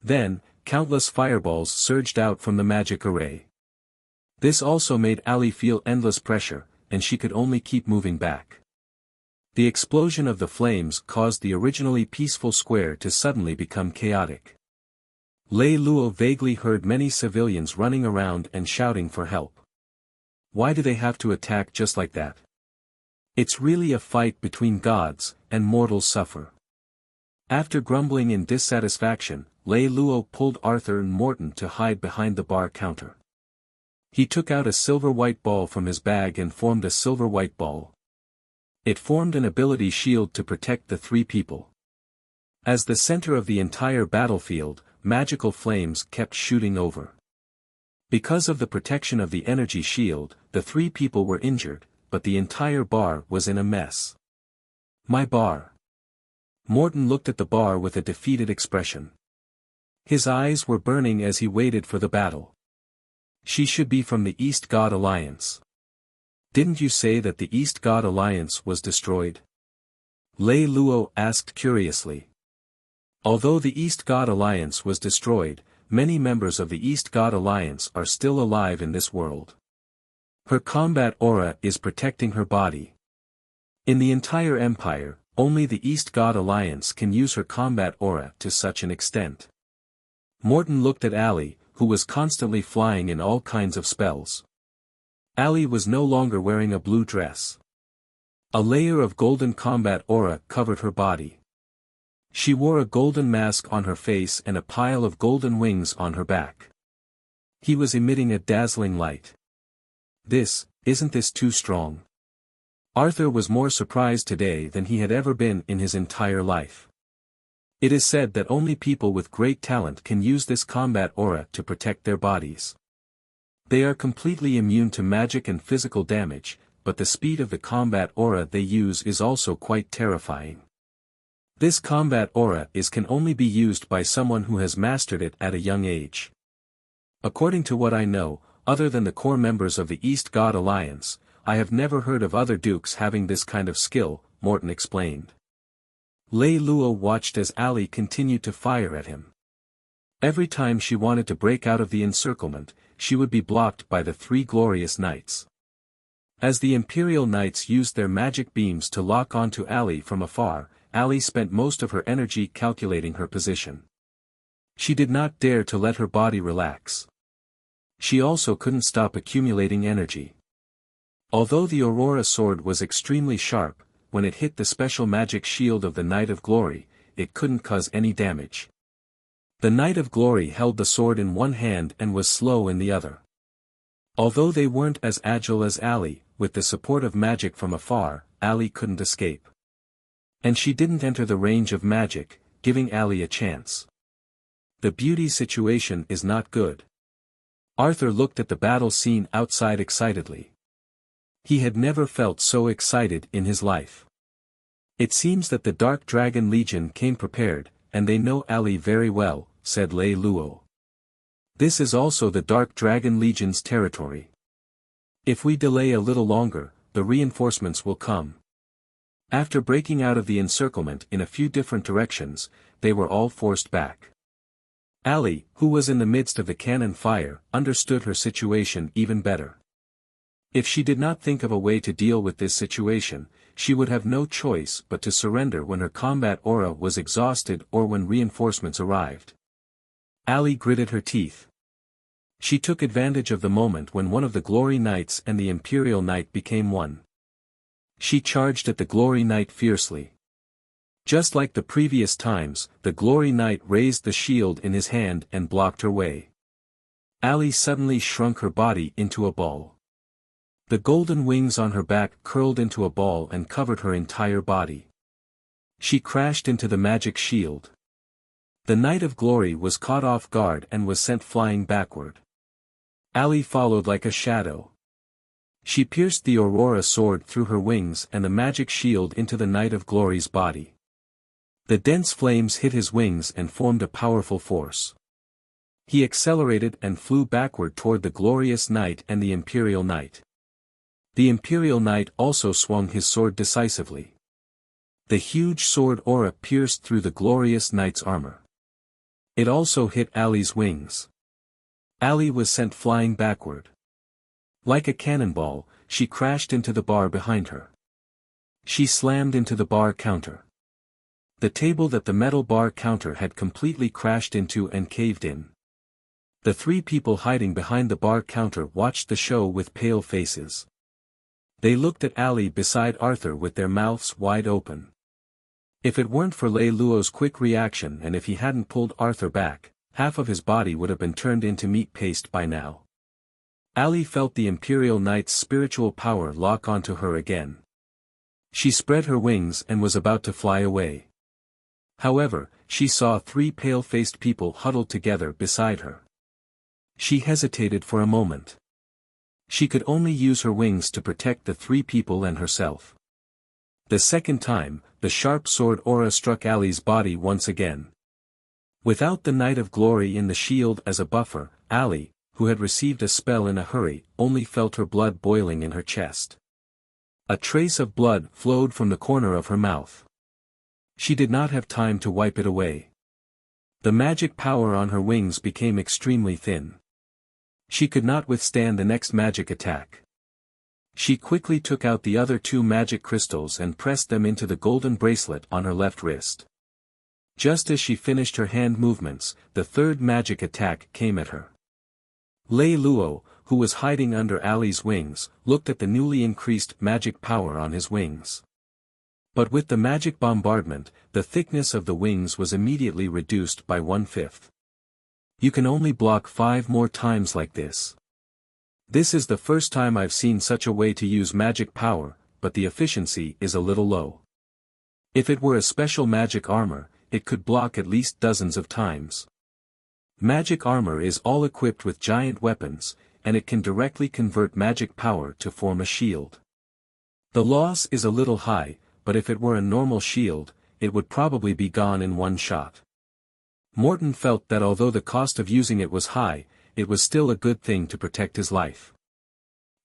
Then, countless fireballs surged out from the magic array. This also made Ali feel endless pressure, and she could only keep moving back. The explosion of the flames caused the originally peaceful square to suddenly become chaotic. Lei Lou vaguely heard many civilians running around and shouting for help. Why do they have to attack just like that? It's really a fight between gods, and mortals suffer. After grumbling in dissatisfaction, Lei Lou pulled Arthur and Morton to hide behind the bar counter. He took out a silver-white ball from his bag and formed a silver-white ball. It formed an ability shield to protect the 3 people. As the center of the entire battlefield, magical flames kept shooting over. Because of the protection of the energy shield, the 3 people were injured, but the entire bar was in a mess. My bar. Morton looked at the bar with a defeated expression. His eyes were burning as he waited for the battle. She should be from the East God Alliance. Didn't you say that the East God Alliance was destroyed? Lei Lou asked curiously. Although the East God Alliance was destroyed, many members of the East God Alliance are still alive in this world. Her combat aura is protecting her body. In the entire empire, only the East God Alliance can use her combat aura to such an extent. Morton looked at Ali, who was constantly flying in all kinds of spells. Ali was no longer wearing a blue dress. A layer of golden combat aura covered her body. She wore a golden mask on her face and a pile of golden wings on her back. He was emitting a dazzling light. Isn't this too strong? Arthur was more surprised today than he had ever been in his entire life. It is said that only people with great talent can use this combat aura to protect their bodies. They are completely immune to magic and physical damage, but the speed of the combat aura they use is also quite terrifying. This combat aura can only be used by someone who has mastered it at a young age. According to what I know, other than the core members of the East God Alliance, I have never heard of other dukes having this kind of skill, Morton explained. Lei Lou watched as Ali continued to fire at him. Every time she wanted to break out of the encirclement, she would be blocked by the three glorious knights. As the Imperial Knights used their magic beams to lock onto Ali from afar, Ali spent most of her energy calculating her position. She did not dare to let her body relax. She also couldn't stop accumulating energy. Although the Aurora sword was extremely sharp, when it hit the special magic shield of the Knight of Glory, it couldn't cause any damage. The Knight of Glory held the sword in one hand and was slow in the other. Although they weren't as agile as Ali, with the support of magic from afar, Ali couldn't escape. And she didn't enter the range of magic, giving Ali a chance. The beauty situation is not good. Arthur looked at the battle scene outside excitedly. He had never felt so excited in his life. It seems that the Dark Dragon Legion came prepared, and they know Ali very well, said Lei Lou. This is also the Dark Dragon Legion's territory. If we delay a little longer, the reinforcements will come. After breaking out of the encirclement in a few different directions, they were all forced back. Ali, who was in the midst of the cannon fire, understood her situation even better. If she did not think of a way to deal with this situation, she would have no choice but to surrender when her combat aura was exhausted or when reinforcements arrived. Ali gritted her teeth. She took advantage of the moment when one of the Glory Knights and the Imperial Knight became one. She charged at the Glory Knight fiercely. Just like the previous times, the Glory Knight raised the shield in his hand and blocked her way. Ali suddenly shrunk her body into a ball. The golden wings on her back curled into a ball and covered her entire body. She crashed into the magic shield. The Knight of Glory was caught off guard and was sent flying backward. Ali followed like a shadow. She pierced the Aurora sword through her wings and the magic shield into the Knight of Glory's body. The dense flames hit his wings and formed a powerful force. He accelerated and flew backward toward the Glorious Knight and the Imperial Knight. The Imperial Knight also swung his sword decisively. The huge sword aura pierced through the Glorious Knight's armor. It also hit Ali's wings. Ali was sent flying backward. Like a cannonball, she crashed into the bar behind her. She slammed into the bar counter. The table that the metal bar counter had completely crashed into and caved in. The three people hiding behind the bar counter watched the show with pale faces. They looked at Ali beside Arthur with their mouths wide open. If it weren't for Lei Lou's quick reaction and if he hadn't pulled Arthur back, half of his body would have been turned into meat paste by now. Ali felt the Imperial Knight's spiritual power lock onto her again. She spread her wings and was about to fly away. However, she saw three pale-faced people huddled together beside her. She hesitated for a moment. She could only use her wings to protect the three people and herself. The second time, the sharp sword aura struck Ali's body once again. Without the Knight of Glory in the shield as a buffer, Ali, who had received a spell in a hurry, only felt her blood boiling in her chest. A trace of blood flowed from the corner of her mouth. She did not have time to wipe it away. The magic power on her wings became extremely thin. She could not withstand the next magic attack. She quickly took out the other two magic crystals and pressed them into the golden bracelet on her left wrist. Just as she finished her hand movements, the third magic attack came at her. Lei Lou, who was hiding under Ali's wings, looked at the newly increased magic power on his wings. But with the magic bombardment, the thickness of the wings was immediately reduced by 1/5. You can only block 5 more times like this. This is the first time I've seen such a way to use magic power, but the efficiency is a little low. If it were a special magic armor, it could block at least dozens of times. Magic armor is all equipped with giant weapons, and it can directly convert magic power to form a shield. The loss is a little high, but if it were a normal shield, it would probably be gone in one shot. Morton felt that although the cost of using it was high, it was still a good thing to protect his life.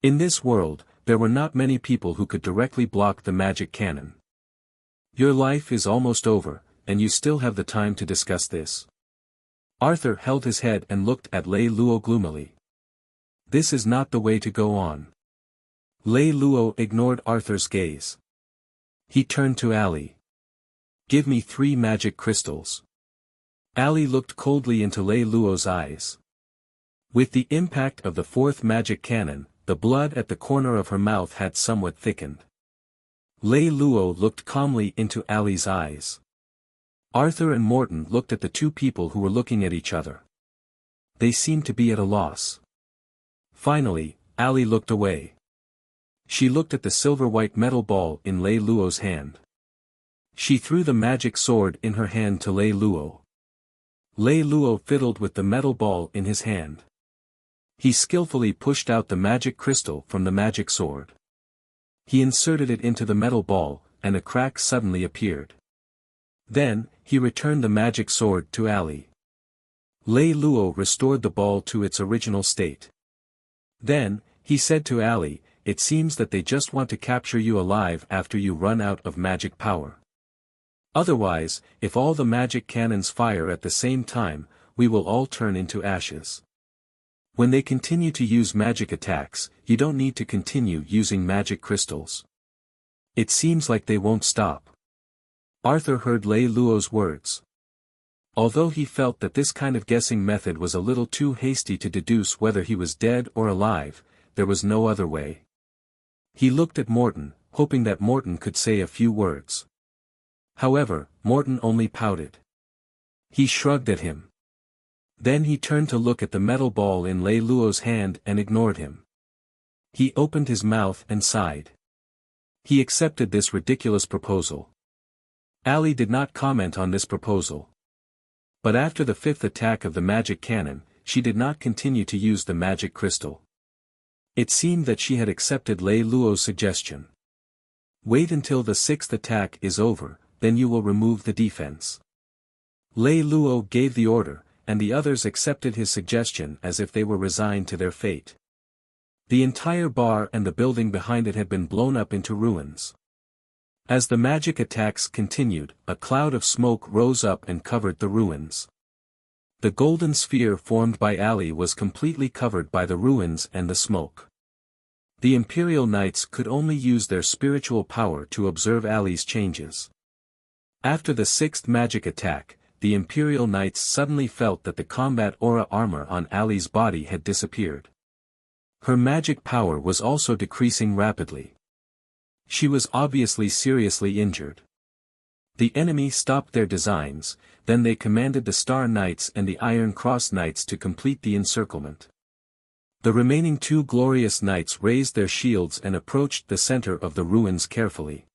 In this world, there were not many people who could directly block the magic cannon. Your life is almost over, and you still have the time to discuss this. Arthur held his head and looked at Lei Lou gloomily. This is not the way to go on. Lei Lou ignored Arthur's gaze. He turned to Ali. Give me 3 magic crystals. Ali looked coldly into Lei Lou's eyes. With the impact of the 4th magic cannon, the blood at the corner of her mouth had somewhat thickened. Lei Lou looked calmly into Ali's eyes. Arthur and Morton looked at the two people who were looking at each other. They seemed to be at a loss. Finally, Ali looked away. She looked at the silver-white metal ball in Lei Lou's hand. She threw the magic sword in her hand to Lei Lou. Lei Lou fiddled with the metal ball in his hand. He skillfully pushed out the magic crystal from the magic sword. He inserted it into the metal ball, and a crack suddenly appeared. Then, he returned the magic sword to Ali. Lei Lou restored the ball to its original state. Then, he said to Ali, "It seems that they just want to capture you alive after you run out of magic power. Otherwise, if all the magic cannons fire at the same time, we will all turn into ashes. When they continue to use magic attacks, you don't need to continue using magic crystals. It seems like they won't stop." Arthur heard Lei Lou's words. Although he felt that this kind of guessing method was a little too hasty to deduce whether he was dead or alive, there was no other way. He looked at Morton, hoping that Morton could say a few words. However, Morton only pouted. He shrugged at him. Then he turned to look at the metal ball in Lei Lou's hand and ignored him. He opened his mouth and sighed. He accepted this ridiculous proposal. Ali did not comment on this proposal. But after the 5th attack of the magic cannon, she did not continue to use the magic crystal. It seemed that she had accepted Lei Lou's suggestion. Wait until the 6th attack is over, then you will remove the defense. Lei Lou gave the order, and the others accepted his suggestion as if they were resigned to their fate. The entire bar and the building behind it had been blown up into ruins. As the magic attacks continued, a cloud of smoke rose up and covered the ruins. The golden sphere formed by Ali was completely covered by the ruins and the smoke. The Imperial Knights could only use their spiritual power to observe Ali's changes. After the 6th magic attack, the Imperial Knights suddenly felt that the combat aura armor on Ali's body had disappeared. Her magic power was also decreasing rapidly. She was obviously seriously injured. The enemy stopped their designs, then they commanded the Star Knights and the Iron Cross Knights to complete the encirclement. The remaining 2 glorious knights raised their shields and approached the center of the ruins carefully.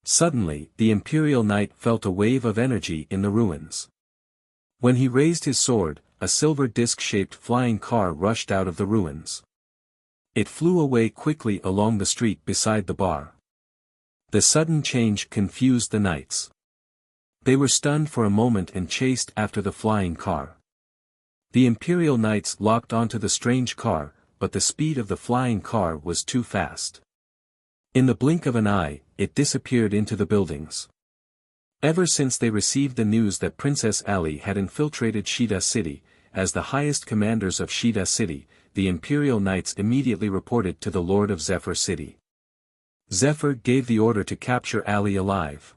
Suddenly, the Imperial Knight felt a wave of energy in the ruins. When he raised his sword, a silver disc-shaped flying car rushed out of the ruins. It flew away quickly along the street beside the bar. The sudden change confused the knights. They were stunned for a moment and chased after the flying car. The Imperial Knights locked onto the strange car, but the speed of the flying car was too fast. In the blink of an eye, it disappeared into the buildings. Ever since they received the news that Princess Ali had infiltrated Shida City, as the highest commanders of Shida City, the Imperial Knights immediately reported to the Lord of Zephyr City. Zephyr gave the order to capture Ali alive.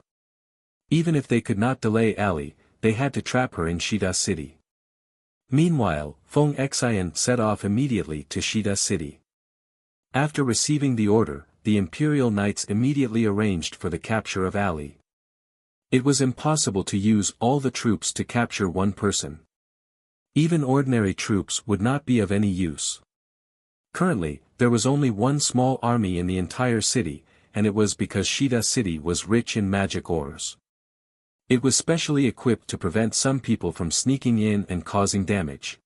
Even if they could not delay Ali, they had to trap her in Shida City. Meanwhile, Feng Xian set off immediately to Shida City. After receiving the order, the Imperial Knights immediately arranged for the capture of Ali. It was impossible to use all the troops to capture one person. Even ordinary troops would not be of any use. Currently, there was only one small army in the entire city, and it was because Shida City was rich in magic ores. It was specially equipped to prevent some people from sneaking in and causing damage.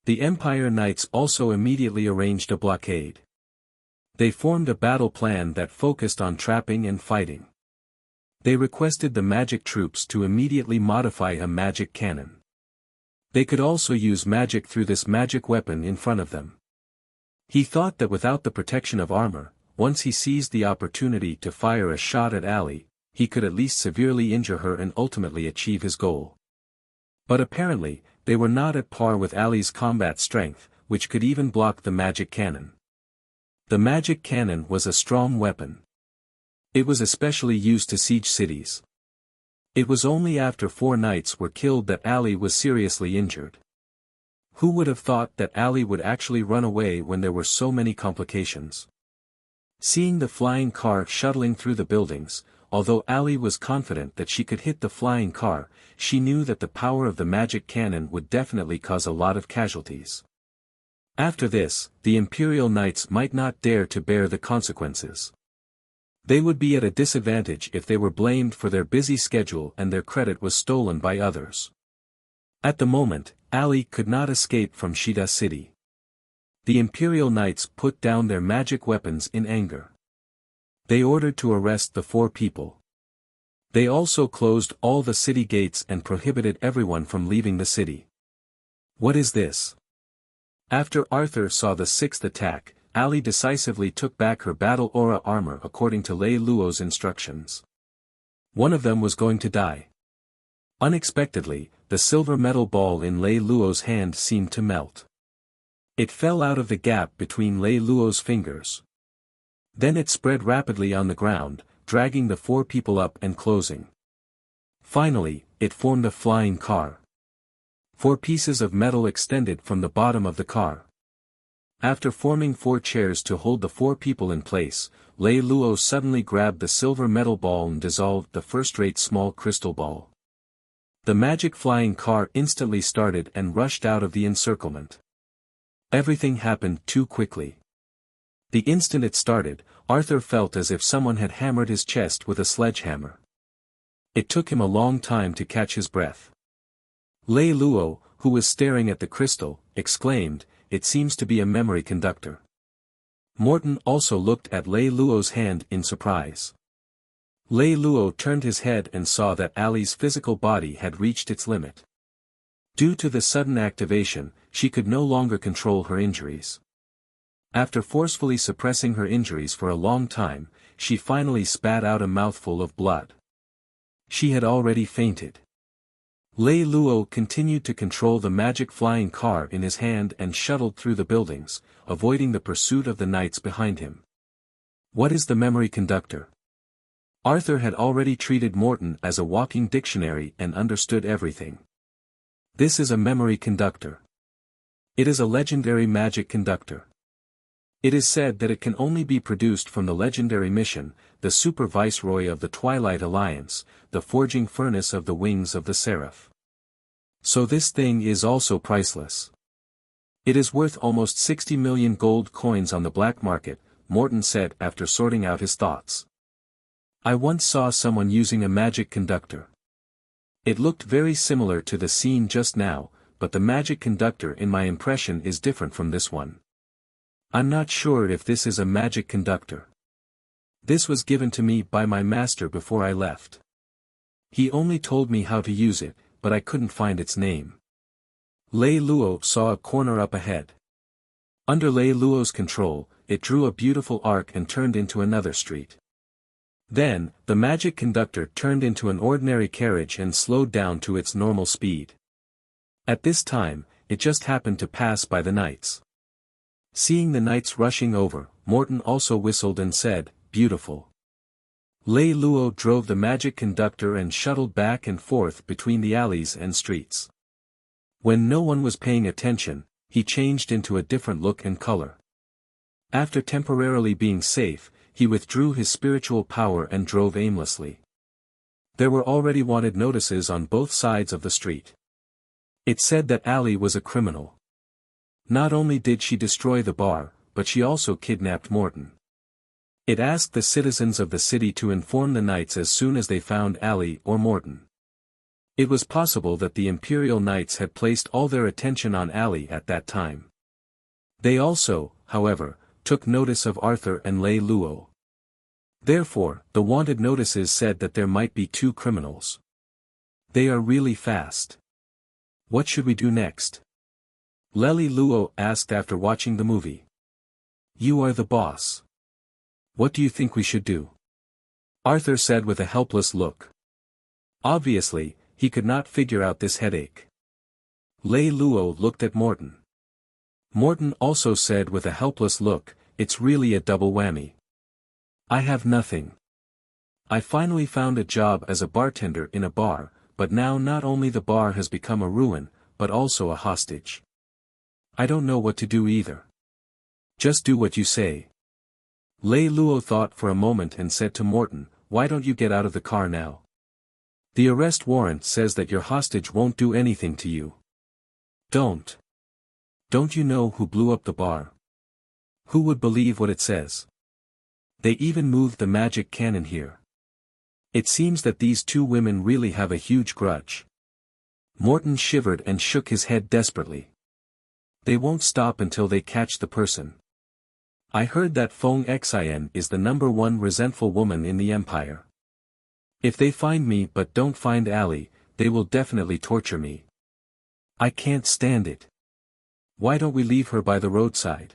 The Empire Knights also immediately arranged a blockade. They formed a battle plan that focused on trapping and fighting. They requested the magic troops to immediately modify a magic cannon. They could also use magic through this magic weapon in front of them. He thought that without the protection of armor, once he seized the opportunity to fire a shot at Ali, he could at least severely injure her and ultimately achieve his goal. But apparently, they were not at par with Ali's combat strength, which could even block the magic cannon. The magic cannon was a strong weapon. It was especially used to siege cities. It was only after 4 knights were killed that Ali was seriously injured. Who would have thought that Ali would actually run away when there were so many complications? Seeing the flying car shuttling through the buildings, although Ali was confident that she could hit the flying car, she knew that the power of the magic cannon would definitely cause a lot of casualties. After this, the Imperial Knights might not dare to bear the consequences. They would be at a disadvantage if they were blamed for their busy schedule and their credit was stolen by others. At the moment, Ali could not escape from Shida City. The Imperial Knights put down their magic weapons in anger. They ordered to arrest the 4 people. They also closed all the city gates and prohibited everyone from leaving the city. What is this? After Arthur saw the 6th attack, Ali decisively took back her battle aura armor according to Lei Luo's instructions. One of them was going to die. Unexpectedly, the silver metal ball in Lei Luo's hand seemed to melt. It fell out of the gap between Lei Luo's fingers. Then it spread rapidly on the ground, dragging the 4 people up and closing. Finally, it formed a flying car. 4 pieces of metal extended from the bottom of the car. After forming 4 chairs to hold the 4 people in place, Lei Luo suddenly grabbed the silver metal ball and dissolved the first-rate small crystal ball. The magic flying car instantly started and rushed out of the encirclement. Everything happened too quickly. The instant it started, Arthur felt as if someone had hammered his chest with a sledgehammer. It took him a long time to catch his breath. Lei Luo, who was staring at the crystal, exclaimed, "It seems to be a memory conductor." Morton also looked at Lei Luo's hand in surprise. Lei Luo turned his head and saw that Ali's physical body had reached its limit. Due to the sudden activation, she could no longer control her injuries. After forcefully suppressing her injuries for a long time, she finally spat out a mouthful of blood. She had already fainted. Lei Luo continued to control the magic flying car in his hand and shuttled through the buildings, avoiding the pursuit of the knights behind him. What is the memory conductor? Arthur had already treated Morton as a walking dictionary and understood everything. This is a memory conductor. It is a legendary magic conductor. It is said that it can only be produced from the legendary mission, the Super Viceroy of the Twilight Alliance, the forging furnace of the wings of the Seraph. So this thing is also priceless. It is worth almost 60 million gold coins on the black market, Morton said after sorting out his thoughts. I once saw someone using a magic conductor. It looked very similar to the scene just now, but the magic conductor in my impression is different from this one. I'm not sure if this is a magic conductor. This was given to me by my master before I left. He only told me how to use it, but I couldn't find its name. Lei Luo saw a corner up ahead. Under Lei Luo's control, it drew a beautiful arc and turned into another street. Then, the magic conductor turned into an ordinary carriage and slowed down to its normal speed. At this time, it just happened to pass by the knights. Seeing the knights rushing over, Morton also whistled and said, "Beautiful." Lei Luo drove the magic conductor and shuttled back and forth between the alleys and streets. When no one was paying attention, he changed into a different look and color. After temporarily being safe, he withdrew his spiritual power and drove aimlessly. There were already wanted notices on both sides of the street. It said that Ali was a criminal. Not only did she destroy the bar, but she also kidnapped Morton. It asked the citizens of the city to inform the knights as soon as they found Ali or Morton. It was possible that the Imperial Knights had placed all their attention on Ali at that time. They also, however, took notice of Arthur and Lei Lou. Therefore, the wanted notices said that there might be 2 criminals. They are really fast. What should we do next? Lei Lou asked after watching the movie. You are the boss. What do you think we should do? Arthur said with a helpless look. Obviously, he could not figure out this headache. Lei Lou looked at Morton. Morton also said with a helpless look, it's really a double whammy. I have nothing. I finally found a job as a bartender in a bar, but now not only the bar has become a ruin, but also a hostage. I don't know what to do either. Just do what you say. Lei Lou thought for a moment and said to Morton, why don't you get out of the car now? The arrest warrant says that your hostage won't do anything to you. Don't. Don't you know who blew up the bar? Who would believe what it says? They even moved the magic cannon here. It seems that these 2 women really have a huge grudge. Morton shivered and shook his head desperately. They won't stop until they catch the person. I heard that Feng Xian is the #1 resentful woman in the empire. If they find me but don't find Ali, they will definitely torture me. I can't stand it. Why don't we leave her by the roadside?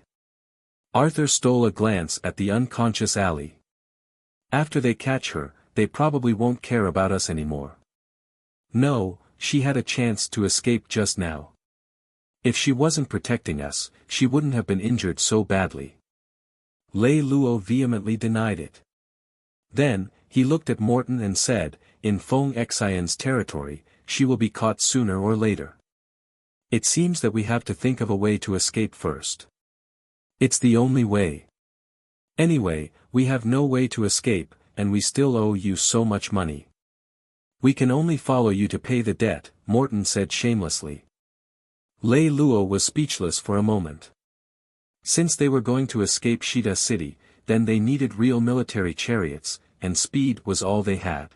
Arthur stole a glance at the unconscious Ali. After they catch her, they probably won't care about us anymore. No, she had a chance to escape just now. If she wasn't protecting us, she wouldn't have been injured so badly. Lei Lou vehemently denied it. Then, he looked at Morton and said, in Feng Xian's territory, she will be caught sooner or later. It seems that we have to think of a way to escape first. It's the only way. Anyway, we have no way to escape, and we still owe you so much money. We can only follow you to pay the debt, Morton said shamelessly. Lei Lou was speechless for a moment. Since they were going to escape Shida City, then they needed real military chariots, and speed was all they had.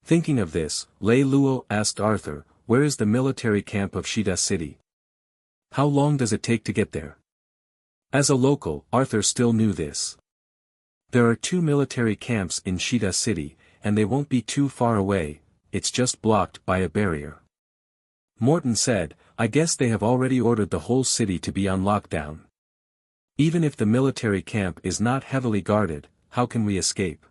Thinking of this, Lei Lou asked Arthur, where is the military camp of Shida City? How long does it take to get there? As a local, Arthur still knew this. There are 2 military camps in Shida City, and they won't be too far away, it's just blocked by a barrier. Morton said, I guess they have already ordered the whole city to be on lockdown. Even if the military camp is not heavily guarded, how can we escape?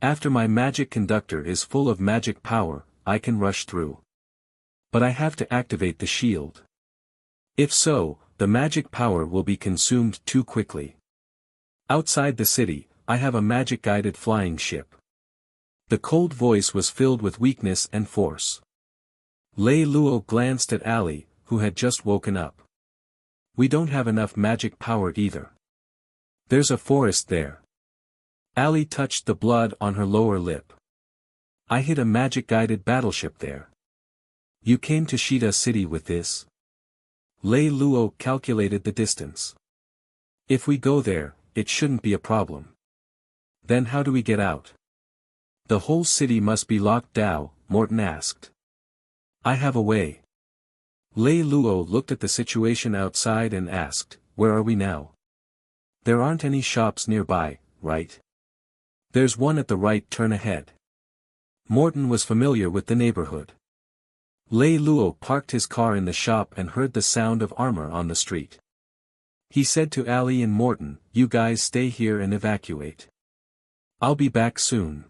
After my magic conductor is full of magic power, I can rush through. But I have to activate the shield. If so, the magic power will be consumed too quickly. Outside the city, I have a magic-guided flying ship. The cold voice was filled with weakness and force. Lei Lou glanced at Ali, who had just woken up. We don't have enough magic power either. There's a forest there. Ali touched the blood on her lower lip. I hid a magic-guided battleship there. You came to Shida City with this? Lei Lou calculated the distance. If we go there, it shouldn't be a problem. Then how do we get out? The whole city must be locked down, Morton asked. I have a way. Lei Lou looked at the situation outside and asked, where are we now? There aren't any shops nearby, right? There's one at the right turn ahead. Morton was familiar with the neighborhood. Lei Lou parked his car in the shop and heard the sound of armor on the street. He said to Ali and Morton, you guys stay here and evacuate. I'll be back soon.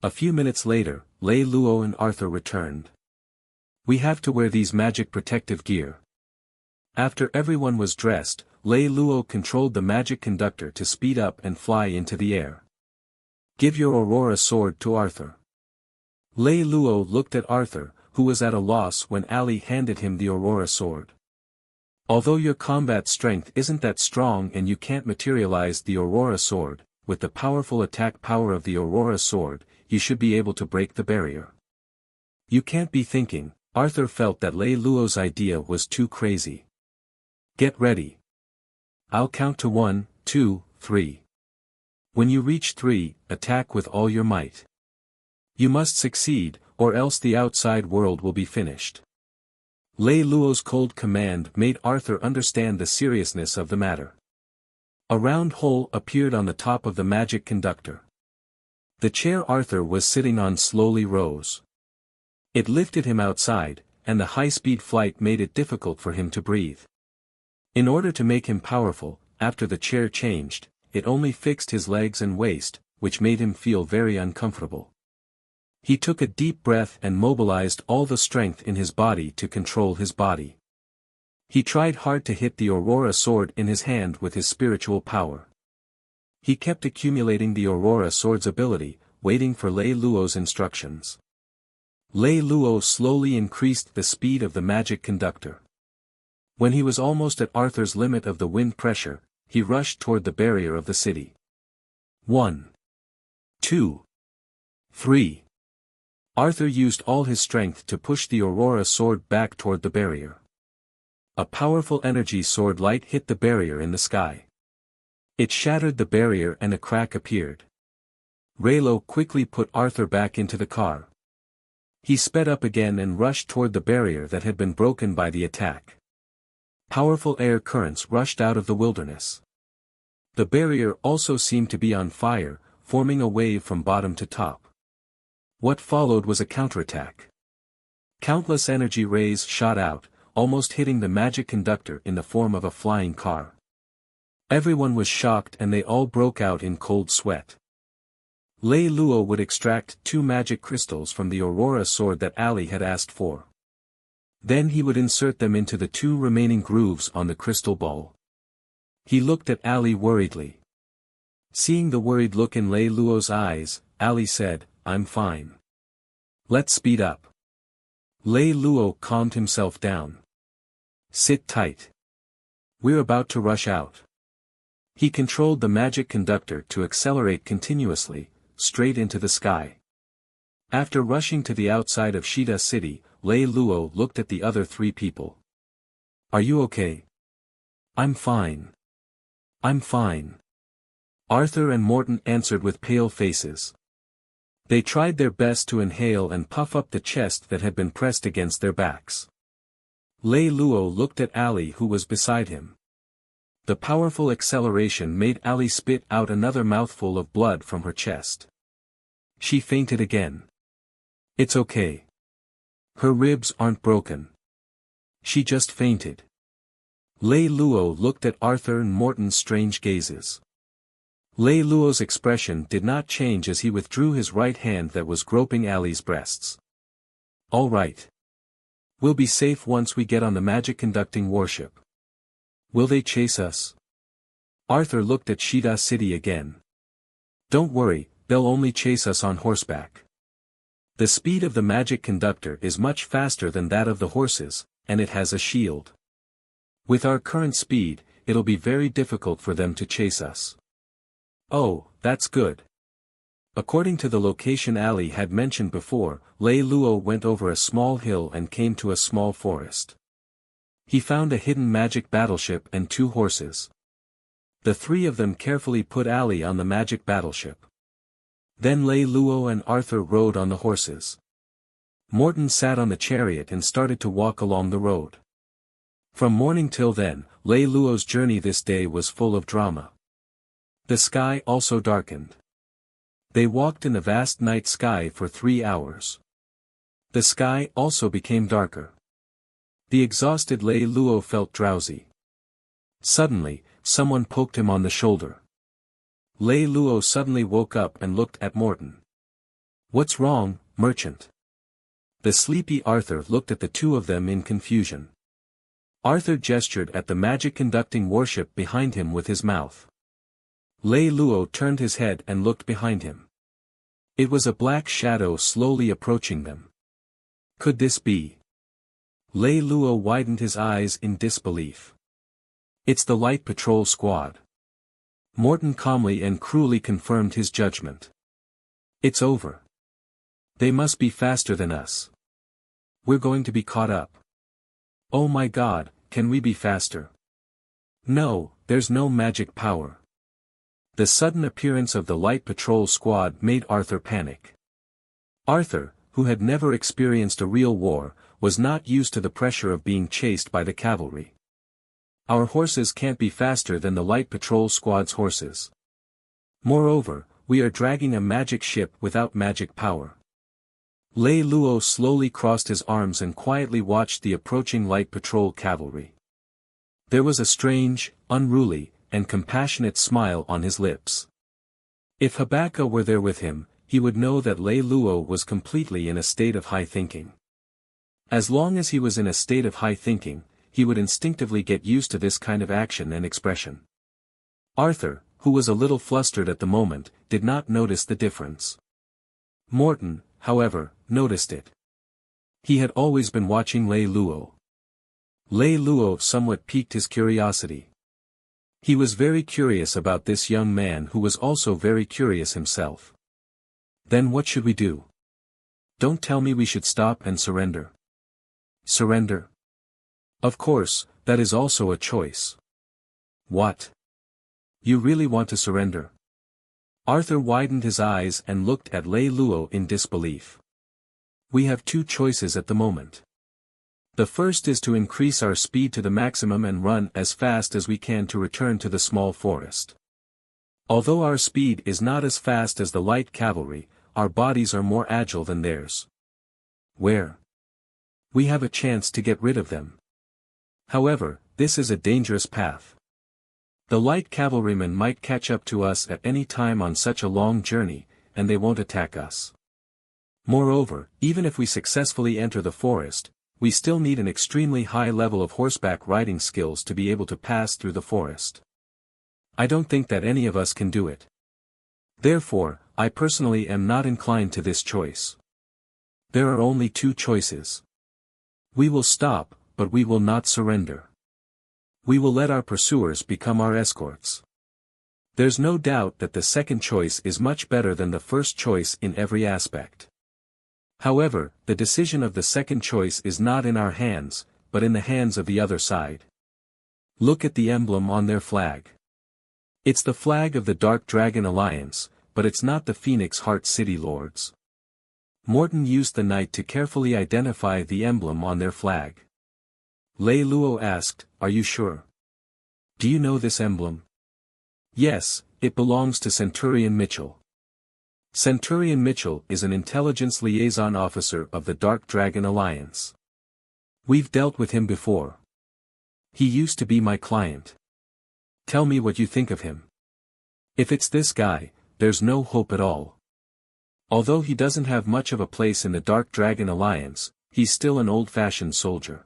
A few minutes later, Lei Lou and Arthur returned. We have to wear these magic protective gear. After everyone was dressed, Lei Lou controlled the magic conductor to speed up and fly into the air. Give your Aurora sword to Arthur. Lei Lou looked at Arthur, who was at a loss when Ali handed him the Aurora sword. Although your combat strength isn't that strong and you can't materialize the Aurora sword, with the powerful attack power of the Aurora sword, you should be able to break the barrier. You can't be thinking. Arthur felt that Lei Lou's idea was too crazy. Get ready. I'll count to 1, 2, 3. When you reach 3, attack with all your might. You must succeed, or else the outside world will be finished. Lei Luo's cold command made Arthur understand the seriousness of the matter. A round hole appeared on the top of the magic conductor. The chair Arthur was sitting on slowly rose. It lifted him outside, and the high-speed flight made it difficult for him to breathe. In order to make him powerful, after the chair changed, it only fixed his legs and waist, which made him feel very uncomfortable. He took a deep breath and mobilized all the strength in his body to control his body. He tried hard to hit the Aurora sword in his hand with his spiritual power. He kept accumulating the Aurora sword's ability, waiting for Lei Luo's instructions. Lei Luo slowly increased the speed of the magic conductor. When he was almost at Arthur's limit of the wind pressure, he rushed toward the barrier of the city. 1. 2. 3. Arthur used all his strength to push the Aurora sword back toward the barrier. A powerful energy sword light hit the barrier in the sky. It shattered the barrier and a crack appeared. Lei quickly put Arthur back into the car. He sped up again and rushed toward the barrier that had been broken by the attack. Powerful air currents rushed out of the wilderness. The barrier also seemed to be on fire, forming a wave from bottom to top. What followed was a counterattack. Countless energy rays shot out, almost hitting the magic conductor in the form of a flying car. Everyone was shocked and they all broke out in cold sweat. Lei Luo would extract 2 magic crystals from the Aurora sword that Ali had asked for. Then he would insert them into the 2 remaining grooves on the crystal ball. He looked at Ali worriedly. Seeing the worried look in Lei Luo's eyes, Ali said, "I'm fine. Let's speed up." Lei Luo calmed himself down. "Sit tight. We're about to rush out." He controlled the magic conductor to accelerate continuously, straight into the sky. After rushing to the outside of Shida City, Lei Luo looked at the other 3 people. "Are you okay?" "I'm fine. I'm fine." Arthur and Morton answered with pale faces. They tried their best to inhale and puff up the chest that had been pressed against their backs. Lei Luo looked at Ali who was beside him. The powerful acceleration made Ali spit out another mouthful of blood from her chest. She fainted again. "It's okay. Her ribs aren't broken. She just fainted." Lei Luo looked at Arthur and Morton's strange gazes. Lei Luo's expression did not change as he withdrew his right hand that was groping Ali's breasts. "All right. We'll be safe once we get on the magic-conducting warship. Will they chase us?" Arthur looked at Shida City again. "Don't worry, they'll only chase us on horseback. The speed of the magic conductor is much faster than that of the horses, and it has a shield. With our current speed, it'll be very difficult for them to chase us." "Oh, that's good." According to the location Ali had mentioned before, Lei Luo went over a small hill and came to a small forest. He found a hidden magic battleship and 2 horses. The 3 of them carefully put Ali on the magic battleship. Then Lei Luo and Arthur rode on the horses. Morton sat on the chariot and started to walk along the road. From morning till then, Lei Luo's journey this day was full of drama. The sky also darkened. They walked in the vast night sky for 3 hours. The sky also became darker. The exhausted Lei Luo felt drowsy. Suddenly, someone poked him on the shoulder. Lei Luo suddenly woke up and looked at Morton. "What's wrong, merchant?" The sleepy Arthur looked at the 2 of them in confusion. Arthur gestured at the magic-conducting warship behind him with his mouth. Lei Luo turned his head and looked behind him. It was a black shadow slowly approaching them. Could this be? Lei Luo widened his eyes in disbelief. "It's the Light Patrol Squad." Morton calmly and cruelly confirmed his judgment. "It's over. They must be faster than us. We're going to be caught up. Oh my God, can we be faster?" "No, there's no magic power." The sudden appearance of the Light Patrol Squad made Arthur panic. "Arthur, who had never experienced a real war, was not used to the pressure of being chased by the cavalry. Our horses can't be faster than the light patrol squad's horses. Moreover, we are dragging a magic ship without magic power. Lei Lou slowly crossed his arms and quietly watched the approaching light patrol cavalry. There was a strange, unruly, and compassionate smile on his lips. If Habaka were there with him, he would know that Lei Lou was completely in a state of high thinking. As long as he was in a state of high thinking, he would instinctively get used to this kind of action and expression. Arthur, who was a little flustered at the moment, did not notice the difference. Morton, however, noticed it. He had always been watching Lei Lou. Lei Lou somewhat piqued his curiosity. He was very curious about this young man who was also very curious himself. Then what should we do? Don't tell me we should stop and surrender. Surrender? Of course, that is also a choice. What? You really want to surrender? Arthur widened his eyes and looked at Lei Lou in disbelief. We have two choices at the moment. The first is to increase our speed to the maximum and run as fast as we can to return to the small forest. Although our speed is not as fast as the light cavalry, our bodies are more agile than theirs. Where? We have a chance to get rid of them. However, this is a dangerous path. The light cavalrymen might catch up to us at any time on such a long journey, and they won't attack us. Moreover, even if we successfully enter the forest, we still need an extremely high level of horseback riding skills to be able to pass through the forest. I don't think that any of us can do it. Therefore, I personally am not inclined to this choice. There are only two choices. We will stop, but we will not surrender. We will let our pursuers become our escorts. There's no doubt that the second choice is much better than the first choice in every aspect. However, the decision of the second choice is not in our hands, but in the hands of the other side. Look at the emblem on their flag. It's the flag of the Dark Dragon Alliance, but it's not the Phoenix Heart City Lords. Morton used the knight to carefully identify the emblem on their flag. Lei Lou asked, "Are you sure? Do you know this emblem?" "Yes, it belongs to Centurion Mitchell." Centurion Mitchell is an intelligence liaison officer of the Dark Dragon Alliance. We've dealt with him before. He used to be my client. Tell me what you think of him. If it's this guy, there's no hope at all. Although he doesn't have much of a place in the Dark Dragon Alliance, he's still an old-fashioned soldier.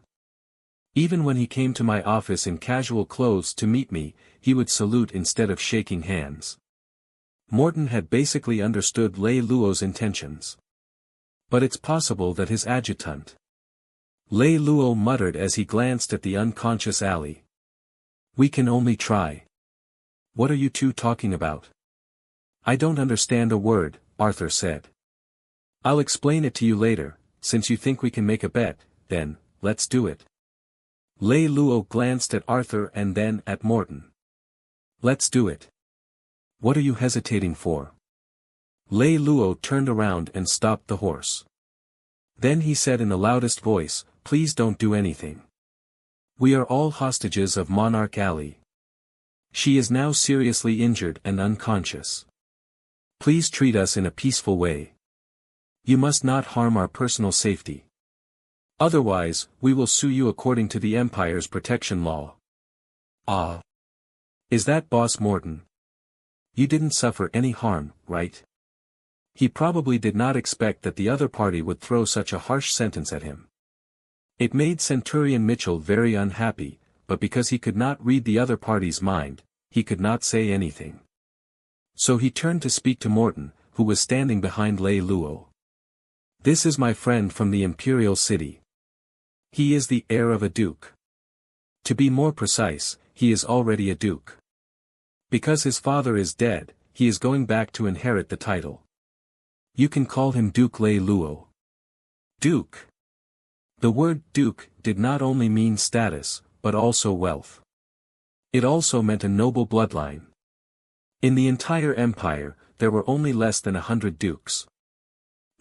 Even when he came to my office in casual clothes to meet me, he would salute instead of shaking hands. Morton had basically understood Lei Lou's intentions. But it's possible that his adjutant. Lei Lou muttered as he glanced at the unconscious alley. We can only try. What are you two talking about? I don't understand a word, Arthur said. I'll explain it to you later, since you think we can make a bet, then, let's do it. Lei Lou glanced at Arthur and then at Morton. Let's do it. What are you hesitating for? Lei Lou turned around and stopped the horse. Then he said in the loudest voice, "Please don't do anything. We are all hostages of Monarch Alley. She is now seriously injured and unconscious. Please treat us in a peaceful way. You must not harm our personal safety. Otherwise, we will sue you according to the Empire's protection law." Ah. Is that Boss Morton? You didn't suffer any harm, right? He probably did not expect that the other party would throw such a harsh sentence at him. It made Centurion Mitchell very unhappy, but because he could not read the other party's mind, he could not say anything. So he turned to speak to Morton, who was standing behind Lei Lou. This is my friend from the Imperial City. He is the heir of a duke. To be more precise, he is already a duke. Because his father is dead, he is going back to inherit the title. You can call him Duke Lei Lou. Duke. The word duke did not only mean status, but also wealth. It also meant a noble bloodline. In the entire empire, there were only less than 100 dukes.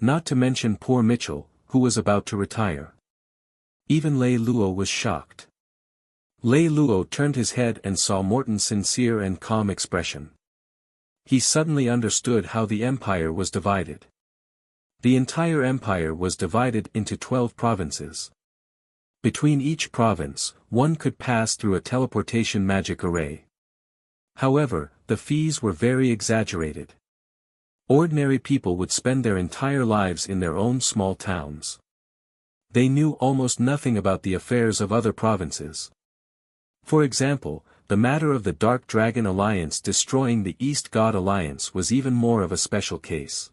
Not to mention poor Mitchell, who was about to retire. Even Lei Lou was shocked. Lei Lou turned his head and saw Morton's sincere and calm expression. He suddenly understood how the empire was divided. The entire empire was divided into 12 provinces. Between each province, one could pass through a teleportation magic array. However, the fees were very exaggerated. Ordinary people would spend their entire lives in their own small towns. They knew almost nothing about the affairs of other provinces. For example, the matter of the Dark Dragon Alliance destroying the East God Alliance was even more of a special case.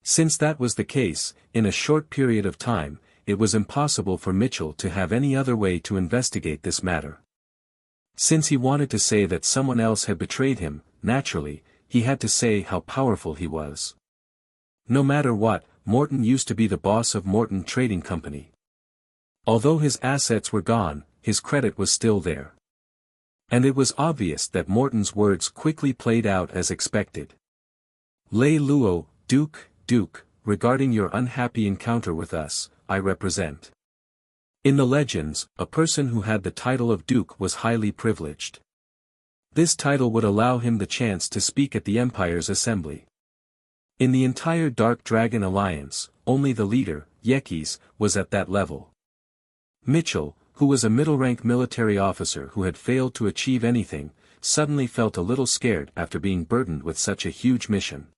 Since that was the case, in a short period of time, it was impossible for Mitchell to have any other way to investigate this matter. Since he wanted to say that someone else had betrayed him, naturally, he had to say how powerful he was. No matter what, Morton used to be the boss of Morton Trading Company. Although his assets were gone, his credit was still there. And it was obvious that Morton's words quickly played out as expected. Lei Lou, Duke, regarding your unhappy encounter with us, I represent. In the legends, a person who had the title of Duke was highly privileged. This title would allow him the chance to speak at the Empire's assembly. In the entire Dark Dragon Alliance, only the leader, Yekis, was at that level. Mitchell, who was a middle-rank military officer who had failed to achieve anything, suddenly felt a little scared after being burdened with such a huge mission.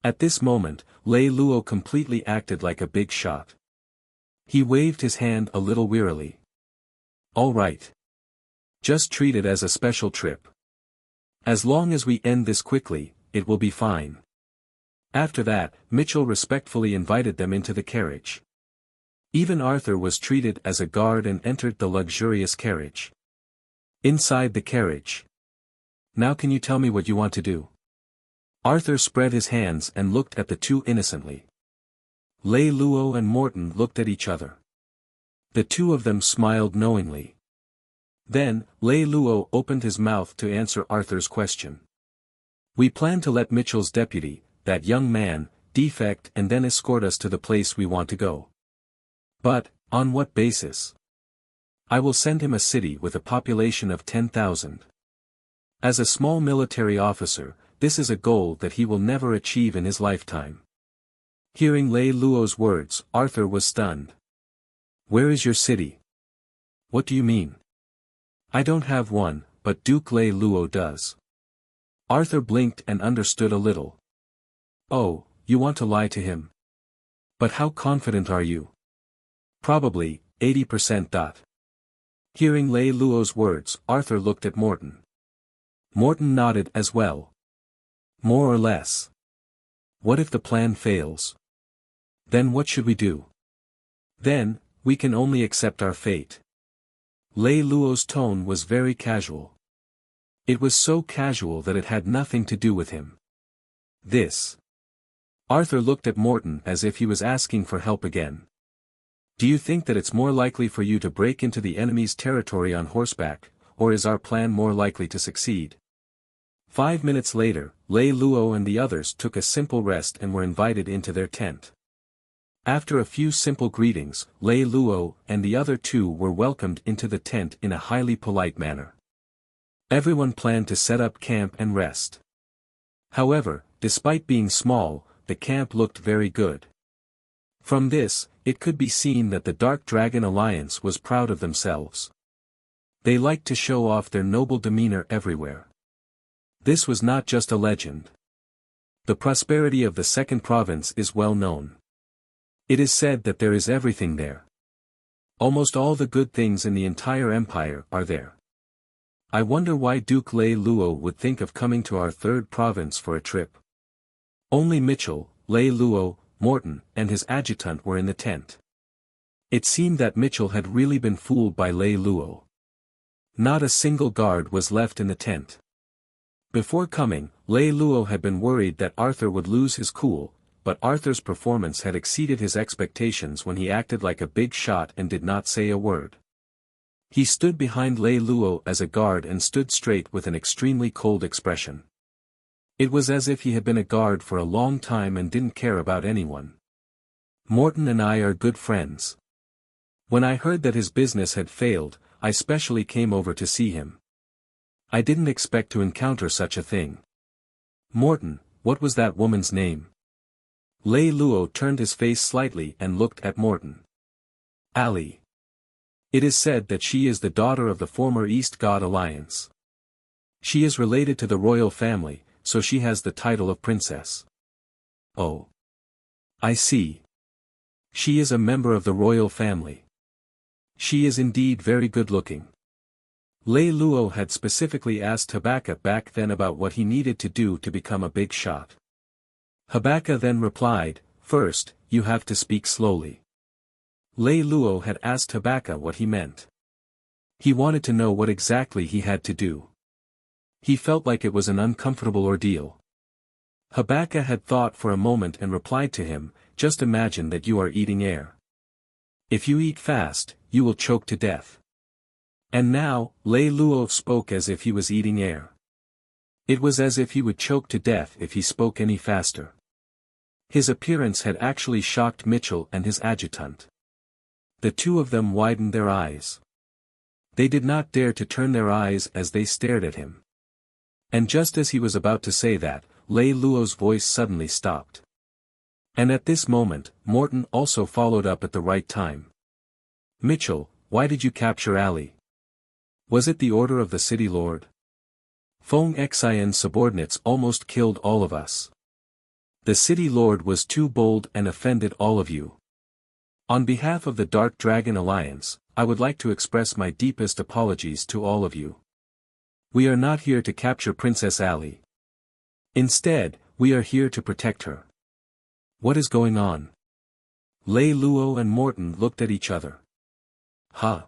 At this moment, Lei Lou completely acted like a big shot. He waved his hand a little wearily. All right. Just treat it as a special trip. As long as we end this quickly, it will be fine. After that, Mitchell respectfully invited them into the carriage. Even Arthur was treated as a guard and entered the luxurious carriage. Inside the carriage. Now can you tell me what you want to do? Arthur spread his hands and looked at the two innocently. Lei Lou and Morton looked at each other. The two of them smiled knowingly. Then, Lei Lou opened his mouth to answer Arthur's question. We plan to let Mitchell's deputy, that young man, defect and then escort us to the place we want to go. But, on what basis? I will send him a city with a population of 10,000. As a small military officer, this is a goal that he will never achieve in his lifetime. Hearing Lei Lou's words, Arthur was stunned. Where is your city? What do you mean? I don't have one, but Duke Lei Lou does. Arthur blinked and understood a little. Oh, you want to lie to him? But how confident are you? Probably, 80%. Hearing Lei Lou's words, Arthur looked at Morton. Morton nodded as well. More or less. What if the plan fails? Then what should we do? Then, we can only accept our fate. Lei Lou's tone was very casual. It was so casual that it had nothing to do with him. This. Arthur looked at Morton as if he was asking for help again. Do you think that it's more likely for you to break into the enemy's territory on horseback, or is our plan more likely to succeed? 5 minutes later, Lei Lou and the others took a simple rest and were invited into their tent. After a few simple greetings, Lei Lou and the other two were welcomed into the tent in a highly polite manner. Everyone planned to set up camp and rest. However, despite being small, the camp looked very good. From this, it could be seen that the Dark Dragon Alliance was proud of themselves. They liked to show off their noble demeanor everywhere. This was not just a legend. The prosperity of the second province is well known. It is said that there is everything there. Almost all the good things in the entire empire are there. I wonder why Duke Lei Lou would think of coming to our third province for a trip. Only Mitchell, Lei Lou, Morton, and his adjutant were in the tent. It seemed that Mitchell had really been fooled by Lei Lou. Not a single guard was left in the tent. Before coming, Lei Lou had been worried that Arthur would lose his cool, but Arthur's performance had exceeded his expectations when he acted like a big shot and did not say a word. He stood behind Lei Lou as a guard and stood straight with an extremely cold expression. It was as if he had been a guard for a long time and didn't care about anyone. Morton and I are good friends. When I heard that his business had failed, I specially came over to see him. I didn't expect to encounter such a thing. Morton, what was that woman's name? Lei Lou turned his face slightly and looked at Morton. Ali. It is said that she is the daughter of the former East God Alliance. She is related to the royal family, so she has the title of princess. Oh. I see. She is a member of the royal family. She is indeed very good-looking. Lei Lou had specifically asked Habaka back then about what he needed to do to become a big shot. Habaka then replied, "First, you have to speak slowly." Lei Lou had asked Habaka what he meant. He wanted to know what exactly he had to do. He felt like it was an uncomfortable ordeal. Habaka had thought for a moment and replied to him, "Just imagine that you are eating air. If you eat fast, you will choke to death." And now, Lei Lou spoke as if he was eating air. It was as if he would choke to death if he spoke any faster. His appearance had actually shocked Mitchell and his adjutant. The two of them widened their eyes. They did not dare to turn their eyes as they stared at him. And just as he was about to say that, Lei Lou's voice suddenly stopped. And at this moment, Morton also followed up at the right time. "Mitchell, why did you capture Ali? Was it the order of the city lord? Feng Xian's subordinates almost killed all of us. The city lord was too bold and offended all of you. On behalf of the Dark Dragon Alliance, I would like to express my deepest apologies to all of you. We are not here to capture Princess Ali. Instead, we are here to protect her." "What is going on?" Lei Lou and Morton looked at each other. "Huh.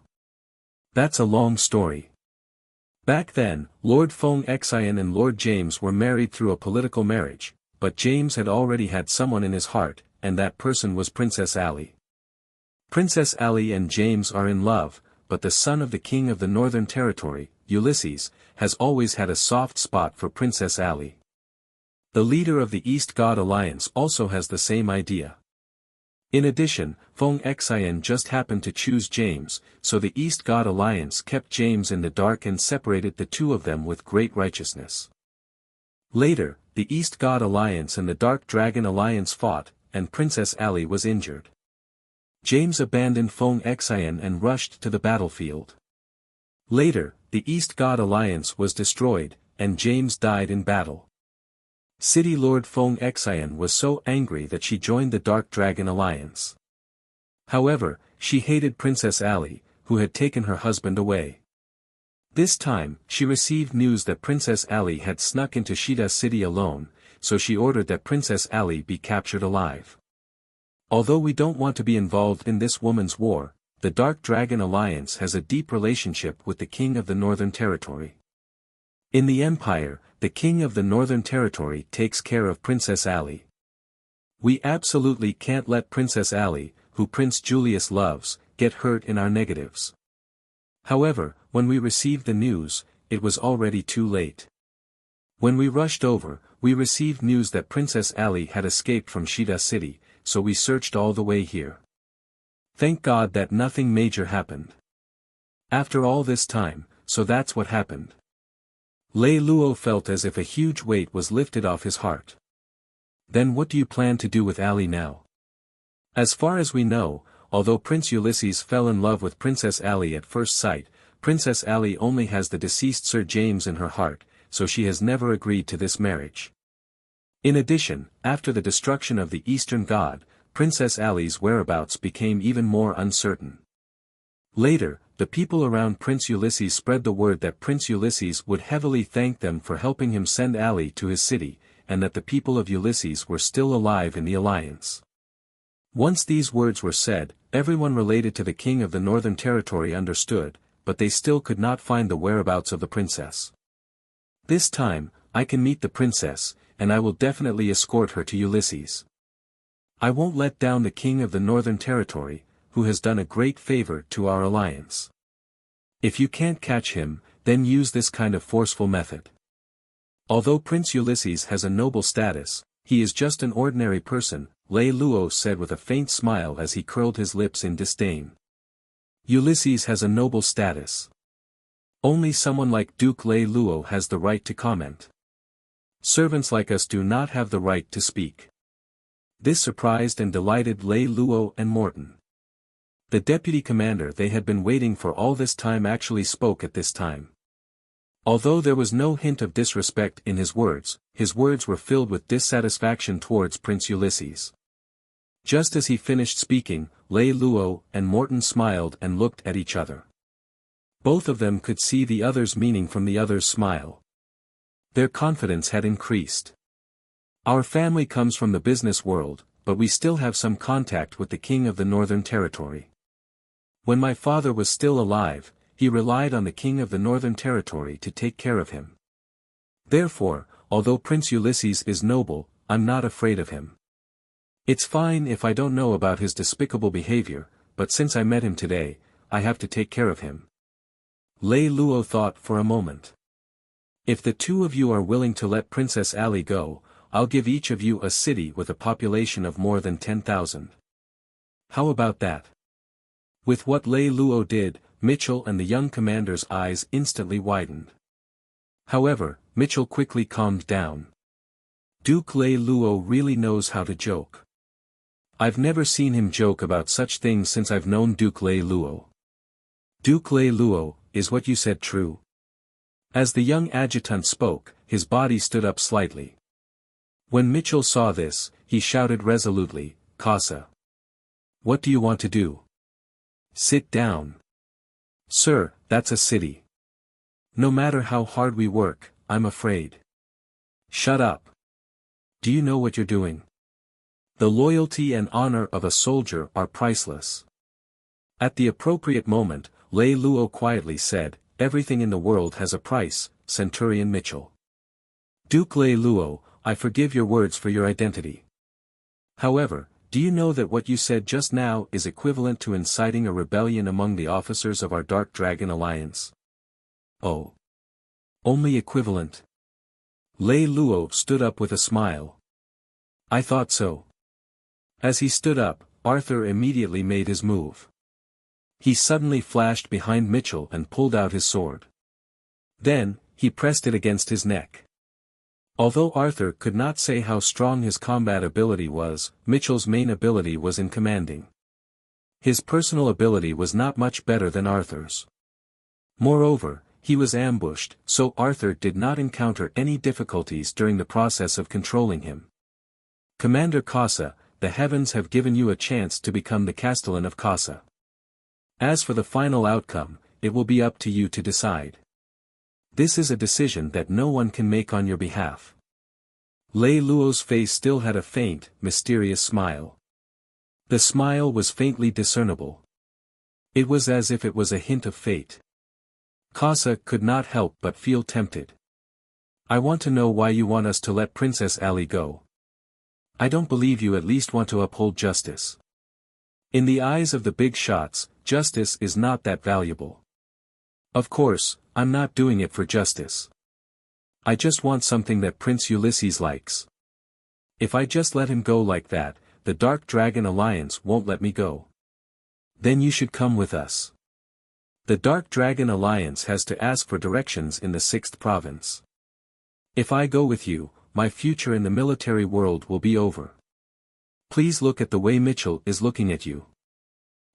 That's a long story. Back then, Lord Feng Xian and Lord James were married through a political marriage, but James had already had someone in his heart, and that person was Princess Ali. Princess Ali and James are in love, but the son of the king of the Northern Territory, Ulysses, has always had a soft spot for Princess Ali. The leader of the East God Alliance also has the same idea. In addition, Feng Xian just happened to choose James, so the East God Alliance kept James in the dark and separated the two of them with great righteousness. Later, the East God Alliance and the Dark Dragon Alliance fought, and Princess Ali was injured. James abandoned Feng Xian and rushed to the battlefield. Later, the East God Alliance was destroyed, and James died in battle. City Lord Feng Xian was so angry that she joined the Dark Dragon Alliance. However, she hated Princess Ali, who had taken her husband away. This time, she received news that Princess Ali had snuck into Shida City alone, so she ordered that Princess Ali be captured alive. Although we don't want to be involved in this woman's war, the Dark Dragon Alliance has a deep relationship with the King of the Northern Territory. In the Empire, the King of the Northern Territory takes care of Princess Ali. We absolutely can't let Princess Ali, who Prince Julius loves, get hurt in our negatives. However, when we received the news, it was already too late. When we rushed over, we received news that Princess Ali had escaped from Shida City, so we searched all the way here. Thank God that nothing major happened. After all this time, so that's what happened. Lei Lou felt as if a huge weight was lifted off his heart. Then what do you plan to do with Ali now? As far as we know, although Prince Ulysses fell in love with Princess Ali at first sight, Princess Ali only has the deceased Sir James in her heart, so she has never agreed to this marriage. In addition, after the destruction of the Eastern God, Princess Ali's whereabouts became even more uncertain. Later, the people around Prince Ulysses spread the word that Prince Ulysses would heavily thank them for helping him send Ali to his city, and that the people of Ulysses were still alive in the alliance. Once these words were said, everyone related to the King of the Northern Territory understood, but they still could not find the whereabouts of the princess. This time, I can meet the princess, and I will definitely escort her to Ulysses. I won't let down the King of the Northern Territory, who has done a great favor to our alliance. If you can't catch him, then use this kind of forceful method. Although Prince Ulysses has a noble status, he is just an ordinary person, Lei Lou said with a faint smile as he curled his lips in disdain. Ulysses has a noble status. Only someone like Duke Lei Lou has the right to comment. Servants like us do not have the right to speak. This surprised and delighted Lei Lou and Morton. The deputy commander they had been waiting for all this time actually spoke at this time. Although there was no hint of disrespect in his words were filled with dissatisfaction towards Prince Ulysses. Just as he finished speaking, Lei Lou and Morton smiled and looked at each other. Both of them could see the other's meaning from the other's smile. Their confidence had increased. Our family comes from the business world, but we still have some contact with the king of the Northern Territory. When my father was still alive, he relied on the king of the Northern Territory to take care of him. Therefore, although Prince Ulysses is noble, I'm not afraid of him. It's fine if I don't know about his despicable behavior, but since I met him today, I have to take care of him. Lei Lou thought for a moment. If the two of you are willing to let Princess Ali go, I'll give each of you a city with a population of more than 10,000. How about that? With what Lei Lou did, Mitchell and the young commander's eyes instantly widened. However, Mitchell quickly calmed down. Duke Lei Lou really knows how to joke. I've never seen him joke about such things since I've known Duke Lei Lou. Duke Lei Lou, is what you said true? As the young adjutant spoke, his body stood up slightly. When Mitchell saw this, he shouted resolutely, Casa. What do you want to do? Sit down. Sir, that's a city. No matter how hard we work, I'm afraid. Shut up. Do you know what you're doing? The loyalty and honor of a soldier are priceless. At the appropriate moment, Lei Lou quietly said, everything in the world has a price, Centurion Mitchell. Duke Lei Lou, I forgive your words for your identity. However, do you know that what you said just now is equivalent to inciting a rebellion among the officers of our Dark Dragon Alliance? Oh. Only equivalent. Lei Lou stood up with a smile. I thought so. As he stood up, Arthur immediately made his move. He suddenly flashed behind Mitchell and pulled out his sword. Then, he pressed it against his neck. Although Arthur could not say how strong his combat ability was, Mitchell's main ability was in commanding. His personal ability was not much better than Arthur's. Moreover, he was ambushed, so Arthur did not encounter any difficulties during the process of controlling him. Commander Casa, the heavens have given you a chance to become the Castellan of Casa. As for the final outcome, it will be up to you to decide. This is a decision that no one can make on your behalf. Lei Lou's face still had a faint, mysterious smile. The smile was faintly discernible. It was as if it was a hint of fate. Casa could not help but feel tempted. I want to know why you want us to let Princess Ali go. I don't believe you at least want to uphold justice. In the eyes of the big shots, justice is not that valuable. Of course, I'm not doing it for justice. I just want something that Prince Ulysses likes. If I just let him go like that, the Dark Dragon Alliance won't let me go. Then you should come with us. The Dark Dragon Alliance has to ask for directions in the 6th province. If I go with you, my future in the military world will be over. Please look at the way Mitchell is looking at you.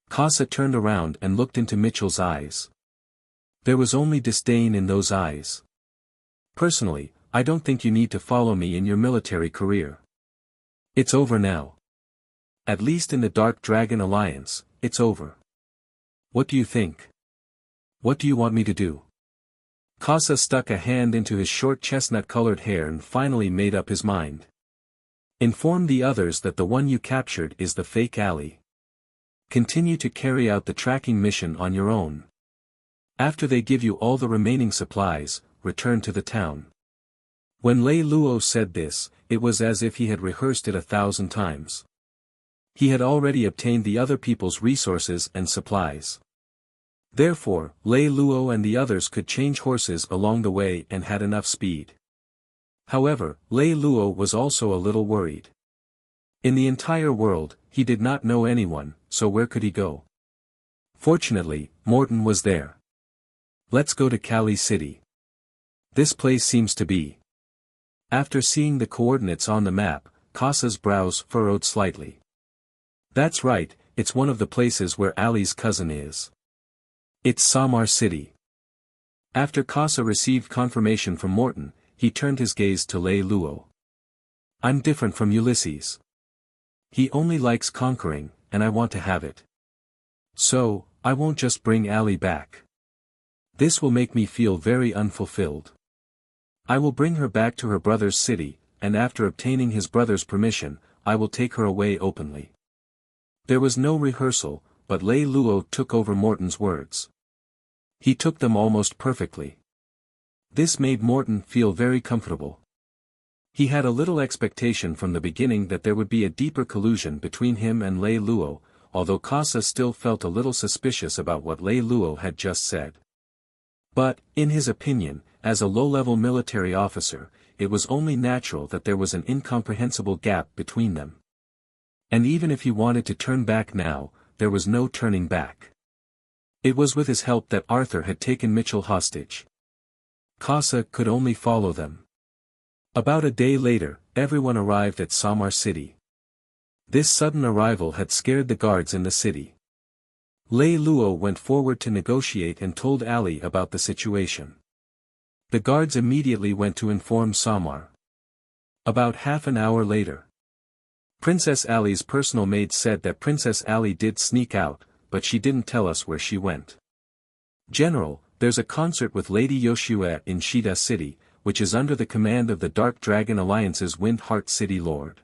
Casa turned around and looked into Mitchell's eyes. There was only disdain in those eyes. Personally, I don't think you need to follow me in your military career. It's over now. At least in the Dark Dragon Alliance, it's over. What do you think? What do you want me to do? Casa stuck a hand into his short chestnut-colored hair and finally made up his mind. Inform the others that the one you captured is the fake Ali. Continue to carry out the tracking mission on your own. After they give you all the remaining supplies, return to the town. When Lei Lou said this, it was as if he had rehearsed it 1,000 times. He had already obtained the other people's resources and supplies. Therefore, Lei Lou and the others could change horses along the way and had enough speed. However, Lei Lou was also a little worried. In the entire world, he did not know anyone, so where could he go? Fortunately, Morton was there. Let's go to Kali City. This place seems to be. After seeing the coordinates on the map, Kasa's brows furrowed slightly. That's right, it's one of the places where Ali's cousin is. It's Samar City. After Kasa received confirmation from Morton, he turned his gaze to Lei Lou. I'm different from Ulysses. He only likes conquering, and I want to have it. So, I won't just bring Ali back. This will make me feel very unfulfilled. I will bring her back to her brother's city, and after obtaining his brother's permission, I will take her away openly. There was no rehearsal, but Lei Lou took over Morton's words. He took them almost perfectly. This made Morton feel very comfortable. He had a little expectation from the beginning that there would be a deeper collusion between him and Lei Lou, although Kasa still felt a little suspicious about what Lei Lou had just said. But, in his opinion, as a low-level military officer, it was only natural that there was an incomprehensible gap between them. And even if he wanted to turn back now, there was no turning back. It was with his help that Arthur had taken Mitchell hostage. Kasa could only follow them. About a day later, everyone arrived at Samar City. This sudden arrival had scared the guards in the city. Lei Lou went forward to negotiate and told Ali about the situation. The guards immediately went to inform Samar. About half an hour later, Princess Ali's personal maid said that Princess Ali did sneak out, but she didn't tell us where she went. General, there's a concert with Lady Yoshua in Shida City, which is under the command of the Dark Dragon Alliance's Wind Heart City Lord.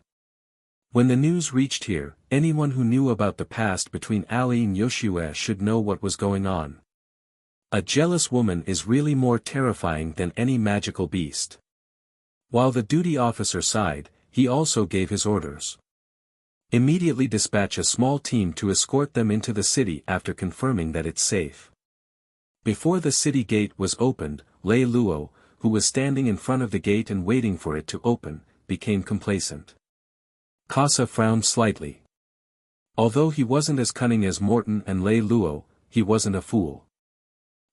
When the news reached here, anyone who knew about the past between Ali and Yoshua should know what was going on. A jealous woman is really more terrifying than any magical beast. While the duty officer sighed, he also gave his orders. Immediately dispatch a small team to escort them into the city after confirming that it's safe. Before the city gate was opened, Lei Lou, who was standing in front of the gate and waiting for it to open, became complacent. Kasa frowned slightly. Although he wasn't as cunning as Morton and Lei Lou, he wasn't a fool.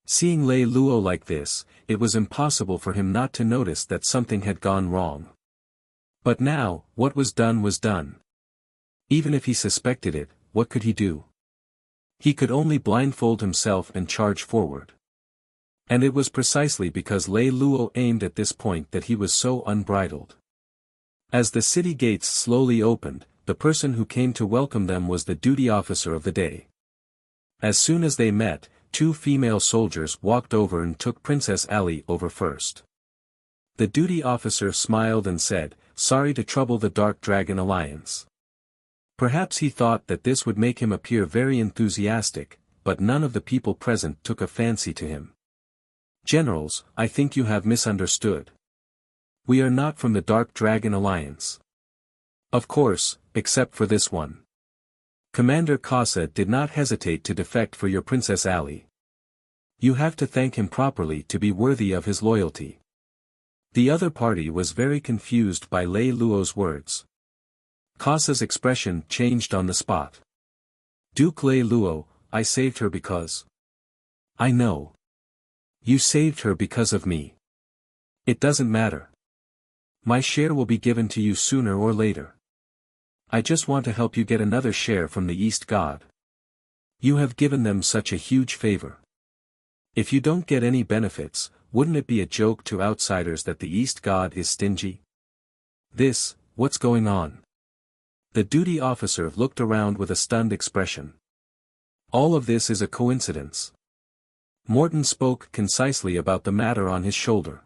Seeing Lei Lou like this, it was impossible for him not to notice that something had gone wrong. But now, what was done was done. Even if he suspected it, what could he do? He could only blindfold himself and charge forward. And it was precisely because Lei Lou aimed at this point that he was so unbridled. As the city gates slowly opened, the person who came to welcome them was the duty officer of the day. As soon as they met, two female soldiers walked over and took Princess Ali over first. The duty officer smiled and said, "Sorry to trouble the Dark Dragon Alliance." Perhaps he thought that this would make him appear very enthusiastic, but none of the people present took a fancy to him. "Generals, I think you have misunderstood. We are not from the Dark Dragon Alliance. Of course, except for this one." Commander Kasa did not hesitate to defect for your Princess Ali. You have to thank him properly to be worthy of his loyalty. The other party was very confused by Lei Lou's words. Kasa's expression changed on the spot. "Duke Lei Lou, I saved her because..." "I know. You saved her because of me. It doesn't matter. My share will be given to you sooner or later. I just want to help you get another share from the East God. You have given them such a huge favor. If you don't get any benefits, wouldn't it be a joke to outsiders that the East God is stingy? What's going on?" The duty officer looked around with a stunned expression. "All of this is a coincidence." Morton spoke concisely about the matter on his shoulder.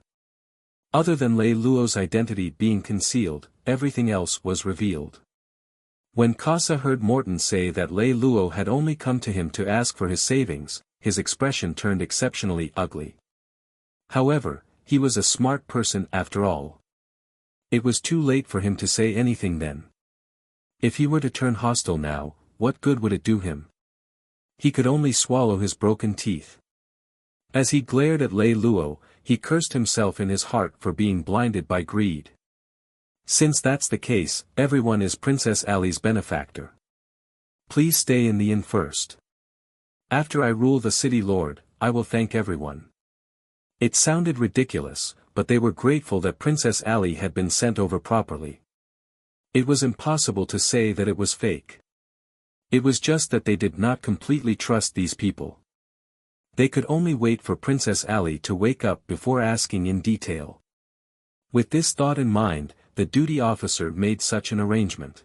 Other than Lei Lou's identity being concealed, everything else was revealed. When Kasa heard Morton say that Lei Lou had only come to him to ask for his savings, his expression turned exceptionally ugly. However, he was a smart person after all. It was too late for him to say anything then. If he were to turn hostile now, what good would it do him? He could only swallow his broken teeth. As he glared at Lei Lou, he cursed himself in his heart for being blinded by greed. Since that's the case, everyone is Princess Ali's benefactor. Please stay in the inn first. After I rule the city lord, I will thank everyone. It sounded ridiculous, but they were grateful that Princess Ali had been sent over properly. It was impossible to say that it was fake. It was just that they did not completely trust these people. They could only wait for Princess Ali to wake up before asking in detail. With this thought in mind, the duty officer made such an arrangement.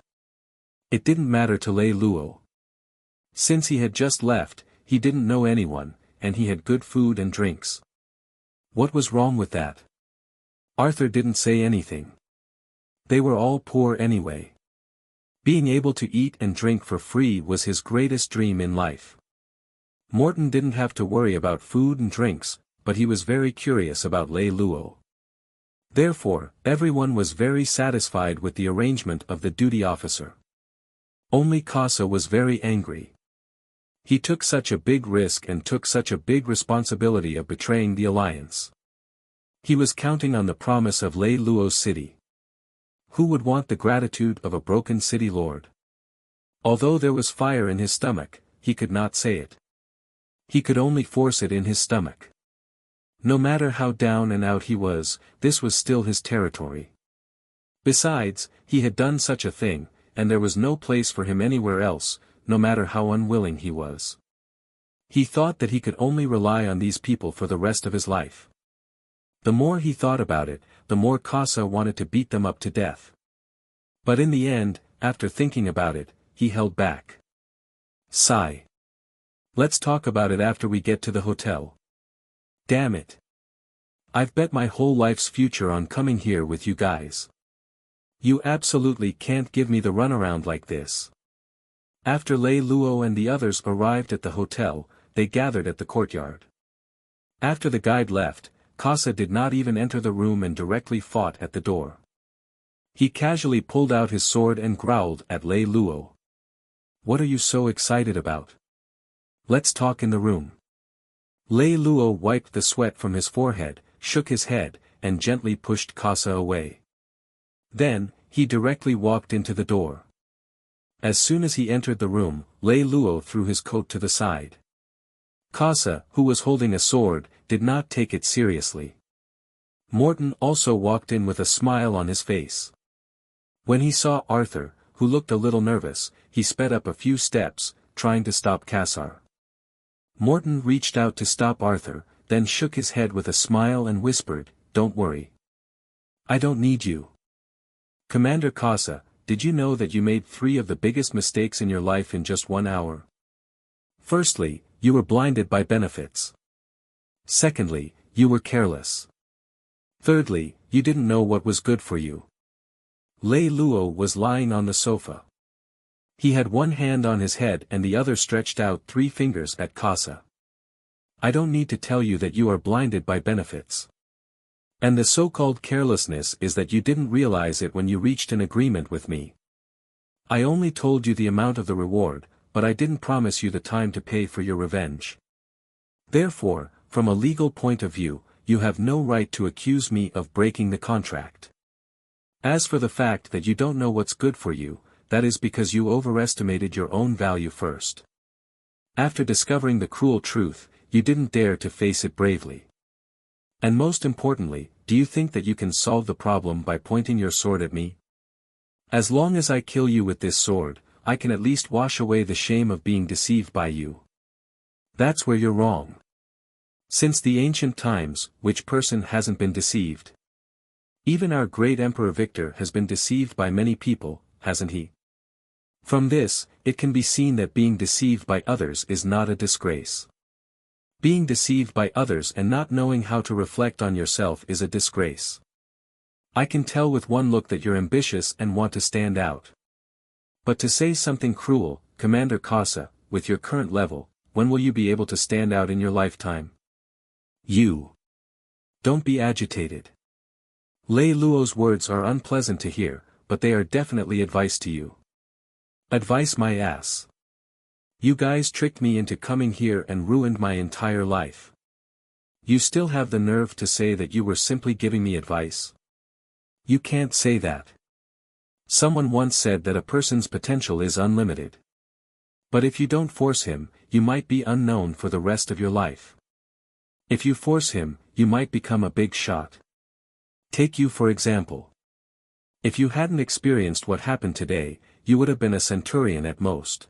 It didn't matter to Lei Lou. Since he had just left, he didn't know anyone, and he had good food and drinks. What was wrong with that? Arthur didn't say anything. They were all poor anyway. Being able to eat and drink for free was his greatest dream in life. Morton didn't have to worry about food and drinks, but he was very curious about Lei Lou. Therefore, everyone was very satisfied with the arrangement of the duty officer. Only Casa was very angry. He took such a big risk and took such a big responsibility of betraying the alliance. He was counting on the promise of Lei Lou's city. Who would want the gratitude of a broken city lord? Although there was fire in his stomach, he could not say it. He could only force it in his stomach. No matter how down and out he was, this was still his territory. Besides, he had done such a thing, and there was no place for him anywhere else, no matter how unwilling he was. He thought that he could only rely on these people for the rest of his life. The more he thought about it, the more Casa wanted to beat them up to death. But in the end, after thinking about it, he held back. Sigh. Let's talk about it after we get to the hotel. Damn it. I've bet my whole life's future on coming here with you guys. You absolutely can't give me the runaround like this. After Lei Lou and the others arrived at the hotel, they gathered at the courtyard. After the guide left, Casa did not even enter the room and directly fought at the door. He casually pulled out his sword and growled at Lei Lou. What are you so excited about? Let's talk in the room. Lei Lou wiped the sweat from his forehead, shook his head, and gently pushed Casa away. Then, he directly walked into the door. As soon as he entered the room, Lei Lou threw his coat to the side. Casa, who was holding a sword, did not take it seriously. Morton also walked in with a smile on his face. When he saw Arthur, who looked a little nervous, he sped up a few steps, trying to stop Cassar. Morton reached out to stop Arthur, then shook his head with a smile and whispered, "Don't worry. I don't need you." Commander Casa, did you know that you made 3 of the biggest mistakes in your life in just 1 hour? Firstly, you were blinded by benefits. Secondly, you were careless. Thirdly, you didn't know what was good for you. Lei Lou was lying on the sofa. He had one hand on his head and the other stretched out 3 fingers at Casa. I don't need to tell you that you are blinded by benefits. And the so-called carelessness is that you didn't realize it when you reached an agreement with me. I only told you the amount of the reward, but I didn't promise you the time to pay for your revenge. Therefore, from a legal point of view, you have no right to accuse me of breaking the contract. As for the fact that you don't know what's good for you, that is because you overestimated your own value first. After discovering the cruel truth, you didn't dare to face it bravely. And most importantly, do you think that you can solve the problem by pointing your sword at me? As long as I kill you with this sword, I can at least wash away the shame of being deceived by you. That's where you're wrong. Since the ancient times, which person hasn't been deceived? Even our great Emperor Victor has been deceived by many people, hasn't he? From this, it can be seen that being deceived by others is not a disgrace. Being deceived by others and not knowing how to reflect on yourself is a disgrace. I can tell with one look that you're ambitious and want to stand out. But to say something cruel, Commander Casa, with your current level, when will you be able to stand out in your lifetime? You. Don't be agitated. Lei Lou's words are unpleasant to hear, but they are definitely advice to you. Advice my ass. You guys tricked me into coming here and ruined my entire life. You still have the nerve to say that you were simply giving me advice? You can't say that. Someone once said that a person's potential is unlimited. But if you don't force him, you might be unknown for the rest of your life. If you force him, you might become a big shot. Take you for example. If you hadn't experienced what happened today, you would have been a centurion at most.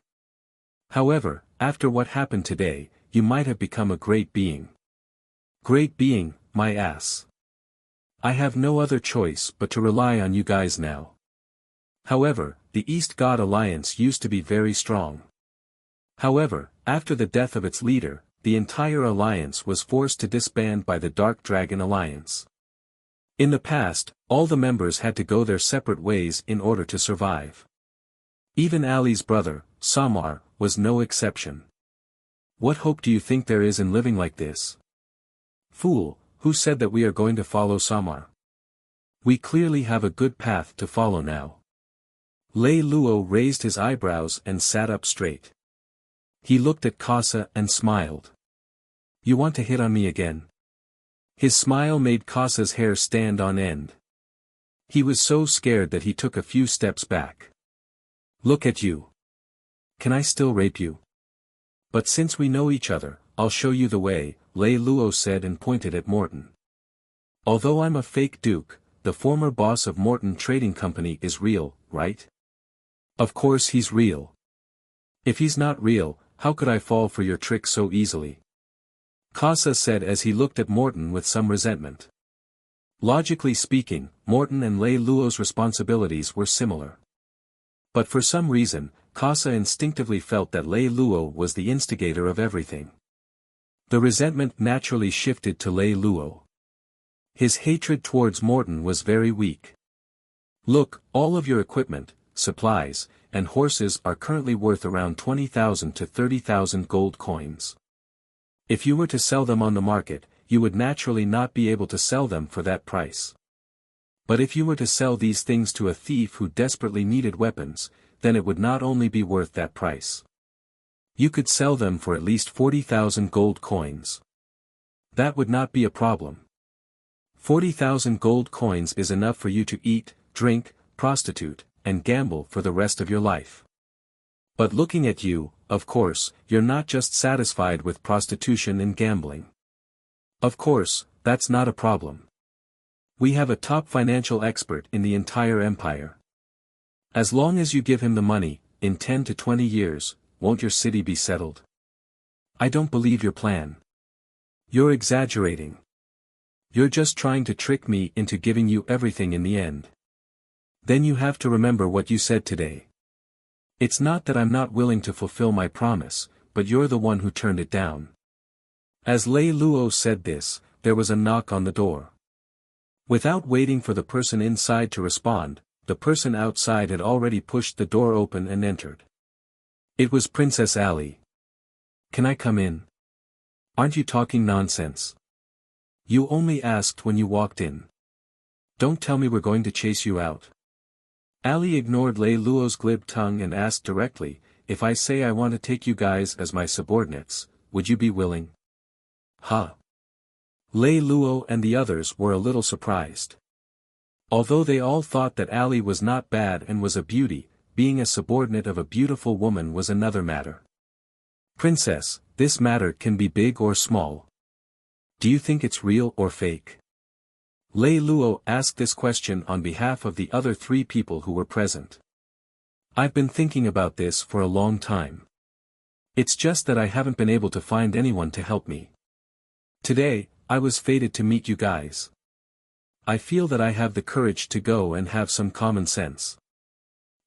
However, after what happened today, you might have become a great being. Great being, my ass. I have no other choice but to rely on you guys now. However, the East God Alliance used to be very strong. However, after the death of its leader, the entire alliance was forced to disband by the Dark Dragon Alliance. In the past, all the members had to go their separate ways in order to survive. Even Ali's brother, Samar, was no exception. What hope do you think there is in living like this? Fool, who said that we are going to follow Samar? We clearly have a good path to follow now. Lei Lou raised his eyebrows and sat up straight. He looked at Casa and smiled. You want to hit on me again? His smile made Casa's hair stand on end. He was so scared that he took a few steps back. Look at you. Can I still rape you? But since we know each other, I'll show you the way, Lei Lou said and pointed at Morton. Although I'm a fake duke, the former boss of Morton Trading Company is real, right? Of course he's real. If he's not real, how could I fall for your trick so easily? Casa said as he looked at Morton with some resentment. Logically speaking, Morton and Lei Lou's responsibilities were similar. But for some reason, Casa instinctively felt that Lei Lou was the instigator of everything. The resentment naturally shifted to Lei Lou. His hatred towards Morton was very weak. Look, all of your equipment, supplies, and horses are currently worth around 20,000 to 30,000 gold coins. If you were to sell them on the market, you would naturally not be able to sell them for that price. But if you were to sell these things to a thief who desperately needed weapons, then it would not only be worth that price. You could sell them for at least 40,000 gold coins. That would not be a problem. 40,000 gold coins is enough for you to eat, drink, prostitute, and gamble for the rest of your life. But looking at you, of course, you're not just satisfied with prostitution and gambling. Of course, that's not a problem. We have a top financial expert in the entire empire. As long as you give him the money, in 10 to 20 years, won't your city be settled? I don't believe your plan. You're exaggerating. You're just trying to trick me into giving you everything in the end. Then you have to remember what you said today. It's not that I'm not willing to fulfill my promise, but you're the one who turned it down. As Lei Lou said this, there was a knock on the door. Without waiting for the person inside to respond, the person outside had already pushed the door open and entered. It was Princess Ali. Can I come in? Aren't you talking nonsense? You only asked when you walked in. Don't tell me we're going to chase you out. Ali ignored Lei Lou's glib tongue and asked directly, if I say I want to take you guys as my subordinates, would you be willing? Huh? Lei Lou and the others were a little surprised. Although they all thought that Ali was not bad and was a beauty, being a subordinate of a beautiful woman was another matter. Princess, this matter can be big or small. Do you think it's real or fake? Lei Lou asked this question on behalf of the other 3 people who were present. I've been thinking about this for a long time. It's just that I haven't been able to find anyone to help me. Today, I was fated to meet you guys. I feel that I have the courage to go and have some common sense.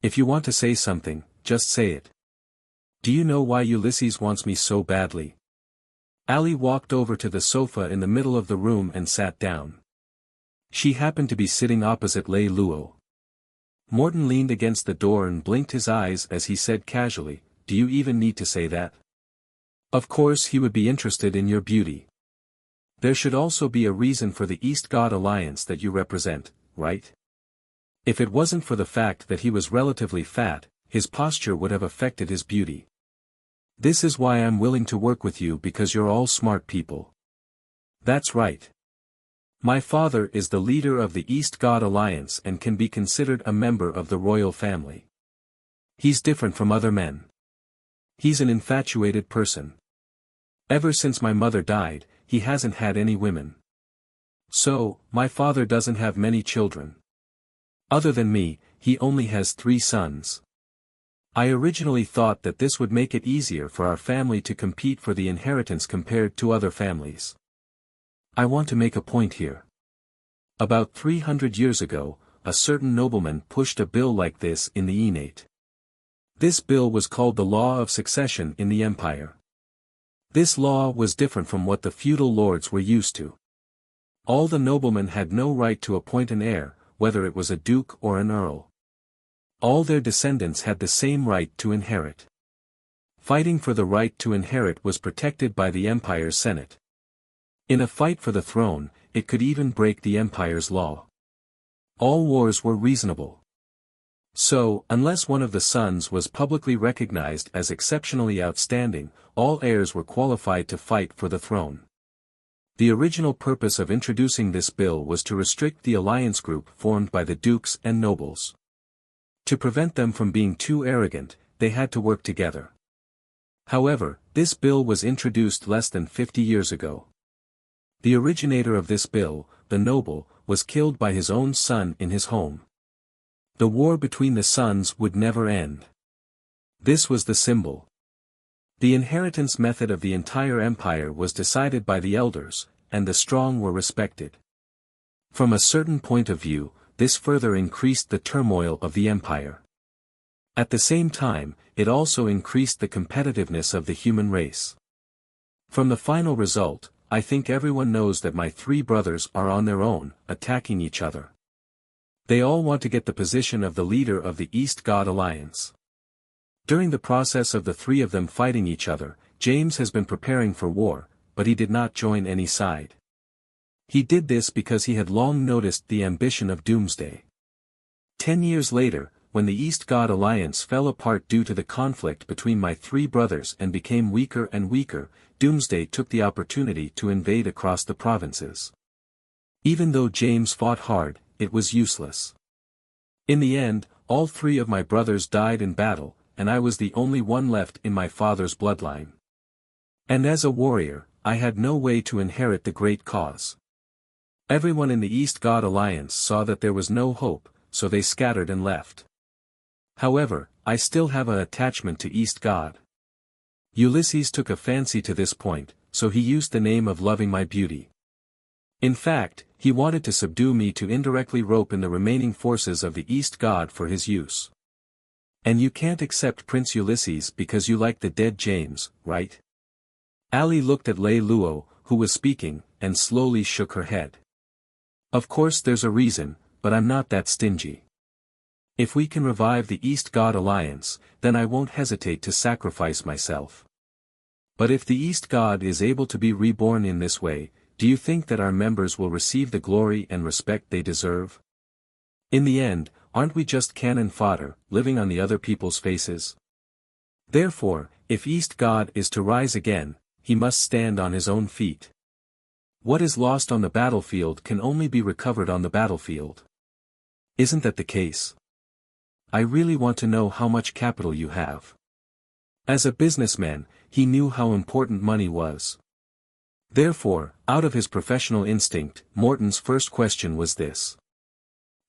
If you want to say something, just say it. Do you know why Ulysses wants me so badly? Ali walked over to the sofa in the middle of the room and sat down. She happened to be sitting opposite Lei Lou. Morton leaned against the door and blinked his eyes as he said casually, do you even need to say that? Of course he would be interested in your beauty. There should also be a reason for the East God Alliance that you represent, right? If it wasn't for the fact that he was relatively fat, his posture would have affected his beauty. This is why I'm willing to work with you because you're all smart people. That's right. My father is the leader of the East God Alliance and can be considered a member of the royal family. He's different from other men. He's an infatuated person. Ever since my mother died, he hasn't had any women. So, my father doesn't have many children. Other than me, he only has 3 sons. I originally thought that this would make it easier for our family to compete for the inheritance compared to other families. I want to make a point here. About 300 years ago, a certain nobleman pushed a bill like this in the Senate. This bill was called the Law of Succession in the Empire. This law was different from what the feudal lords were used to. All the noblemen had no right to appoint an heir, whether it was a duke or an earl. All their descendants had the same right to inherit. Fighting for the right to inherit was protected by the empire's senate. In a fight for the throne, it could even break the empire's law. All wars were reasonable. So, unless one of the sons was publicly recognized as exceptionally outstanding, all heirs were qualified to fight for the throne. The original purpose of introducing this bill was to restrict the alliance group formed by the dukes and nobles. To prevent them from being too arrogant, they had to work together. However, this bill was introduced less than 50 years ago. The originator of this bill, the noble, was killed by his own son in his home. The war between the sons would never end. This was the symbol. The inheritance method of the entire empire was decided by the elders, and the strong were respected. From a certain point of view, this further increased the turmoil of the empire. At the same time, it also increased the competitiveness of the human race. From the final result, I think everyone knows that my 3 brothers are on their own, attacking each other. They all want to get the position of the leader of the East God Alliance. During the process of the 3 of them fighting each other, James has been preparing for war, but he did not join any side. He did this because he had long noticed the ambition of Doomsday. 10 years later, when the East God Alliance fell apart due to the conflict between my 3 brothers and became weaker and weaker, Doomsday took the opportunity to invade across the provinces. Even though James fought hard, it was useless. In the end, all 3 of my brothers died in battle, and I was the only one left in my father's bloodline. And as a warrior, I had no way to inherit the great cause. Everyone in the East God Alliance saw that there was no hope, so they scattered and left. However, I still have an attachment to East God. Ulysses took a fancy to this point, so he used the name of loving my beauty. In fact, he wanted to subdue me to indirectly rope in the remaining forces of the East God for his use. And you can't accept Prince Ulysses because you like the dead James, right? Ali looked at Lei Lou, who was speaking, and slowly shook her head. Of course there's a reason, but I'm not that stingy. If we can revive the East God Alliance, then I won't hesitate to sacrifice myself. But if the East God is able to be reborn in this way, do you think that our members will receive the glory and respect they deserve? In the end, aren't we just cannon fodder, living on the other people's faces? Therefore, if East God is to rise again, he must stand on his own feet. What is lost on the battlefield can only be recovered on the battlefield. Isn't that the case? I really want to know how much capital you have. As a businessman, he knew how important money was. Therefore, out of his professional instinct, Morton's first question was this.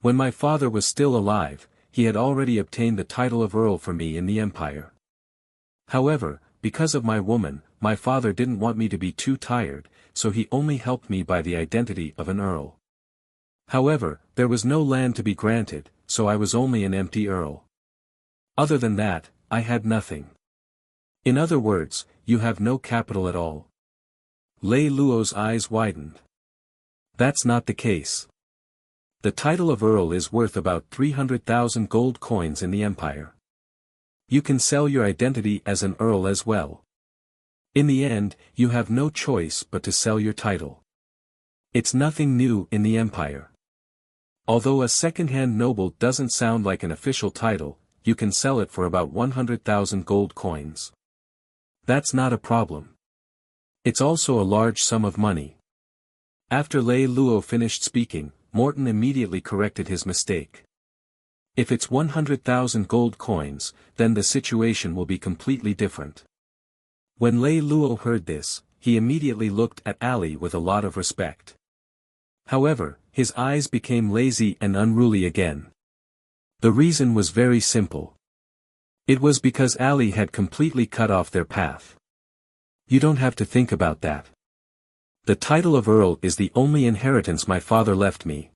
When my father was still alive, he had already obtained the title of Earl for me in the Empire. However, because of my woman, my father didn't want me to be too tired, so he only helped me by the identity of an Earl. However, there was no land to be granted, so I was only an empty Earl. Other than that, I had nothing. In other words, you have no capital at all. Lei Lou's eyes widened. That's not the case. The title of Earl is worth about 300,000 gold coins in the Empire. You can sell your identity as an Earl as well. In the end, you have no choice but to sell your title. It's nothing new in the Empire. Although a second-hand noble doesn't sound like an official title, you can sell it for about 100,000 gold coins. That's not a problem. It's also a large sum of money. After Lei Lou finished speaking, Morton immediately corrected his mistake. If it's 100,000 gold coins, then the situation will be completely different. When Lei Lou heard this, he immediately looked at Ali with a lot of respect. However, his eyes became lazy and unruly again. The reason was very simple. It was because Ali had completely cut off their path. You don't have to think about that. The title of Earl is the only inheritance my father left me.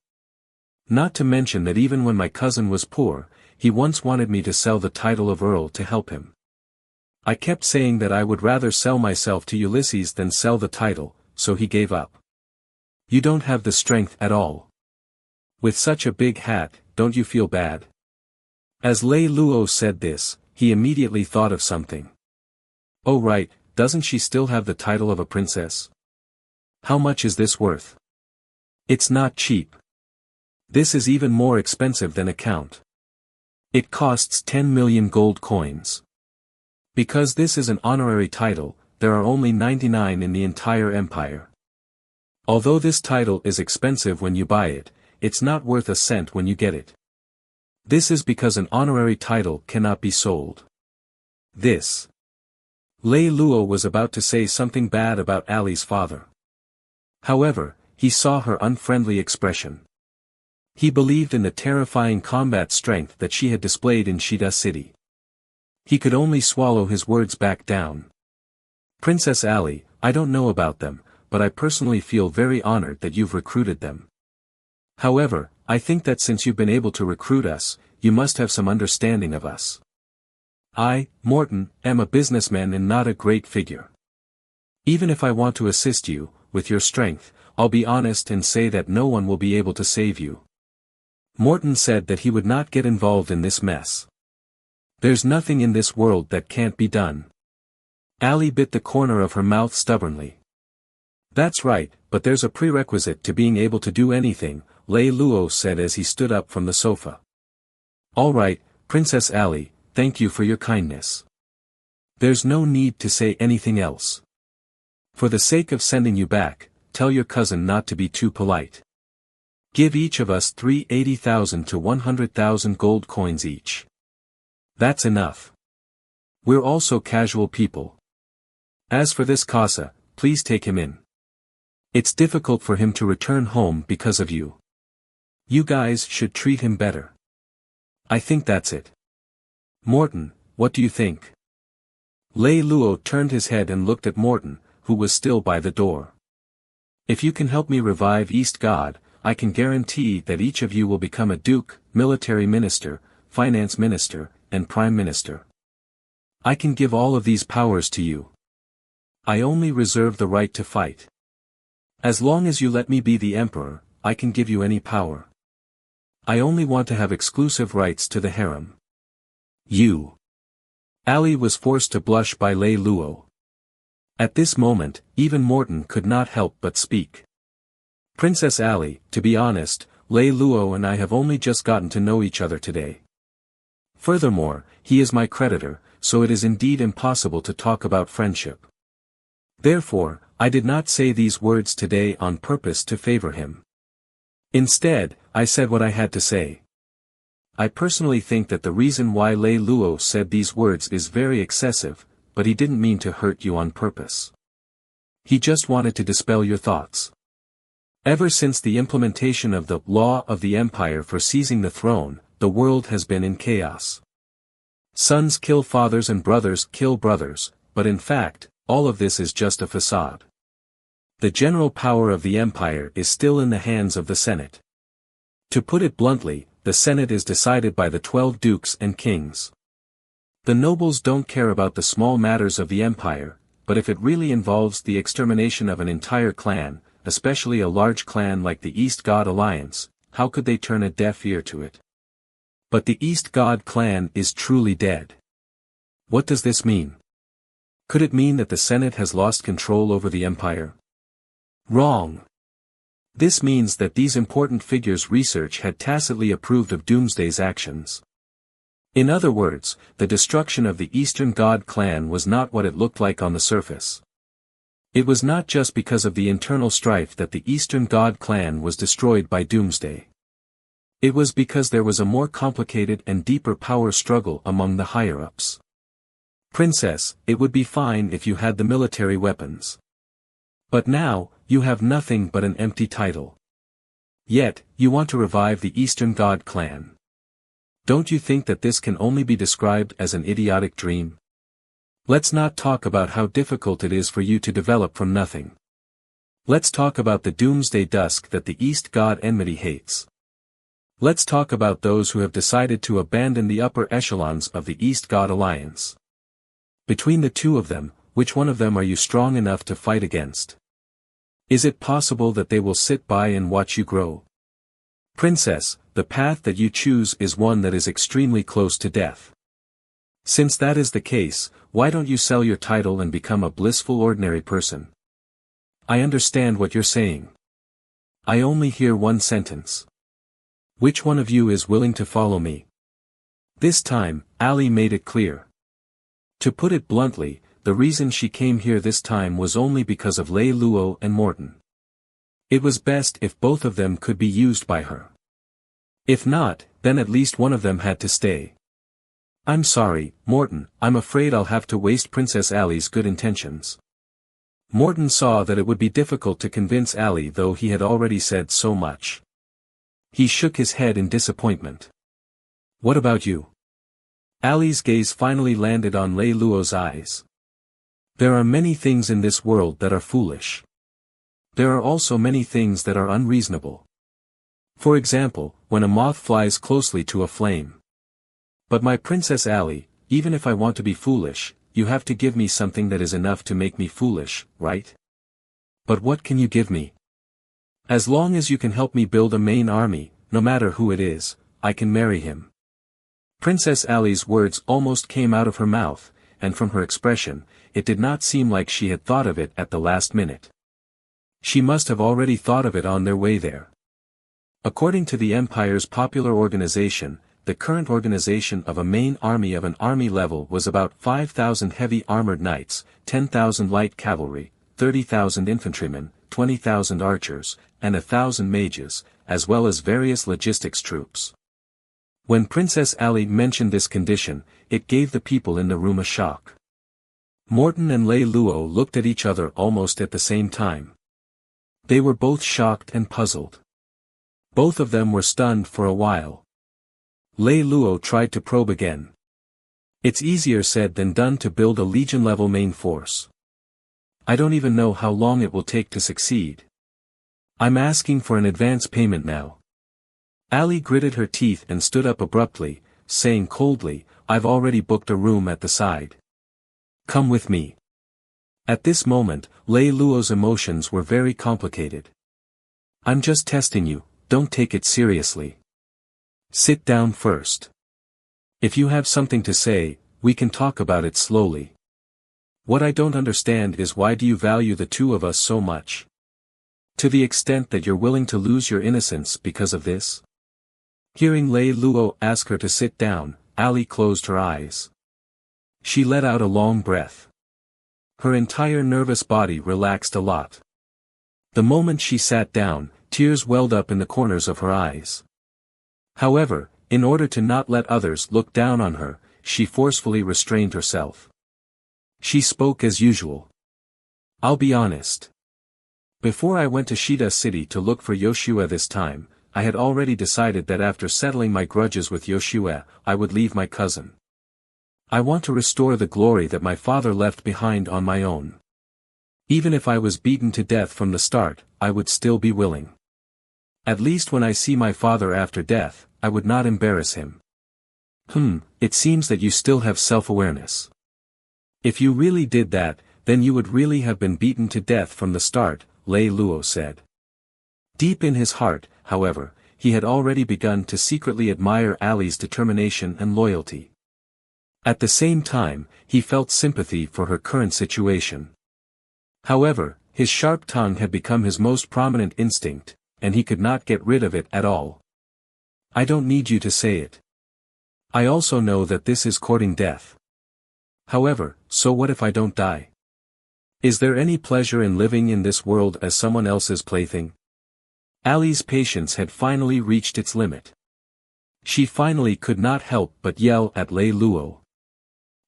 Not to mention that even when my cousin was poor, he once wanted me to sell the title of Earl to help him. I kept saying that I would rather sell myself to Ulysses than sell the title, so he gave up. You don't have the strength at all. With such a big hat, don't you feel bad? As Lei Lou said this, he immediately thought of something. Oh right, doesn't she still have the title of a princess? How much is this worth? It's not cheap. This is even more expensive than a count. It costs 10 million gold coins. Because this is an honorary title, there are only 99 in the entire empire. Although this title is expensive when you buy it, it's not worth a cent when you get it. This is because an honorary title cannot be sold. This. Lei Lou was about to say something bad about Ali's father. However, he saw her unfriendly expression. He believed in the terrifying combat strength that she had displayed in Shida City. He could only swallow his words back down. Princess Ali, I don't know about them, but I personally feel very honored that you've recruited them. However, I think that since you've been able to recruit us, you must have some understanding of us. I, Morton, am a businessman and not a great figure. Even if I want to assist you, with your strength, I'll be honest and say that no one will be able to save you. Morton said that he would not get involved in this mess. There's nothing in this world that can't be done. Ali bit the corner of her mouth stubbornly. That's right, but there's a prerequisite to being able to do anything, Lei Lou said as he stood up from the sofa. All right, Princess Ali, thank you for your kindness. There's no need to say anything else. For the sake of sending you back, tell your cousin not to be too polite. Give each of us 380,000 to 100,000 gold coins each. That's enough. We're also casual people. As for this Casa, please take him in. It's difficult for him to return home because of you. You guys should treat him better. I think that's it. Morton, what do you think? Lei Lou turned his head and looked at Morton, who was still by the door. If you can help me revive East God, I can guarantee that each of you will become a duke, military minister, finance minister, and prime minister. I can give all of these powers to you. I only reserve the right to fight. As long as you let me be the emperor, I can give you any power. I only want to have exclusive rights to the harem. You. Ali was forced to blush by Lei Lou. At this moment, even Morton could not help but speak. Princess Ali, to be honest, Lei Lou and I have only just gotten to know each other today. Furthermore, he is my creditor, so it is indeed impossible to talk about friendship. Therefore, I did not say these words today on purpose to favor him. Instead, I said what I had to say. I personally think that the reason why Lei Lou said these words is very excessive, but he didn't mean to hurt you on purpose. He just wanted to dispel your thoughts. Ever since the implementation of the law of the empire for seizing the throne, the world has been in chaos. Sons kill fathers and brothers kill brothers, but in fact, all of this is just a facade. The general power of the empire is still in the hands of the Senate. To put it bluntly, the Senate is decided by the 12 dukes and kings. The nobles don't care about the small matters of the empire, but if it really involves the extermination of an entire clan, especially a large clan like the East God Alliance, how could they turn a deaf ear to it? But the East God clan is truly dead. What does this mean? Could it mean that the Senate has lost control over the empire? Wrong. This means that these important figures' research had tacitly approved of Doomsday's actions. In other words, the destruction of the Eastern God clan was not what it looked like on the surface. It was not just because of the internal strife that the Eastern God clan was destroyed by Doomsday. It was because there was a more complicated and deeper power struggle among the higher-ups. Princess, it would be fine if you had the military weapons. But now, you have nothing but an empty title. Yet, you want to revive the Eastern God clan. Don't you think that this can only be described as an idiotic dream? Let's not talk about how difficult it is for you to develop from nothing. Let's talk about the Doomsday Dusk that the East God enmity hates. Let's talk about those who have decided to abandon the upper echelons of the East God Alliance. Between the two of them, which one of them are you strong enough to fight against? Is it possible that they will sit by and watch you grow? Princess, the path that you choose is one that is extremely close to death. Since that is the case, why don't you sell your title and become a blissful ordinary person? I understand what you're saying. I only hear one sentence. Which one of you is willing to follow me? This time, Ali made it clear. To put it bluntly, the reason she came here this time was only because of Lei Lou and Morton. It was best if both of them could be used by her. If not, then at least one of them had to stay. I'm sorry, Morton, I'm afraid I'll have to waste Princess Ali's good intentions. Morton saw that it would be difficult to convince Ali, though he had already said so much. He shook his head in disappointment. What about you? Ali's gaze finally landed on Lei Lou's eyes. There are many things in this world that are foolish. There are also many things that are unreasonable. For example, when a moth flies closely to a flame. But my Princess Ali, even if I want to be foolish, you have to give me something that is enough to make me foolish, right? But what can you give me? As long as you can help me build a main army, no matter who it is, I can marry him. Princess Ali's words almost came out of her mouth, and from her expression, it did not seem like she had thought of it at the last minute. She must have already thought of it on their way there. According to the Empire's popular organization, the current organization of a main army of an army level was about 5,000 heavy armored knights, 10,000 light cavalry, 30,000 infantrymen, 20,000 archers, and 1,000 mages, as well as various logistics troops. When Princess Ali mentioned this condition, it gave the people in the room a shock. Morton and Lei Lou looked at each other almost at the same time. They were both shocked and puzzled. Both of them were stunned for a while. Lei Lou tried to probe again. It's easier said than done to build a Legion-level main force. I don't even know how long it will take to succeed. I'm asking for an advance payment now. Ali gritted her teeth and stood up abruptly, saying coldly, I've already booked a room at the side. Come with me. At this moment, Lei Lou's emotions were very complicated. I'm just testing you, don't take it seriously. Sit down first. If you have something to say, we can talk about it slowly. What I don't understand is why do you value the two of us so much? To the extent that you're willing to lose your innocence because of this? Hearing Lei Lou ask her to sit down, Ali closed her eyes. She let out a long breath. Her entire nervous body relaxed a lot. The moment she sat down, tears welled up in the corners of her eyes. However, in order to not let others look down on her, she forcefully restrained herself. She spoke as usual. I'll be honest. Before I went to Shida City to look for Yoshua this time, I had already decided that after settling my grudges with Yoshua, I would leave my cousin. I want to restore the glory that my father left behind on my own. Even if I was beaten to death from the start, I would still be willing. At least when I see my father after death, I would not embarrass him. It seems that you still have self-awareness. If you really did that, then you would really have been beaten to death from the start, Lei Lou said. Deep in his heart, however, he had already begun to secretly admire Ali's determination and loyalty. At the same time, he felt sympathy for her current situation. However, his sharp tongue had become his most prominent instinct, and he could not get rid of it at all. I don't need you to say it. I also know that this is courting death. However, so what if I don't die? Is there any pleasure in living in this world as someone else's plaything? Ali's patience had finally reached its limit. She finally could not help but yell at Lei Lou.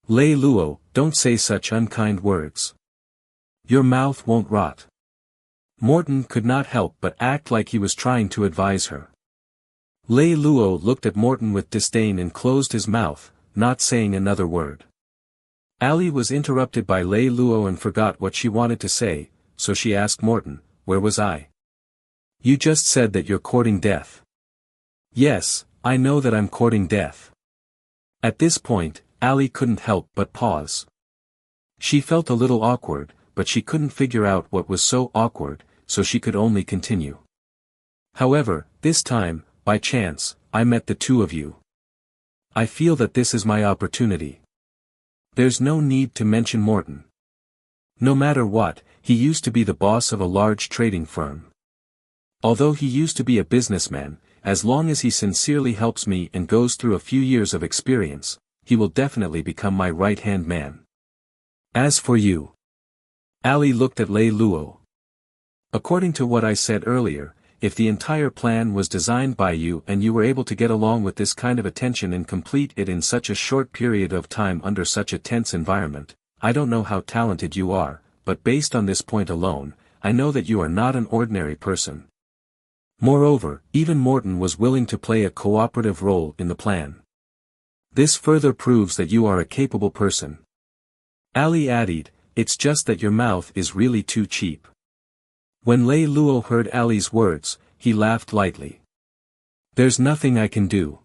Lei Lou, don't say such unkind words. Your mouth won't rot. Morton could not help but act like he was trying to advise her. Lei Lou looked at Morton with disdain and closed his mouth, not saying another word. Ali was interrupted by Lei Lou and forgot what she wanted to say, so she asked Morton, "Where was I?" "You just said that you're courting death." "Yes, I know that I'm courting death." At this point, Ali couldn't help but pause. She felt a little awkward, but she couldn't figure out what was so awkward, so she could only continue. "However, this time, by chance, I met the two of you. I feel that this is my opportunity." There's no need to mention Morton. No matter what, he used to be the boss of a large trading firm. Although he used to be a businessman, as long as he sincerely helps me and goes through a few years of experience, he will definitely become my right-hand man. As for you. Ali looked at Lei Lou. According to what I said earlier, if the entire plan was designed by you and you were able to get along with this kind of attention and complete it in such a short period of time under such a tense environment, I don't know how talented you are, but based on this point alone, I know that you are not an ordinary person. Moreover, even Morton was willing to play a cooperative role in the plan. This further proves that you are a capable person. Ali added, "It's just that your mouth is really too cheap." When Lei Lou heard Ali's words, he laughed lightly. "There's nothing I can do.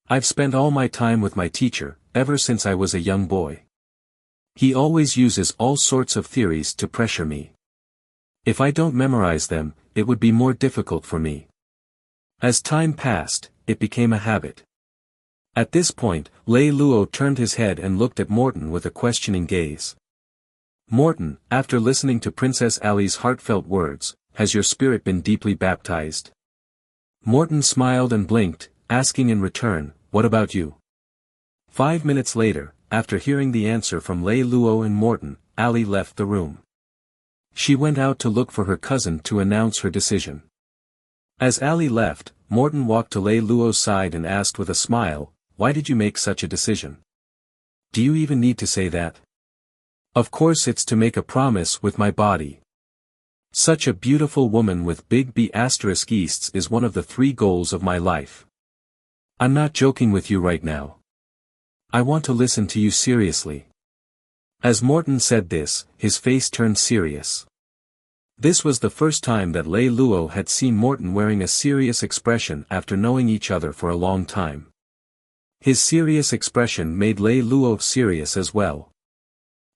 I've spent all my time with my teacher, ever since I was a young boy. He always uses all sorts of theories to pressure me. If I don't memorize them, it would be more difficult for me." As time passed, it became a habit. At this point, Lei Lou turned his head and looked at Morton with a questioning gaze. "Morton, after listening to Princess Ali's heartfelt words, has your spirit been deeply baptized?" Morton smiled and blinked, asking in return, "What about you?" 5 minutes later, after hearing the answer from Lei Lou and Morton, Ali left the room. She went out to look for her cousin to announce her decision. As Ali left, Morton walked to Lei Lou's side and asked with a smile, "Why did you make such a decision? Do you even need to say that?" "Of course it's to make a promise with my body. Such a beautiful woman with big B** easts is one of the 3 goals of my life. I'm not joking with you right now. I want to listen to you seriously." As Morton said this, his face turned serious. This was the first time that Lei Lou had seen Morton wearing a serious expression after knowing each other for a long time. His serious expression made Lei Lou serious as well.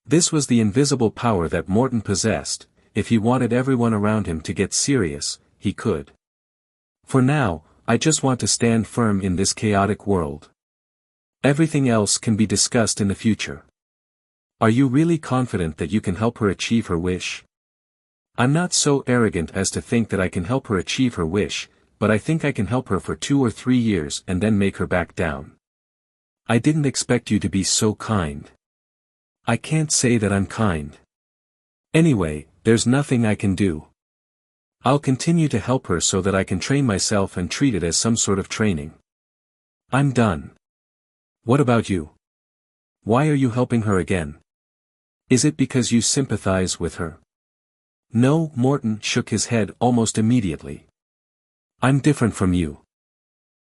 This was the invisible power that Morton possessed. If he wanted everyone around him to get serious, he could. "For now, I just want to stand firm in this chaotic world. Everything else can be discussed in the future." "Are you really confident that you can help her achieve her wish?" "I'm not so arrogant as to think that I can help her achieve her wish, but I think I can help her for 2 or 3 years and then make her back down." "I didn't expect you to be so kind." "I can't say that I'm kind. Anyway, there's nothing I can do. I'll continue to help her so that I can train myself and treat it as some sort of training. I'm done." "What about you? Why are you helping her again? Is it because you sympathize with her?" "No," Morton shook his head almost immediately. "I'm different from you.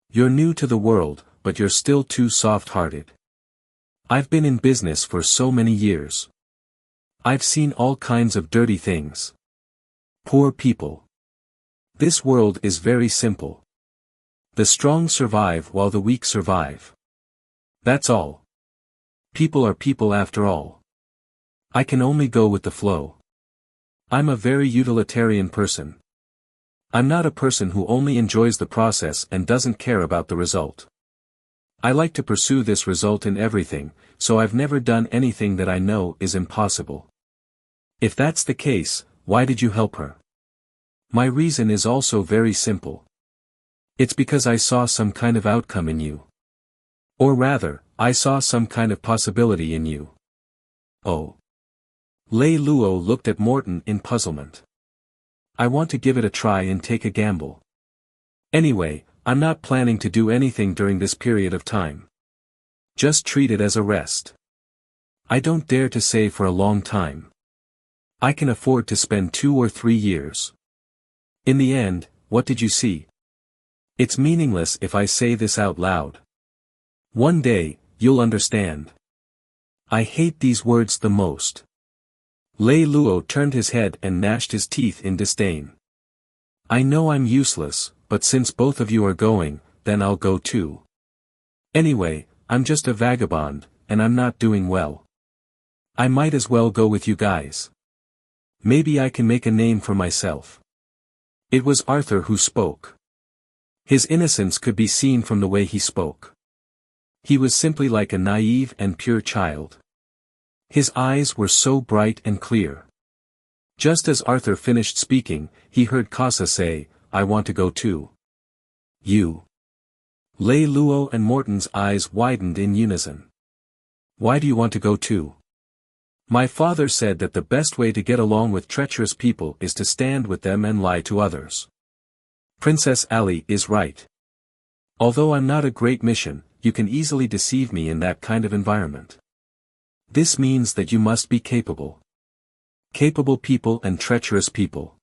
You're new to the world, but you're still too soft-hearted. I've been in business for so many years. I've seen all kinds of dirty things. Poor people. This world is very simple. The strong survive while the weak survive. That's all. People are people after all. I can only go with the flow. I'm a very utilitarian person. I'm not a person who only enjoys the process and doesn't care about the result. I like to pursue this result in everything, so I've never done anything that I know is impossible." "If that's the case, why did you help her?" "My reason is also very simple. It's because I saw some kind of outcome in you. Or rather, I saw some kind of possibility in you." "Oh. Lei Lou looked at Morton in puzzlement. I want to give it a try and take a gamble. Anyway, I'm not planning to do anything during this period of time. Just treat it as a rest. I don't dare to say for a long time. I can afford to spend 2 or 3 years. In the end, what did you see? It's meaningless if I say this out loud. One day, you'll understand. I hate these words the most. Lei Lou turned his head and gnashed his teeth in disdain. I know I'm useless, but since both of you are going, then I'll go too. Anyway, I'm just a vagabond, and I'm not doing well. I might as well go with you guys. Maybe I can make a name for myself. It was Arthur who spoke. His innocence could be seen from the way he spoke. He was simply like a naive and pure child. His eyes were so bright and clear. Just as Arthur finished speaking, he heard Casa say, I want to go too. You. Lei Lou and Morton's eyes widened in unison. Why do you want to go too? My father said that the best way to get along with treacherous people is to stand with them and lie to others. Princess Ali is right. Although I'm not a great mission, you can easily deceive me in that kind of environment. This means that you must be capable. Capable people and treacherous people.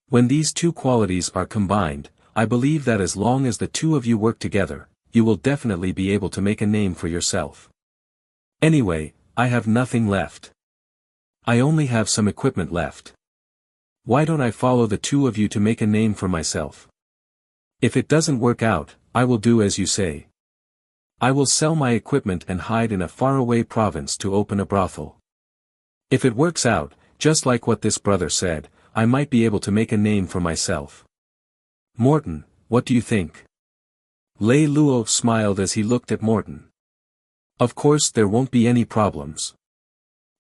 When these two qualities are combined, I believe that as long as the two of you work together, you will definitely be able to make a name for yourself. Anyway, I have nothing left. I only have some equipment left. Why don't I follow the two of you to make a name for myself? If it doesn't work out, I will do as you say. I will sell my equipment and hide in a faraway province to open a brothel. If it works out, just like what this brother said, I might be able to make a name for myself. Morton, what do you think? Lei Lou smiled as he looked at Morton. Of course there won't be any problems.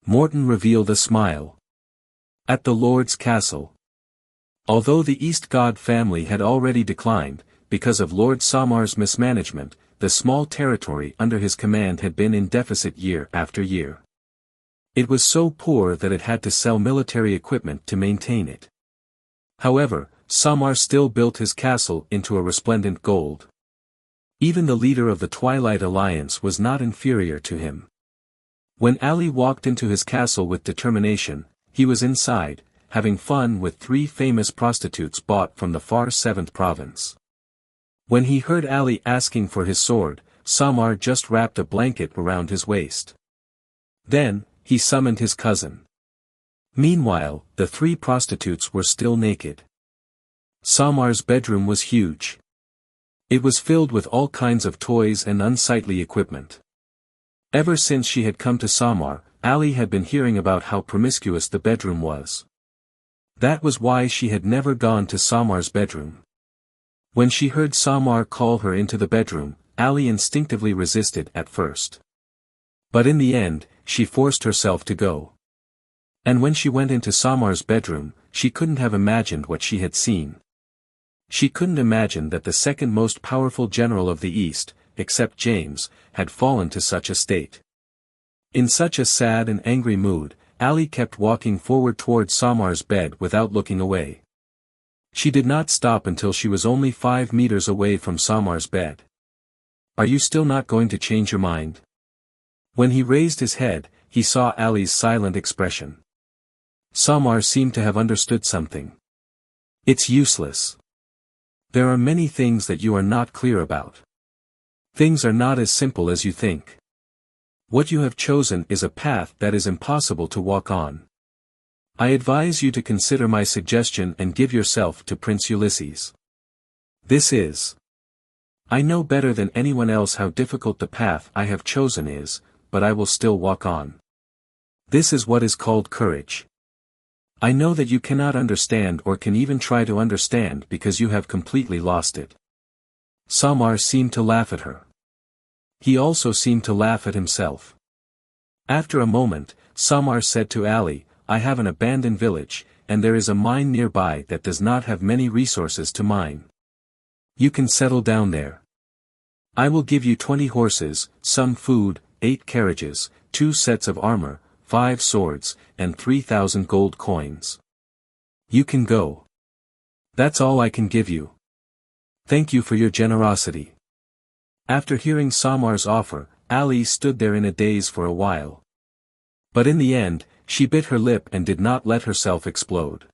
Morton revealed a smile. At the Lord's castle. Although the East God family had already declined, because of Lord Samar's mismanagement, the small territory under his command had been in deficit year after year. It was so poor that it had to sell military equipment to maintain it. However, Samar still built his castle into a resplendent gold. Even the leader of the Twilight Alliance was not inferior to him. When Ali walked into his castle with determination, he was inside, having fun with 3 famous prostitutes bought from the far 7th province. When he heard Ali asking for his sword, Samar just wrapped a blanket around his waist. Then, he summoned his cousin. Meanwhile, the 3 prostitutes were still naked. Samar's bedroom was huge. It was filled with all kinds of toys and unsightly equipment. Ever since she had come to Samar, Ali had been hearing about how promiscuous the bedroom was. That was why she had never gone to Samar's bedroom. When she heard Samar call her into the bedroom, Ali instinctively resisted at first. But in the end, she forced herself to go. And when she went into Samar's bedroom, she couldn't have imagined what she had seen. She couldn't imagine that the second most powerful general of the East, except James, had fallen to such a state. In such a sad and angry mood, Ali kept walking forward towards Samar's bed without looking away. She did not stop until she was only 5 meters away from Samar's bed. Are you still not going to change your mind? When he raised his head, he saw Ali's silent expression. Samar seemed to have understood something. It's useless. There are many things that you are not clear about. Things are not as simple as you think. What you have chosen is a path that is impossible to walk on. I advise you to consider my suggestion and give yourself to Prince Ulysses. This is. I know better than anyone else how difficult the path I have chosen is, but I will still walk on. This is what is called courage. I know that you cannot understand or can even try to understand because you have completely lost it. Samar seemed to laugh at her. He also seemed to laugh at himself. After a moment, Samar said to Ali, I have an abandoned village, and there is a mine nearby that does not have many resources to mine. You can settle down there. I will give you 20 horses, some food, 8 carriages, 2 sets of armor, 5 swords, and 3,000 gold coins. You can go. That's all I can give you. Thank you for your generosity. After hearing Samar's offer, Ali stood there in a daze for a while. But in the end, she bit her lip and did not let herself explode.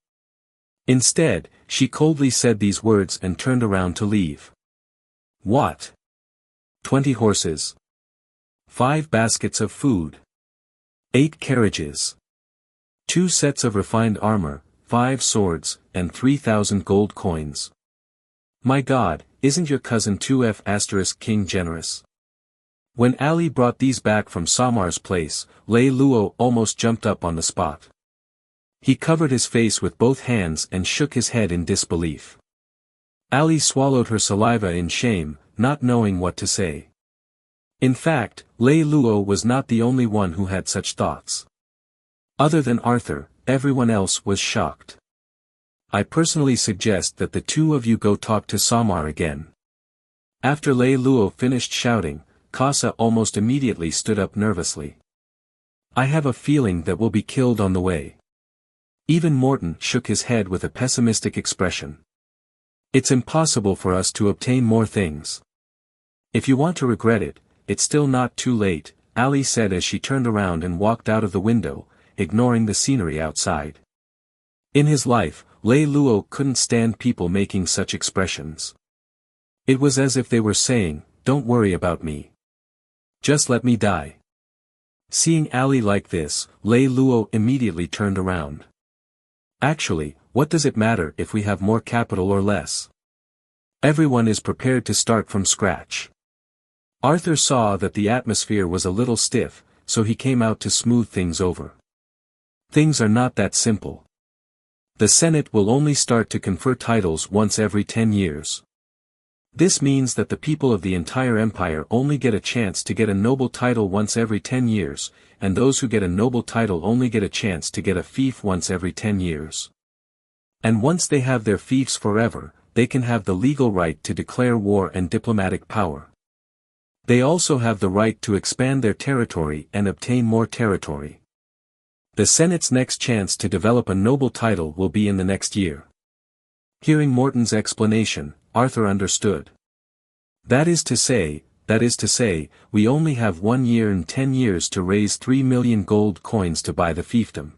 Instead, she coldly said these words and turned around to leave. What? 20 horses. 5 baskets of food. 8 carriages. 2 sets of refined armor, 5 swords, and 3,000 gold coins. My God, isn't your cousin 2F** King generous? When Ali brought these back from Samar's place, Lei Lou almost jumped up on the spot. He covered his face with both hands and shook his head in disbelief. Ali swallowed her saliva in shame, not knowing what to say. In fact, Lei Lou was not the only one who had such thoughts. Other than Arthur, everyone else was shocked. I personally suggest that the two of you go talk to Samar again. After Lei Lou finished shouting, Casa almost immediately stood up nervously. I have a feeling that we'll be killed on the way. Even Morton shook his head with a pessimistic expression. It's impossible for us to obtain more things. If you want to regret it, it's still not too late, Ali said as she turned around and walked out of the window, ignoring the scenery outside. In his life, Lei Lou couldn't stand people making such expressions. It was as if they were saying, "Don't worry about me. Just let me die." Seeing Ali like this, Lei Lou immediately turned around. Actually, what does it matter if we have more capital or less? Everyone is prepared to start from scratch. Arthur saw that the atmosphere was a little stiff, so he came out to smooth things over. Things are not that simple. The Senate will only start to confer titles once every 10 years. This means that the people of the entire empire only get a chance to get a noble title once every 10 years, and those who get a noble title only get a chance to get a fief once every 10 years. And once they have their fiefs forever, they can have the legal right to declare war and diplomatic power. They also have the right to expand their territory and obtain more territory. The Senate's next chance to develop a noble title will be in the next year. Hearing Morton's explanation, Arthur understood. That is to say, we only have 1 year and 10 years to raise 3 million gold coins to buy the fiefdom.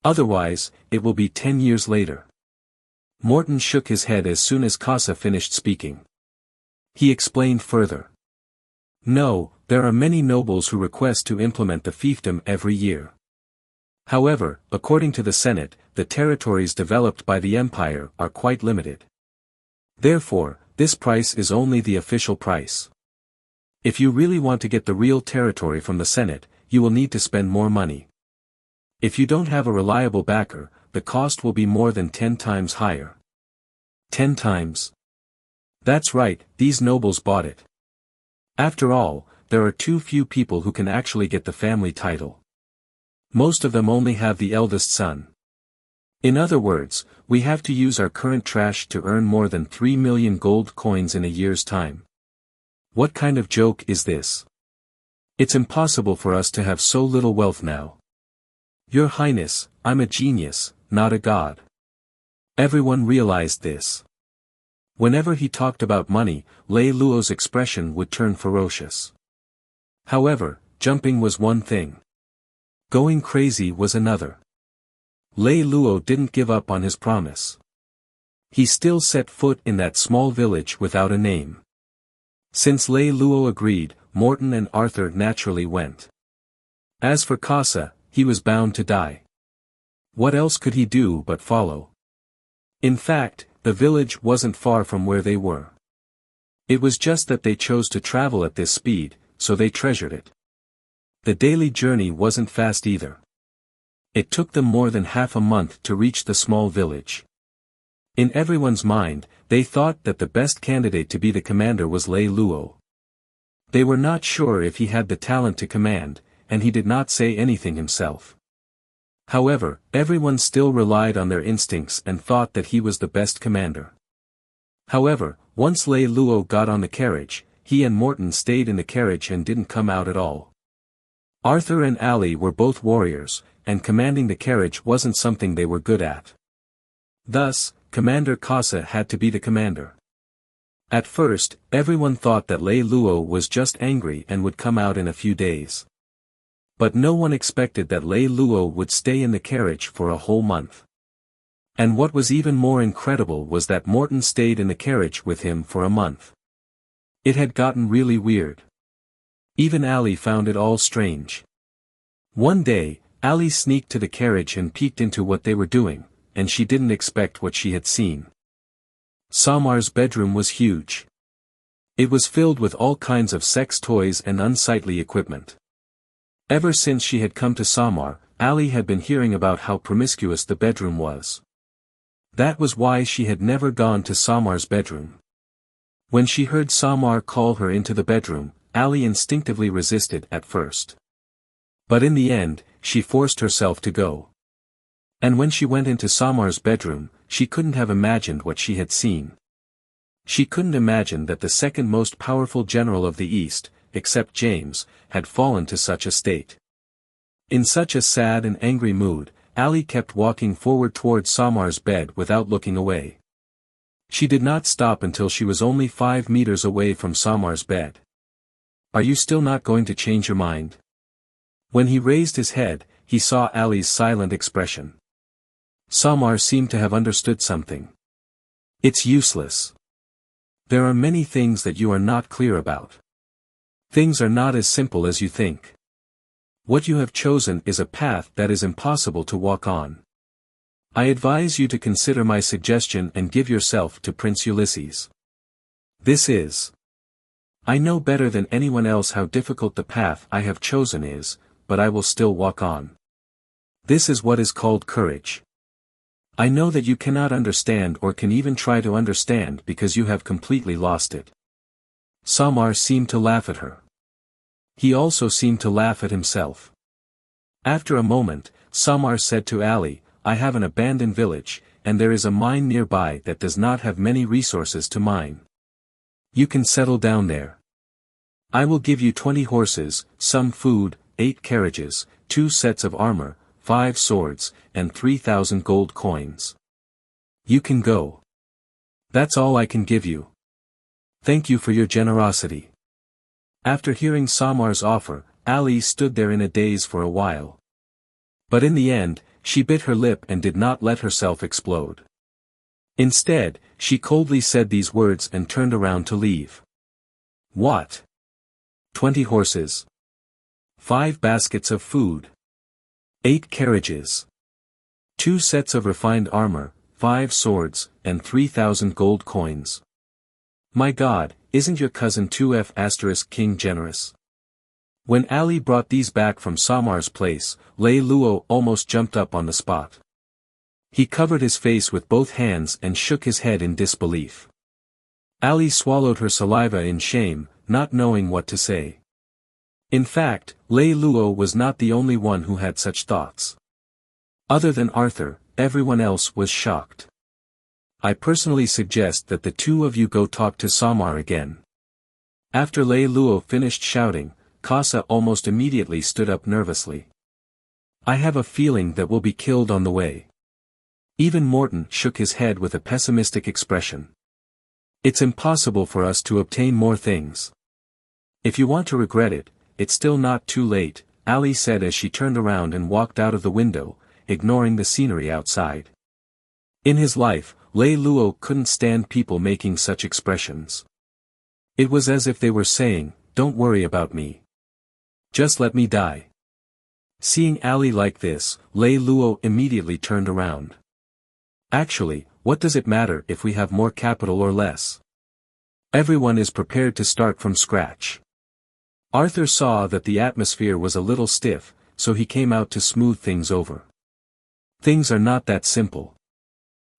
Otherwise, it will be 10 years later. Morton shook his head as soon as Casa finished speaking. He explained further. No, there are many nobles who request to implement the fiefdom every year. However, according to the Senate, the territories developed by the empire are quite limited. Therefore, this price is only the official price. If you really want to get the real territory from the Senate, you will need to spend more money. If you don't have a reliable backer, the cost will be more than 10 times higher. 10 times? That's right, these nobles bought it. After all, there are too few people who can actually get the family title. Most of them only have the eldest son. In other words, we have to use our current trash to earn more than 3 million gold coins in a year's time. What kind of joke is this? It's impossible for us to have so little wealth now. Your Highness, I'm a genius, not a god. Everyone realized this. Whenever he talked about money, Lei Lou's expression would turn ferocious. However, jumping was one thing. Going crazy was another. Lei Lou didn't give up on his promise. He still set foot in that small village without a name. Since Lei Lou agreed, Morton and Arthur naturally went. As for Casa, he was bound to die. What else could he do but follow? In fact, the village wasn't far from where they were. It was just that they chose to travel at this speed, so they treasured it. The daily journey wasn't fast either. It took them more than half a month to reach the small village. In everyone's mind, they thought that the best candidate to be the commander was Lei Lou. They were not sure if he had the talent to command, and he did not say anything himself. However, everyone still relied on their instincts and thought that he was the best commander. However, once Lei Lou got on the carriage, he and Morton stayed in the carriage and didn't come out at all. Arthur and Ali were both warriors, and commanding the carriage wasn't something they were good at. Thus, Commander Casa had to be the commander. At first, everyone thought that Lei Lou was just angry and would come out in a few days. But no one expected that Lei Lou would stay in the carriage for a whole month. And what was even more incredible was that Morton stayed in the carriage with him for a month. It had gotten really weird. Even Ali found it all strange. One day, Ali sneaked to the carriage and peeked into what they were doing, and she didn't expect what she had seen. Samar's bedroom was huge. It was filled with all kinds of sex toys and unsightly equipment. Ever since she had come to Samar, Ali had been hearing about how promiscuous the bedroom was. That was why she had never gone to Samar's bedroom. When she heard Samar call her into the bedroom, Ali instinctively resisted at first. But in the end, she forced herself to go. And when she went into Samar's bedroom, she couldn't have imagined what she had seen. She couldn't imagine that the second most powerful general of the East, except James, had fallen to such a state. In such a sad and angry mood, Ali kept walking forward toward Samar's bed without looking away. She did not stop until she was only 5 meters away from Samar's bed. "Are you still not going to change your mind?" When he raised his head, he saw Ali's silent expression. Samar seemed to have understood something. "It's useless. There are many things that you are not clear about. Things are not as simple as you think. What you have chosen is a path that is impossible to walk on. I advise you to consider my suggestion and give yourself to Prince Ulysses. This is. I know better than anyone else how difficult the path I have chosen is, but I will still walk on. This is what is called courage. I know that you cannot understand or can even try to understand because you have completely lost it." Samar seemed to laugh at her. He also seemed to laugh at himself. After a moment, Samar said to Ali, "I have an abandoned village, and there is a mine nearby that does not have many resources to mine. You can settle down there. I will give you 20 horses, some food, 8 carriages, 2 sets of armor, 5 swords, and 3,000 gold coins. You can go. That's all I can give you. Thank you for your generosity." After hearing Samar's offer, Ali stood there in a daze for a while. But in the end, she bit her lip and did not let herself explode. Instead, she coldly said these words and turned around to leave. "What? 20 horses? 5 baskets of food? 8 carriages? 2 sets of refined armor, 5 swords, and 3,000 gold coins. My God, isn't your cousin 2F** King generous?" When Ali brought these back from Samar's place, Lei Lou almost jumped up on the spot. He covered his face with both hands and shook his head in disbelief. Ali swallowed her saliva in shame, not knowing what to say. In fact, Lei Lou was not the only one who had such thoughts. Other than Arthur, everyone else was shocked. "I personally suggest that the 2 of you go talk to Samar again." After Lei Lou finished shouting, Casa almost immediately stood up nervously. "I have a feeling that we'll be killed on the way." Even Morton shook his head with a pessimistic expression. "It's impossible for us to obtain more things. If you want to regret it, it's still not too late," Ali said as she turned around and walked out of the window, ignoring the scenery outside. In his life, Lei Lou couldn't stand people making such expressions. It was as if they were saying, "Don't worry about me. Just let me die." Seeing Ali like this, Lei Lou immediately turned around. "Actually, what does it matter if we have more capital or less? Everyone is prepared to start from scratch." Arthur saw that the atmosphere was a little stiff, so he came out to smooth things over. "Things are not that simple.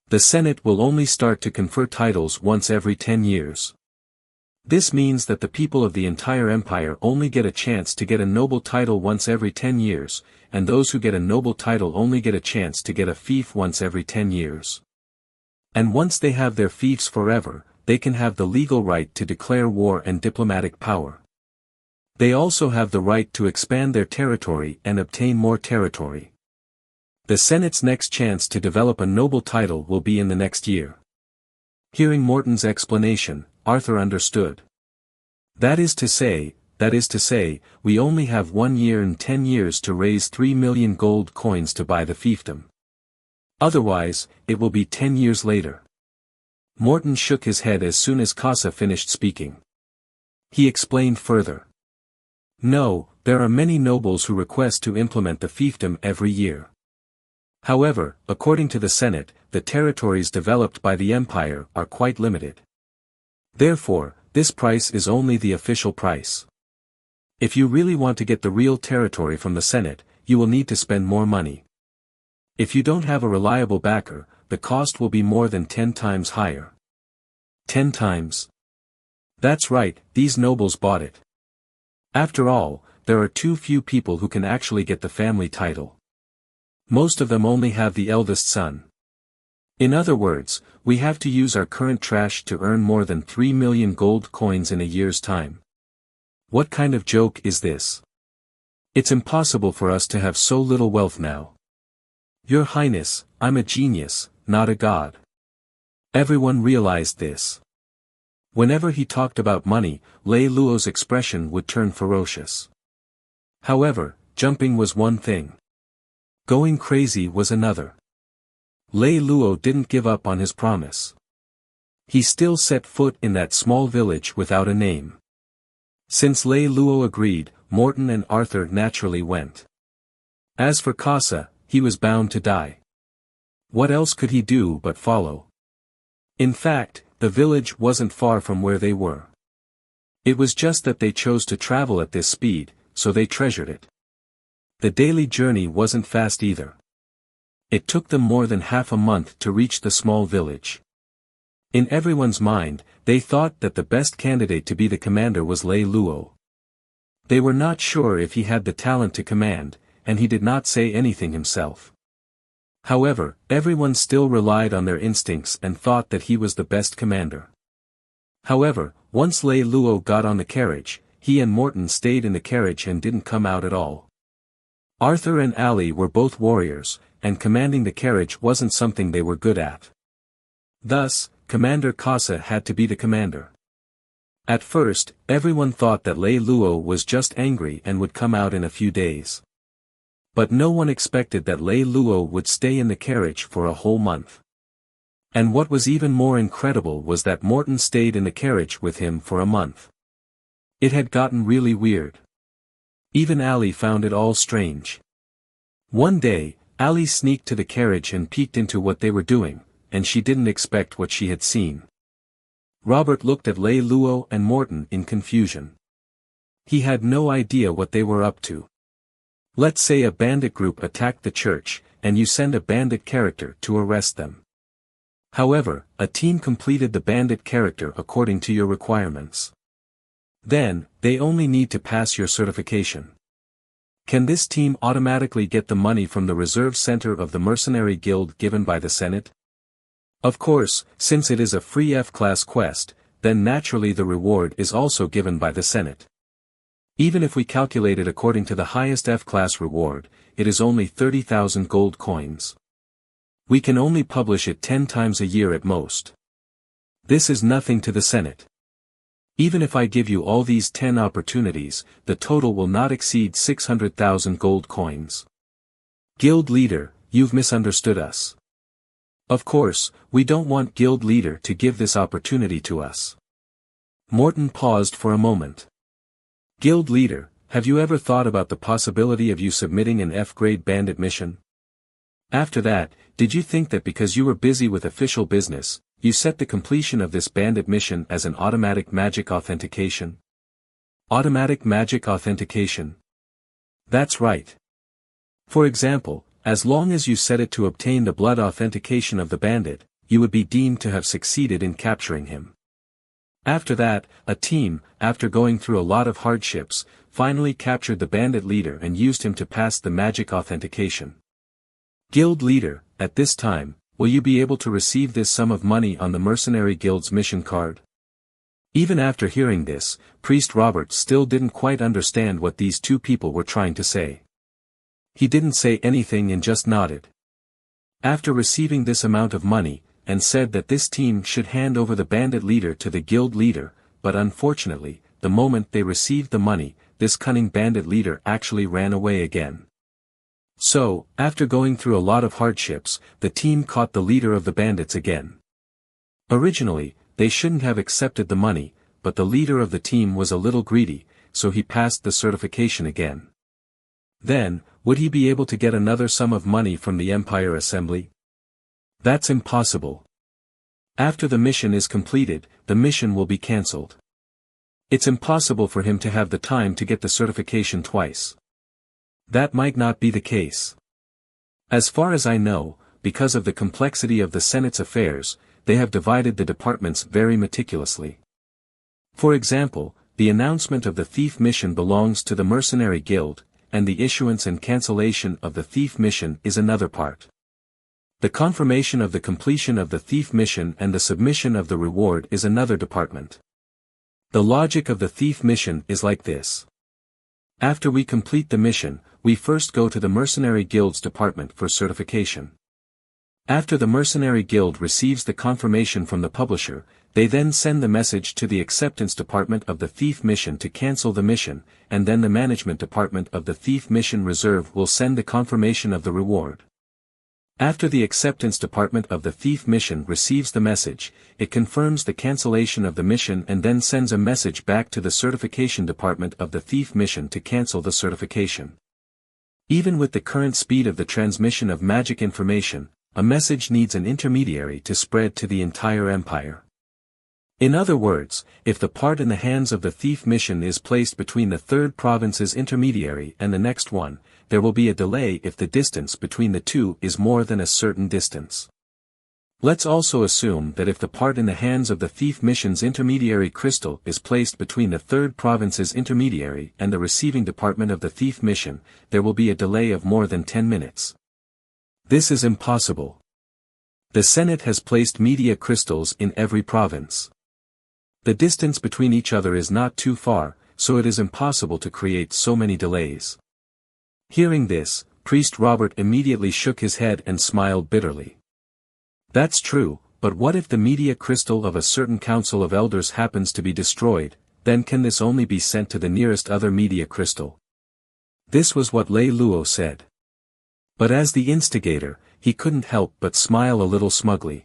The Senate will only start to confer titles once every 10 years. This means that the people of the entire empire only get a chance to get a noble title once every 10 years, and those who get a noble title only get a chance to get a fief once every 10 years. And once they have their fiefs forever, they can have the legal right to declare war and diplomatic power. They also have the right to expand their territory and obtain more territory. The Senate's next chance to develop a noble title will be in the next year. Hearing Morton's explanation, Arthur understood. That is to say, we only have 1 year and 10 years to raise 3 million gold coins to buy the fiefdom. Otherwise, it will be 10 years later. Morton shook his head as soon as Casa finished speaking. He explained further. No, there are many nobles who request to implement the fiefdom every year. However, according to the Senate, the territories developed by the Empire are quite limited. Therefore, this price is only the official price. If you really want to get the real territory from the Senate, you will need to spend more money. If you don't have a reliable backer, the cost will be more than 10 times higher. 10 times? That's right, these nobles bought it. After all, there are too few people who can actually get the family title. Most of them only have the eldest son. In other words, we have to use our current trash to earn more than 3 million gold coins in a year's time. What kind of joke is this? It's impossible for us to have so little wealth now. Your Highness, I'm a genius, not a god. Everyone realized this. Whenever he talked about money, Lei Luo's expression would turn ferocious. However, jumping was one thing. Going crazy was another. Lei Luo didn't give up on his promise. He still set foot in that small village without a name. Since Lei Luo agreed, Morton and Arthur naturally went. As for Casa, he was bound to die. What else could he do but follow? In fact, the village wasn't far from where they were. It was just that they chose to travel at this speed, so they treasured it. The daily journey wasn't fast either. It took them more than half a month to reach the small village. In everyone's mind, they thought that the best candidate to be the commander was Lei Luo. They were not sure if he had the talent to command, and he did not say anything himself. However, everyone still relied on their instincts and thought that he was the best commander. However, once Lei Luo got on the carriage, he and Morton stayed in the carriage and didn't come out at all. Arthur and Ali were both warriors, and commanding the carriage wasn't something they were good at. Thus, Commander Casa had to be the commander. At first, everyone thought that Lei Luo was just angry and would come out in a few days. But no one expected that Lei Luo would stay in the carriage for a whole month. And what was even more incredible was that Morton stayed in the carriage with him for a month. It had gotten really weird. Even Ali found it all strange. One day, Ali sneaked to the carriage and peeked into what they were doing, and she didn't expect what she had seen. Robert looked at Lei Luo and Morton in confusion. He had no idea what they were up to. Let's say a bandit group attacked the church, and you send a bandit character to arrest them. However, a team completed the bandit character according to your requirements. Then, they only need to pass your certification. Can this team automatically get the money from the reserve center of the mercenary guild given by the Senate? Of course, since it is a free F-class quest, then naturally the reward is also given by the Senate. Even if we calculate it according to the highest F-class reward, it is only 30,000 gold coins. We can only publish it 10 times a year at most. This is nothing to the Senate. Even if I give you all these 10 opportunities, the total will not exceed 600,000 gold coins. Guild leader, you've misunderstood us. Of course, we don't want guild leader to give this opportunity to us. Morton paused for a moment. Guild leader, have you ever thought about the possibility of you submitting an F-grade bandit mission? After that, did you think that because you were busy with official business, you set the completion of this bandit mission as an automatic magic authentication? Automatic magic authentication. That's right. For example, as long as you set it to obtain the blood authentication of the bandit, you would be deemed to have succeeded in capturing him. After that, a team, after going through a lot of hardships, finally captured the bandit leader and used him to pass the magic authentication. Guild leader, at this time, will you be able to receive this sum of money on the Mercenary Guild's mission card? Even after hearing this, Priest Robert still didn't quite understand what these two people were trying to say. He didn't say anything and just nodded. After receiving this amount of money, and said that this team should hand over the bandit leader to the guild leader, but unfortunately, the moment they received the money, this cunning bandit leader actually ran away again. So, after going through a lot of hardships, the team caught the leader of the bandits again. Originally, they shouldn't have accepted the money, but the leader of the team was a little greedy, so he passed the certification again. Then, would he be able to get another sum of money from the Empire Assembly? That's impossible. After the mission is completed, the mission will be cancelled. It's impossible for him to have the time to get the certification twice. That might not be the case. As far as I know, because of the complexity of the Senate's affairs, they have divided the departments very meticulously. For example, the announcement of the thief mission belongs to the Mercenary Guild, and the issuance and cancellation of the thief mission is another part. The confirmation of the completion of the thief mission and the submission of the reward is another department. The logic of the thief mission is like this. After we complete the mission, we first go to the Mercenary Guild's department for certification. After the Mercenary Guild receives the confirmation from the publisher, they then send the message to the acceptance department of the thief mission to cancel the mission, and then the management department of the thief mission reserve will send the confirmation of the reward. After the acceptance department of the thief mission receives the message, it confirms the cancellation of the mission and then sends a message back to the certification department of the thief mission to cancel the certification. Even with the current speed of the transmission of magic information, a message needs an intermediary to spread to the entire empire. In other words, if the part in the hands of the thief mission is placed between the third province's intermediary and the next one, there will be a delay if the distance between the two is more than a certain distance. Let's also assume that if the part in the hands of the thief mission's intermediary crystal is placed between the third province's intermediary and the receiving department of the thief mission, there will be a delay of more than 10 minutes. This is impossible. The Senate has placed media crystals in every province. The distance between each other is not too far, so it is impossible to create so many delays. Hearing this, Priest Robert immediately shook his head and smiled bitterly. That's true, but what if the media crystal of a certain council of elders happens to be destroyed, then can this only be sent to the nearest other media crystal? This was what Lei Lou said. But as the instigator, he couldn't help but smile a little smugly.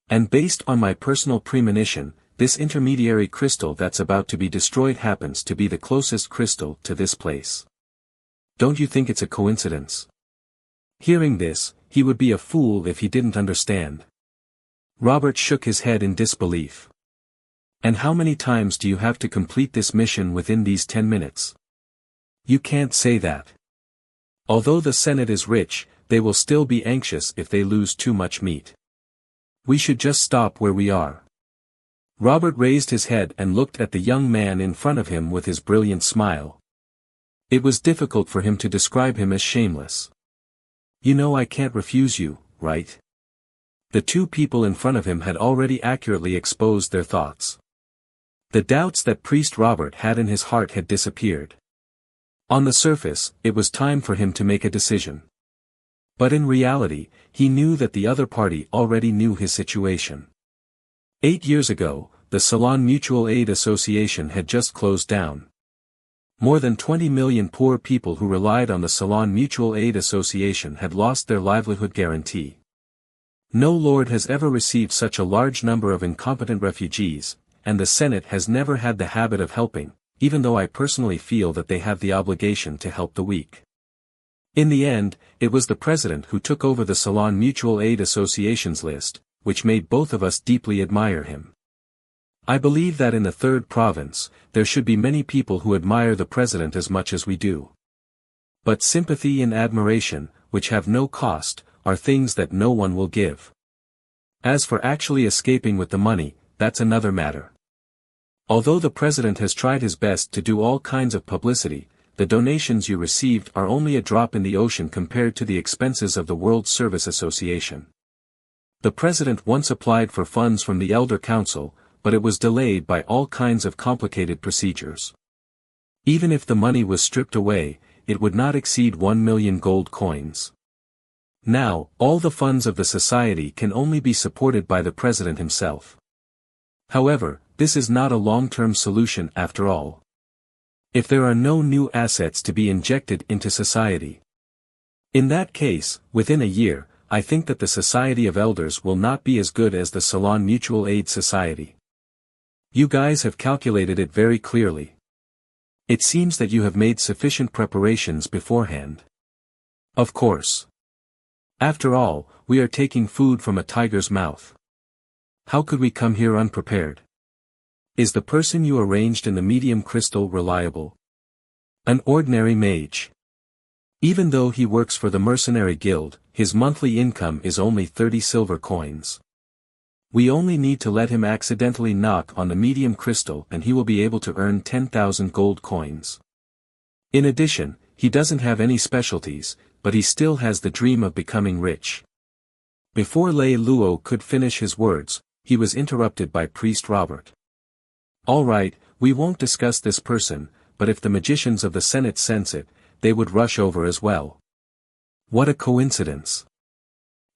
And based on my personal premonition, this intermediary crystal that's about to be destroyed happens to be the closest crystal to this place. Don't you think it's a coincidence? Hearing this, he would be a fool if he didn't understand. Robert shook his head in disbelief. And how many times do you have to complete this mission within these 10 minutes? You can't say that. Although the Senate is rich, they will still be anxious if they lose too much meat. We should just stop where we are. Robert raised his head and looked at the young man in front of him with his brilliant smile. It was difficult for him to describe him as shameless. You know I can't refuse you, right? The two people in front of him had already accurately exposed their thoughts. The doubts that Priest Robert had in his heart had disappeared. On the surface, it was time for him to make a decision. But in reality, he knew that the other party already knew his situation. 8 years ago, the Ceylon Mutual Aid Association had just closed down. More than 20 million poor people who relied on the Ceylon Mutual Aid Association had lost their livelihood guarantee. No lord has ever received such a large number of incompetent refugees, and the Senate has never had the habit of helping, even though I personally feel that they have the obligation to help the weak. In the end, it was the president who took over the Ceylon Mutual Aid Association's list, which made both of us deeply admire him. I believe that in the third province, there should be many people who admire the president as much as we do. But sympathy and admiration, which have no cost, are things that no one will give. As for actually escaping with the money, that's another matter. Although the president has tried his best to do all kinds of publicity, the donations you received are only a drop in the ocean compared to the expenses of the World Service Association. The president once applied for funds from the Elder Council, but it was delayed by all kinds of complicated procedures. Even if the money was stripped away, it would not exceed 1 million gold coins. Now, all the funds of the society can only be supported by the president himself. However, this is not a long-term solution after all. If there are no new assets to be injected into society. In that case, within a year, I think that the Society of Elders will not be as good as the Salon Mutual Aid Society. You guys have calculated it very clearly. It seems that you have made sufficient preparations beforehand. Of course. After all, we are taking food from a tiger's mouth. How could we come here unprepared? Is the person you arranged in the medium crystal reliable? An ordinary mage. Even though he works for the mercenary guild, his monthly income is only 30 silver coins. We only need to let him accidentally knock on the medium crystal and he will be able to earn 10,000 gold coins. In addition, he doesn't have any specialties, but he still has the dream of becoming rich. Before Lei Lou could finish his words, he was interrupted by Priest Robert. Alright, we won't discuss this person, but if the magicians of the Senate sense it, they would rush over as well. What a coincidence.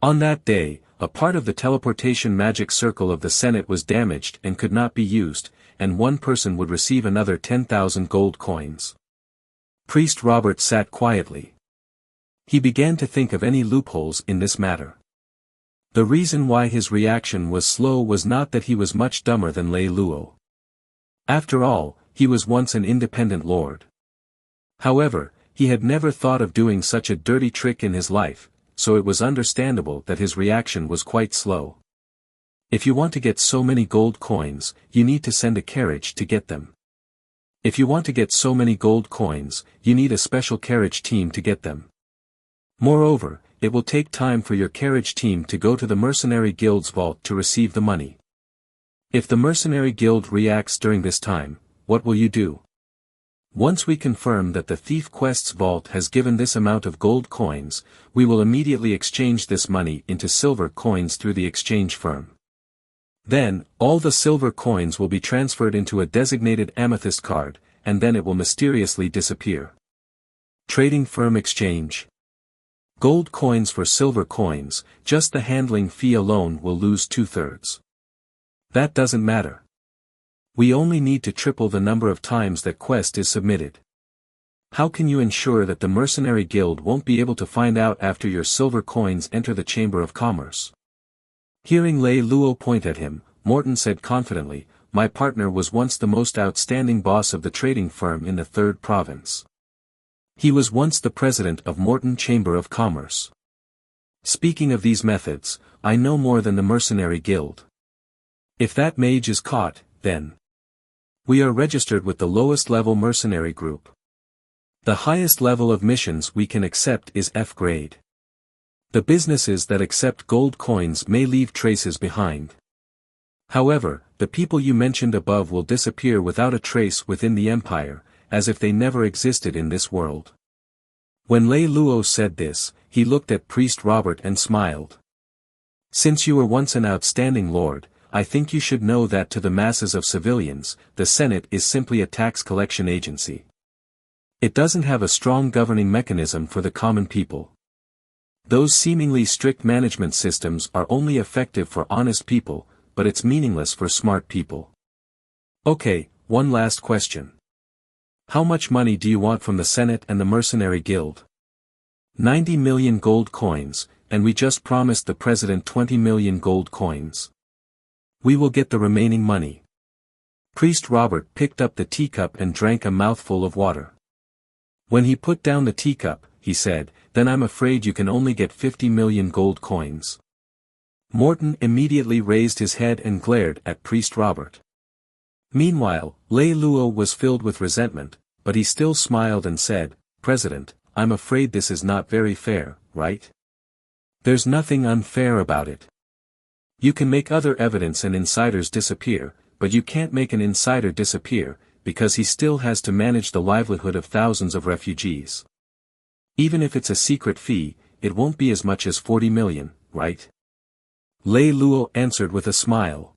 On that day, a part of the teleportation magic circle of the Senate was damaged and could not be used, and one person would receive another 10,000 gold coins. Priest Robert sat quietly. He began to think of any loopholes in this matter. The reason why his reaction was slow was not that he was much dumber than Lei Lou. After all, he was once an independent lord. However, he had never thought of doing such a dirty trick in his life, so it was understandable that his reaction was quite slow. If you want to get so many gold coins, you need to send a carriage to get them. If you want to get so many gold coins, you need a special carriage team to get them. Moreover, it will take time for your carriage team to go to the mercenary guild's vault to receive the money. If the mercenary guild reacts during this time, what will you do? Once we confirm that the Thief Quest's vault has given this amount of gold coins, we will immediately exchange this money into silver coins through the exchange firm. Then, all the silver coins will be transferred into a designated amethyst card, and then it will mysteriously disappear. Trading firm exchange. Gold coins for silver coins, just the handling fee alone will lose 2/3. That doesn't matter. We only need to triple the number of times that quest is submitted. How can you ensure that the mercenary guild won't be able to find out after your silver coins enter the Chamber of Commerce? Hearing Lei Lou point at him, Morton said confidently, "My partner was once the most outstanding boss of the trading firm in the 3rd province. He was once the president of Morton Chamber of Commerce. Speaking of these methods, I know more than the mercenary guild. If that mage is caught, then we are registered with the lowest level mercenary group. The highest level of missions we can accept is F grade. The businesses that accept gold coins may leave traces behind. However, the people you mentioned above will disappear without a trace within the empire, as if they never existed in this world." When Lei Lou said this, he looked at Priest Robert and smiled. "Since you were once an outstanding lord, I think you should know that to the masses of civilians, the Senate is simply a tax collection agency. It doesn't have a strong governing mechanism for the common people. Those seemingly strict management systems are only effective for honest people, but it's meaningless for smart people. Okay, one last question. How much money do you want from the Senate and the Mercenary Guild?" 90 million gold coins, and we just promised the president 20 million gold coins. We will get the remaining money. Priest Robert picked up the teacup and drank a mouthful of water. When he put down the teacup, he said, "Then I'm afraid you can only get 50 million gold coins." Morton immediately raised his head and glared at Priest Robert. Meanwhile, Lei Lou was filled with resentment, but he still smiled and said, "President, I'm afraid this is not very fair, right? There's nothing unfair about it. You can make other evidence and insiders disappear, but you can't make an insider disappear, because he still has to manage the livelihood of thousands of refugees. Even if it's a secret fee, it won't be as much as 40 million, right?" Lei Lou answered with a smile.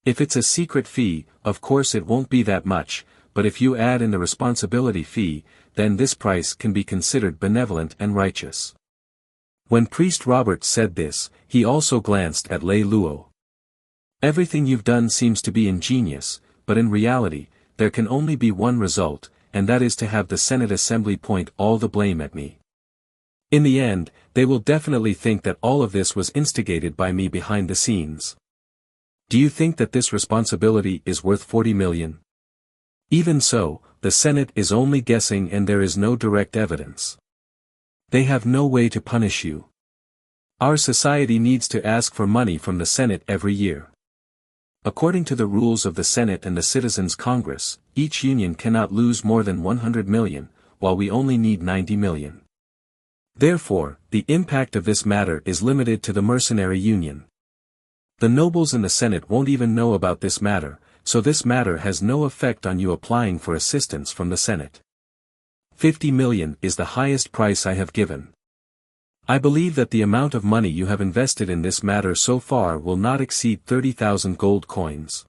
If it's a secret fee, of course it won't be that much, but if you add in the responsibility fee, then this price can be considered benevolent and righteous. When Priest Robert said this, he also glanced at Lei Lou. Everything you've done seems to be ingenious, but in reality, there can only be one result, and that is to have the Senate Assembly point all the blame at me. In the end, they will definitely think that all of this was instigated by me behind the scenes. Do you think that this responsibility is worth 40 million? Even so, the Senate is only guessing and there is no direct evidence. They have no way to punish you. Our society needs to ask for money from the Senate every year. According to the rules of the Senate and the Citizens' Congress, each union cannot lose more than 100 million, while we only need 90 million. Therefore, the impact of this matter is limited to the mercenary union. The nobles in the Senate won't even know about this matter, so this matter has no effect on you applying for assistance from the Senate. 50 million is the highest price I have given. I believe that the amount of money you have invested in this matter so far will not exceed 30,000 gold coins.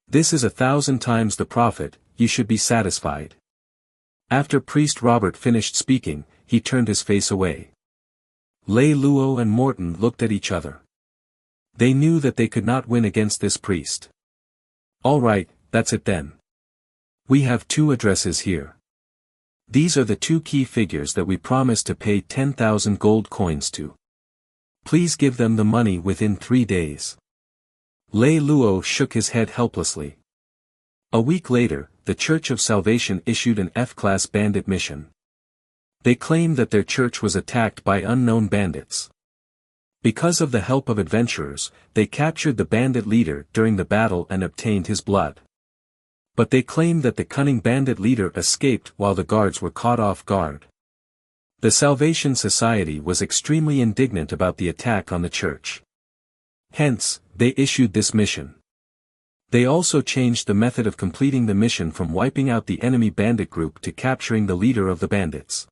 This is 1,000 times the profit, you should be satisfied. After Priest Robert finished speaking, he turned his face away. Lei Lou and Morton looked at each other. They knew that they could not win against this priest. All right, that's it then. We have 2 addresses here. These are the 2 key figures that we promised to pay 10,000 gold coins to. Please give them the money within 3 days. Lei Lou shook his head helplessly. A week later, the Church of Salvation issued an F-class bandit mission. They claimed that their church was attacked by unknown bandits. Because of the help of adventurers, they captured the bandit leader during the battle and obtained his blood. But they claimed that the cunning bandit leader escaped while the guards were caught off guard. The Salvation Society was extremely indignant about the attack on the church. Hence, they issued this mission. They also changed the method of completing the mission from wiping out the enemy bandit group to capturing the leader of the bandits.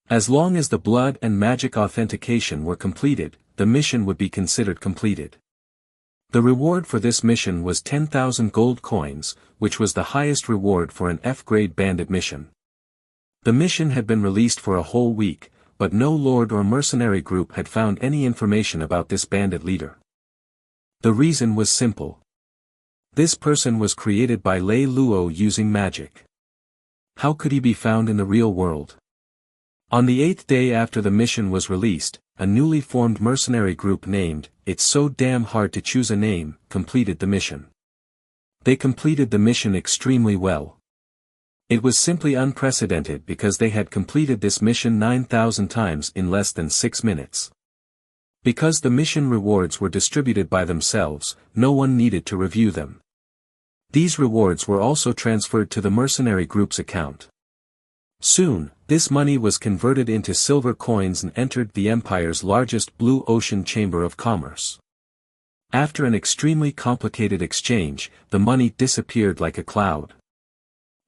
As long as the blood and magic authentication were completed, the mission would be considered completed. The reward for this mission was 10,000 gold coins, which was the highest reward for an F-grade bandit mission. The mission had been released for a whole week, but no lord or mercenary group had found any information about this bandit leader. The reason was simple. This person was created by Lei Lou using magic. How could he be found in the real world? On the 8th day after the mission was released, a newly formed mercenary group named, "It's So Damn Hard to Choose a Name," completed the mission. They completed the mission extremely well. It was simply unprecedented because they had completed this mission 9,000 times in less than 6 minutes. Because the mission rewards were distributed by themselves, no one needed to review them. These rewards were also transferred to the mercenary group's account. Soon, this money was converted into silver coins and entered the Empire's largest blue ocean chamber of commerce. After an extremely complicated exchange, the money disappeared like a cloud.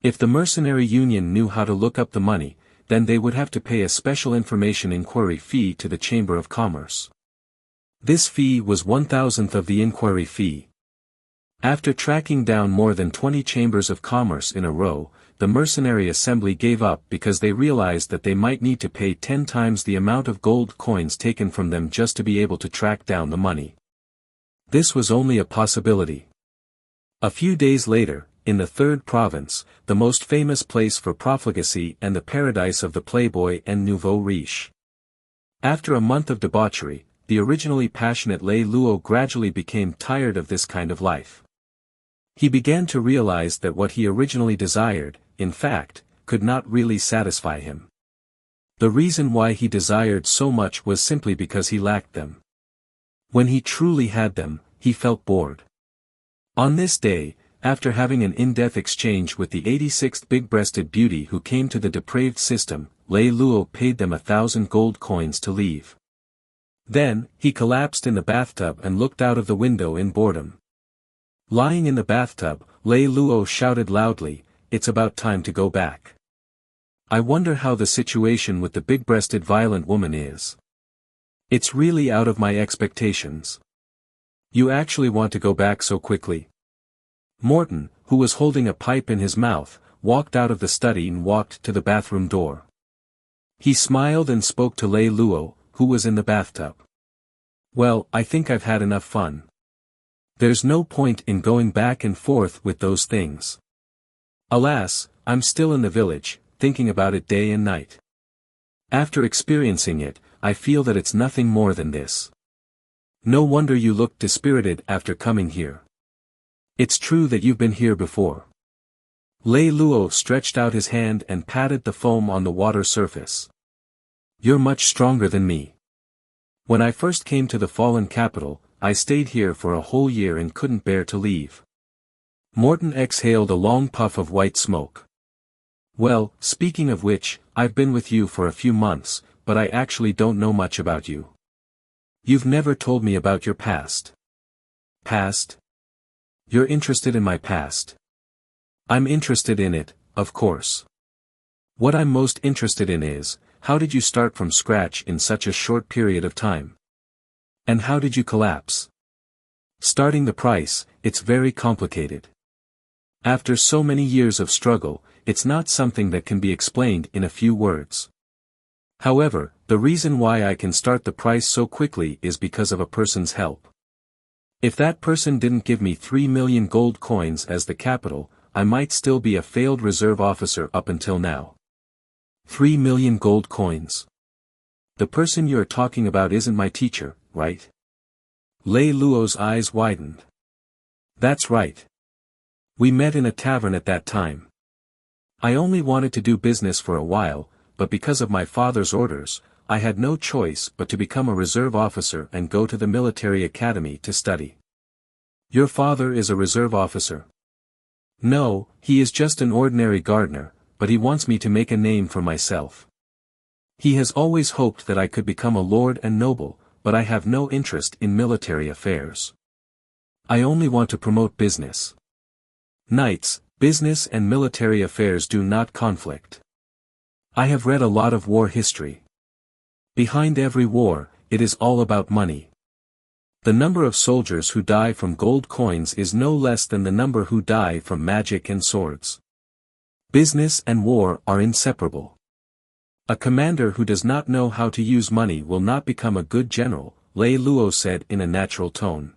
If the mercenary union knew how to look up the money, then they would have to pay a special information inquiry fee to the Chamber of Commerce. This fee was 1,000th of the inquiry fee. After tracking down more than 20 chambers of commerce in a row, the mercenary assembly gave up because they realized that they might need to pay 10 times the amount of gold coins taken from them just to be able to track down the money. This was only a possibility. A few days later, in the 3rd province, the most famous place for profligacy and the paradise of the playboy and nouveau riche. After a month of debauchery, the originally passionate Lei Lou gradually became tired of this kind of life. He began to realize that what he originally desired, in fact, could not really satisfy him. The reason why he desired so much was simply because he lacked them. When he truly had them, he felt bored. On this day, after having an in-depth exchange with the 86th big-breasted beauty who came to the depraved system, Lei Lou paid them 1,000 gold coins to leave. Then, he collapsed in the bathtub and looked out of the window in boredom. Lying in the bathtub, Lei Lou shouted loudly, "It's about time to go back. I wonder how the situation with the big-breasted violent woman is. It's really out of my expectations. You actually want to go back so quickly? Morton, who was holding a pipe in his mouth, walked out of the study and walked to the bathroom door. He smiled and spoke to Lei Lou, who was in the bathtub. Well, I think I've had enough fun. There's no point in going back and forth with those things. Alas, I'm still in the village, thinking about it day and night. After experiencing it, I feel that it's nothing more than this. No wonder you look dispirited after coming here. It's true that you've been here before. Lei Lou stretched out his hand and patted the foam on the water surface. You're much stronger than me. When I first came to the fallen capital, I stayed here for a whole year and couldn't bear to leave. Morton exhaled a long puff of white smoke. Well, speaking of which, I've been with you for a few months, but I actually don't know much about you. You've never told me about your past. Past? You're interested in my past. I'm interested in it, of course. What I'm most interested in is, how did you start from scratch in such a short period of time? And how did you collapse? Starting the price, it's very complicated. After so many years of struggle, it's not something that can be explained in a few words. However, the reason why I can start the price so quickly is because of a person's help. If that person didn't give me 3 million gold coins as the capital, I might still be a failed reserve officer up until now. 3 million gold coins. The person you're talking about isn't my teacher, right? Lei Lou's eyes widened. That's right. We met in a tavern at that time. I only wanted to do business for a while, but because of my father's orders, I had no choice but to become a reserve officer and go to the military academy to study. Your father is a reserve officer? No, he is just an ordinary gardener, but he wants me to make a name for myself. He has always hoped that I could become a lord and noble, but I have no interest in military affairs. I only want to promote business. Knights, business and military affairs do not conflict. I have read a lot of war history. Behind every war, it is all about money. The number of soldiers who die from gold coins is no less than the number who die from magic and swords. Business and war are inseparable. A commander who does not know how to use money will not become a good general, Lei Lou said in a natural tone.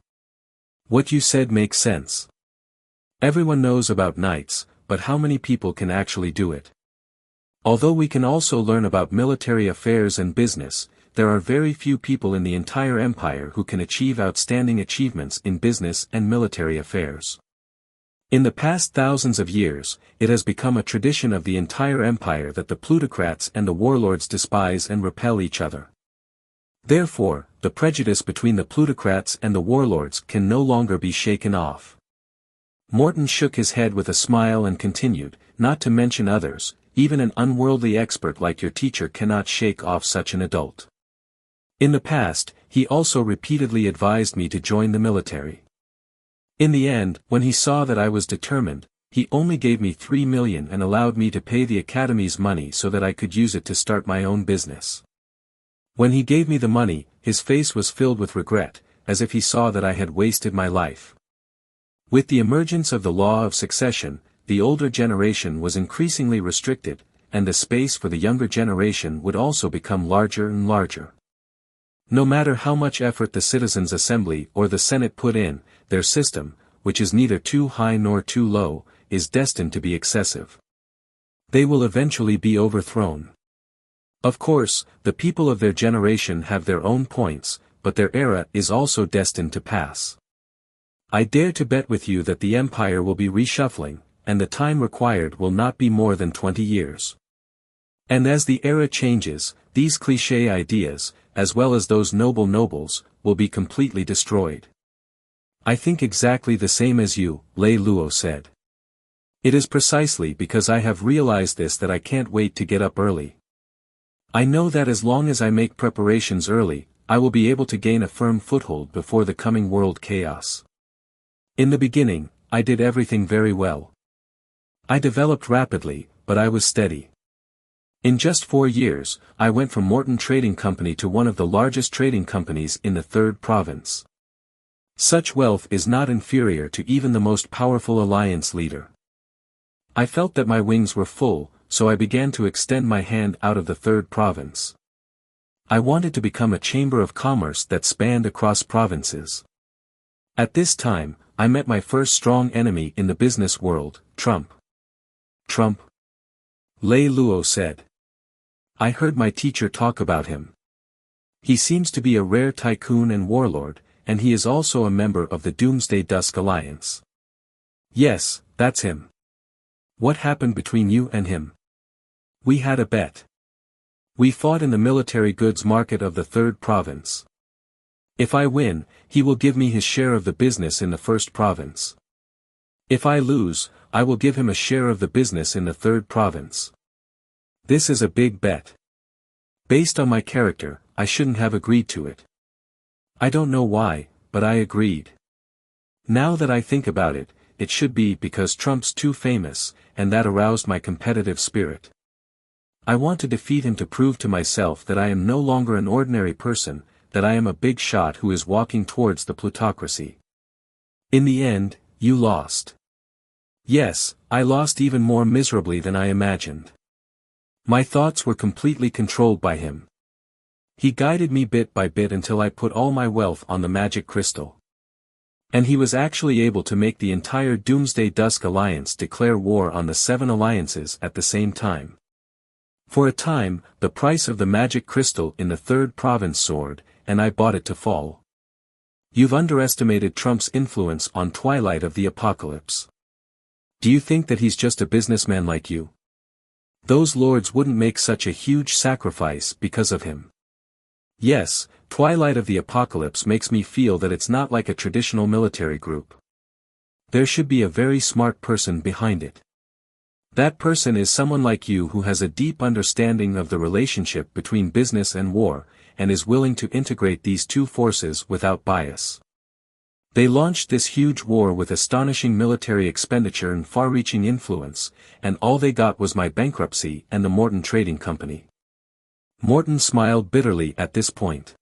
What you said makes sense. Everyone knows about knights, but how many people can actually do it? Although we can also learn about military affairs and business, there are very few people in the entire empire who can achieve outstanding achievements in business and military affairs. In the past thousands of years, it has become a tradition of the entire empire that the plutocrats and the warlords despise and repel each other. Therefore, the prejudice between the plutocrats and the warlords can no longer be shaken off. Morton shook his head with a smile and continued, not to mention others, even an unworldly expert like your teacher cannot shake off such an adult. In the past, he also repeatedly advised me to join the military. In the end, when he saw that I was determined, he only gave me 3 million and allowed me to pay the academy's money so that I could use it to start my own business. When he gave me the money, his face was filled with regret, as if he saw that I had wasted my life. With the emergence of the law of succession, the older generation was increasingly restricted, and the space for the younger generation would also become larger and larger. No matter how much effort the Citizens' Assembly or the Senate put in, their system, which is neither too high nor too low, is destined to be excessive. They will eventually be overthrown. Of course, the people of their generation have their own points, but their era is also destined to pass. I dare to bet with you that the empire will be reshuffling, and the time required will not be more than 20 years. And as the era changes, these cliché ideas, as well as those noble nobles, will be completely destroyed. I think exactly the same as you, Lei Lou said. It is precisely because I have realized this that I can't wait to get up early. I know that as long as I make preparations early, I will be able to gain a firm foothold before the coming world chaos. In the beginning, I did everything very well. I developed rapidly, but I was steady. In just 4 years, I went from Morton Trading Company to one of the largest trading companies in the 3rd province. Such wealth is not inferior to even the most powerful alliance leader. I felt that my wings were full, so I began to extend my hand out of the third province. I wanted to become a chamber of commerce that spanned across provinces. At this time, I met my first strong enemy in the business world, Trump. Trump? Lei Lou said. I heard my teacher talk about him. He seems to be a rare tycoon and warlord, and he is also a member of the Doomsday Dusk Alliance. Yes, that's him. What happened between you and him? We had a bet. We fought in the military goods market of the third province. If I win, he will give me his share of the business in the first province. If I lose, I will give him a share of the business in the third province. This is a big bet. Based on my character, I shouldn't have agreed to it. I don't know why, but I agreed. Now that I think about it, it should be because Trump's too famous, and that aroused my competitive spirit. I want to defeat him to prove to myself that I am no longer an ordinary person, that I am a big shot who is walking towards the plutocracy. In the end, you lost. Yes, I lost even more miserably than I imagined. My thoughts were completely controlled by him. He guided me bit by bit until I put all my wealth on the magic crystal. And he was actually able to make the entire Doomsday Dusk Alliance declare war on the 7 alliances at the same time. For a time, the price of the magic crystal in the third province soared, and I bought it to fall. You've underestimated Trump's influence on Twilight of the Apocalypse. Do you think that he's just a businessman like you? Those lords wouldn't make such a huge sacrifice because of him. Yes, Twilight of the Apocalypse makes me feel that it's not like a traditional military group. There should be a very smart person behind it. That person is someone like you who has a deep understanding of the relationship between business and war, and is willing to integrate these two forces without bias. They launched this huge war with astonishing military expenditure and far-reaching influence, and all they got was my bankruptcy and the Morton Trading Company. Morton smiled bitterly at this point.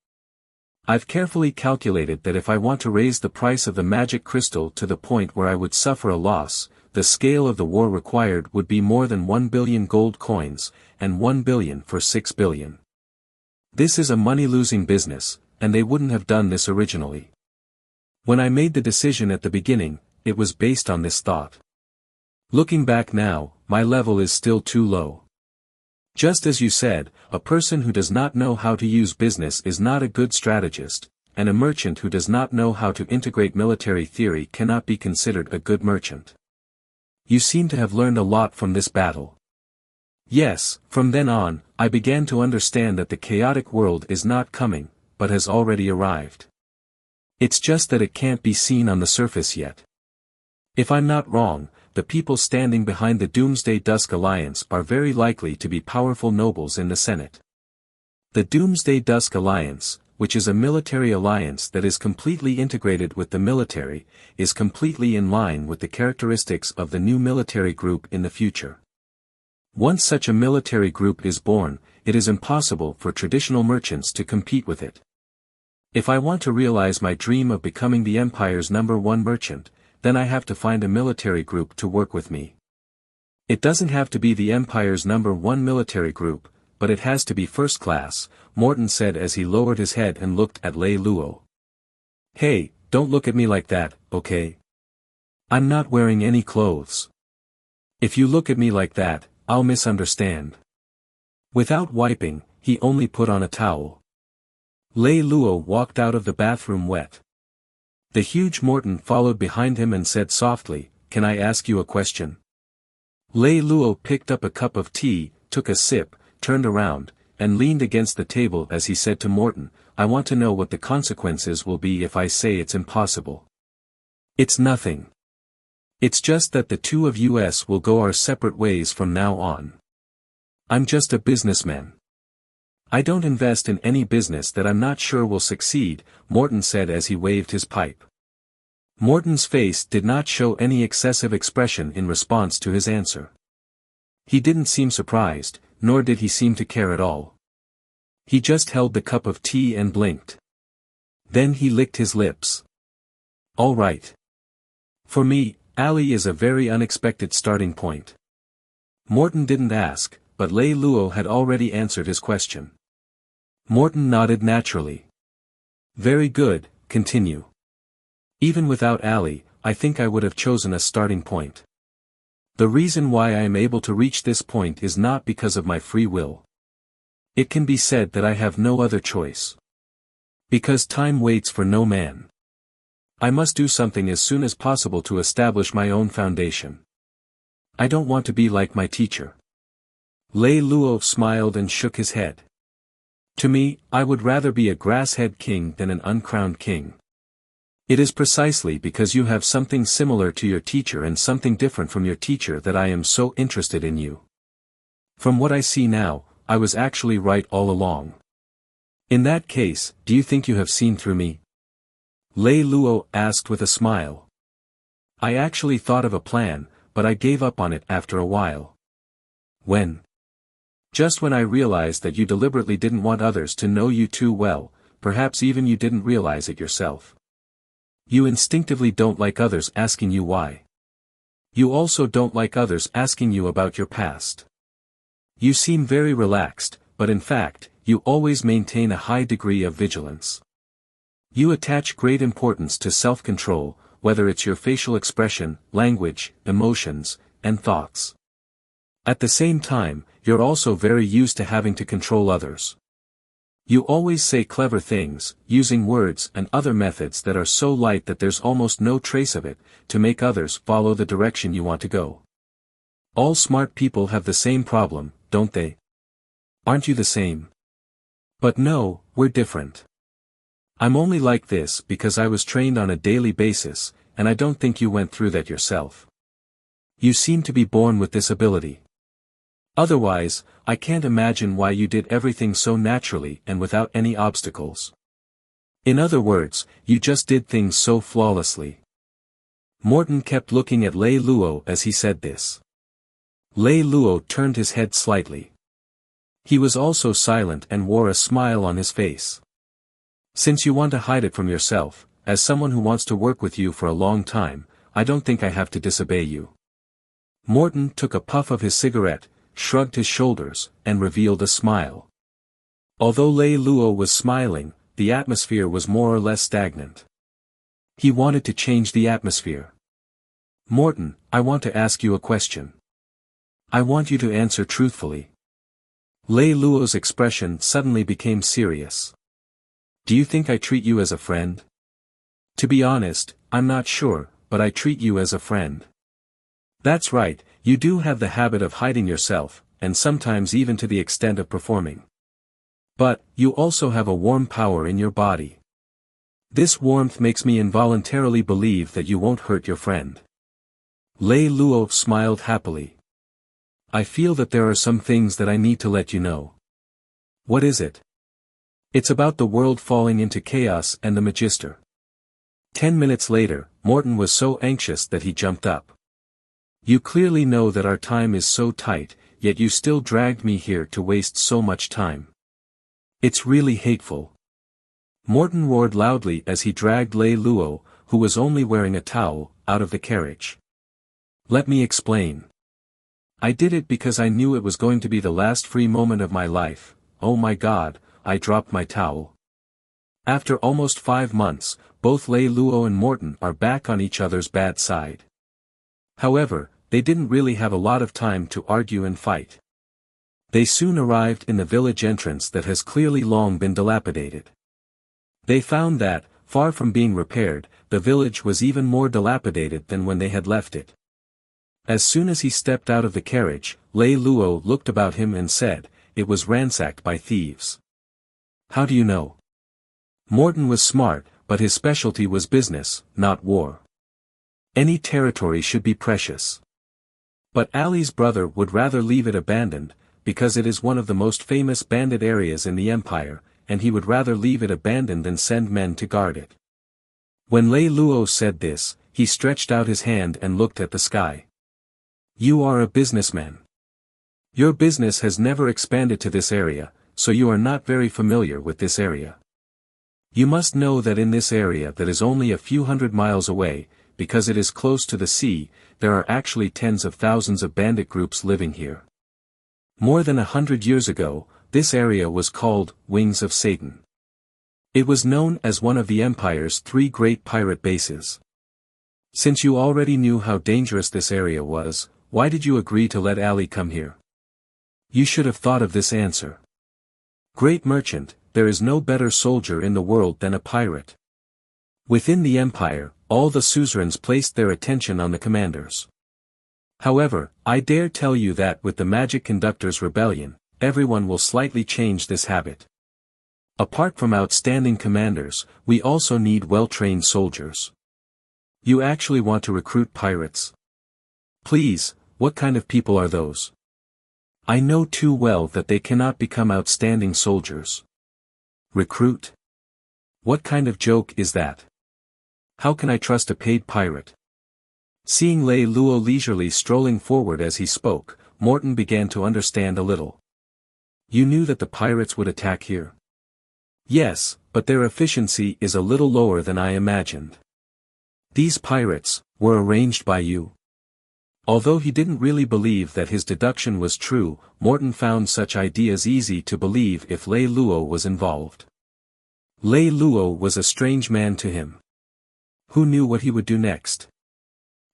I've carefully calculated that if I want to raise the price of the magic crystal to the point where I would suffer a loss, the scale of the war required would be more than 1 billion gold coins, and 1 billion for 6 billion. This is a money-losing business, and they wouldn't have done this originally. When I made the decision at the beginning, it was based on this thought. Looking back now, my level is still too low. Just as you said, a person who does not know how to use business is not a good strategist, and a merchant who does not know how to integrate military theory cannot be considered a good merchant. You seem to have learned a lot from this battle. Yes, from then on, I began to understand that the chaotic world is not coming, but has already arrived. It's just that it can't be seen on the surface yet. If I'm not wrong, the people standing behind the Doomsday Dusk Alliance are very likely to be powerful nobles in the Senate. The Doomsday Dusk Alliance, which is a military alliance that is completely integrated with the military, is completely in line with the characteristics of the new military group in the future. Once such a military group is born, it is impossible for traditional merchants to compete with it. If I want to realize my dream of becoming the Empire's #1 merchant, then I have to find a military group to work with me. It doesn't have to be the Empire's #1 military group, but it has to be first class, Morton said as he lowered his head and looked at Lei Lou. Hey, don't look at me like that, okay? I'm not wearing any clothes. If you look at me like that, I'll misunderstand. Without wiping, he only put on a towel. Lei Lou walked out of the bathroom wet. The huge Morton followed behind him and said softly, "Can I ask you a question?" Lei Lou picked up a cup of tea, took a sip, turned around, and leaned against the table as he said to Morton, "I want to know what the consequences will be if I say it's impossible." "It's nothing. It's just that the two of us will go our separate ways from now on. I'm just a businessman. I don't invest in any business that I'm not sure will succeed," Morton said as he waved his pipe. Morton's face did not show any excessive expression in response to his answer. He didn't seem surprised, nor did he seem to care at all. He just held the cup of tea and blinked. Then he licked his lips. All right. For me, Ali is a very unexpected starting point. Morton didn't ask, but Lei Lou had already answered his question. Morton nodded naturally. Very good, continue. Even without Ali, I think I would have chosen a starting point. The reason why I am able to reach this point is not because of my free will. It can be said that I have no other choice. Because time waits for no man. I must do something as soon as possible to establish my own foundation. I don't want to be like my teacher. Lei Lou smiled and shook his head. To me, I would rather be a grass-head king than an uncrowned king. It is precisely because you have something similar to your teacher and something different from your teacher that I am so interested in you. From what I see now, I was actually right all along. In that case, do you think you have seen through me? Lei Lou asked with a smile. I actually thought of a plan, but I gave up on it after a while. When? Just when I realized that you deliberately didn't want others to know you too well, perhaps even you didn't realize it yourself. You instinctively don't like others asking you why. You also don't like others asking you about your past. You seem very relaxed, but in fact, you always maintain a high degree of vigilance. You attach great importance to self-control, whether it's your facial expression, language, emotions, and thoughts. At the same time, you're also very used to having to control others. You always say clever things, using words and other methods that are so light that there's almost no trace of it, to make others follow the direction you want to go. All smart people have the same problem, don't they? Aren't you the same? But no, we're different. I'm only like this because I was trained on a daily basis, and I don't think you went through that yourself. You seem to be born with this ability. Otherwise, I can't imagine why you did everything so naturally and without any obstacles. In other words, you just did things so flawlessly. Morton kept looking at Lei Lou as he said this. Lei Lou turned his head slightly. He was also silent and wore a smile on his face. Since you want to hide it from yourself, as someone who wants to work with you for a long time, I don't think I have to disobey you. Morton took a puff of his cigarette, shrugged his shoulders, and revealed a smile. Although Lei Lou was smiling, the atmosphere was more or less stagnant. He wanted to change the atmosphere. Morton, I want to ask you a question. I want you to answer truthfully. Lei Lou's expression suddenly became serious. Do you think I treat you as a friend? To be honest, I'm not sure, but I treat you as a friend. That's right, you do have the habit of hiding yourself, and sometimes even to the extent of performing. But, you also have a warm power in your body. This warmth makes me involuntarily believe that you won't hurt your friend. Lei Lou smiled happily. I feel that there are some things that I need to let you know. What is it? It's about the world falling into chaos and the Magister. 10 minutes later, Morton was so anxious that he jumped up. You clearly know that our time is so tight, yet you still dragged me here to waste so much time. It's really hateful. Morton roared loudly as he dragged Lei Lou, who was only wearing a towel, out of the carriage. Let me explain. I did it because I knew it was going to be the last free moment of my life. Oh my God, I dropped my towel. After almost 5 months, both Lei Lou and Morton are back on each other's bad side. However, they didn't really have a lot of time to argue and fight. They soon arrived in the village entrance that has clearly long been dilapidated. They found that, far from being repaired, the village was even more dilapidated than when they had left it. As soon as he stepped out of the carriage, Lei Lou looked about him and said, it was ransacked by thieves. How do you know? Morton was smart, but his specialty was business, not war. Any territory should be precious. But Ali's brother would rather leave it abandoned, because it is one of the most famous bandit areas in the empire, and he would rather leave it abandoned than send men to guard it. When Lei Lou said this, he stretched out his hand and looked at the sky. You are a businessman. Your business has never expanded to this area, so you are not very familiar with this area. You must know that in this area that is only a few hundred miles away, because it is close to the sea, there are actually tens of thousands of bandit groups living here. More than 100 years ago, this area was called Wings of Satan. It was known as one of the Empire's 3 great pirate bases. Since you already knew how dangerous this area was, why did you agree to let Ali come here? You should have thought of this answer. Great merchant, there is no better soldier in the world than a pirate. Within the Empire, all the suzerains placed their attention on the commanders. However, I dare tell you that with the Magic Conductor's rebellion, everyone will slightly change this habit. Apart from outstanding commanders, we also need well-trained soldiers. You actually want to recruit pirates? Please, what kind of people are those? I know too well that they cannot become outstanding soldiers. Recruit? What kind of joke is that? How can I trust a paid pirate? Seeing Lei Lou leisurely strolling forward as he spoke, Morton began to understand a little. You knew that the pirates would attack here? Yes, but their efficiency is a little lower than I imagined. These pirates were arranged by you. Although he didn't really believe that his deduction was true, Morton found such ideas easy to believe if Lei Lou was involved. Lei Lou was a strange man to him. Who knew what he would do next?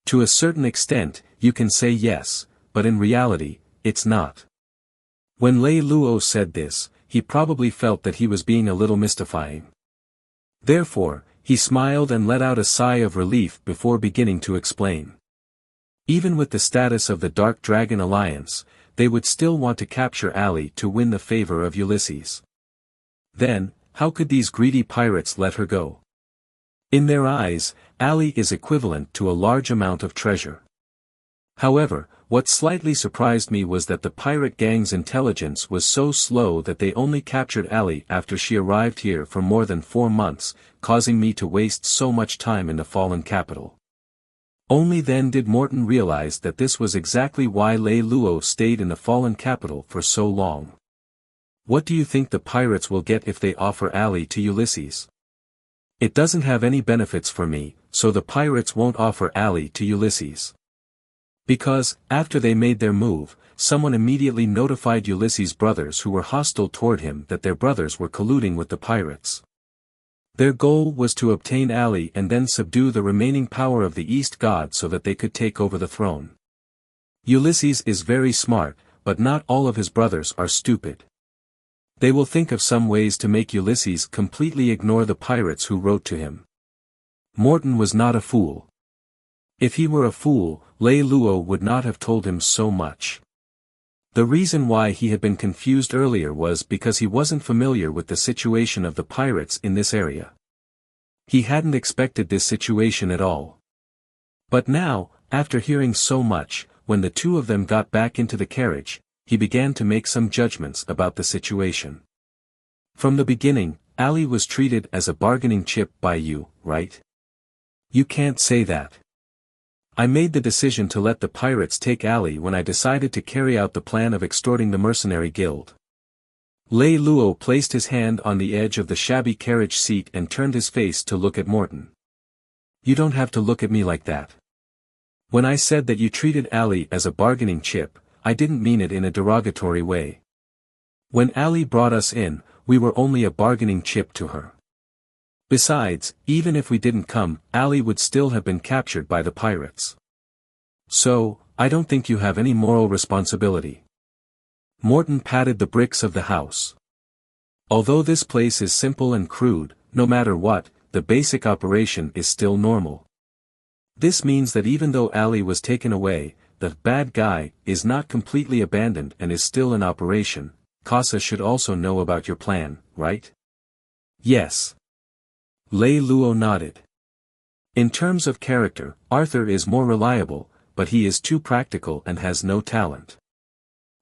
To a certain extent, you can say yes, but in reality, it's not. When Lei Lou said this, he probably felt that he was being a little mystifying. Therefore, he smiled and let out a sigh of relief before beginning to explain. Even with the status of the Dark Dragon Alliance, they would still want to capture Ali to win the favor of Ulysses. Then, how could these greedy pirates let her go? In their eyes, Ali is equivalent to a large amount of treasure. However, what slightly surprised me was that the pirate gang's intelligence was so slow that they only captured Ali after she arrived here for more than 4 months, causing me to waste so much time in the fallen capital. Only then did Morton realize that this was exactly why Lei Lou stayed in the fallen capital for so long. What do you think the pirates will get if they offer Ali to Ulysses? It doesn't have any benefits for me, so the pirates won't offer Ali to Ulysses. Because, after they made their move, someone immediately notified Ulysses' brothers who were hostile toward him that their brothers were colluding with the pirates. Their goal was to obtain Ali and then subdue the remaining power of the East God so that they could take over the throne. Ulysses is very smart, but not all of his brothers are stupid. They will think of some ways to make Ulysses completely ignore the pirates who wrote to him. Morton was not a fool. If he were a fool, Lei Lou would not have told him so much. The reason why he had been confused earlier was because he wasn't familiar with the situation of the pirates in this area. He hadn't expected this situation at all. But now, after hearing so much, when the two of them got back into the carriage, he began to make some judgments about the situation. From the beginning, Ali was treated as a bargaining chip by you, right? You can't say that. I made the decision to let the pirates take Ali when I decided to carry out the plan of extorting the mercenary guild. Lei Lou placed his hand on the edge of the shabby carriage seat and turned his face to look at Morton. You don't have to look at me like that. When I said that you treated Ali as a bargaining chip, I didn't mean it in a derogatory way. When Ali brought us in, we were only a bargaining chip to her. Besides, even if we didn't come, Ali would still have been captured by the pirates. So, I don't think you have any moral responsibility. Morton patted the bricks of the house. Although this place is simple and crude, no matter what, the basic operation is still normal. This means that even though Ali was taken away, the bad guy is not completely abandoned and is still in operation. Casa should also know about your plan, right? Yes. Lei Lou nodded. In terms of character, Arthur is more reliable, but he is too practical and has no talent.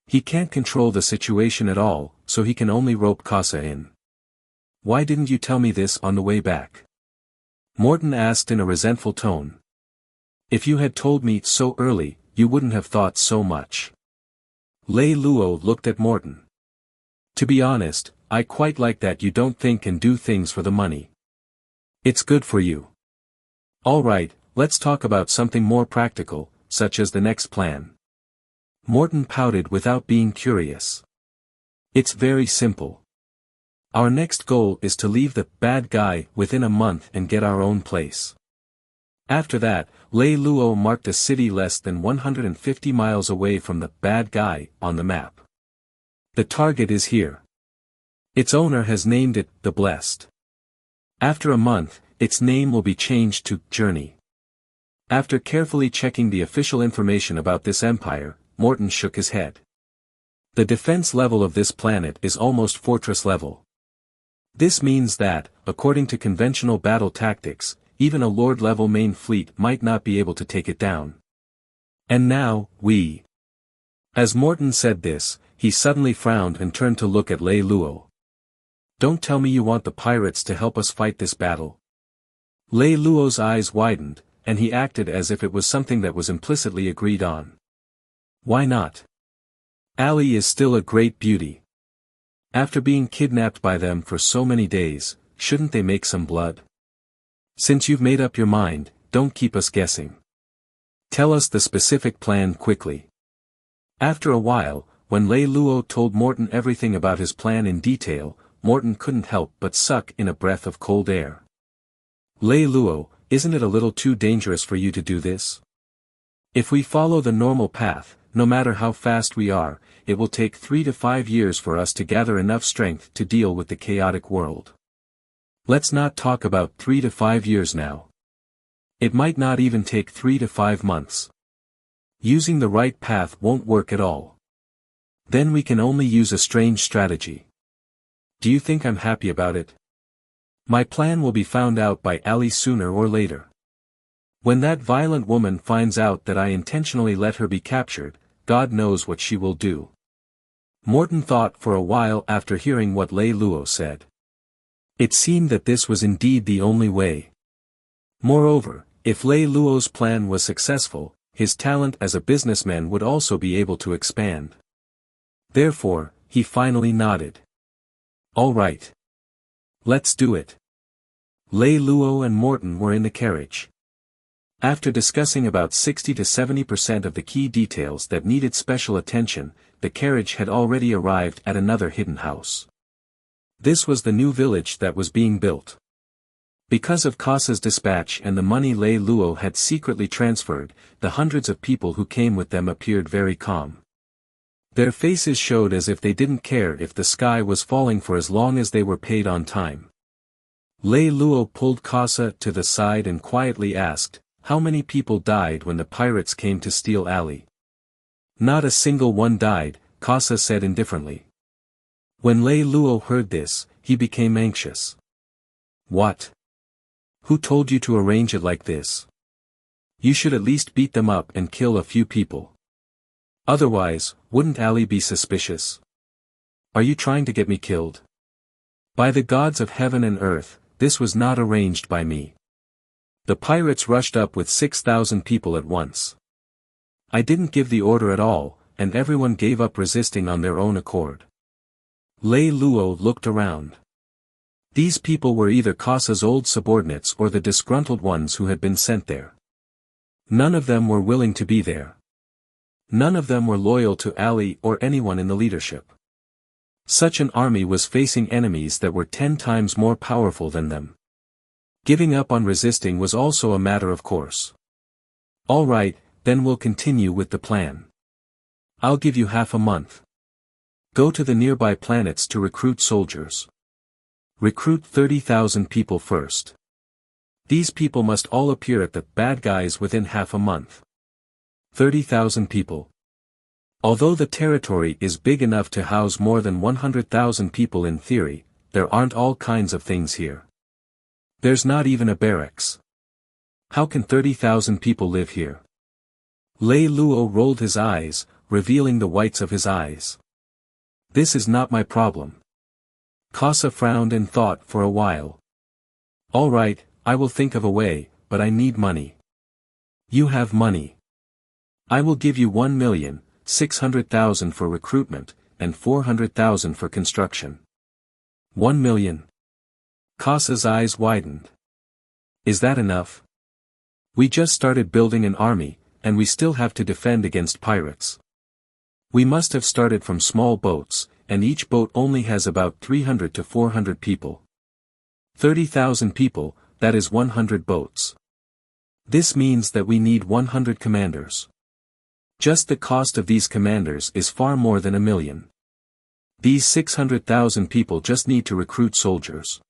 He can't control the situation at all, so he can only rope Casa in. Why didn't you tell me this on the way back? Morton asked in a resentful tone. If you had told me so early, you wouldn't have thought so much. Lei Lou looked at Morton. To be honest, I quite like that you don't think and do things for the money. It's good for you. Alright, let's talk about something more practical, such as the next plan. Morton pouted without being curious. It's very simple. Our next goal is to leave the bad guy within a month and get our own place. After that, Lei Lou marked a city less than 150 miles away from the bad guy on the map. The target is here. Its owner has named it the Blessed. After a month, its name will be changed to Journey. After carefully checking the official information about this empire, Morton shook his head. The defense level of this planet is almost fortress level. This means that, according to conventional battle tactics, even a Lord-level main fleet might not be able to take it down. And now, As Morton said this, he suddenly frowned and turned to look at Lei Lou. Don't tell me you want the pirates to help us fight this battle. Lei Lou's eyes widened, and he acted as if it was something that was implicitly agreed on. Why not? Ali is still a great beauty. After being kidnapped by them for so many days, shouldn't they make some blood? Since you've made up your mind, don't keep us guessing. Tell us the specific plan quickly. After a while, when Lei Lou told Morton everything about his plan in detail, Morton couldn't help but suck in a breath of cold air. Lei Lou, isn't it a little too dangerous for you to do this? If we follow the normal path, no matter how fast we are, it will take 3 to 5 years for us to gather enough strength to deal with the chaotic world. Let's not talk about 3 to 5 years now. It might not even take 3 to 5 months. Using the right path won't work at all. Then we can only use a strange strategy. Do you think I'm happy about it? My plan will be found out by Ali sooner or later. When that violent woman finds out that I intentionally let her be captured, God knows what she will do. Morton thought for a while after hearing what Lei Lou said. It seemed that this was indeed the only way. Moreover, if Lei Lou's plan was successful, his talent as a businessman would also be able to expand. Therefore, he finally nodded. All right. Let's do it. Lei Lou and Morton were in the carriage. After discussing about 60 to 70% of the key details that needed special attention, the carriage had already arrived at another hidden house. This was the new village that was being built. Because of Kasa's dispatch and the money Lei Lou had secretly transferred, the hundreds of people who came with them appeared very calm. Their faces showed as if they didn't care if the sky was falling for as long as they were paid on time. Lei Lou pulled Kasa to the side and quietly asked, "How many people died when the pirates came to steal Ali?" "Not a single one died," Kasa said indifferently. When Lei Lou heard this, he became anxious. "What? Who told you to arrange it like this? You should at least beat them up and kill a few people. Otherwise, wouldn't Ali be suspicious? Are you trying to get me killed? By the gods of heaven and earth, this was not arranged by me. The pirates rushed up with 6,000 people at once. I didn't give the order at all, and everyone gave up resisting on their own accord." Lei Lou looked around. These people were either Kasa's old subordinates or the disgruntled ones who had been sent there. None of them were willing to be there. None of them were loyal to Ali or anyone in the leadership. Such an army was facing enemies that were 10 times more powerful than them. Giving up on resisting was also a matter of course. "All right, then we'll continue with the plan. I'll give you half a month. Go to the nearby planets to recruit soldiers. Recruit 30,000 people first. These people must all appear at the bad guys within half a month. 30,000 people. Although the territory is big enough to house more than 100,000 people in theory, there aren't all kinds of things here. There's not even a barracks. How can 30,000 people live here?" Lei Lou rolled his eyes, revealing the whites of his eyes. "This is not my problem." Kasa frowned and thought for a while. "All right, I will think of a way, but I need money." "You have money. I will give you 1,600,000 for recruitment, and 400,000 for construction. 1 million. Kasa's eyes widened. Is that enough? We just started building an army, and we still have to defend against pirates. We must have started from small boats, and each boat only has about 300 to 400 people. 30,000 people, that is 100 boats. This means that we need 100 commanders. Just the cost of these commanders is far more than 1 million. These 600,000 people just need to recruit soldiers.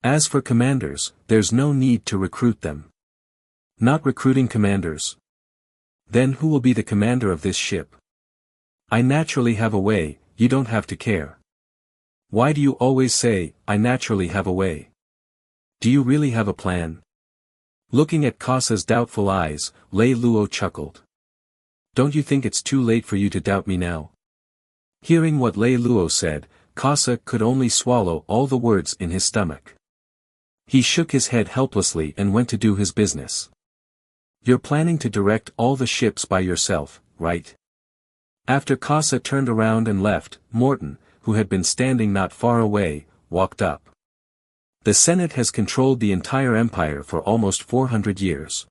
As for commanders, there's no need to recruit them. Not recruiting commanders? Then who will be the commander of this ship? I naturally have a way, you don't have to care. Why do you always say, I naturally have a way? Do you really have a plan? Looking at Kasa's doubtful eyes, Lei Lou chuckled. Don't you think it's too late for you to doubt me now? Hearing what Lei Lou said, Kasa could only swallow all the words in his stomach. He shook his head helplessly and went to do his business. You're planning to direct all the ships by yourself, right? After Kasa turned around and left, Morton, who had been standing not far away, walked up. The Senate has controlled the entire empire for almost 400 years.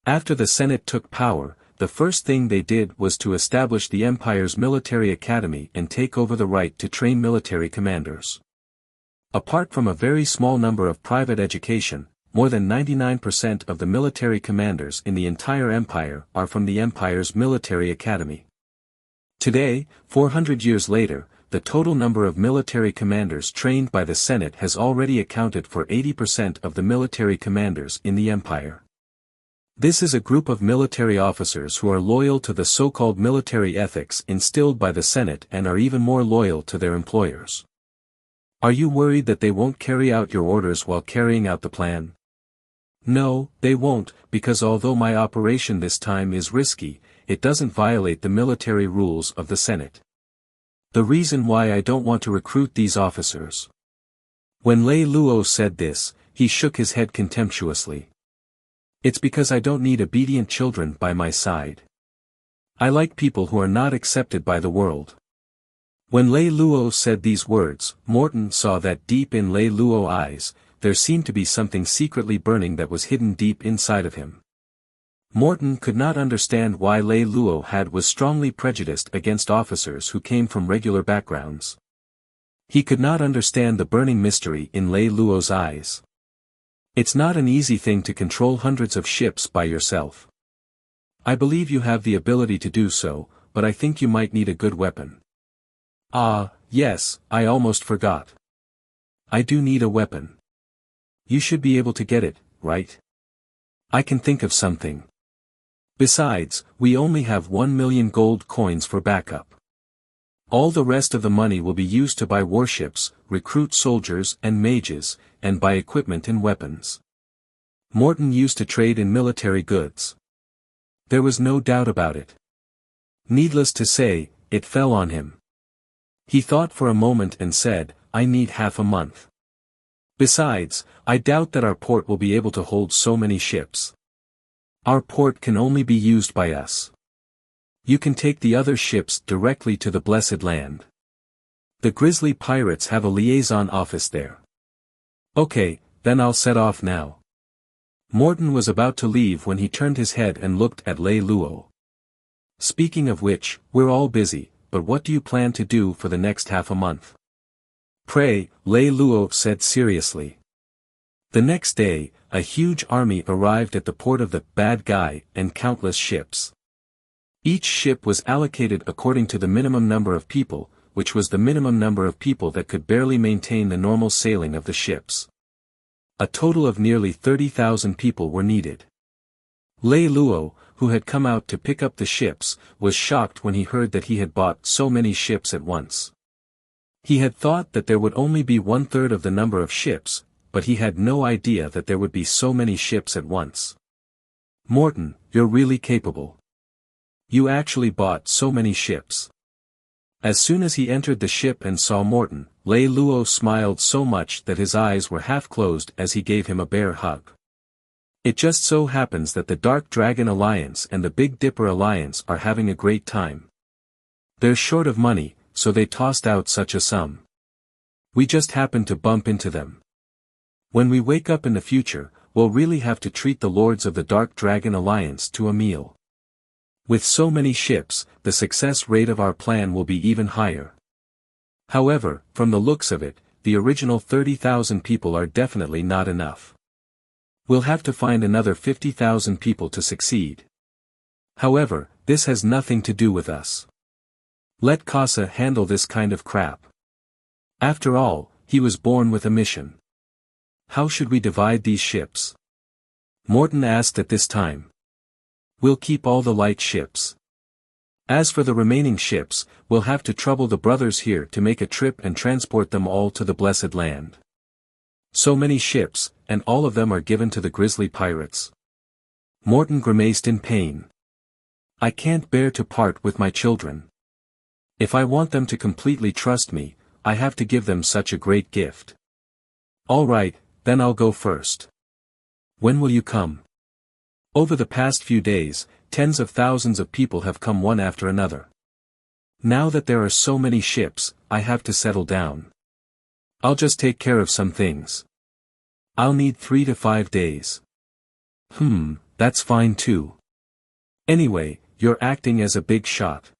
After the Senate took power, the first thing they did was to establish the empire's military academy and take over the right to train military commanders. Apart from a very small number of private education, more than 99% of the military commanders in the entire empire are from the empire's military academy. Today, 400 years later, the total number of military commanders trained by the Senate has already accounted for 80% of the military commanders in the empire. This is a group of military officers who are loyal to the so-called military ethics instilled by the Senate and are even more loyal to their employers. Are you worried that they won't carry out your orders while carrying out the plan? No, they won't, because although my operation this time is risky, it doesn't violate the military rules of the Senate. The reason why I don't want to recruit these officers. When Lei Lou said this, he shook his head contemptuously. It's because I don't need obedient children by my side. I like people who are not accepted by the world. When Lei Lou said these words, Morton saw that deep in Lei Lou eyes, there seemed to be something secretly burning that was hidden deep inside of him. Morton could not understand why Lei Lou was strongly prejudiced against officers who came from regular backgrounds. He could not understand the burning mystery in Lei Lou's eyes. It's not an easy thing to control hundreds of ships by yourself. I believe you have the ability to do so, but I think you might need a good weapon. Ah, yes, I almost forgot. I do need a weapon. You should be able to get it, right? I can think of something. Besides, we only have 1 million gold coins for backup. All the rest of the money will be used to buy warships, recruit soldiers and mages, and buy equipment and weapons. Morton used to trade in military goods. There was no doubt about it. Needless to say, it fell on him. He thought for a moment and said, I need half a month. Besides, I doubt that our port will be able to hold so many ships. Our port can only be used by us. You can take the other ships directly to the Blessed Land. The Grizzly Pirates have a liaison office there. Okay, then I'll set off now. Morton was about to leave when he turned his head and looked at Lei Lou. Speaking of which, we're all busy, but what do you plan to do for the next half a month? Pray, Lei Lou said seriously. The next day, a huge army arrived at the port of the bad guy and countless ships. Each ship was allocated according to the minimum number of people, which was the minimum number of people that could barely maintain the normal sailing of the ships. A total of nearly 30,000 people were needed. Lei Lou, who had come out to pick up the ships, was shocked when he heard that he had bought so many ships at once. He had thought that there would only be 1/3 of the number of ships, but he had no idea that there would be so many ships at once. Morton, you're really capable. You actually bought so many ships. As soon as he entered the ship and saw Morton, Lei Lou smiled so much that his eyes were half closed as he gave him a bear hug. It just so happens that the Dark Dragon Alliance and the Big Dipper Alliance are having a great time. They're short of money, so they tossed out such a sum. We just happened to bump into them. When we wake up in the future, we'll really have to treat the Lords of the Dark Dragon Alliance to a meal. With so many ships, the success rate of our plan will be even higher. However, from the looks of it, the original 30,000 people are definitely not enough. We'll have to find another 50,000 people to succeed. However, this has nothing to do with us. Let Casa handle this kind of crap. After all, he was born with a mission. How should we divide these ships? Morton asked at this time. We'll keep all the light ships. As for the remaining ships, we'll have to trouble the brothers here to make a trip and transport them all to the Blessed Land. So many ships, and all of them are given to the grizzly pirates. Morton grimaced in pain. I can't bear to part with my children. If I want them to completely trust me, I have to give them such a great gift. All right, then I'll go first. When will you come? Over the past few days, tens of thousands of people have come one after another. Now that there are so many ships, I have to settle down. I'll just take care of some things. I'll need 3 to 5 days. That's fine too. Anyway, you're acting as a big shot.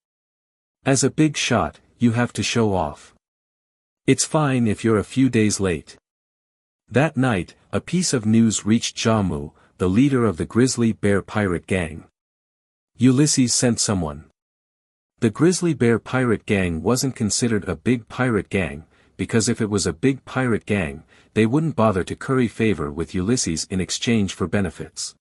As a big shot, you have to show off. It's fine if you're a few days late. That night, a piece of news reached Jamu, the leader of the Grizzly Bear Pirate Gang. Ulysses sent someone. The Grizzly Bear Pirate Gang wasn't considered a big pirate gang, because if it was a big pirate gang, they wouldn't bother to curry favor with Ulysses in exchange for benefits.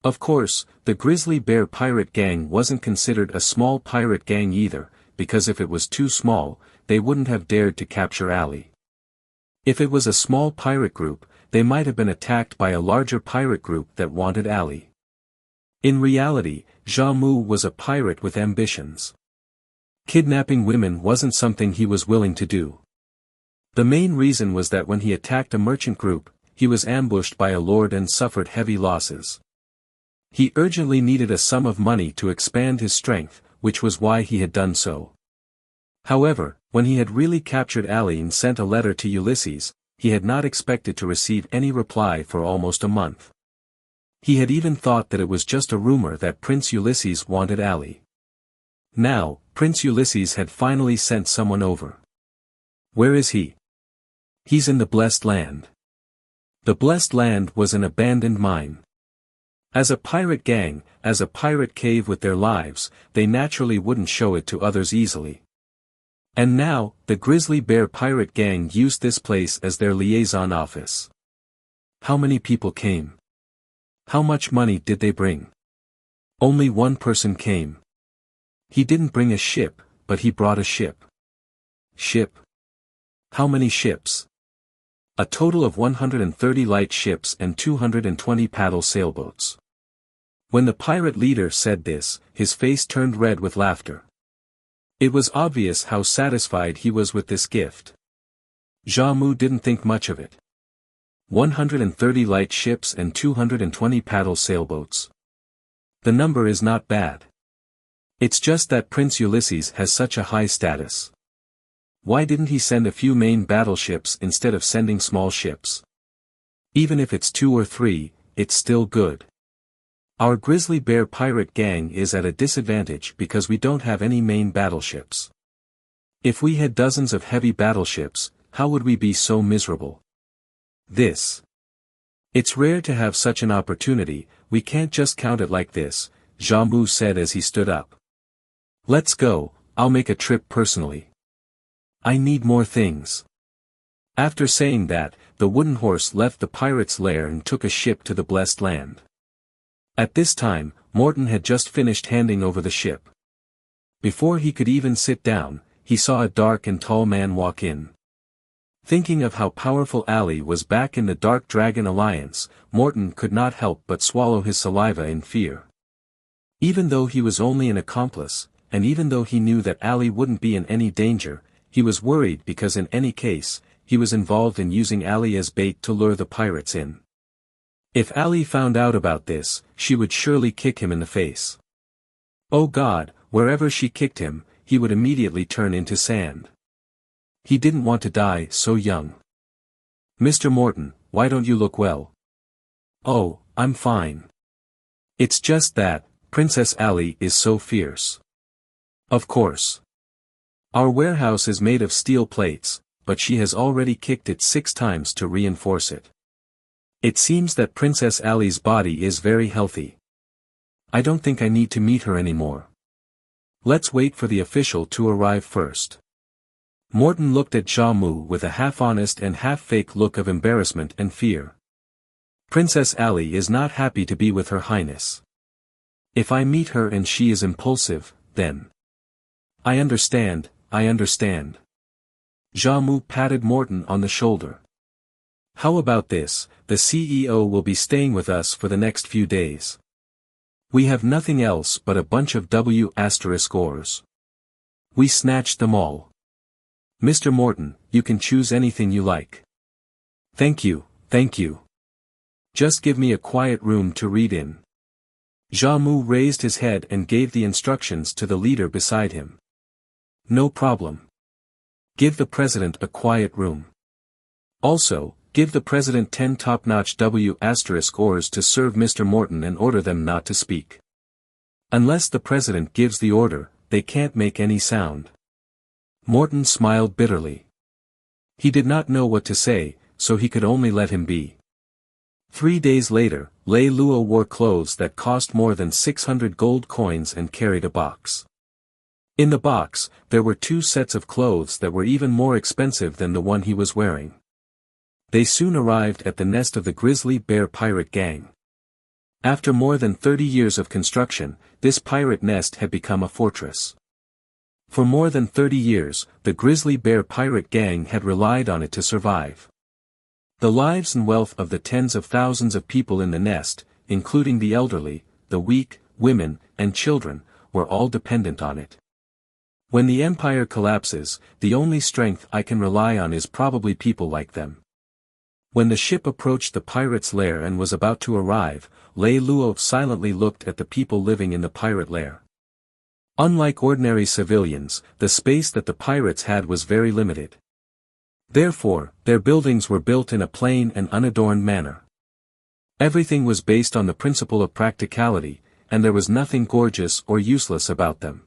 Of course, the Grizzly Bear Pirate Gang wasn't considered a small pirate gang either, because if it was too small, they wouldn't have dared to capture Ali. If it was a small pirate group, they might have been attacked by a larger pirate group that wanted Ali. In reality, Jamu was a pirate with ambitions. Kidnapping women wasn't something he was willing to do. The main reason was that when he attacked a merchant group, he was ambushed by a lord and suffered heavy losses. He urgently needed a sum of money to expand his strength, which was why he had done so. However, when he had really captured Ali and sent a letter to Ulysses, he had not expected to receive any reply for almost a month. He had even thought that it was just a rumor that Prince Ulysses wanted Ali. Now, Prince Ulysses had finally sent someone over. Where is he? He's in the Blessed Land. The Blessed Land was an abandoned mine. As a pirate gang, as a pirate cave with their lives, they naturally wouldn't show it to others easily. And now, the Grizzly Bear Pirate Gang used this place as their liaison office. How many people came? How much money did they bring? Only one person came. He didn't bring a ship, but he brought a ship. Ship? How many ships? A total of 130 light ships and 220 paddle sailboats. When the pirate leader said this, his face turned red with laughter. It was obvious how satisfied he was with this gift. Jamu didn't think much of it. 130 light ships and 220 paddle sailboats. The number is not bad. It's just that Prince Ulysses has such a high status. Why didn't he send a few main battleships instead of sending small ships? Even if it's 2 or 3, it's still good. Our Grizzly Bear Pirate Gang is at a disadvantage because we don't have any main battleships. If we had dozens of heavy battleships, how would we be so miserable? It's rare to have such an opportunity, we can't just count it like this, Jamu said as he stood up. Let's go, I'll make a trip personally. I need more things. After saying that, the wooden horse left the pirate's lair and took a ship to the Blessed Land. At this time, Morton had just finished handing over the ship. Before he could even sit down, he saw a dark and tall man walk in. Thinking of how powerful Ali was back in the Dark Dragon Alliance, Morton could not help but swallow his saliva in fear. Even though he was only an accomplice, and even though he knew that Ali wouldn't be in any danger, he was worried because in any case, he was involved in using Ali as bait to lure the pirates in. If Ali found out about this, she would surely kick him in the face. Oh God, wherever she kicked him, he would immediately turn into sand. He didn't want to die so young. Mr. Morton, why don't you look well? Oh, I'm fine. It's just that, Princess Ali is so fierce. Of course. Our warehouse is made of steel plates, but she has already kicked it 6 times to reinforce it. It seems that Princess Ali's body is very healthy. I don't think I need to meet her anymore. Let's wait for the official to arrive first. Morton looked at Xiaomu with a half-honest and half-fake look of embarrassment and fear. Princess Ali is not happy to be with Her Highness. If I meet her and she is impulsive, then... I understand. Xiaomu patted Morton on the shoulder. How about this, the CEO will be staying with us for the next few days. We have nothing else but a bunch of W***ors. We snatched them all. Mr. Morton, you can choose anything you like. Thank you. Just give me a quiet room to read in. Xiaomu raised his head and gave the instructions to the leader beside him. No problem. Give the president a quiet room. Also, give the president 10 top-notch W***ors to serve Mr. Morton and order them not to speak. Unless the president gives the order, they can't make any sound. Morton smiled bitterly. He did not know what to say, so he could only let him be. 3 days later, Lei Lou wore clothes that cost more than 600 gold coins and carried a box. In the box, there were 2 sets of clothes that were even more expensive than the one he was wearing. They soon arrived at the nest of the Grizzly Bear pirate gang. After more than 30 years of construction, this pirate nest had become a fortress. For more than 30 years, the Grizzly Bear pirate gang had relied on it to survive. The lives and wealth of the tens of thousands of people in the nest, including the elderly, the weak, women, and children, were all dependent on it. When the empire collapses, the only strength I can rely on is probably people like them. When the ship approached the pirate's lair and was about to arrive, Lei Lou silently looked at the people living in the pirate lair. Unlike ordinary civilians, the space that the pirates had was very limited. Therefore, their buildings were built in a plain and unadorned manner. Everything was based on the principle of practicality, and there was nothing gorgeous or useless about them.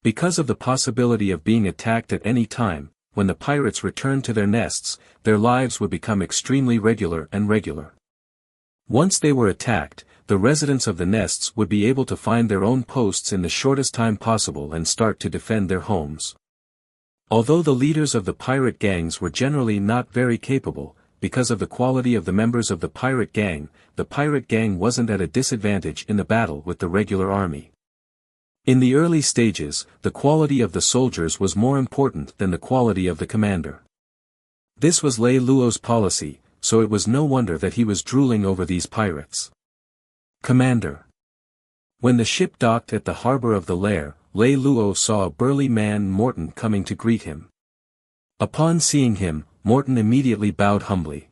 Because of the possibility of being attacked at any time, when the pirates returned to their nests, their lives would become extremely regular. Once they were attacked, the residents of the nests would be able to find their own posts in the shortest time possible and start to defend their homes. Although the leaders of the pirate gangs were generally not very capable, because of the quality of the members of the pirate gang wasn't at a disadvantage in the battle with the regular army. In the early stages, the quality of the soldiers was more important than the quality of the commander. This was Lei Lou's policy, so it was no wonder that he was drooling over these pirates. Commander. When the ship docked at the harbor of the lair, Lei Lou saw a burly man Morton coming to greet him. Upon seeing him, Morton immediately bowed humbly.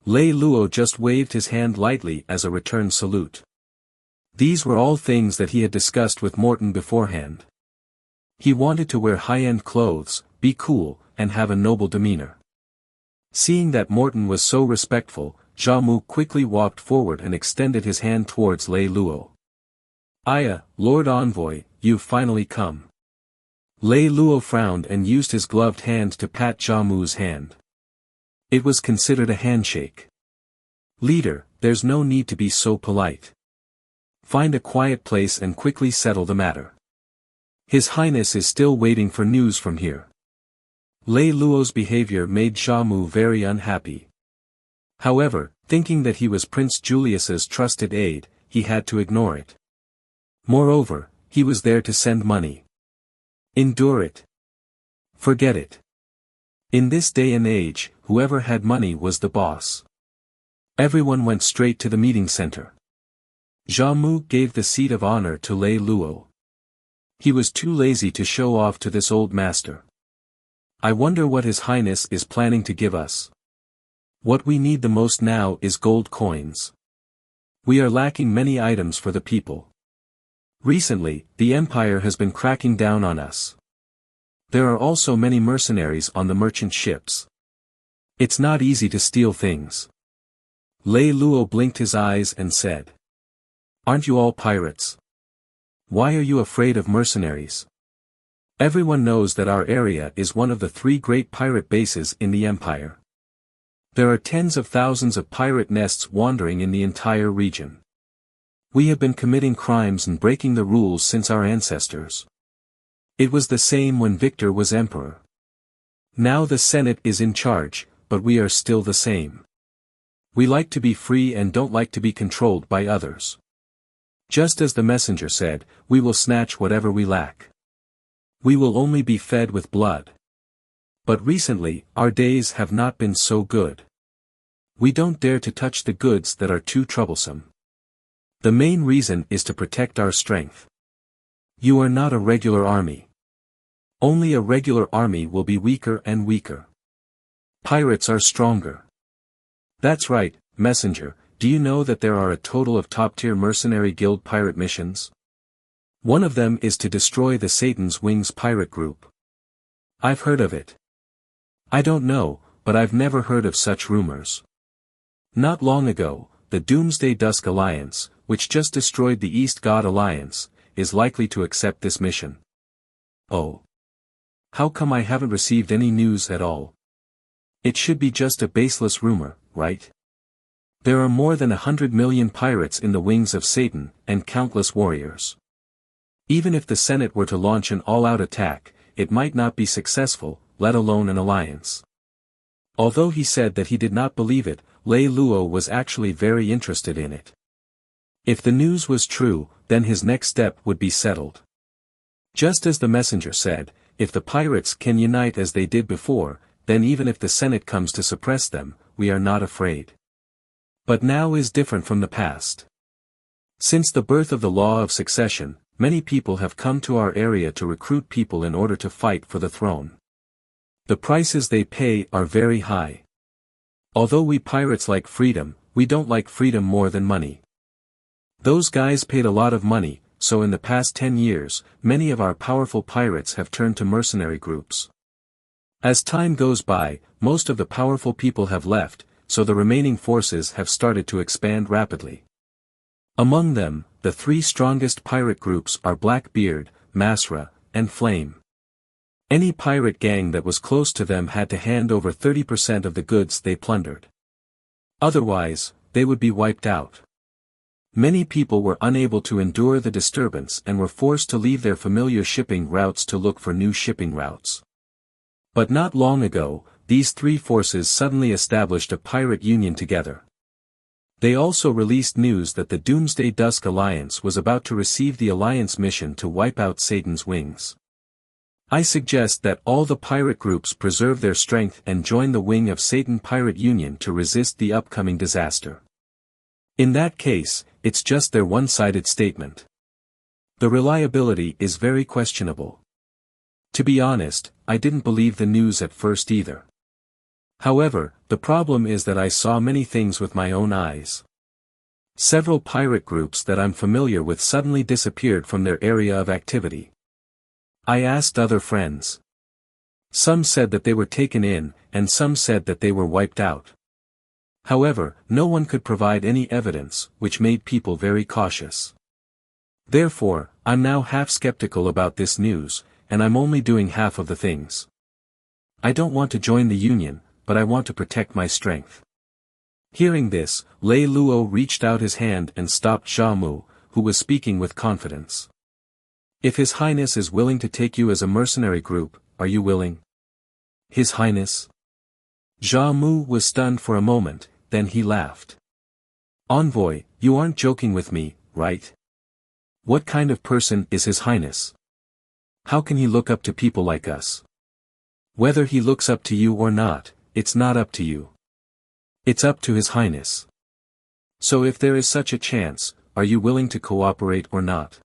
Lei Lou just waved his hand lightly as a return salute. These were all things that he had discussed with Morton beforehand. He wanted to wear high-end clothes, be cool, and have a noble demeanor. Seeing that Morton was so respectful, Xiaomu quickly walked forward and extended his hand towards Lei Lou. "Aya, Lord Envoy, you've finally come." Lei Lou frowned and used his gloved hand to pat Xiaomu's hand. It was considered a handshake. "Leader, there's no need to be so polite. Find a quiet place and quickly settle the matter. His Highness is still waiting for news from here." Lei Lou's behavior made Xiaomu very unhappy. However, thinking that he was Prince Julius's trusted aide, he had to ignore it. Moreover, he was there to send money. Endure it. Forget it. In this day and age, whoever had money was the boss. Everyone went straight to the meeting center. Xiaomu gave the seat of honor to Lei Lou. He was too lazy to show off to this old master. I wonder what His Highness is planning to give us. What we need the most now is gold coins. We are lacking many items for the people. Recently, the Empire has been cracking down on us. There are also many mercenaries on the merchant ships. It's not easy to steal things. Lei Lou blinked his eyes and said. Aren't you all pirates? Why are you afraid of mercenaries? Everyone knows that our area is one of the 3 great pirate bases in the empire. There are tens of thousands of pirate nests wandering in the entire region. We have been committing crimes and breaking the rules since our ancestors. It was the same when Victor was emperor. Now the Senate is in charge, but we are still the same. We like to be free and don't like to be controlled by others. Just as the messenger said, we will snatch whatever we lack. We will only be fed with blood. But recently, our days have not been so good. We don't dare to touch the goods that are too troublesome. The main reason is to protect our strength. You are not a regular army. Only a regular army will be weaker and weaker. Pirates are stronger. That's right, messenger, do you know that there are a total of top-tier mercenary guild pirate missions? One of them is to destroy the Satan's Wings pirate group. I've heard of it. I don't know, but I've never heard of such rumors. Not long ago, the Doomsday Dusk Alliance, which just destroyed the East God Alliance, is likely to accept this mission. Oh. How come I haven't received any news at all? It should be just a baseless rumor, right? There are more than 100 million pirates in the wings of Satan, and countless warriors. Even if the Senate were to launch an all-out attack, it might not be successful, let alone an alliance. Although he said that he did not believe it, Lei Lou was actually very interested in it. If the news was true, then his next step would be settled. Just as the messenger said, if the pirates can unite as they did before, then even if the Senate comes to suppress them, we are not afraid. But now is different from the past. Since the birth of the law of succession, many people have come to our area to recruit people in order to fight for the throne. The prices they pay are very high. Although we pirates like freedom, we don't like freedom more than money. Those guys paid a lot of money, so in the past 10 years, many of our powerful pirates have turned to mercenary groups. As time goes by, most of the powerful people have left, so the remaining forces have started to expand rapidly. Among them, the 3 strongest pirate groups are Blackbeard, Masra, and Flame. Any pirate gang that was close to them had to hand over 30% of the goods they plundered. Otherwise, they would be wiped out. Many people were unable to endure the disturbance and were forced to leave their familiar shipping routes to look for new shipping routes. But not long ago, these 3 forces suddenly established a pirate union together. They also released news that the Doomsday Dusk Alliance was about to receive the Alliance mission to wipe out Satan's Wings. I suggest that all the pirate groups preserve their strength and join the wing of Satan Pirate Union to resist the upcoming disaster. In that case, it's just their one-sided statement. The reliability is very questionable. To be honest, I didn't believe the news at first either. However, the problem is that I saw many things with my own eyes. Several pirate groups that I'm familiar with suddenly disappeared from their area of activity. I asked other friends. Some said that they were taken in, and some said that they were wiped out. However, no one could provide any evidence, which made people very cautious. Therefore, I'm now half skeptical about this news, and I'm only doing half of the things. I don't want to join the union, but I want to protect my strength. Hearing this, Lei Lou reached out his hand and stopped Xiaomu, who was speaking with confidence. If His Highness is willing to take you as a mercenary group, are you willing? His Highness? Xiaomu was stunned for a moment, then he laughed. Envoy, you aren't joking with me, right? What kind of person is His Highness? How can he look up to people like us? Whether he looks up to you or not, it's not up to you. It's up to His Highness. So if there is such a chance, are you willing to cooperate or not?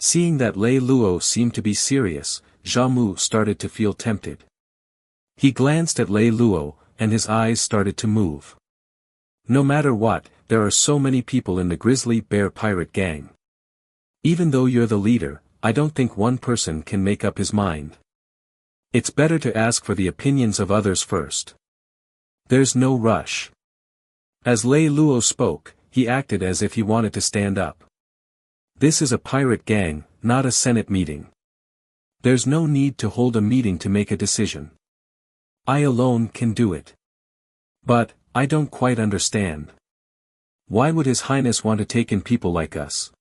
Seeing that Lei Lou seemed to be serious, Xiaomu started to feel tempted. He glanced at Lei Lou, and his eyes started to move. No matter what, there are so many people in the Grizzly Bear Pirate Gang. Even though you're the leader, I don't think one person can make up his mind. It's better to ask for the opinions of others first. There's no rush. As Lei Lou spoke, he acted as if he wanted to stand up. This is a pirate gang, not a Senate meeting. There's no need to hold a meeting to make a decision. I alone can do it. But, I don't quite understand. Why would His Highness want to take in people like us?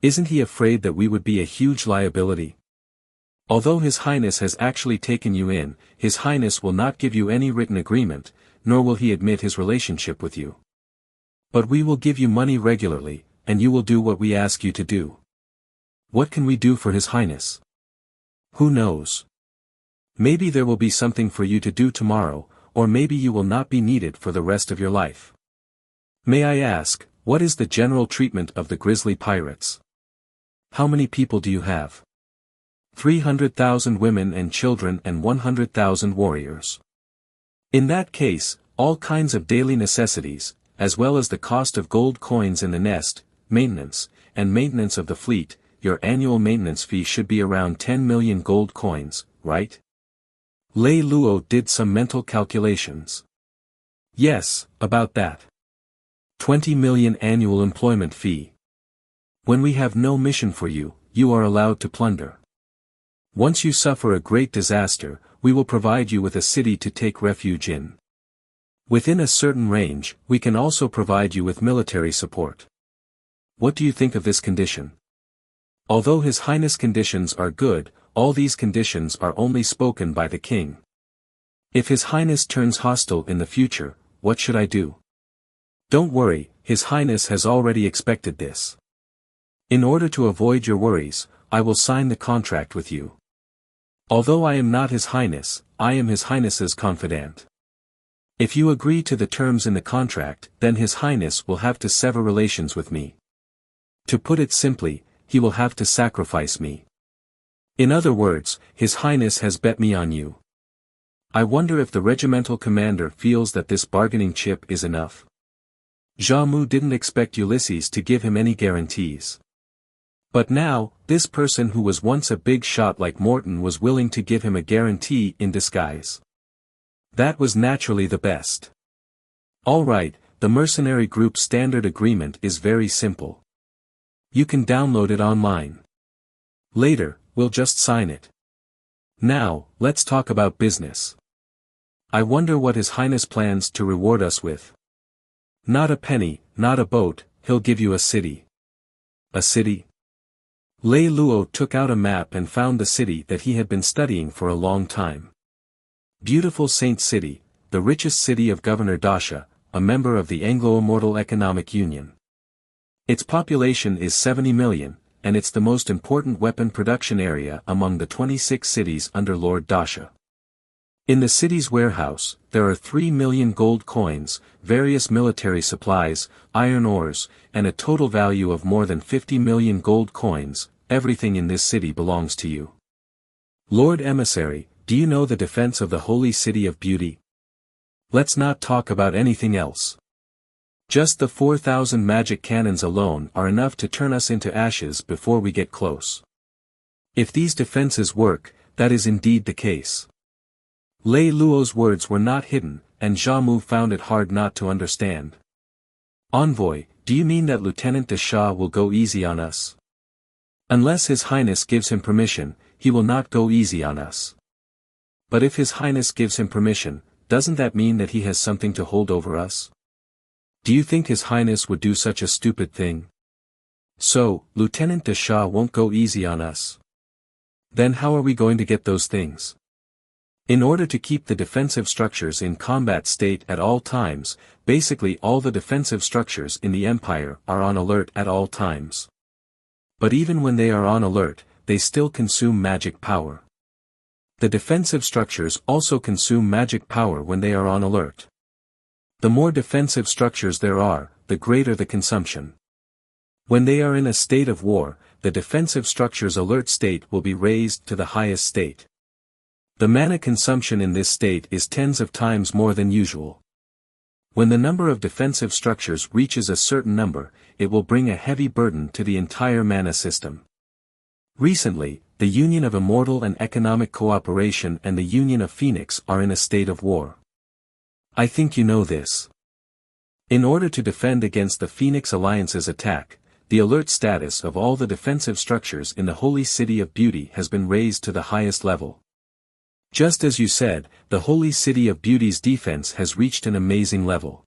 Isn't he afraid that we would be a huge liability? Although His Highness has actually taken you in, His Highness will not give you any written agreement, nor will he admit his relationship with you. But we will give you money regularly, and you will do what we ask you to do. What can we do for His Highness? Who knows? Maybe there will be something for you to do tomorrow, or maybe you will not be needed for the rest of your life. May I ask, what is the general treatment of the grizzly pirates? How many people do you have? 300,000 women and children and 100,000 warriors. In that case, all kinds of daily necessities, as well as the cost of gold coins in the nest, maintenance, and maintenance of the fleet, your annual maintenance fee should be around 10 million gold coins, right? Lei Lou did some mental calculations. Yes, about that. 20 million annual employment fee. When we have no mission for you, you are allowed to plunder. Once you suffer a great disaster, we will provide you with a city to take refuge in. Within a certain range, we can also provide you with military support. What do you think of this condition? Although His Highness conditions are good, all these conditions are only spoken by the king. If His Highness turns hostile in the future, what should I do? Don't worry, His Highness has already expected this. In order to avoid your worries, I will sign the contract with you. Although I am not His Highness, I am His Highness's confidant. If you agree to the terms in the contract, then His Highness will have to sever relations with me. To put it simply, he will have to sacrifice me. In other words, His Highness has bet me on you. I wonder if the regimental commander feels that this bargaining chip is enough. Xiaomu didn't expect Ulysses to give him any guarantees. But now, this person who was once a big shot like Morton was willing to give him a guarantee in disguise. That was naturally the best. Alright, the mercenary group's standard agreement is very simple. You can download it online. Later, we'll just sign it. Now, let's talk about business. I wonder what His Highness plans to reward us with. Not a penny, not a boat, he'll give you a city. A city? Lei Lou took out a map and found the city that he had been studying for a long time. Beautiful Saint City, the richest city of Governor Dasha, a member of the Anglo-Immortal Economic Union. Its population is 70 million, and it's the most important weapon production area among the 26 cities under Lord Dasha. In the city's warehouse, there are 3 million gold coins, various military supplies, iron ores, and a total value of more than 50 million gold coins. Everything in this city belongs to you. Lord Emissary, do you know the defense of the holy city of beauty? Let's not talk about anything else. Just the 4,000 magic cannons alone are enough to turn us into ashes before we get close. If these defenses work, that is indeed the case. Lei Lou's words were not hidden, and Xiaomu found it hard not to understand. Envoy, do you mean that Lieutenant de Shah will go easy on us? Unless His Highness gives him permission, he will not go easy on us. But if His Highness gives him permission, doesn't that mean that he has something to hold over us? Do you think His Highness would do such a stupid thing? So, Lieutenant de Shah won't go easy on us. Then how are we going to get those things? In order to keep the defensive structures in combat state at all times, basically all the defensive structures in the Empire are on alert at all times. But even when they are on alert, they still consume magic power. The defensive structures also consume magic power when they are on alert. The more defensive structures there are, the greater the consumption. When they are in a state of war, the defensive structure's alert state will be raised to the highest state. The mana consumption in this state is tens of times more than usual. When the number of defensive structures reaches a certain number, it will bring a heavy burden to the entire mana system. Recently, the Union of Immortal and Economic Cooperation and the Union of Phoenix are in a state of war. I think you know this. In order to defend against the Phoenix Alliance's attack, the alert status of all the defensive structures in the Holy City of Beauty has been raised to the highest level. Just as you said, the Holy City of Beauty's defense has reached an amazing level.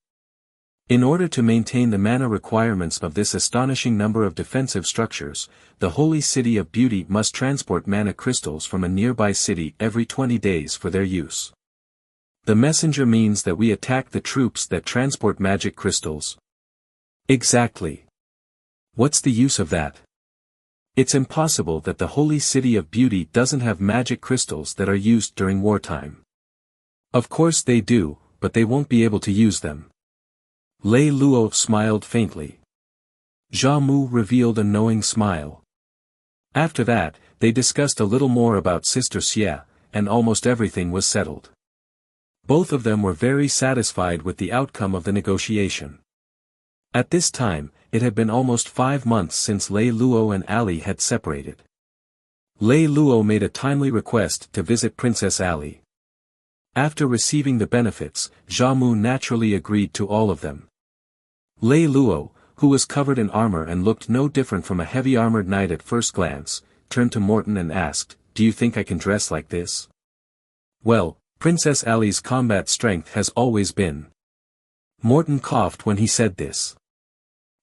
In order to maintain the mana requirements of this astonishing number of defensive structures, the Holy City of Beauty must transport mana crystals from a nearby city every 20 days for their use. The messenger means that we attack the troops that transport magic crystals. Exactly. What's the use of that? It's impossible that the Holy City of Beauty doesn't have magic crystals that are used during wartime. Of course they do, but they won't be able to use them. Lei Lou smiled faintly. Xiaomu revealed a knowing smile. After that, they discussed a little more about Sister Xie, and almost everything was settled. Both of them were very satisfied with the outcome of the negotiation. At this time, it had been almost 5 months since Lei Lou and Ali had separated. Lei Lou made a timely request to visit Princess Ali. After receiving the benefits, Xiaomu naturally agreed to all of them. Lei Lou, who was covered in armor and looked no different from a heavy-armored knight at first glance, turned to Morton and asked, "Do you think I can dress like this?" Well, Princess Ali's combat strength has always been. Morton coughed when he said this.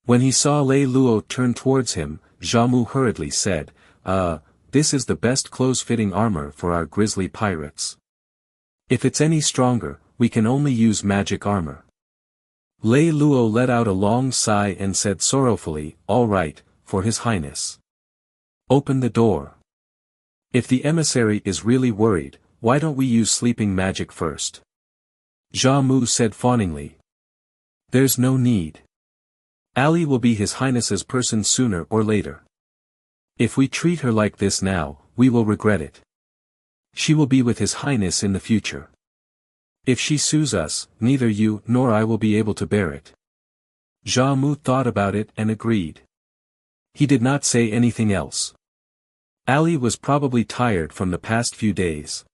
When he saw Lei Lou turn towards him, Xiaomu hurriedly said, This is the best close-fitting armor for our grisly pirates. If it's any stronger, we can only use magic armor." Lei Lou let out a long sigh and said sorrowfully, "All right, for His Highness. Open the door. If the emissary is really worried, why don't we use sleeping magic first?" Xiaomu said fawningly. "There's no need. Ali will be His Highness's person sooner or later. If we treat her like this now, we will regret it. She will be with His Highness in the future. If she sues us, neither you nor I will be able to bear it." Xiaomu thought about it and agreed. He did not say anything else. Ali was probably tired from the past few days.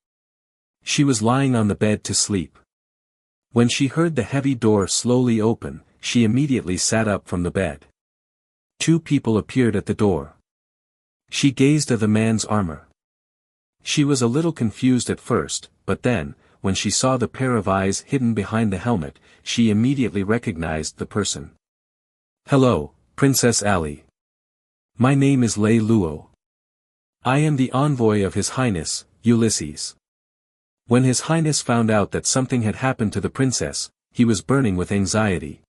She was lying on the bed to sleep. When she heard the heavy door slowly open, she immediately sat up from the bed. 2 people appeared at the door. She gazed at the man's armor. She was a little confused at first, but then, when she saw the pair of eyes hidden behind the helmet, she immediately recognized the person. "Hello, Princess Ali. My name is Lei Lou. I am the envoy of His Highness, Ulysses." When His Highness found out that something had happened to the princess, he was burning with anxiety.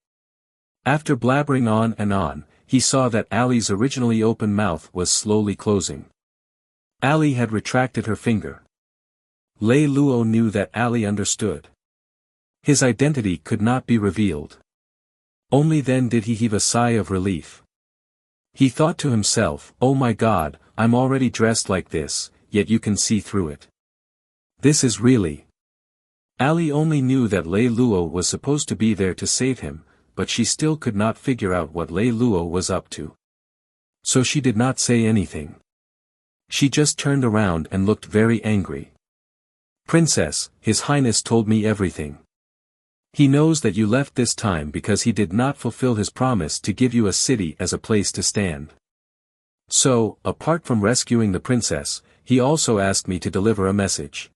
After blabbering on and on, he saw that Ali's originally open mouth was slowly closing. Ali had retracted her finger. Lei Lou knew that Ali understood. His identity could not be revealed. Only then did he heave a sigh of relief. He thought to himself, "Oh my God, I'm already dressed like this, yet you can see through it. This is really..." Ali only knew that Lei Lou was supposed to be there to save him, but she still could not figure out what Lei Lou was up to. So she did not say anything. She just turned around and looked very angry. "Princess, His Highness told me everything. He knows that you left this time because he did not fulfill his promise to give you a city as a place to stand. So, apart from rescuing the princess, he also asked me to deliver a message.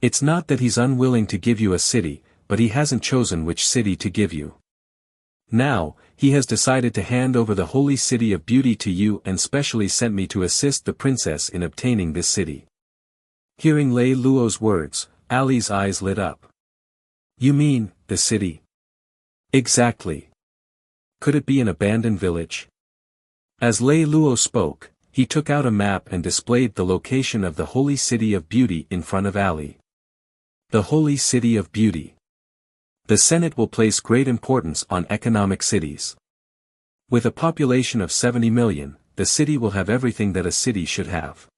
It's not that he's unwilling to give you a city, but he hasn't chosen which city to give you. Now, he has decided to hand over the Holy City of Beauty to you and specially sent me to assist the princess in obtaining this city." Hearing Lei Lou's words, Ali's eyes lit up. "You mean, the city?" "Exactly. Could it be an abandoned village?" As Lei Lou spoke, he took out a map and displayed the location of the Holy City of Beauty in front of Ali. The Holy City of Beauty. The Senate will place great importance on economic cities. With a population of 70 million, the city will have everything that a city should have.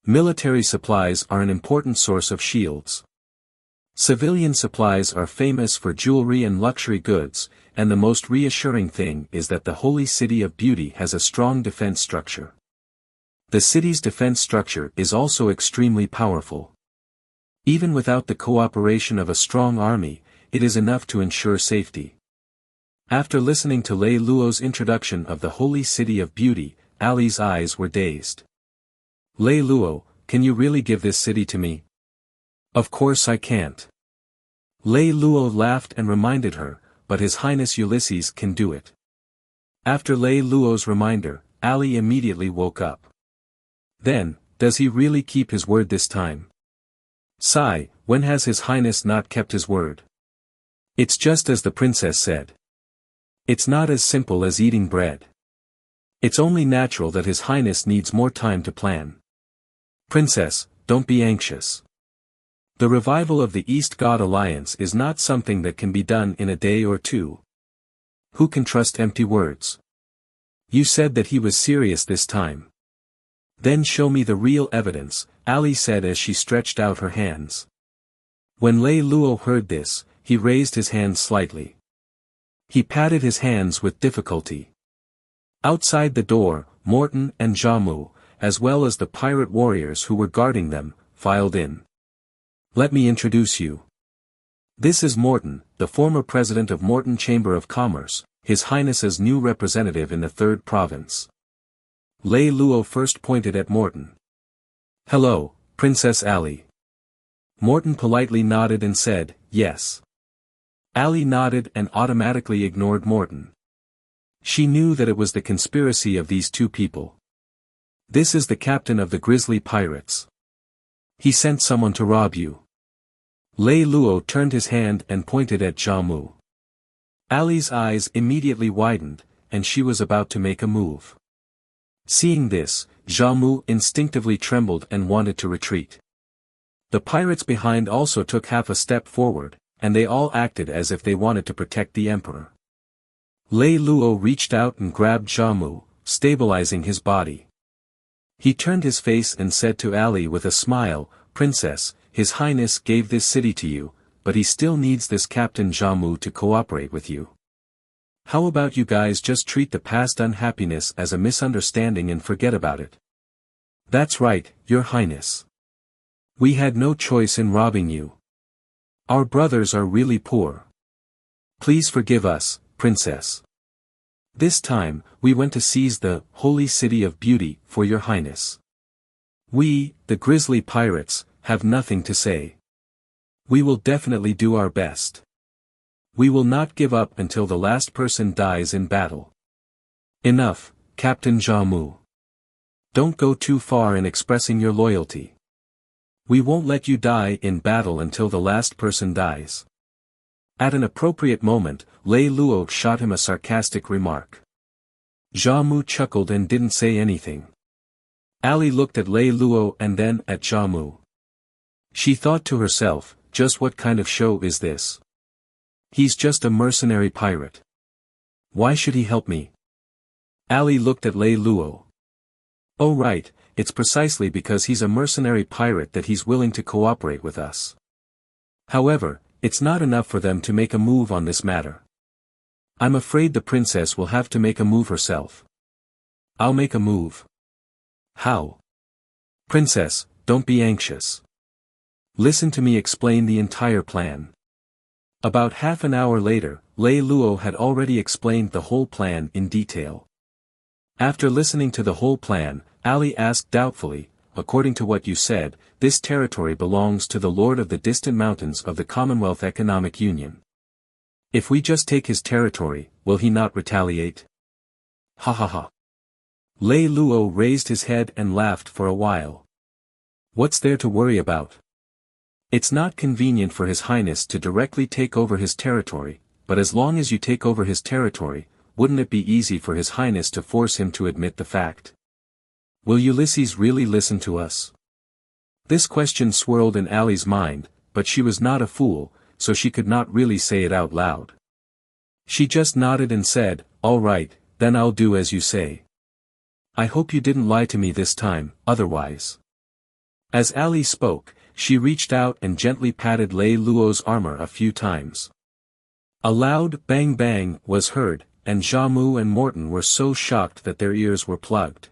Military supplies are an important source of shields. Civilian supplies are famous for jewelry and luxury goods, and the most reassuring thing is that the Holy City of Beauty has a strong defense structure. The city's defense structure is also extremely powerful. Even without the cooperation of a strong army, it is enough to ensure safety. After listening to Lei Luo's introduction of the Holy City of Beauty, Ali's eyes were dazed. Lei Luo, can you really give this city to me? Of course I can't. Lei Luo laughed and reminded her, but His Highness Ulysses can do it. After Lei Luo's reminder, Ali immediately woke up. Then, does he really keep his word this time? Sigh, when has His Highness not kept his word? It's just as the princess said. It's not as simple as eating bread. It's only natural that His Highness needs more time to plan. Princess, don't be anxious. The revival of the East God Alliance is not something that can be done in a day or two. Who can trust empty words? You said that he was serious this time. Then show me the real evidence, Ali said as she stretched out her hands. When Lei Luo heard this, he raised his hands slightly. He patted his hands with difficulty. Outside the door, Morton and Jamu, as well as the pirate warriors who were guarding them, filed in. Let me introduce you. This is Morton, the former president of Morton Chamber of Commerce, His Highness's new representative in the 3rd province. Lei Luo first pointed at Morton. Hello, Princess Ali. Morton politely nodded and said, yes. Ali nodded and automatically ignored Morton. She knew that it was the conspiracy of these two people. This is the captain of the Grizzly Pirates. He sent someone to rob you. Lei Luo turned his hand and pointed at Jamu. Ali's eyes immediately widened, and she was about to make a move. Seeing this, Jamu instinctively trembled and wanted to retreat. The pirates behind also took half a step forward, and they all acted as if they wanted to protect the emperor. Lei Luo reached out and grabbed Jamu, stabilizing his body. He turned his face and said to Ali with a smile, Princess, His Highness gave this city to you, but he still needs this Captain Jamu to cooperate with you. How about you guys just treat the past unhappiness as a misunderstanding and forget about it? That's right, Your Highness. We had no choice in robbing you. Our brothers are really poor. Please forgive us, Princess. This time, we went to seize the Holy City of Beauty for Your Highness. We, the Grizzly Pirates, have nothing to say. We will definitely do our best. We will not give up until the last person dies in battle. Enough, Captain Jamu. Don't go too far in expressing your loyalty. We won't let you die in battle until the last person dies. At an appropriate moment, Lei Luo shot him a sarcastic remark. Jamu chuckled and didn't say anything. Ali looked at Lei Luo and then at Jamu. She thought to herself, just what kind of show is this? He's just a mercenary pirate. Why should he help me? Ali looked at Lei Luo. Oh right, it's precisely because he's a mercenary pirate that he's willing to cooperate with us. However, it's not enough for them to make a move on this matter. I'm afraid the princess will have to make a move herself. I'll make a move. How? Princess, don't be anxious. Listen to me explain the entire plan. About half an hour later, Lei Luo had already explained the whole plan in detail. After listening to the whole plan, Ali asked doubtfully, according to what you said, this territory belongs to the Lord of the Distant Mountains of the Commonwealth Economic Union. If we just take his territory, will he not retaliate? Ha ha ha. Lei Luo raised his head and laughed for a while. What's there to worry about? It's not convenient for His Highness to directly take over his territory, but as long as you take over his territory, wouldn't it be easy for His Highness to force him to admit the fact? Will Ulysses really listen to us? This question swirled in Ali's mind, but she was not a fool, so she could not really say it out loud. She just nodded and said, all right, then I'll do as you say. I hope you didn't lie to me this time, otherwise. As Ali spoke, she reached out and gently patted Lei Luo's armor a few times. A loud bang bang was heard, and Jamu and Morton were so shocked that their ears were plugged.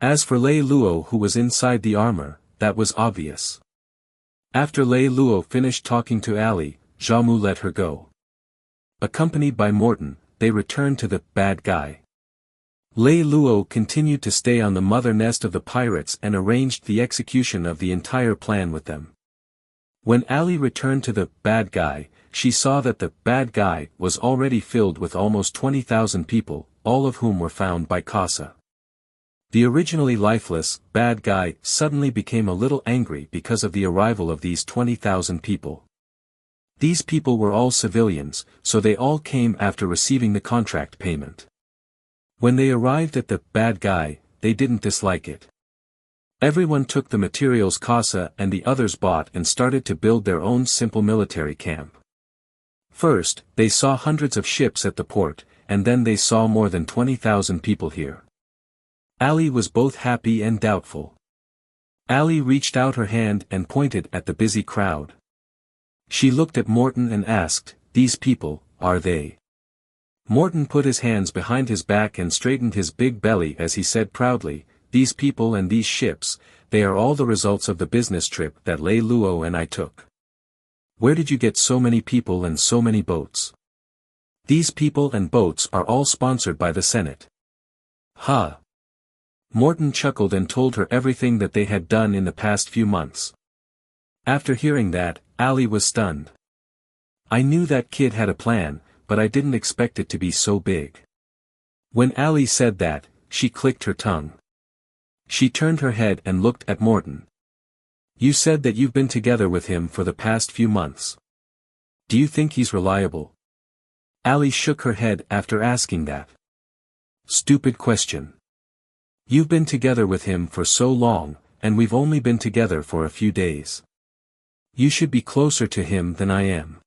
As for Lei Lou who was inside the armor, that was obvious. After Lei Lou finished talking to Ali, Xiaomu let her go. Accompanied by Morton, they returned to the bad guy. Lei Lou continued to stay on the mother nest of the pirates and arranged the execution of the entire plan with them. When Ali returned to the bad guy, she saw that the bad guy was already filled with almost 20,000 people, all of whom were found by Casa. The originally lifeless bad guy suddenly became a little angry because of the arrival of these 20,000 people. These people were all civilians, so they all came after receiving the contract payment. When they arrived at the bad guy, they didn't dislike it. Everyone took the materials Casa and the others bought and started to build their own simple military camp. First, they saw hundreds of ships at the port, and then they saw more than 20,000 people here. Ali was both happy and doubtful. Ali reached out her hand and pointed at the busy crowd. She looked at Morton and asked, "These people, are they?" Morton put his hands behind his back and straightened his big belly as he said proudly, "These people and these ships, they are all the results of the business trip that Lei Lou and I took." "Where did you get so many people and so many boats?" "These people and boats are all sponsored by the Senate." "Ha!" Morton chuckled and told her everything that they had done in the past few months. After hearing that, Ali was stunned. "I knew that kid had a plan, but I didn't expect it to be so big." When Ali said that, she clicked her tongue. She turned her head and looked at Morton. "You said that you've been together with him for the past few months. Do you think he's reliable?" Ali shook her head after asking that. "Stupid question. You've been together with him for so long, and we've only been together for a few days. You should be closer to him than I am."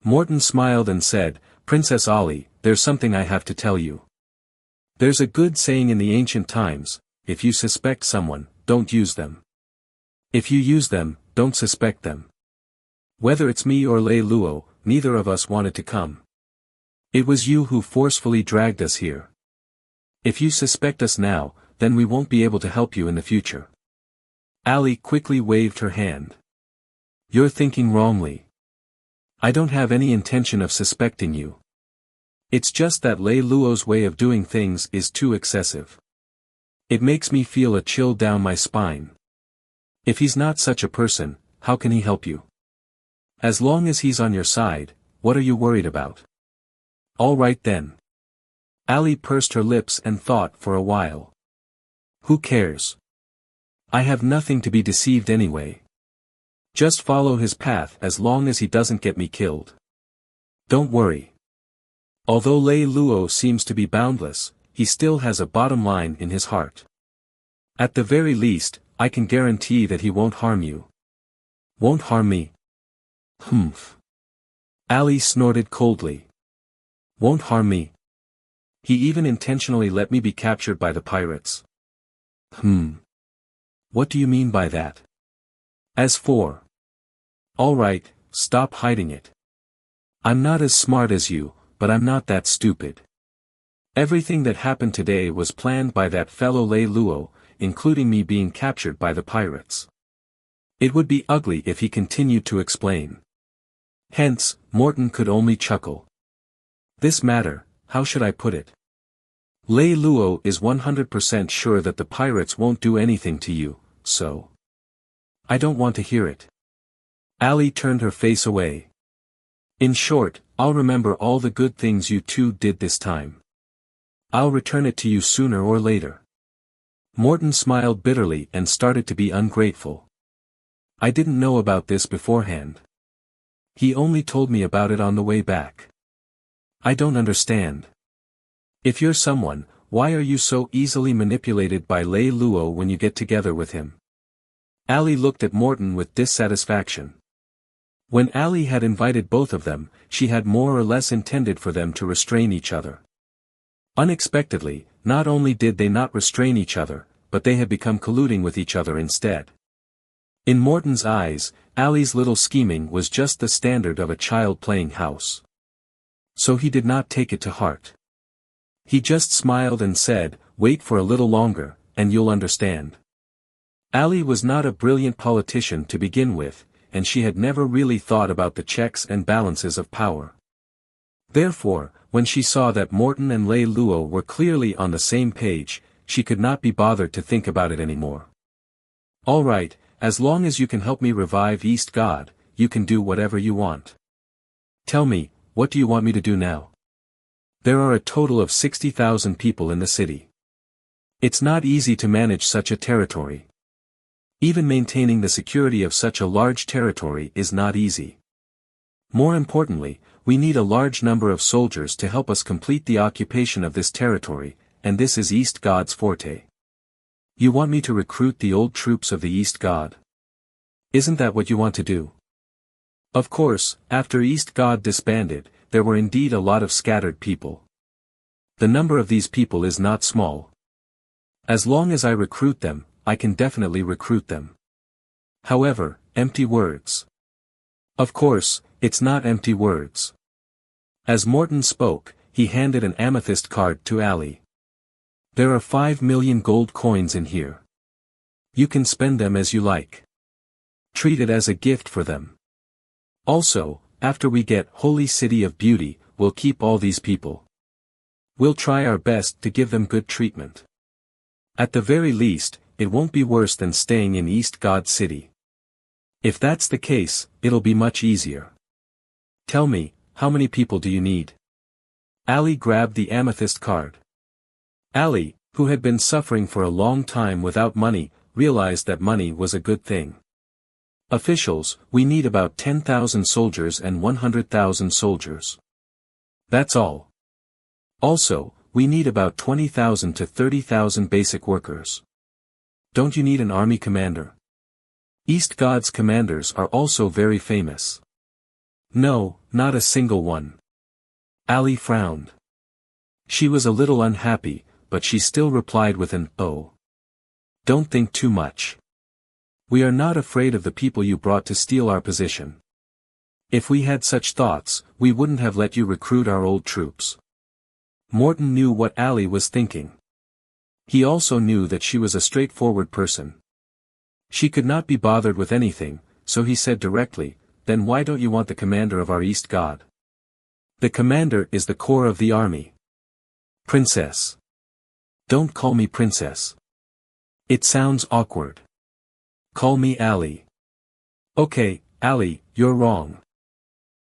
Morton smiled and said, "Princess Ali, there's something I have to tell you. There's a good saying in the ancient times, if you suspect someone, don't use them. If you use them, don't suspect them. Whether it's me or Lei Lou, neither of us wanted to come. It was you who forcefully dragged us here. If you suspect us now, then we won't be able to help you in the future." Ali quickly waved her hand. "You're thinking wrongly. I don't have any intention of suspecting you. It's just that Lei Lou's way of doing things is too excessive. It makes me feel a chill down my spine. If he's not such a person, how can he help you? As long as he's on your side, what are you worried about?" "All right then." Ali pursed her lips and thought for a while. "Who cares? I have nothing to be deceived anyway. Just follow his path as long as he doesn't get me killed. Don't worry. Although Lei Lou seems to be boundless, he still has a bottom line in his heart. At the very least, I can guarantee that he won't harm you." "Won't harm me?" "Humph." Ali snorted coldly. "Won't harm me? He even intentionally let me be captured by the pirates." What do you mean by that?" "As for..." "All right, stop hiding it. I'm not as smart as you, but I'm not that stupid. Everything that happened today was planned by that fellow Lei Lou, including me being captured by the pirates." It would be ugly if he continued to explain. Hence, Morton could only chuckle. "This matter, how should I put it? Lei Lou is 100% sure that the pirates won't do anything to you, so... I don't want to hear it." Ali turned her face away. "In short, I'll remember all the good things you two did this time. I'll return it to you sooner or later." Morton smiled bitterly and started to be ungrateful. "I didn't know about this beforehand. He only told me about it on the way back. I don't understand. If you're someone, why are you so easily manipulated by Lei Lou when you get together with him?" Ali looked at Morton with dissatisfaction. When Ali had invited both of them, she had more or less intended for them to restrain each other. Unexpectedly, not only did they not restrain each other, but they had become colluding with each other instead. In Morton's eyes, Ali's little scheming was just the standard of a child playing house. So he did not take it to heart. He just smiled and said, "Wait for a little longer, and you'll understand. Ali was not a brilliant politician to begin with, and she had never really thought about the checks and balances of power. Therefore, when she saw that Morton and Lei Lou were clearly on the same page, she could not be bothered to think about it anymore. All right, as long as you can help me revive East God, you can do whatever you want. Tell me, what do you want me to do now? There are a total of 60,000 people in the city. It's not easy to manage such a territory. Even maintaining the security of such a large territory is not easy. More importantly, we need a large number of soldiers to help us complete the occupation of this territory, and this is East God's forte. You want me to recruit the old troops of the East God? Isn't that what you want to do? Of course, after East God disbanded, there were indeed a lot of scattered people. The number of these people is not small. As long as I recruit them, I can definitely recruit them. However, empty words. Of course, it's not empty words. As Morton spoke, he handed an amethyst card to Ali. There are 5 million gold coins in here. You can spend them as you like. Treat it as a gift for them. Also, after we get Holy City of Beauty, we'll keep all these people. We'll try our best to give them good treatment. At the very least, it won't be worse than staying in East God City. If that's the case, it'll be much easier. Tell me, how many people do you need? Ali grabbed the amethyst card. Ali, who had been suffering for a long time without money, realized that money was a good thing. Officials, we need about 10,000 soldiers and 100,000 soldiers. That's all. Also, we need about 20,000 to 30,000 basic workers. Don't you need an army commander? East God's commanders are also very famous. No, not a single one. Ali frowned. She was a little unhappy, but she still replied with an "Oh." Don't think too much. We are not afraid of the people you brought to steal our position. If we had such thoughts, we wouldn't have let you recruit our old troops. Morton knew what Ali was thinking. He also knew that she was a straightforward person. She could not be bothered with anything, so he said directly, "Then why don't you want the commander of our East God?" The commander is the core of the army. Princess. Don't call me princess. It sounds awkward. Call me Ali. Okay, Ali, you're wrong.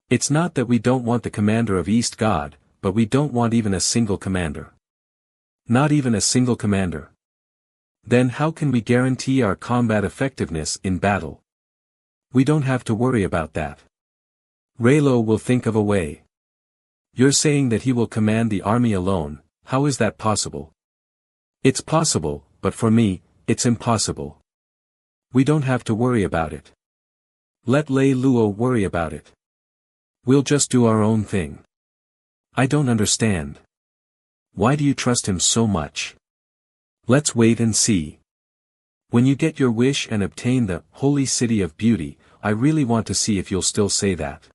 It's not that we don't want the commander of East God, but we don't want even a single commander. Not even a single commander. Then how can we guarantee our combat effectiveness in battle? We don't have to worry about that. Lei Lou will think of a way. You're saying that he will command the army alone. How is that possible? It's possible, but for me, it's impossible. We don't have to worry about it. Let Lei Lou worry about it. We'll just do our own thing. I don't understand. Why do you trust him so much? Let's wait and see. When you get your wish and obtain the Holy City of Beauty, I really want to see if you'll still say that.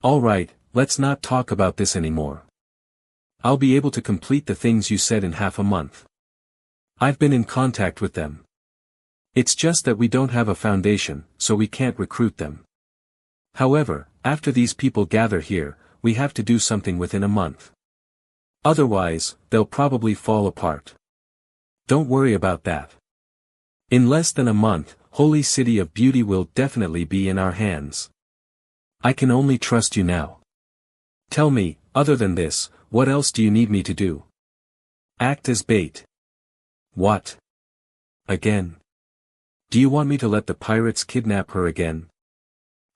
All right, let's not talk about this anymore. I'll be able to complete the things you said in half a month. I've been in contact with them. It's just that we don't have a foundation, so we can't recruit them. However, after these people gather here, we have to do something within a month. Otherwise, they'll probably fall apart. Don't worry about that. In less than a month, Holy City of Beauty will definitely be in our hands. I can only trust you now. Tell me, other than this, what else do you need me to do? Act as bait. What? Again? Do you want me to let the pirates kidnap her again?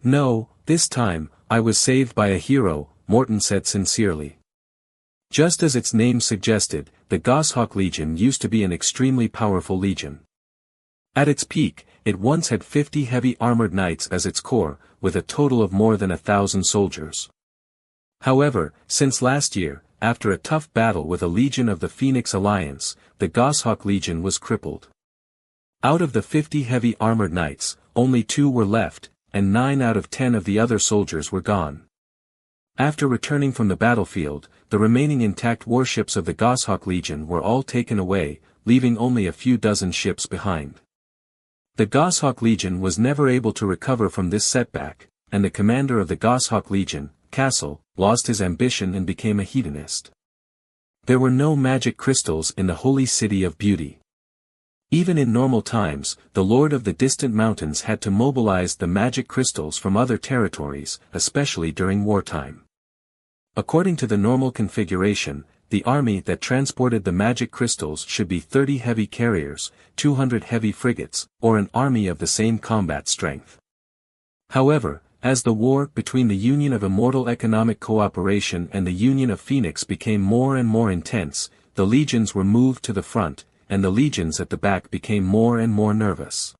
No, this time, I was saved by a hero, Morton said sincerely. Just as its name suggested, the Goshawk Legion used to be an extremely powerful legion. At its peak, it once had 50 heavy armored knights as its core, with a total of more than 1,000 soldiers. However, since last year, after a tough battle with a legion of the Phoenix Alliance, the Goshawk Legion was crippled. Out of the 50 heavy armored knights, only 2 were left, and 9 out of 10 of the other soldiers were gone. After returning from the battlefield, the remaining intact warships of the Goshawk Legion were all taken away, leaving only a few dozen ships behind. The Goshawk Legion was never able to recover from this setback, and the commander of the Goshawk Legion, Castle, lost his ambition and became a hedonist. There were no magic crystals in the holy city of beauty. Even in normal times, the Lord of the Distant Mountains had to mobilize the magic crystals from other territories, especially during wartime. According to the normal configuration, the army that transported the magic crystals should be 30 heavy carriers, 200 heavy frigates, or an army of the same combat strength. However, as the war between the Union of Immortal Economic Cooperation and the Union of Phoenix became more and more intense, the legions were moved to the front, and the legions at the back became more and more nervous.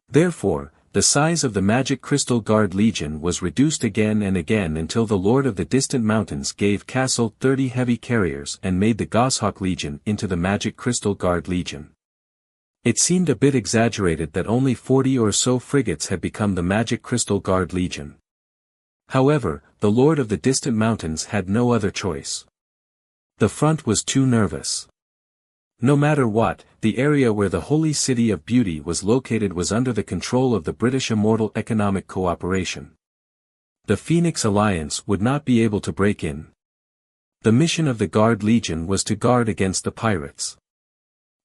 Therefore, the size of the Magic Crystal Guard Legion was reduced again and again until the Lord of the Distant Mountains gave Castle 30 heavy carriers and made the Goshawk Legion into the Magic Crystal Guard Legion. It seemed a bit exaggerated that only 40 or so frigates had become the Magic Crystal Guard Legion. However, the Lord of the Distant Mountains had no other choice. The front was too nervous. No matter what, the area where the Holy City of Beauty was located was under the control of the British Immortal Economic Cooperation. The Phoenix Alliance would not be able to break in. The mission of the Guard Legion was to guard against the pirates.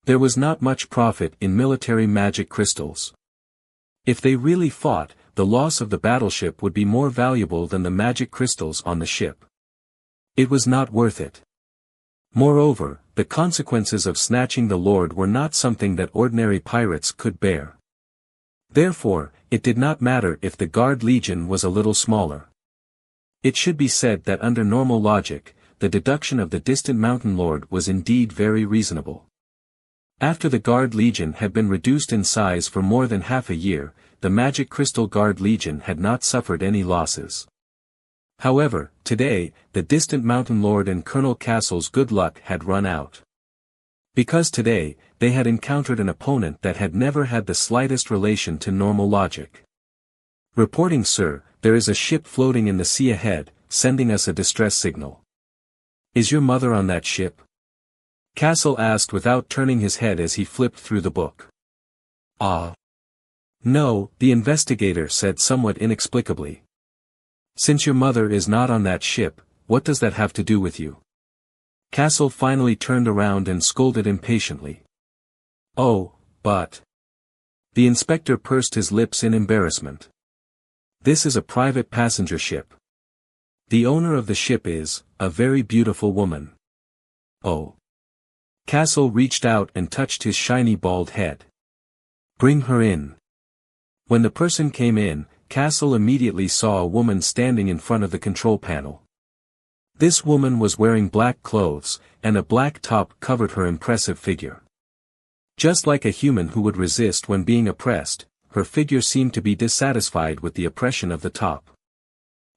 There was not much profit in military magic crystals. If they really fought, the loss of the battleship would be more valuable than the magic crystals on the ship. It was not worth it. Moreover, the consequences of snatching the Lord were not something that ordinary pirates could bear. Therefore, it did not matter if the Guard Legion was a little smaller. It should be said that under normal logic, the deduction of the Distant Mountain Lord was indeed very reasonable. After the Guard Legion had been reduced in size for more than half a year, the Magic Crystal Guard Legion had not suffered any losses. However, today, the Distant Mountain Lord and Colonel Castle's good luck had run out. Because today, they had encountered an opponent that had never had the slightest relation to normal logic. "Reporting, sir, there is a ship floating in the sea ahead, sending us a distress signal." "Is your mother on that ship?" Castle asked without turning his head as he flipped through the book. No, the investigator said somewhat inexplicably. "Since your mother is not on that ship, what does that have to do with you?" Castle finally turned around and scolded impatiently. "Oh, but..." The inspector pursed his lips in embarrassment. "This is a private passenger ship. The owner of the ship is a very beautiful woman." "Oh." Castle reached out and touched his shiny bald head. "Bring her in." When the person came in, Castle immediately saw a woman standing in front of the control panel. This woman was wearing black clothes, and a black top covered her impressive figure. Just like a human who would resist when being oppressed, her figure seemed to be dissatisfied with the oppression of the top.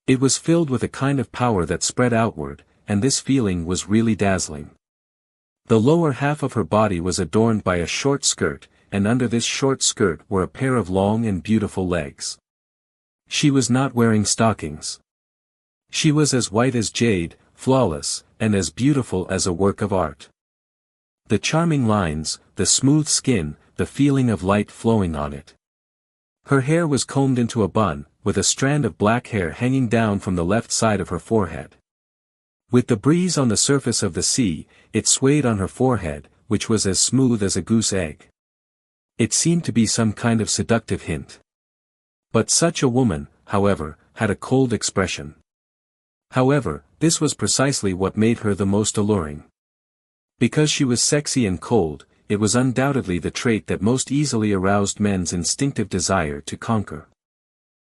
It was filled with a kind of power that spread outward, and this feeling was really dazzling. The lower half of her body was adorned by a short skirt, and under this short skirt were a pair of long and beautiful legs. She was not wearing stockings. She was as white as jade, flawless, and as beautiful as a work of art. The charming lines, the smooth skin, the feeling of light flowing on it. Her hair was combed into a bun, with a strand of black hair hanging down from the left side of her forehead. With the breeze on the surface of the sea, it swayed on her forehead, which was as smooth as a goose egg. It seemed to be some kind of seductive hint. But such a woman, however, had a cold expression. However, this was precisely what made her the most alluring. Because she was sexy and cold, it was undoubtedly the trait that most easily aroused men's instinctive desire to conquer.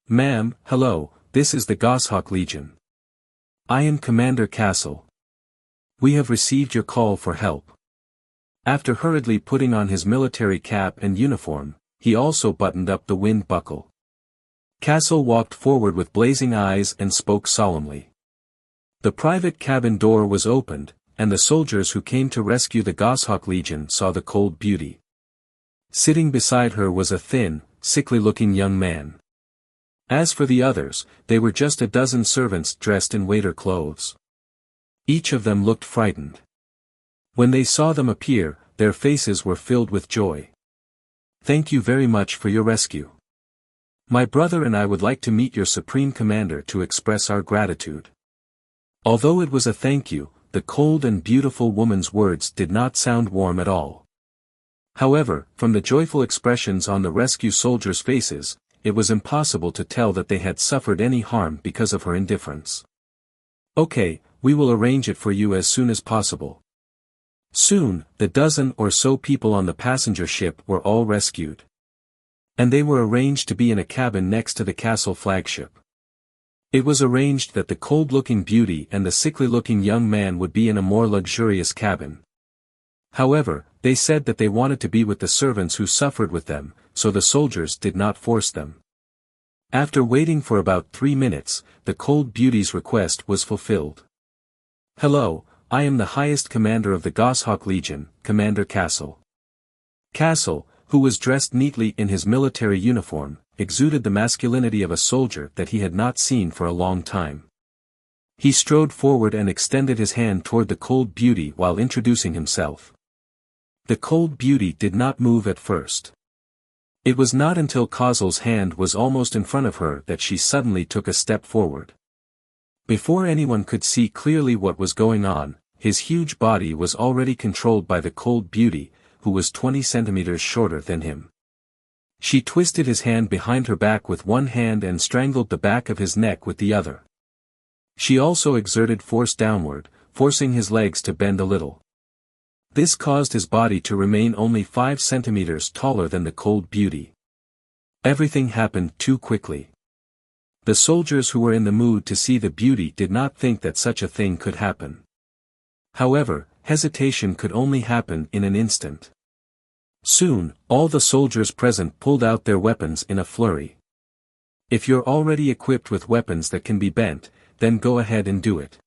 "Ma'am, hello, this is the Goshawk Legion. I am Commander Castle. We have received your call for help." After hurriedly putting on his military cap and uniform, he also buttoned up the wind buckle. Castle walked forward with blazing eyes and spoke solemnly. The private cabin door was opened, and the soldiers who came to rescue the Goshawk Legion saw the cold beauty. Sitting beside her was a thin, sickly-looking young man. As for the others, they were just a dozen servants dressed in waiter clothes. Each of them looked frightened. When they saw them appear, their faces were filled with joy. "Thank you very much for your rescue. My brother and I would like to meet your Supreme Commander to express our gratitude." Although it was a thank you, the cold and beautiful woman's words did not sound warm at all. However, from the joyful expressions on the rescue soldiers' faces, it was impossible to tell that they had suffered any harm because of her indifference. "Okay, we will arrange it for you as soon as possible." Soon, the dozen or so people on the passenger ship were all rescued. And they were arranged to be in a cabin next to the castle flagship. It was arranged that the cold-looking beauty and the sickly-looking young man would be in a more luxurious cabin. However, they said that they wanted to be with the servants who suffered with them, so the soldiers did not force them. After waiting for about 3 minutes, the cold beauty's request was fulfilled. "Hello, I am the highest commander of the Goshawk Legion, Commander Castle." Castle, who was dressed neatly in his military uniform, exuded the masculinity of a soldier that he had not seen for a long time. He strode forward and extended his hand toward the cold beauty while introducing himself. The cold beauty did not move at first. It was not until Castle's hand was almost in front of her that she suddenly took a step forward. Before anyone could see clearly what was going on, his huge body was already controlled by the cold beauty, who was 20 centimeters shorter than him. She twisted his hand behind her back with one hand and strangled the back of his neck with the other. She also exerted force downward, forcing his legs to bend a little. This caused his body to remain only 5 centimeters taller than the cold beauty. Everything happened too quickly. The soldiers who were in the mood to see the beauty did not think that such a thing could happen. However, hesitation could only happen in an instant. Soon, all the soldiers present pulled out their weapons in a flurry. If you're already equipped with weapons that can be bent, then go ahead and do it.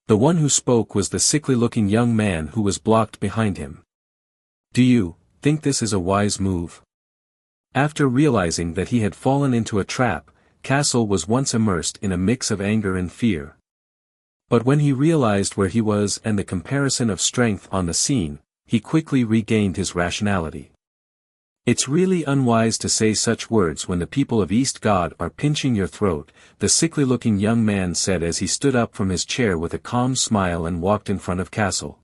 The one who spoke was the sickly-looking young man who was blocked behind him. "Do you think this is a wise move?" After realizing that he had fallen into a trap, Castle was once immersed in a mix of anger and fear. But when he realized where he was and the comparison of strength on the scene, he quickly regained his rationality. "It's really unwise to say such words when the people of East God are pinching your throat," the sickly-looking young man said as he stood up from his chair with a calm smile and walked in front of Castle.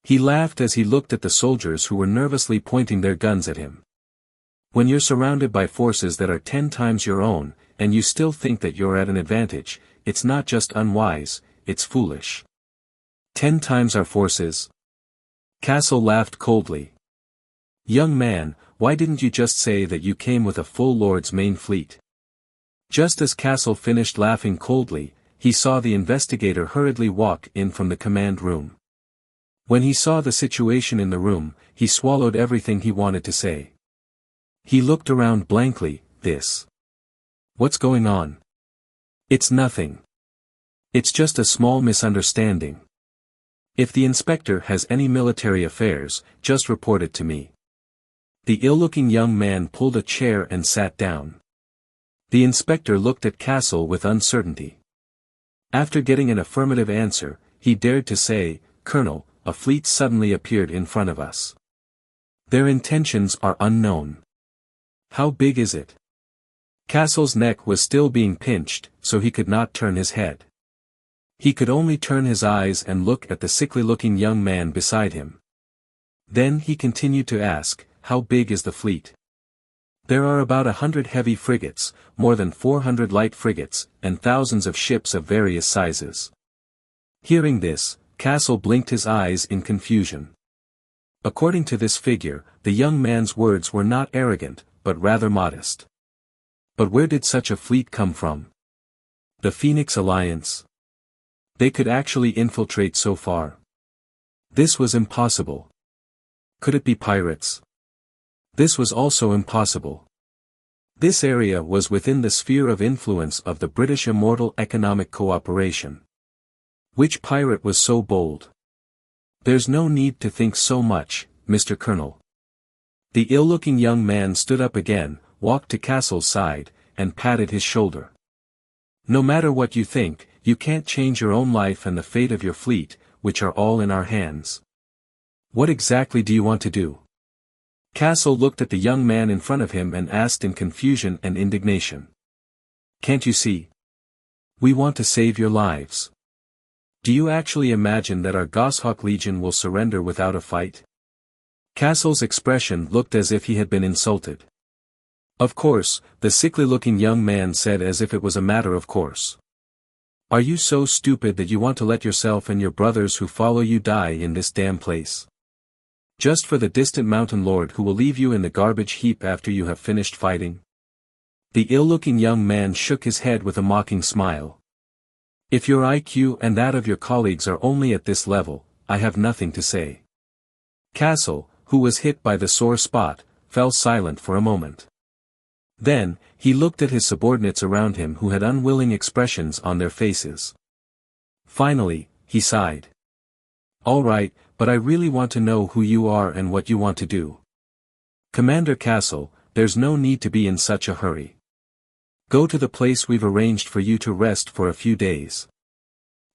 He laughed as he looked at the soldiers who were nervously pointing their guns at him. When you're surrounded by forces that are 10 times your own, and you still think that you're at an advantage, it's not just unwise, it's foolish. 10 times our forces? Castle laughed coldly. "Young man, why didn't you just say that you came with a full lord's main fleet?" Just as Castle finished laughing coldly, he saw the investigator hurriedly walk in from the command room. When he saw the situation in the room, he swallowed everything he wanted to say. He looked around blankly. What's going on? It's nothing. It's just a small misunderstanding. If the inspector has any military affairs, just report it to me. The ill-looking young man pulled a chair and sat down. The inspector looked at Castle with uncertainty. After getting an affirmative answer, he dared to say, "Colonel, a fleet suddenly appeared in front of us. Their intentions are unknown." "How big is it?" Castle's neck was still being pinched, so he could not turn his head. He could only turn his eyes and look at the sickly-looking young man beside him. Then he continued to ask, "How big is the fleet?" "There are about 100 heavy frigates, more than 400 light frigates, and thousands of ships of various sizes." Hearing this, Castle blinked his eyes in confusion. According to this figure, the young man's words were not arrogant, but rather modest. But where did such a fleet come from? The Phoenix Alliance? They could actually infiltrate so far. This was impossible. Could it be pirates? This was also impossible. This area was within the sphere of influence of the British Immortal Economic Cooperation. Which pirate was so bold? "There's no need to think so much, Mr. Colonel." The ill-looking young man stood up again, walked to Castle's side, and patted his shoulder. "No matter what you think, you can't change your own life and the fate of your fleet, which are all in our hands. What exactly do you want to do? Castle looked at the young man in front of him and asked in confusion and indignation. Can't you see? We want to save your lives. Do you actually imagine that our Goshawk Legion will surrender without a fight? Castle's expression looked as if he had been insulted. Of course, the sickly-looking young man said as if it was a matter of course. Are you so stupid that you want to let yourself and your brothers who follow you die in this damn place? Just for the distant mountain lord who will leave you in the garbage heap after you have finished fighting? The ill-looking young man shook his head with a mocking smile. If your IQ and that of your colleagues are only at this level, I have nothing to say. Castle, who was hit by the sore spot, fell silent for a moment. Then, he looked at his subordinates around him who had unwilling expressions on their faces. Finally, he sighed. All right, but I really want to know who you are and what you want to do. Commander Castle, there's no need to be in such a hurry. Go to the place we've arranged for you to rest for a few days.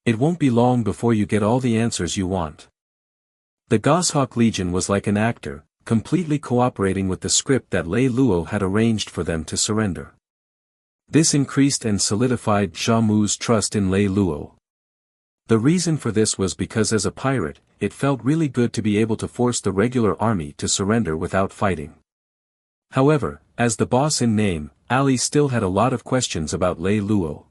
It won't be long before you get all the answers you want. The Goshawk Legion was like an actor, completely cooperating with the script that Lei Lou had arranged for them to surrender. This increased and solidified Xiaomu's trust in Lei Lou. The reason for this was because as a pirate, it felt really good to be able to force the regular army to surrender without fighting. However, as the boss in name, Ali still had a lot of questions about Lei Lou.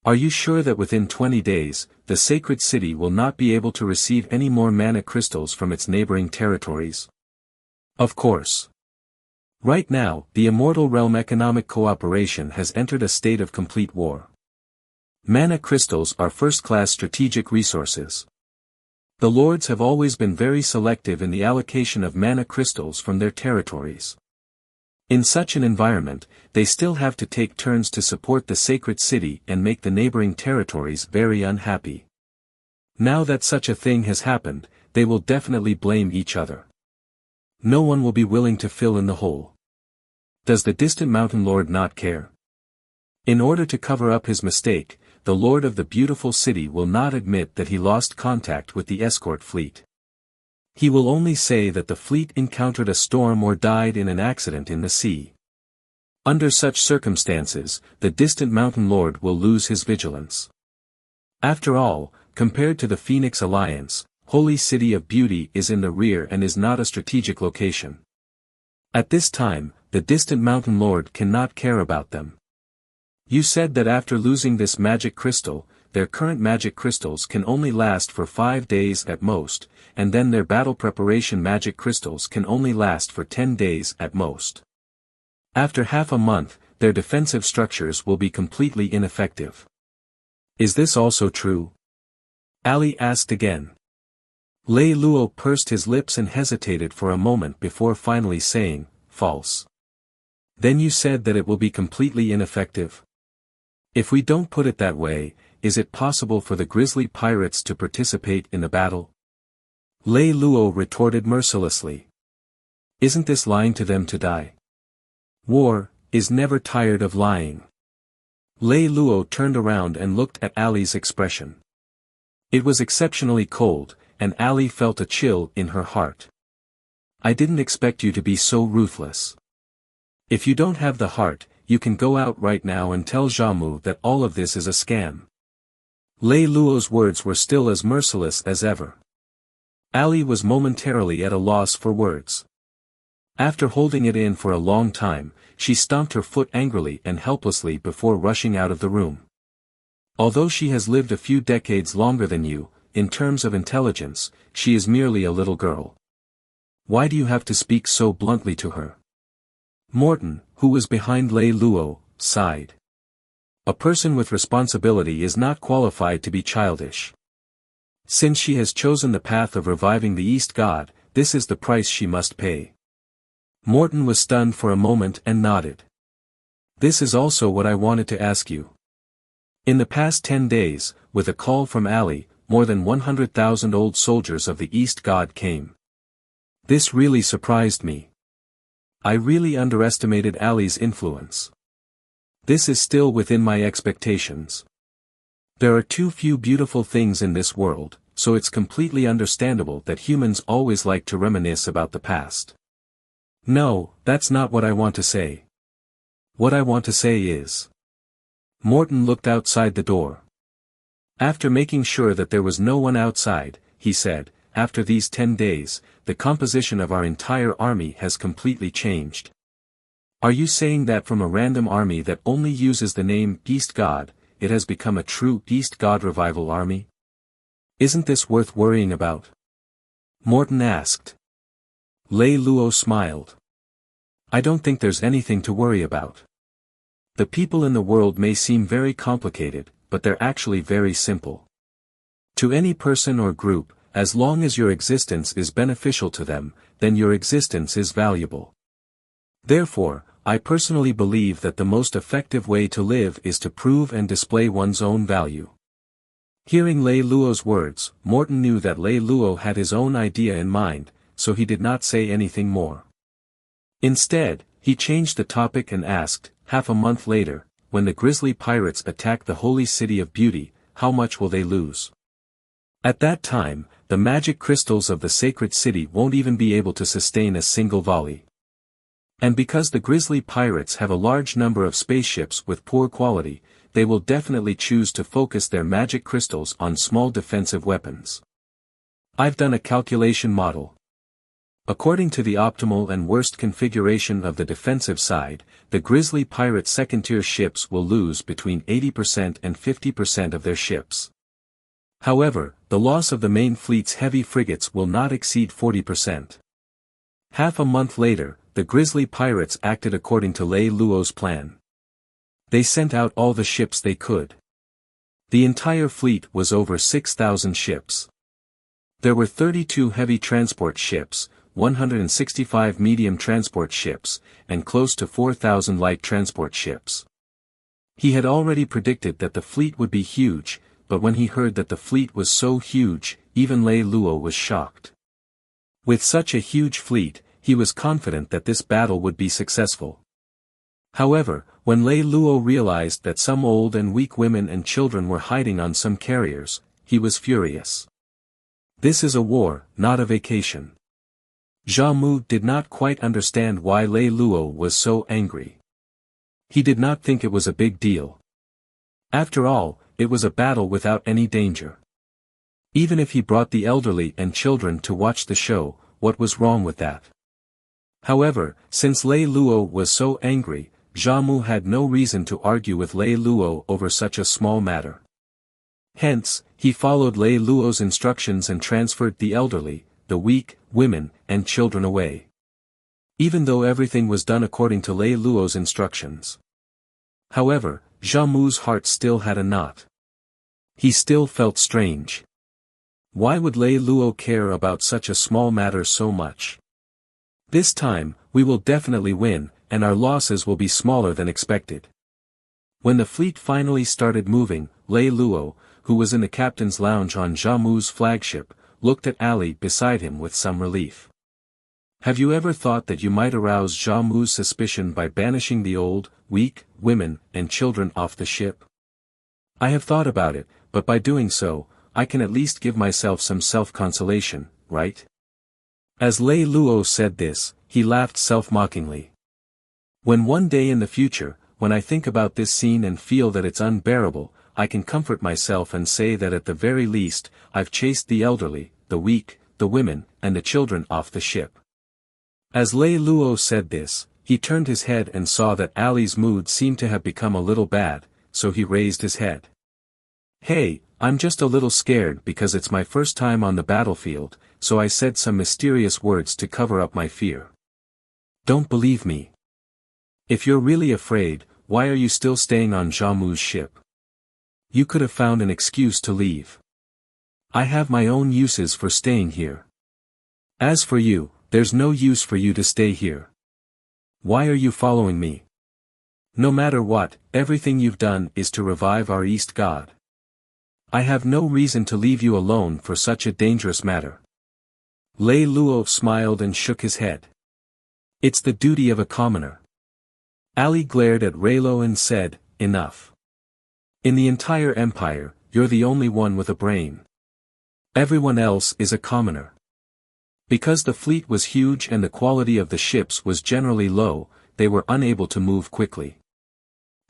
Are you sure that within 20 days, the sacred city will not be able to receive any more mana crystals from its neighboring territories? Of course. Right now, the Immortal Realm economic cooperation has entered a state of complete war. Mana crystals are first-class strategic resources. The lords have always been very selective in the allocation of mana crystals from their territories. In such an environment, they still have to take turns to support the sacred city and make the neighboring territories very unhappy. Now that such a thing has happened, they will definitely blame each other. No one will be willing to fill in the hole. Does the distant mountain lord not care? In order to cover up his mistake, the lord of the beautiful city will not admit that he lost contact with the escort fleet. He will only say that the fleet encountered a storm or died in an accident in the sea. Under such circumstances, the distant mountain lord will lose his vigilance. After all, compared to the Phoenix Alliance, Holy City of Beauty is in the rear and is not a strategic location. At this time, the distant mountain lord cannot care about them. You said that after losing this magic crystal, their current magic crystals can only last for 5 days at most, and then their battle preparation magic crystals can only last for 10 days at most. After half a month, their defensive structures will be completely ineffective. Is this also true? Ali asked again. Lei Lou pursed his lips and hesitated for a moment before finally saying, false. Then you said that it will be completely ineffective? If we don't put it that way, is it possible for the grizzly pirates to participate in the battle? Lei Lou retorted mercilessly. Isn't this lying to them to die? War is never tired of lying. Lei Lou turned around and looked at Ali's expression. It was exceptionally cold, and Ali felt a chill in her heart. I didn't expect you to be so ruthless. If you don't have the heart, you can go out right now and tell Xiaomu that all of this is a scam. Lei Lou's words were still as merciless as ever. Ali was momentarily at a loss for words. After holding it in for a long time, she stomped her foot angrily and helplessly before rushing out of the room. Although she has lived a few decades longer than you, in terms of intelligence, she is merely a little girl. Why do you have to speak so bluntly to her? Morton, who was behind Lei Lou, sighed. A person with responsibility is not qualified to be childish. Since she has chosen the path of reviving the East God, this is the price she must pay. Morton was stunned for a moment and nodded. This is also what I wanted to ask you. In the past 10 days, with a call from Ali, more than 100,000 old soldiers of the East God came. This really surprised me. I really underestimated Ali's influence. This is still within my expectations. There are too few beautiful things in this world, so it's completely understandable that humans always like to reminisce about the past. No, that's not what I want to say. What I want to say is... Morton looked outside the door. After making sure that there was no one outside, he said, after these 10 days, the composition of our entire army has completely changed. Are you saying that from a random army that only uses the name Beast God, it has become a true Beast God revival army? Isn't this worth worrying about? Morton asked. Lei Lou smiled. I don't think there's anything to worry about. The people in the world may seem very complicated, but they're actually very simple. To any person or group, as long as your existence is beneficial to them, then your existence is valuable. Therefore, I personally believe that the most effective way to live is to prove and display one's own value. Hearing Lei Lou's words, Morton knew that Lei Lou had his own idea in mind, so he did not say anything more. Instead, he changed the topic and asked, half a month later, when the grisly pirates attack the holy city of beauty, how much will they lose? At that time, the magic crystals of the sacred city won't even be able to sustain a single volley. And because the grisly pirates have a large number of spaceships with poor quality, they will definitely choose to focus their magic crystals on small defensive weapons. I've done a calculation model. According to the optimal and worst configuration of the defensive side, the grisly pirate second-tier ships will lose between 80% and 50% of their ships. However, the loss of the main fleet's heavy frigates will not exceed 40%. Half a month later, the grisly pirates acted according to Lei Lou's plan. They sent out all the ships they could. The entire fleet was over 6,000 ships. There were 32 heavy transport ships, 165 medium transport ships, and close to 4,000 light transport ships. He had already predicted that the fleet would be huge, but when he heard that the fleet was so huge, even Lei Lou was shocked. With such a huge fleet, he was confident that this battle would be successful. However, when Lei Lou realized that some old and weak women and children were hiding on some carriers, he was furious. This is a war, not a vacation. Xiamu did not quite understand why Lei Lou was so angry. He did not think it was a big deal. After all, it was a battle without any danger. Even if he brought the elderly and children to watch the show, what was wrong with that? However, since Lei Lou was so angry, Xiamu had no reason to argue with Lei Lou over such a small matter. Hence, he followed Lei Lou's instructions and transferred the elderly, the weak, women, and children away. Even though everything was done according to Lei Lou's instructions. However, Xiamu's heart still had a knot. He still felt strange. Why would Lei Lou care about such a small matter so much? This time, we will definitely win, and our losses will be smaller than expected. When the fleet finally started moving, Lei Lou, who was in the captain's lounge on Xiamu's flagship, looked at Ali beside him with some relief. Have you ever thought that you might arouse Xiamu's suspicion by banishing the old, weak, women, and children off the ship? I have thought about it, but by doing so, I can at least give myself some self-consolation, right? As Lei Lou said this, he laughed self-mockingly. When one day in the future, when I think about this scene and feel that it's unbearable, I can comfort myself and say that at the very least, I've chased the elderly, the weak, the women, and the children off the ship. As Lei Lou said this, he turned his head and saw that Ali's mood seemed to have become a little bad, so he raised his head. Hey, I'm just a little scared because it's my first time on the battlefield, so I said some mysterious words to cover up my fear. Don't believe me. If you're really afraid, why are you still staying on Xiamu's ship? You could have found an excuse to leave. I have my own uses for staying here. As for you, there's no use for you to stay here. Why are you following me? No matter what, everything you've done is to revive our East God. I have no reason to leave you alone for such a dangerous matter. Lei Lou smiled and shook his head. It's the duty of a commoner. Ali glared at Raylo and said, enough. In the entire empire, you're the only one with a brain. Everyone else is a commoner. Because the fleet was huge and the quality of the ships was generally low, they were unable to move quickly.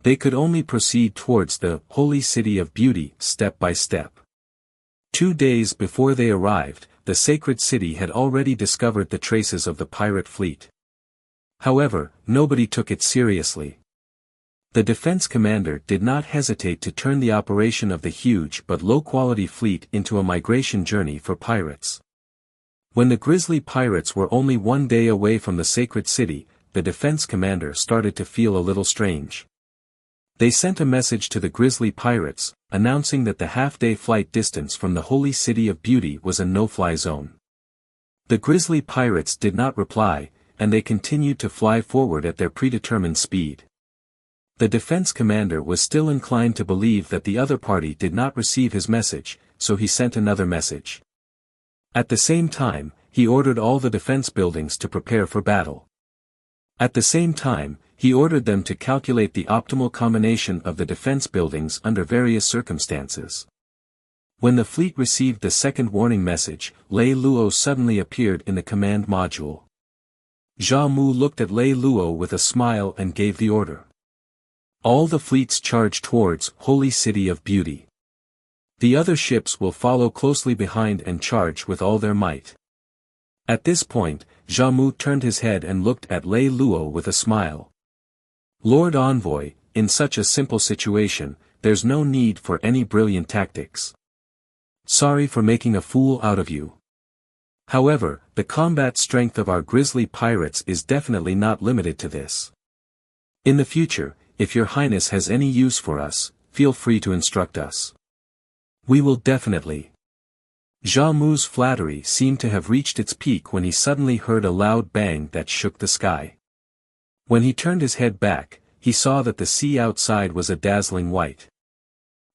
They could only proceed towards the Holy City of Beauty step by step. 2 days before they arrived, the sacred city had already discovered the traces of the pirate fleet. However, nobody took it seriously. The defense commander did not hesitate to turn the operation of the huge but low-quality fleet into a migration journey for pirates. When the grisly pirates were only 1 day away from the sacred city, the defense commander started to feel a little strange. They sent a message to the grisly pirates, announcing that the half-day flight distance from the Holy City of Beauty was a no-fly zone. The grisly pirates did not reply, and they continued to fly forward at their predetermined speed. The defense commander was still inclined to believe that the other party did not receive his message, so he sent another message. At the same time, he ordered all the defense buildings to prepare for battle. At the same time, he ordered them to calculate the optimal combination of the defense buildings under various circumstances. When the fleet received the second warning message, Lei Lou suddenly appeared in the command module. Xiaomu looked at Lei Lou with a smile and gave the order. All the fleets charge towards Holy City of Beauty. The other ships will follow closely behind and charge with all their might. At this point, Xiaomu turned his head and looked at Lei Lou with a smile. Lord Envoy, in such a simple situation, there's no need for any brilliant tactics. Sorry for making a fool out of you. However, the combat strength of our grisly pirates is definitely not limited to this. In the future, if your highness has any use for us, feel free to instruct us. We will definitely. Xiaomu's flattery seemed to have reached its peak when he suddenly heard a loud bang that shook the sky. When he turned his head back, he saw that the sea outside was a dazzling white.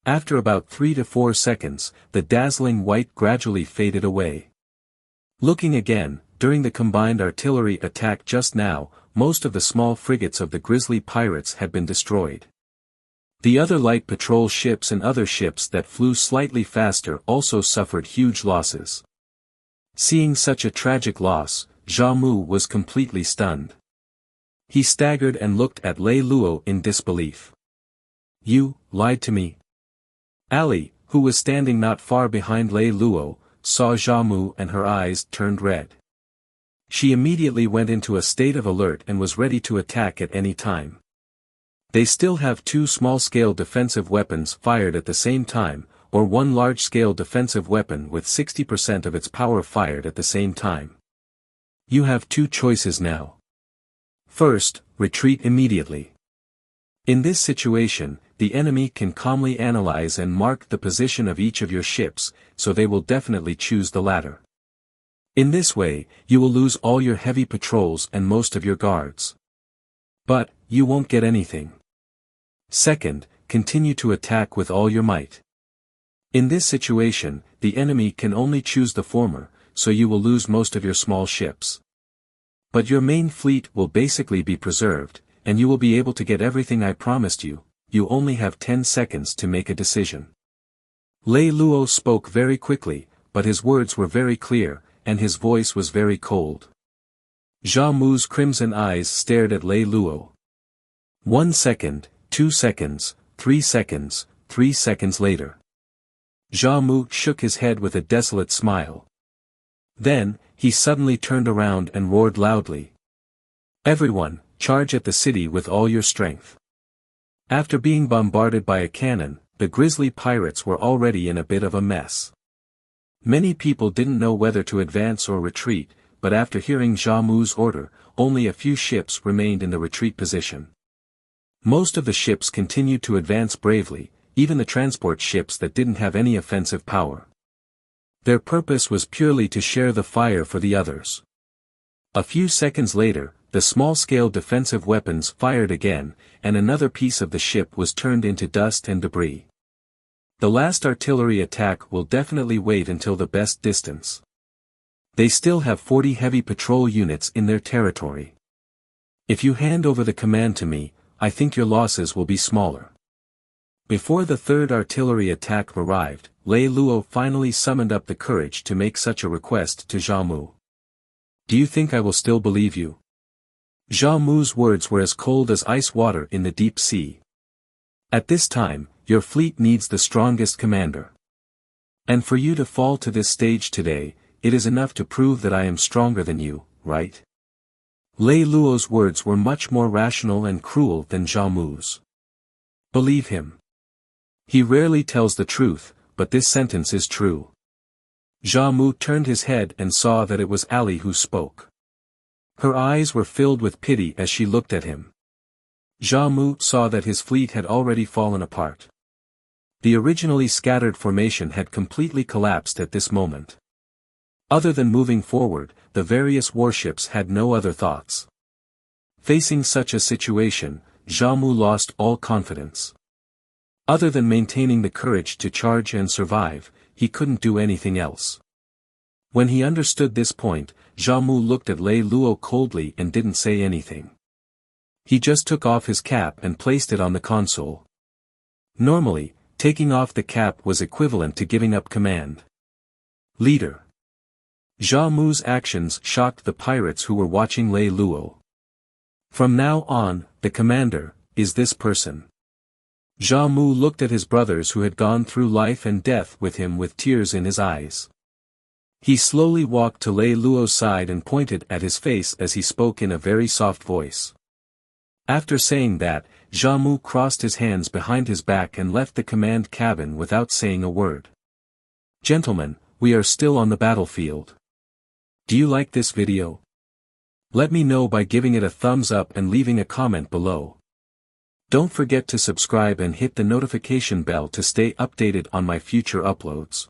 After about 3 to 4 seconds, the dazzling white gradually faded away. Looking again, during the combined artillery attack just now, most of the small frigates of the grisly pirates had been destroyed. The other light patrol ships and other ships that flew slightly faster also suffered huge losses. Seeing such a tragic loss, Xiaomu was completely stunned. He staggered and looked at Lei Lou in disbelief. You lied to me. Ali, who was standing not far behind Lei Lou, saw Xiaomu and her eyes turned red. She immediately went into a state of alert and was ready to attack at any time. They still have 2 small-scale defensive weapons fired at the same time, or 1 large-scale defensive weapon with 60% of its power fired at the same time. You have 2 choices now. First, retreat immediately. In this situation, the enemy can calmly analyze and mark the position of each of your ships, so they will definitely choose the latter. In this way, you will lose all your heavy patrols and most of your guards. But, you won't get anything. Second, continue to attack with all your might. In this situation, the enemy can only choose the former, so you will lose most of your small ships. But your main fleet will basically be preserved, and you will be able to get everything I promised you. You only have 10 seconds to make a decision. Lei Lou spoke very quickly, but his words were very clear, and his voice was very cold. Xiaomu's crimson eyes stared at Lei Lou. 1 second, 2 seconds, 3 seconds, 3 seconds later. Xiaomu shook his head with a desolate smile. Then, he suddenly turned around and roared loudly. Everyone, charge at the city with all your strength. After being bombarded by a cannon, the grisly pirates were already in a bit of a mess. Many people didn't know whether to advance or retreat, but after hearing Xiaomu's order, only a few ships remained in the retreat position. Most of the ships continued to advance bravely, even the transport ships that didn't have any offensive power. Their purpose was purely to share the fire for the others. A few seconds later, the small-scale defensive weapons fired again, and another piece of the ship was turned into dust and debris. The last artillery attack will definitely wait until the best distance. They still have 40 heavy patrol units in their territory. If you hand over the command to me, I think your losses will be smaller. Before the third artillery attack arrived, Lei Lou finally summoned up the courage to make such a request to Zhao Mu. Do you think I will still believe you? Zhao Mu's words were as cold as ice water in the deep sea. At this time, your fleet needs the strongest commander. And for you to fall to this stage today, it is enough to prove that I am stronger than you, right? Lei Luo's words were much more rational and cruel than Zhao Mu's. Believe him. He rarely tells the truth, but this sentence is true. Zhao Mu turned his head and saw that it was Ali who spoke. Her eyes were filled with pity as she looked at him. Zhao Mu saw that his fleet had already fallen apart. The originally scattered formation had completely collapsed at this moment. Other than moving forward, the various warships had no other thoughts. Facing such a situation, Zhao Mu lost all confidence. Other than maintaining the courage to charge and survive, he couldn't do anything else. When he understood this point, Zhao Mu looked at Lei Lou coldly and didn't say anything. He just took off his cap and placed it on the console. Normally, taking off the cap was equivalent to giving up command. Leader. Zhao Mu's actions shocked the pirates who were watching Lei Lou. From now on, the commander is this person. Zhao Mu looked at his brothers who had gone through life and death with him with tears in his eyes. He slowly walked to Lei Luo's side and pointed at his face as he spoke in a very soft voice. After saying that, Zhao Mu crossed his hands behind his back and left the command cabin without saying a word. Gentlemen, we are still on the battlefield. Do you like this video? Let me know by giving it a thumbs up and leaving a comment below. Don't forget to subscribe and hit the notification bell to stay updated on my future uploads.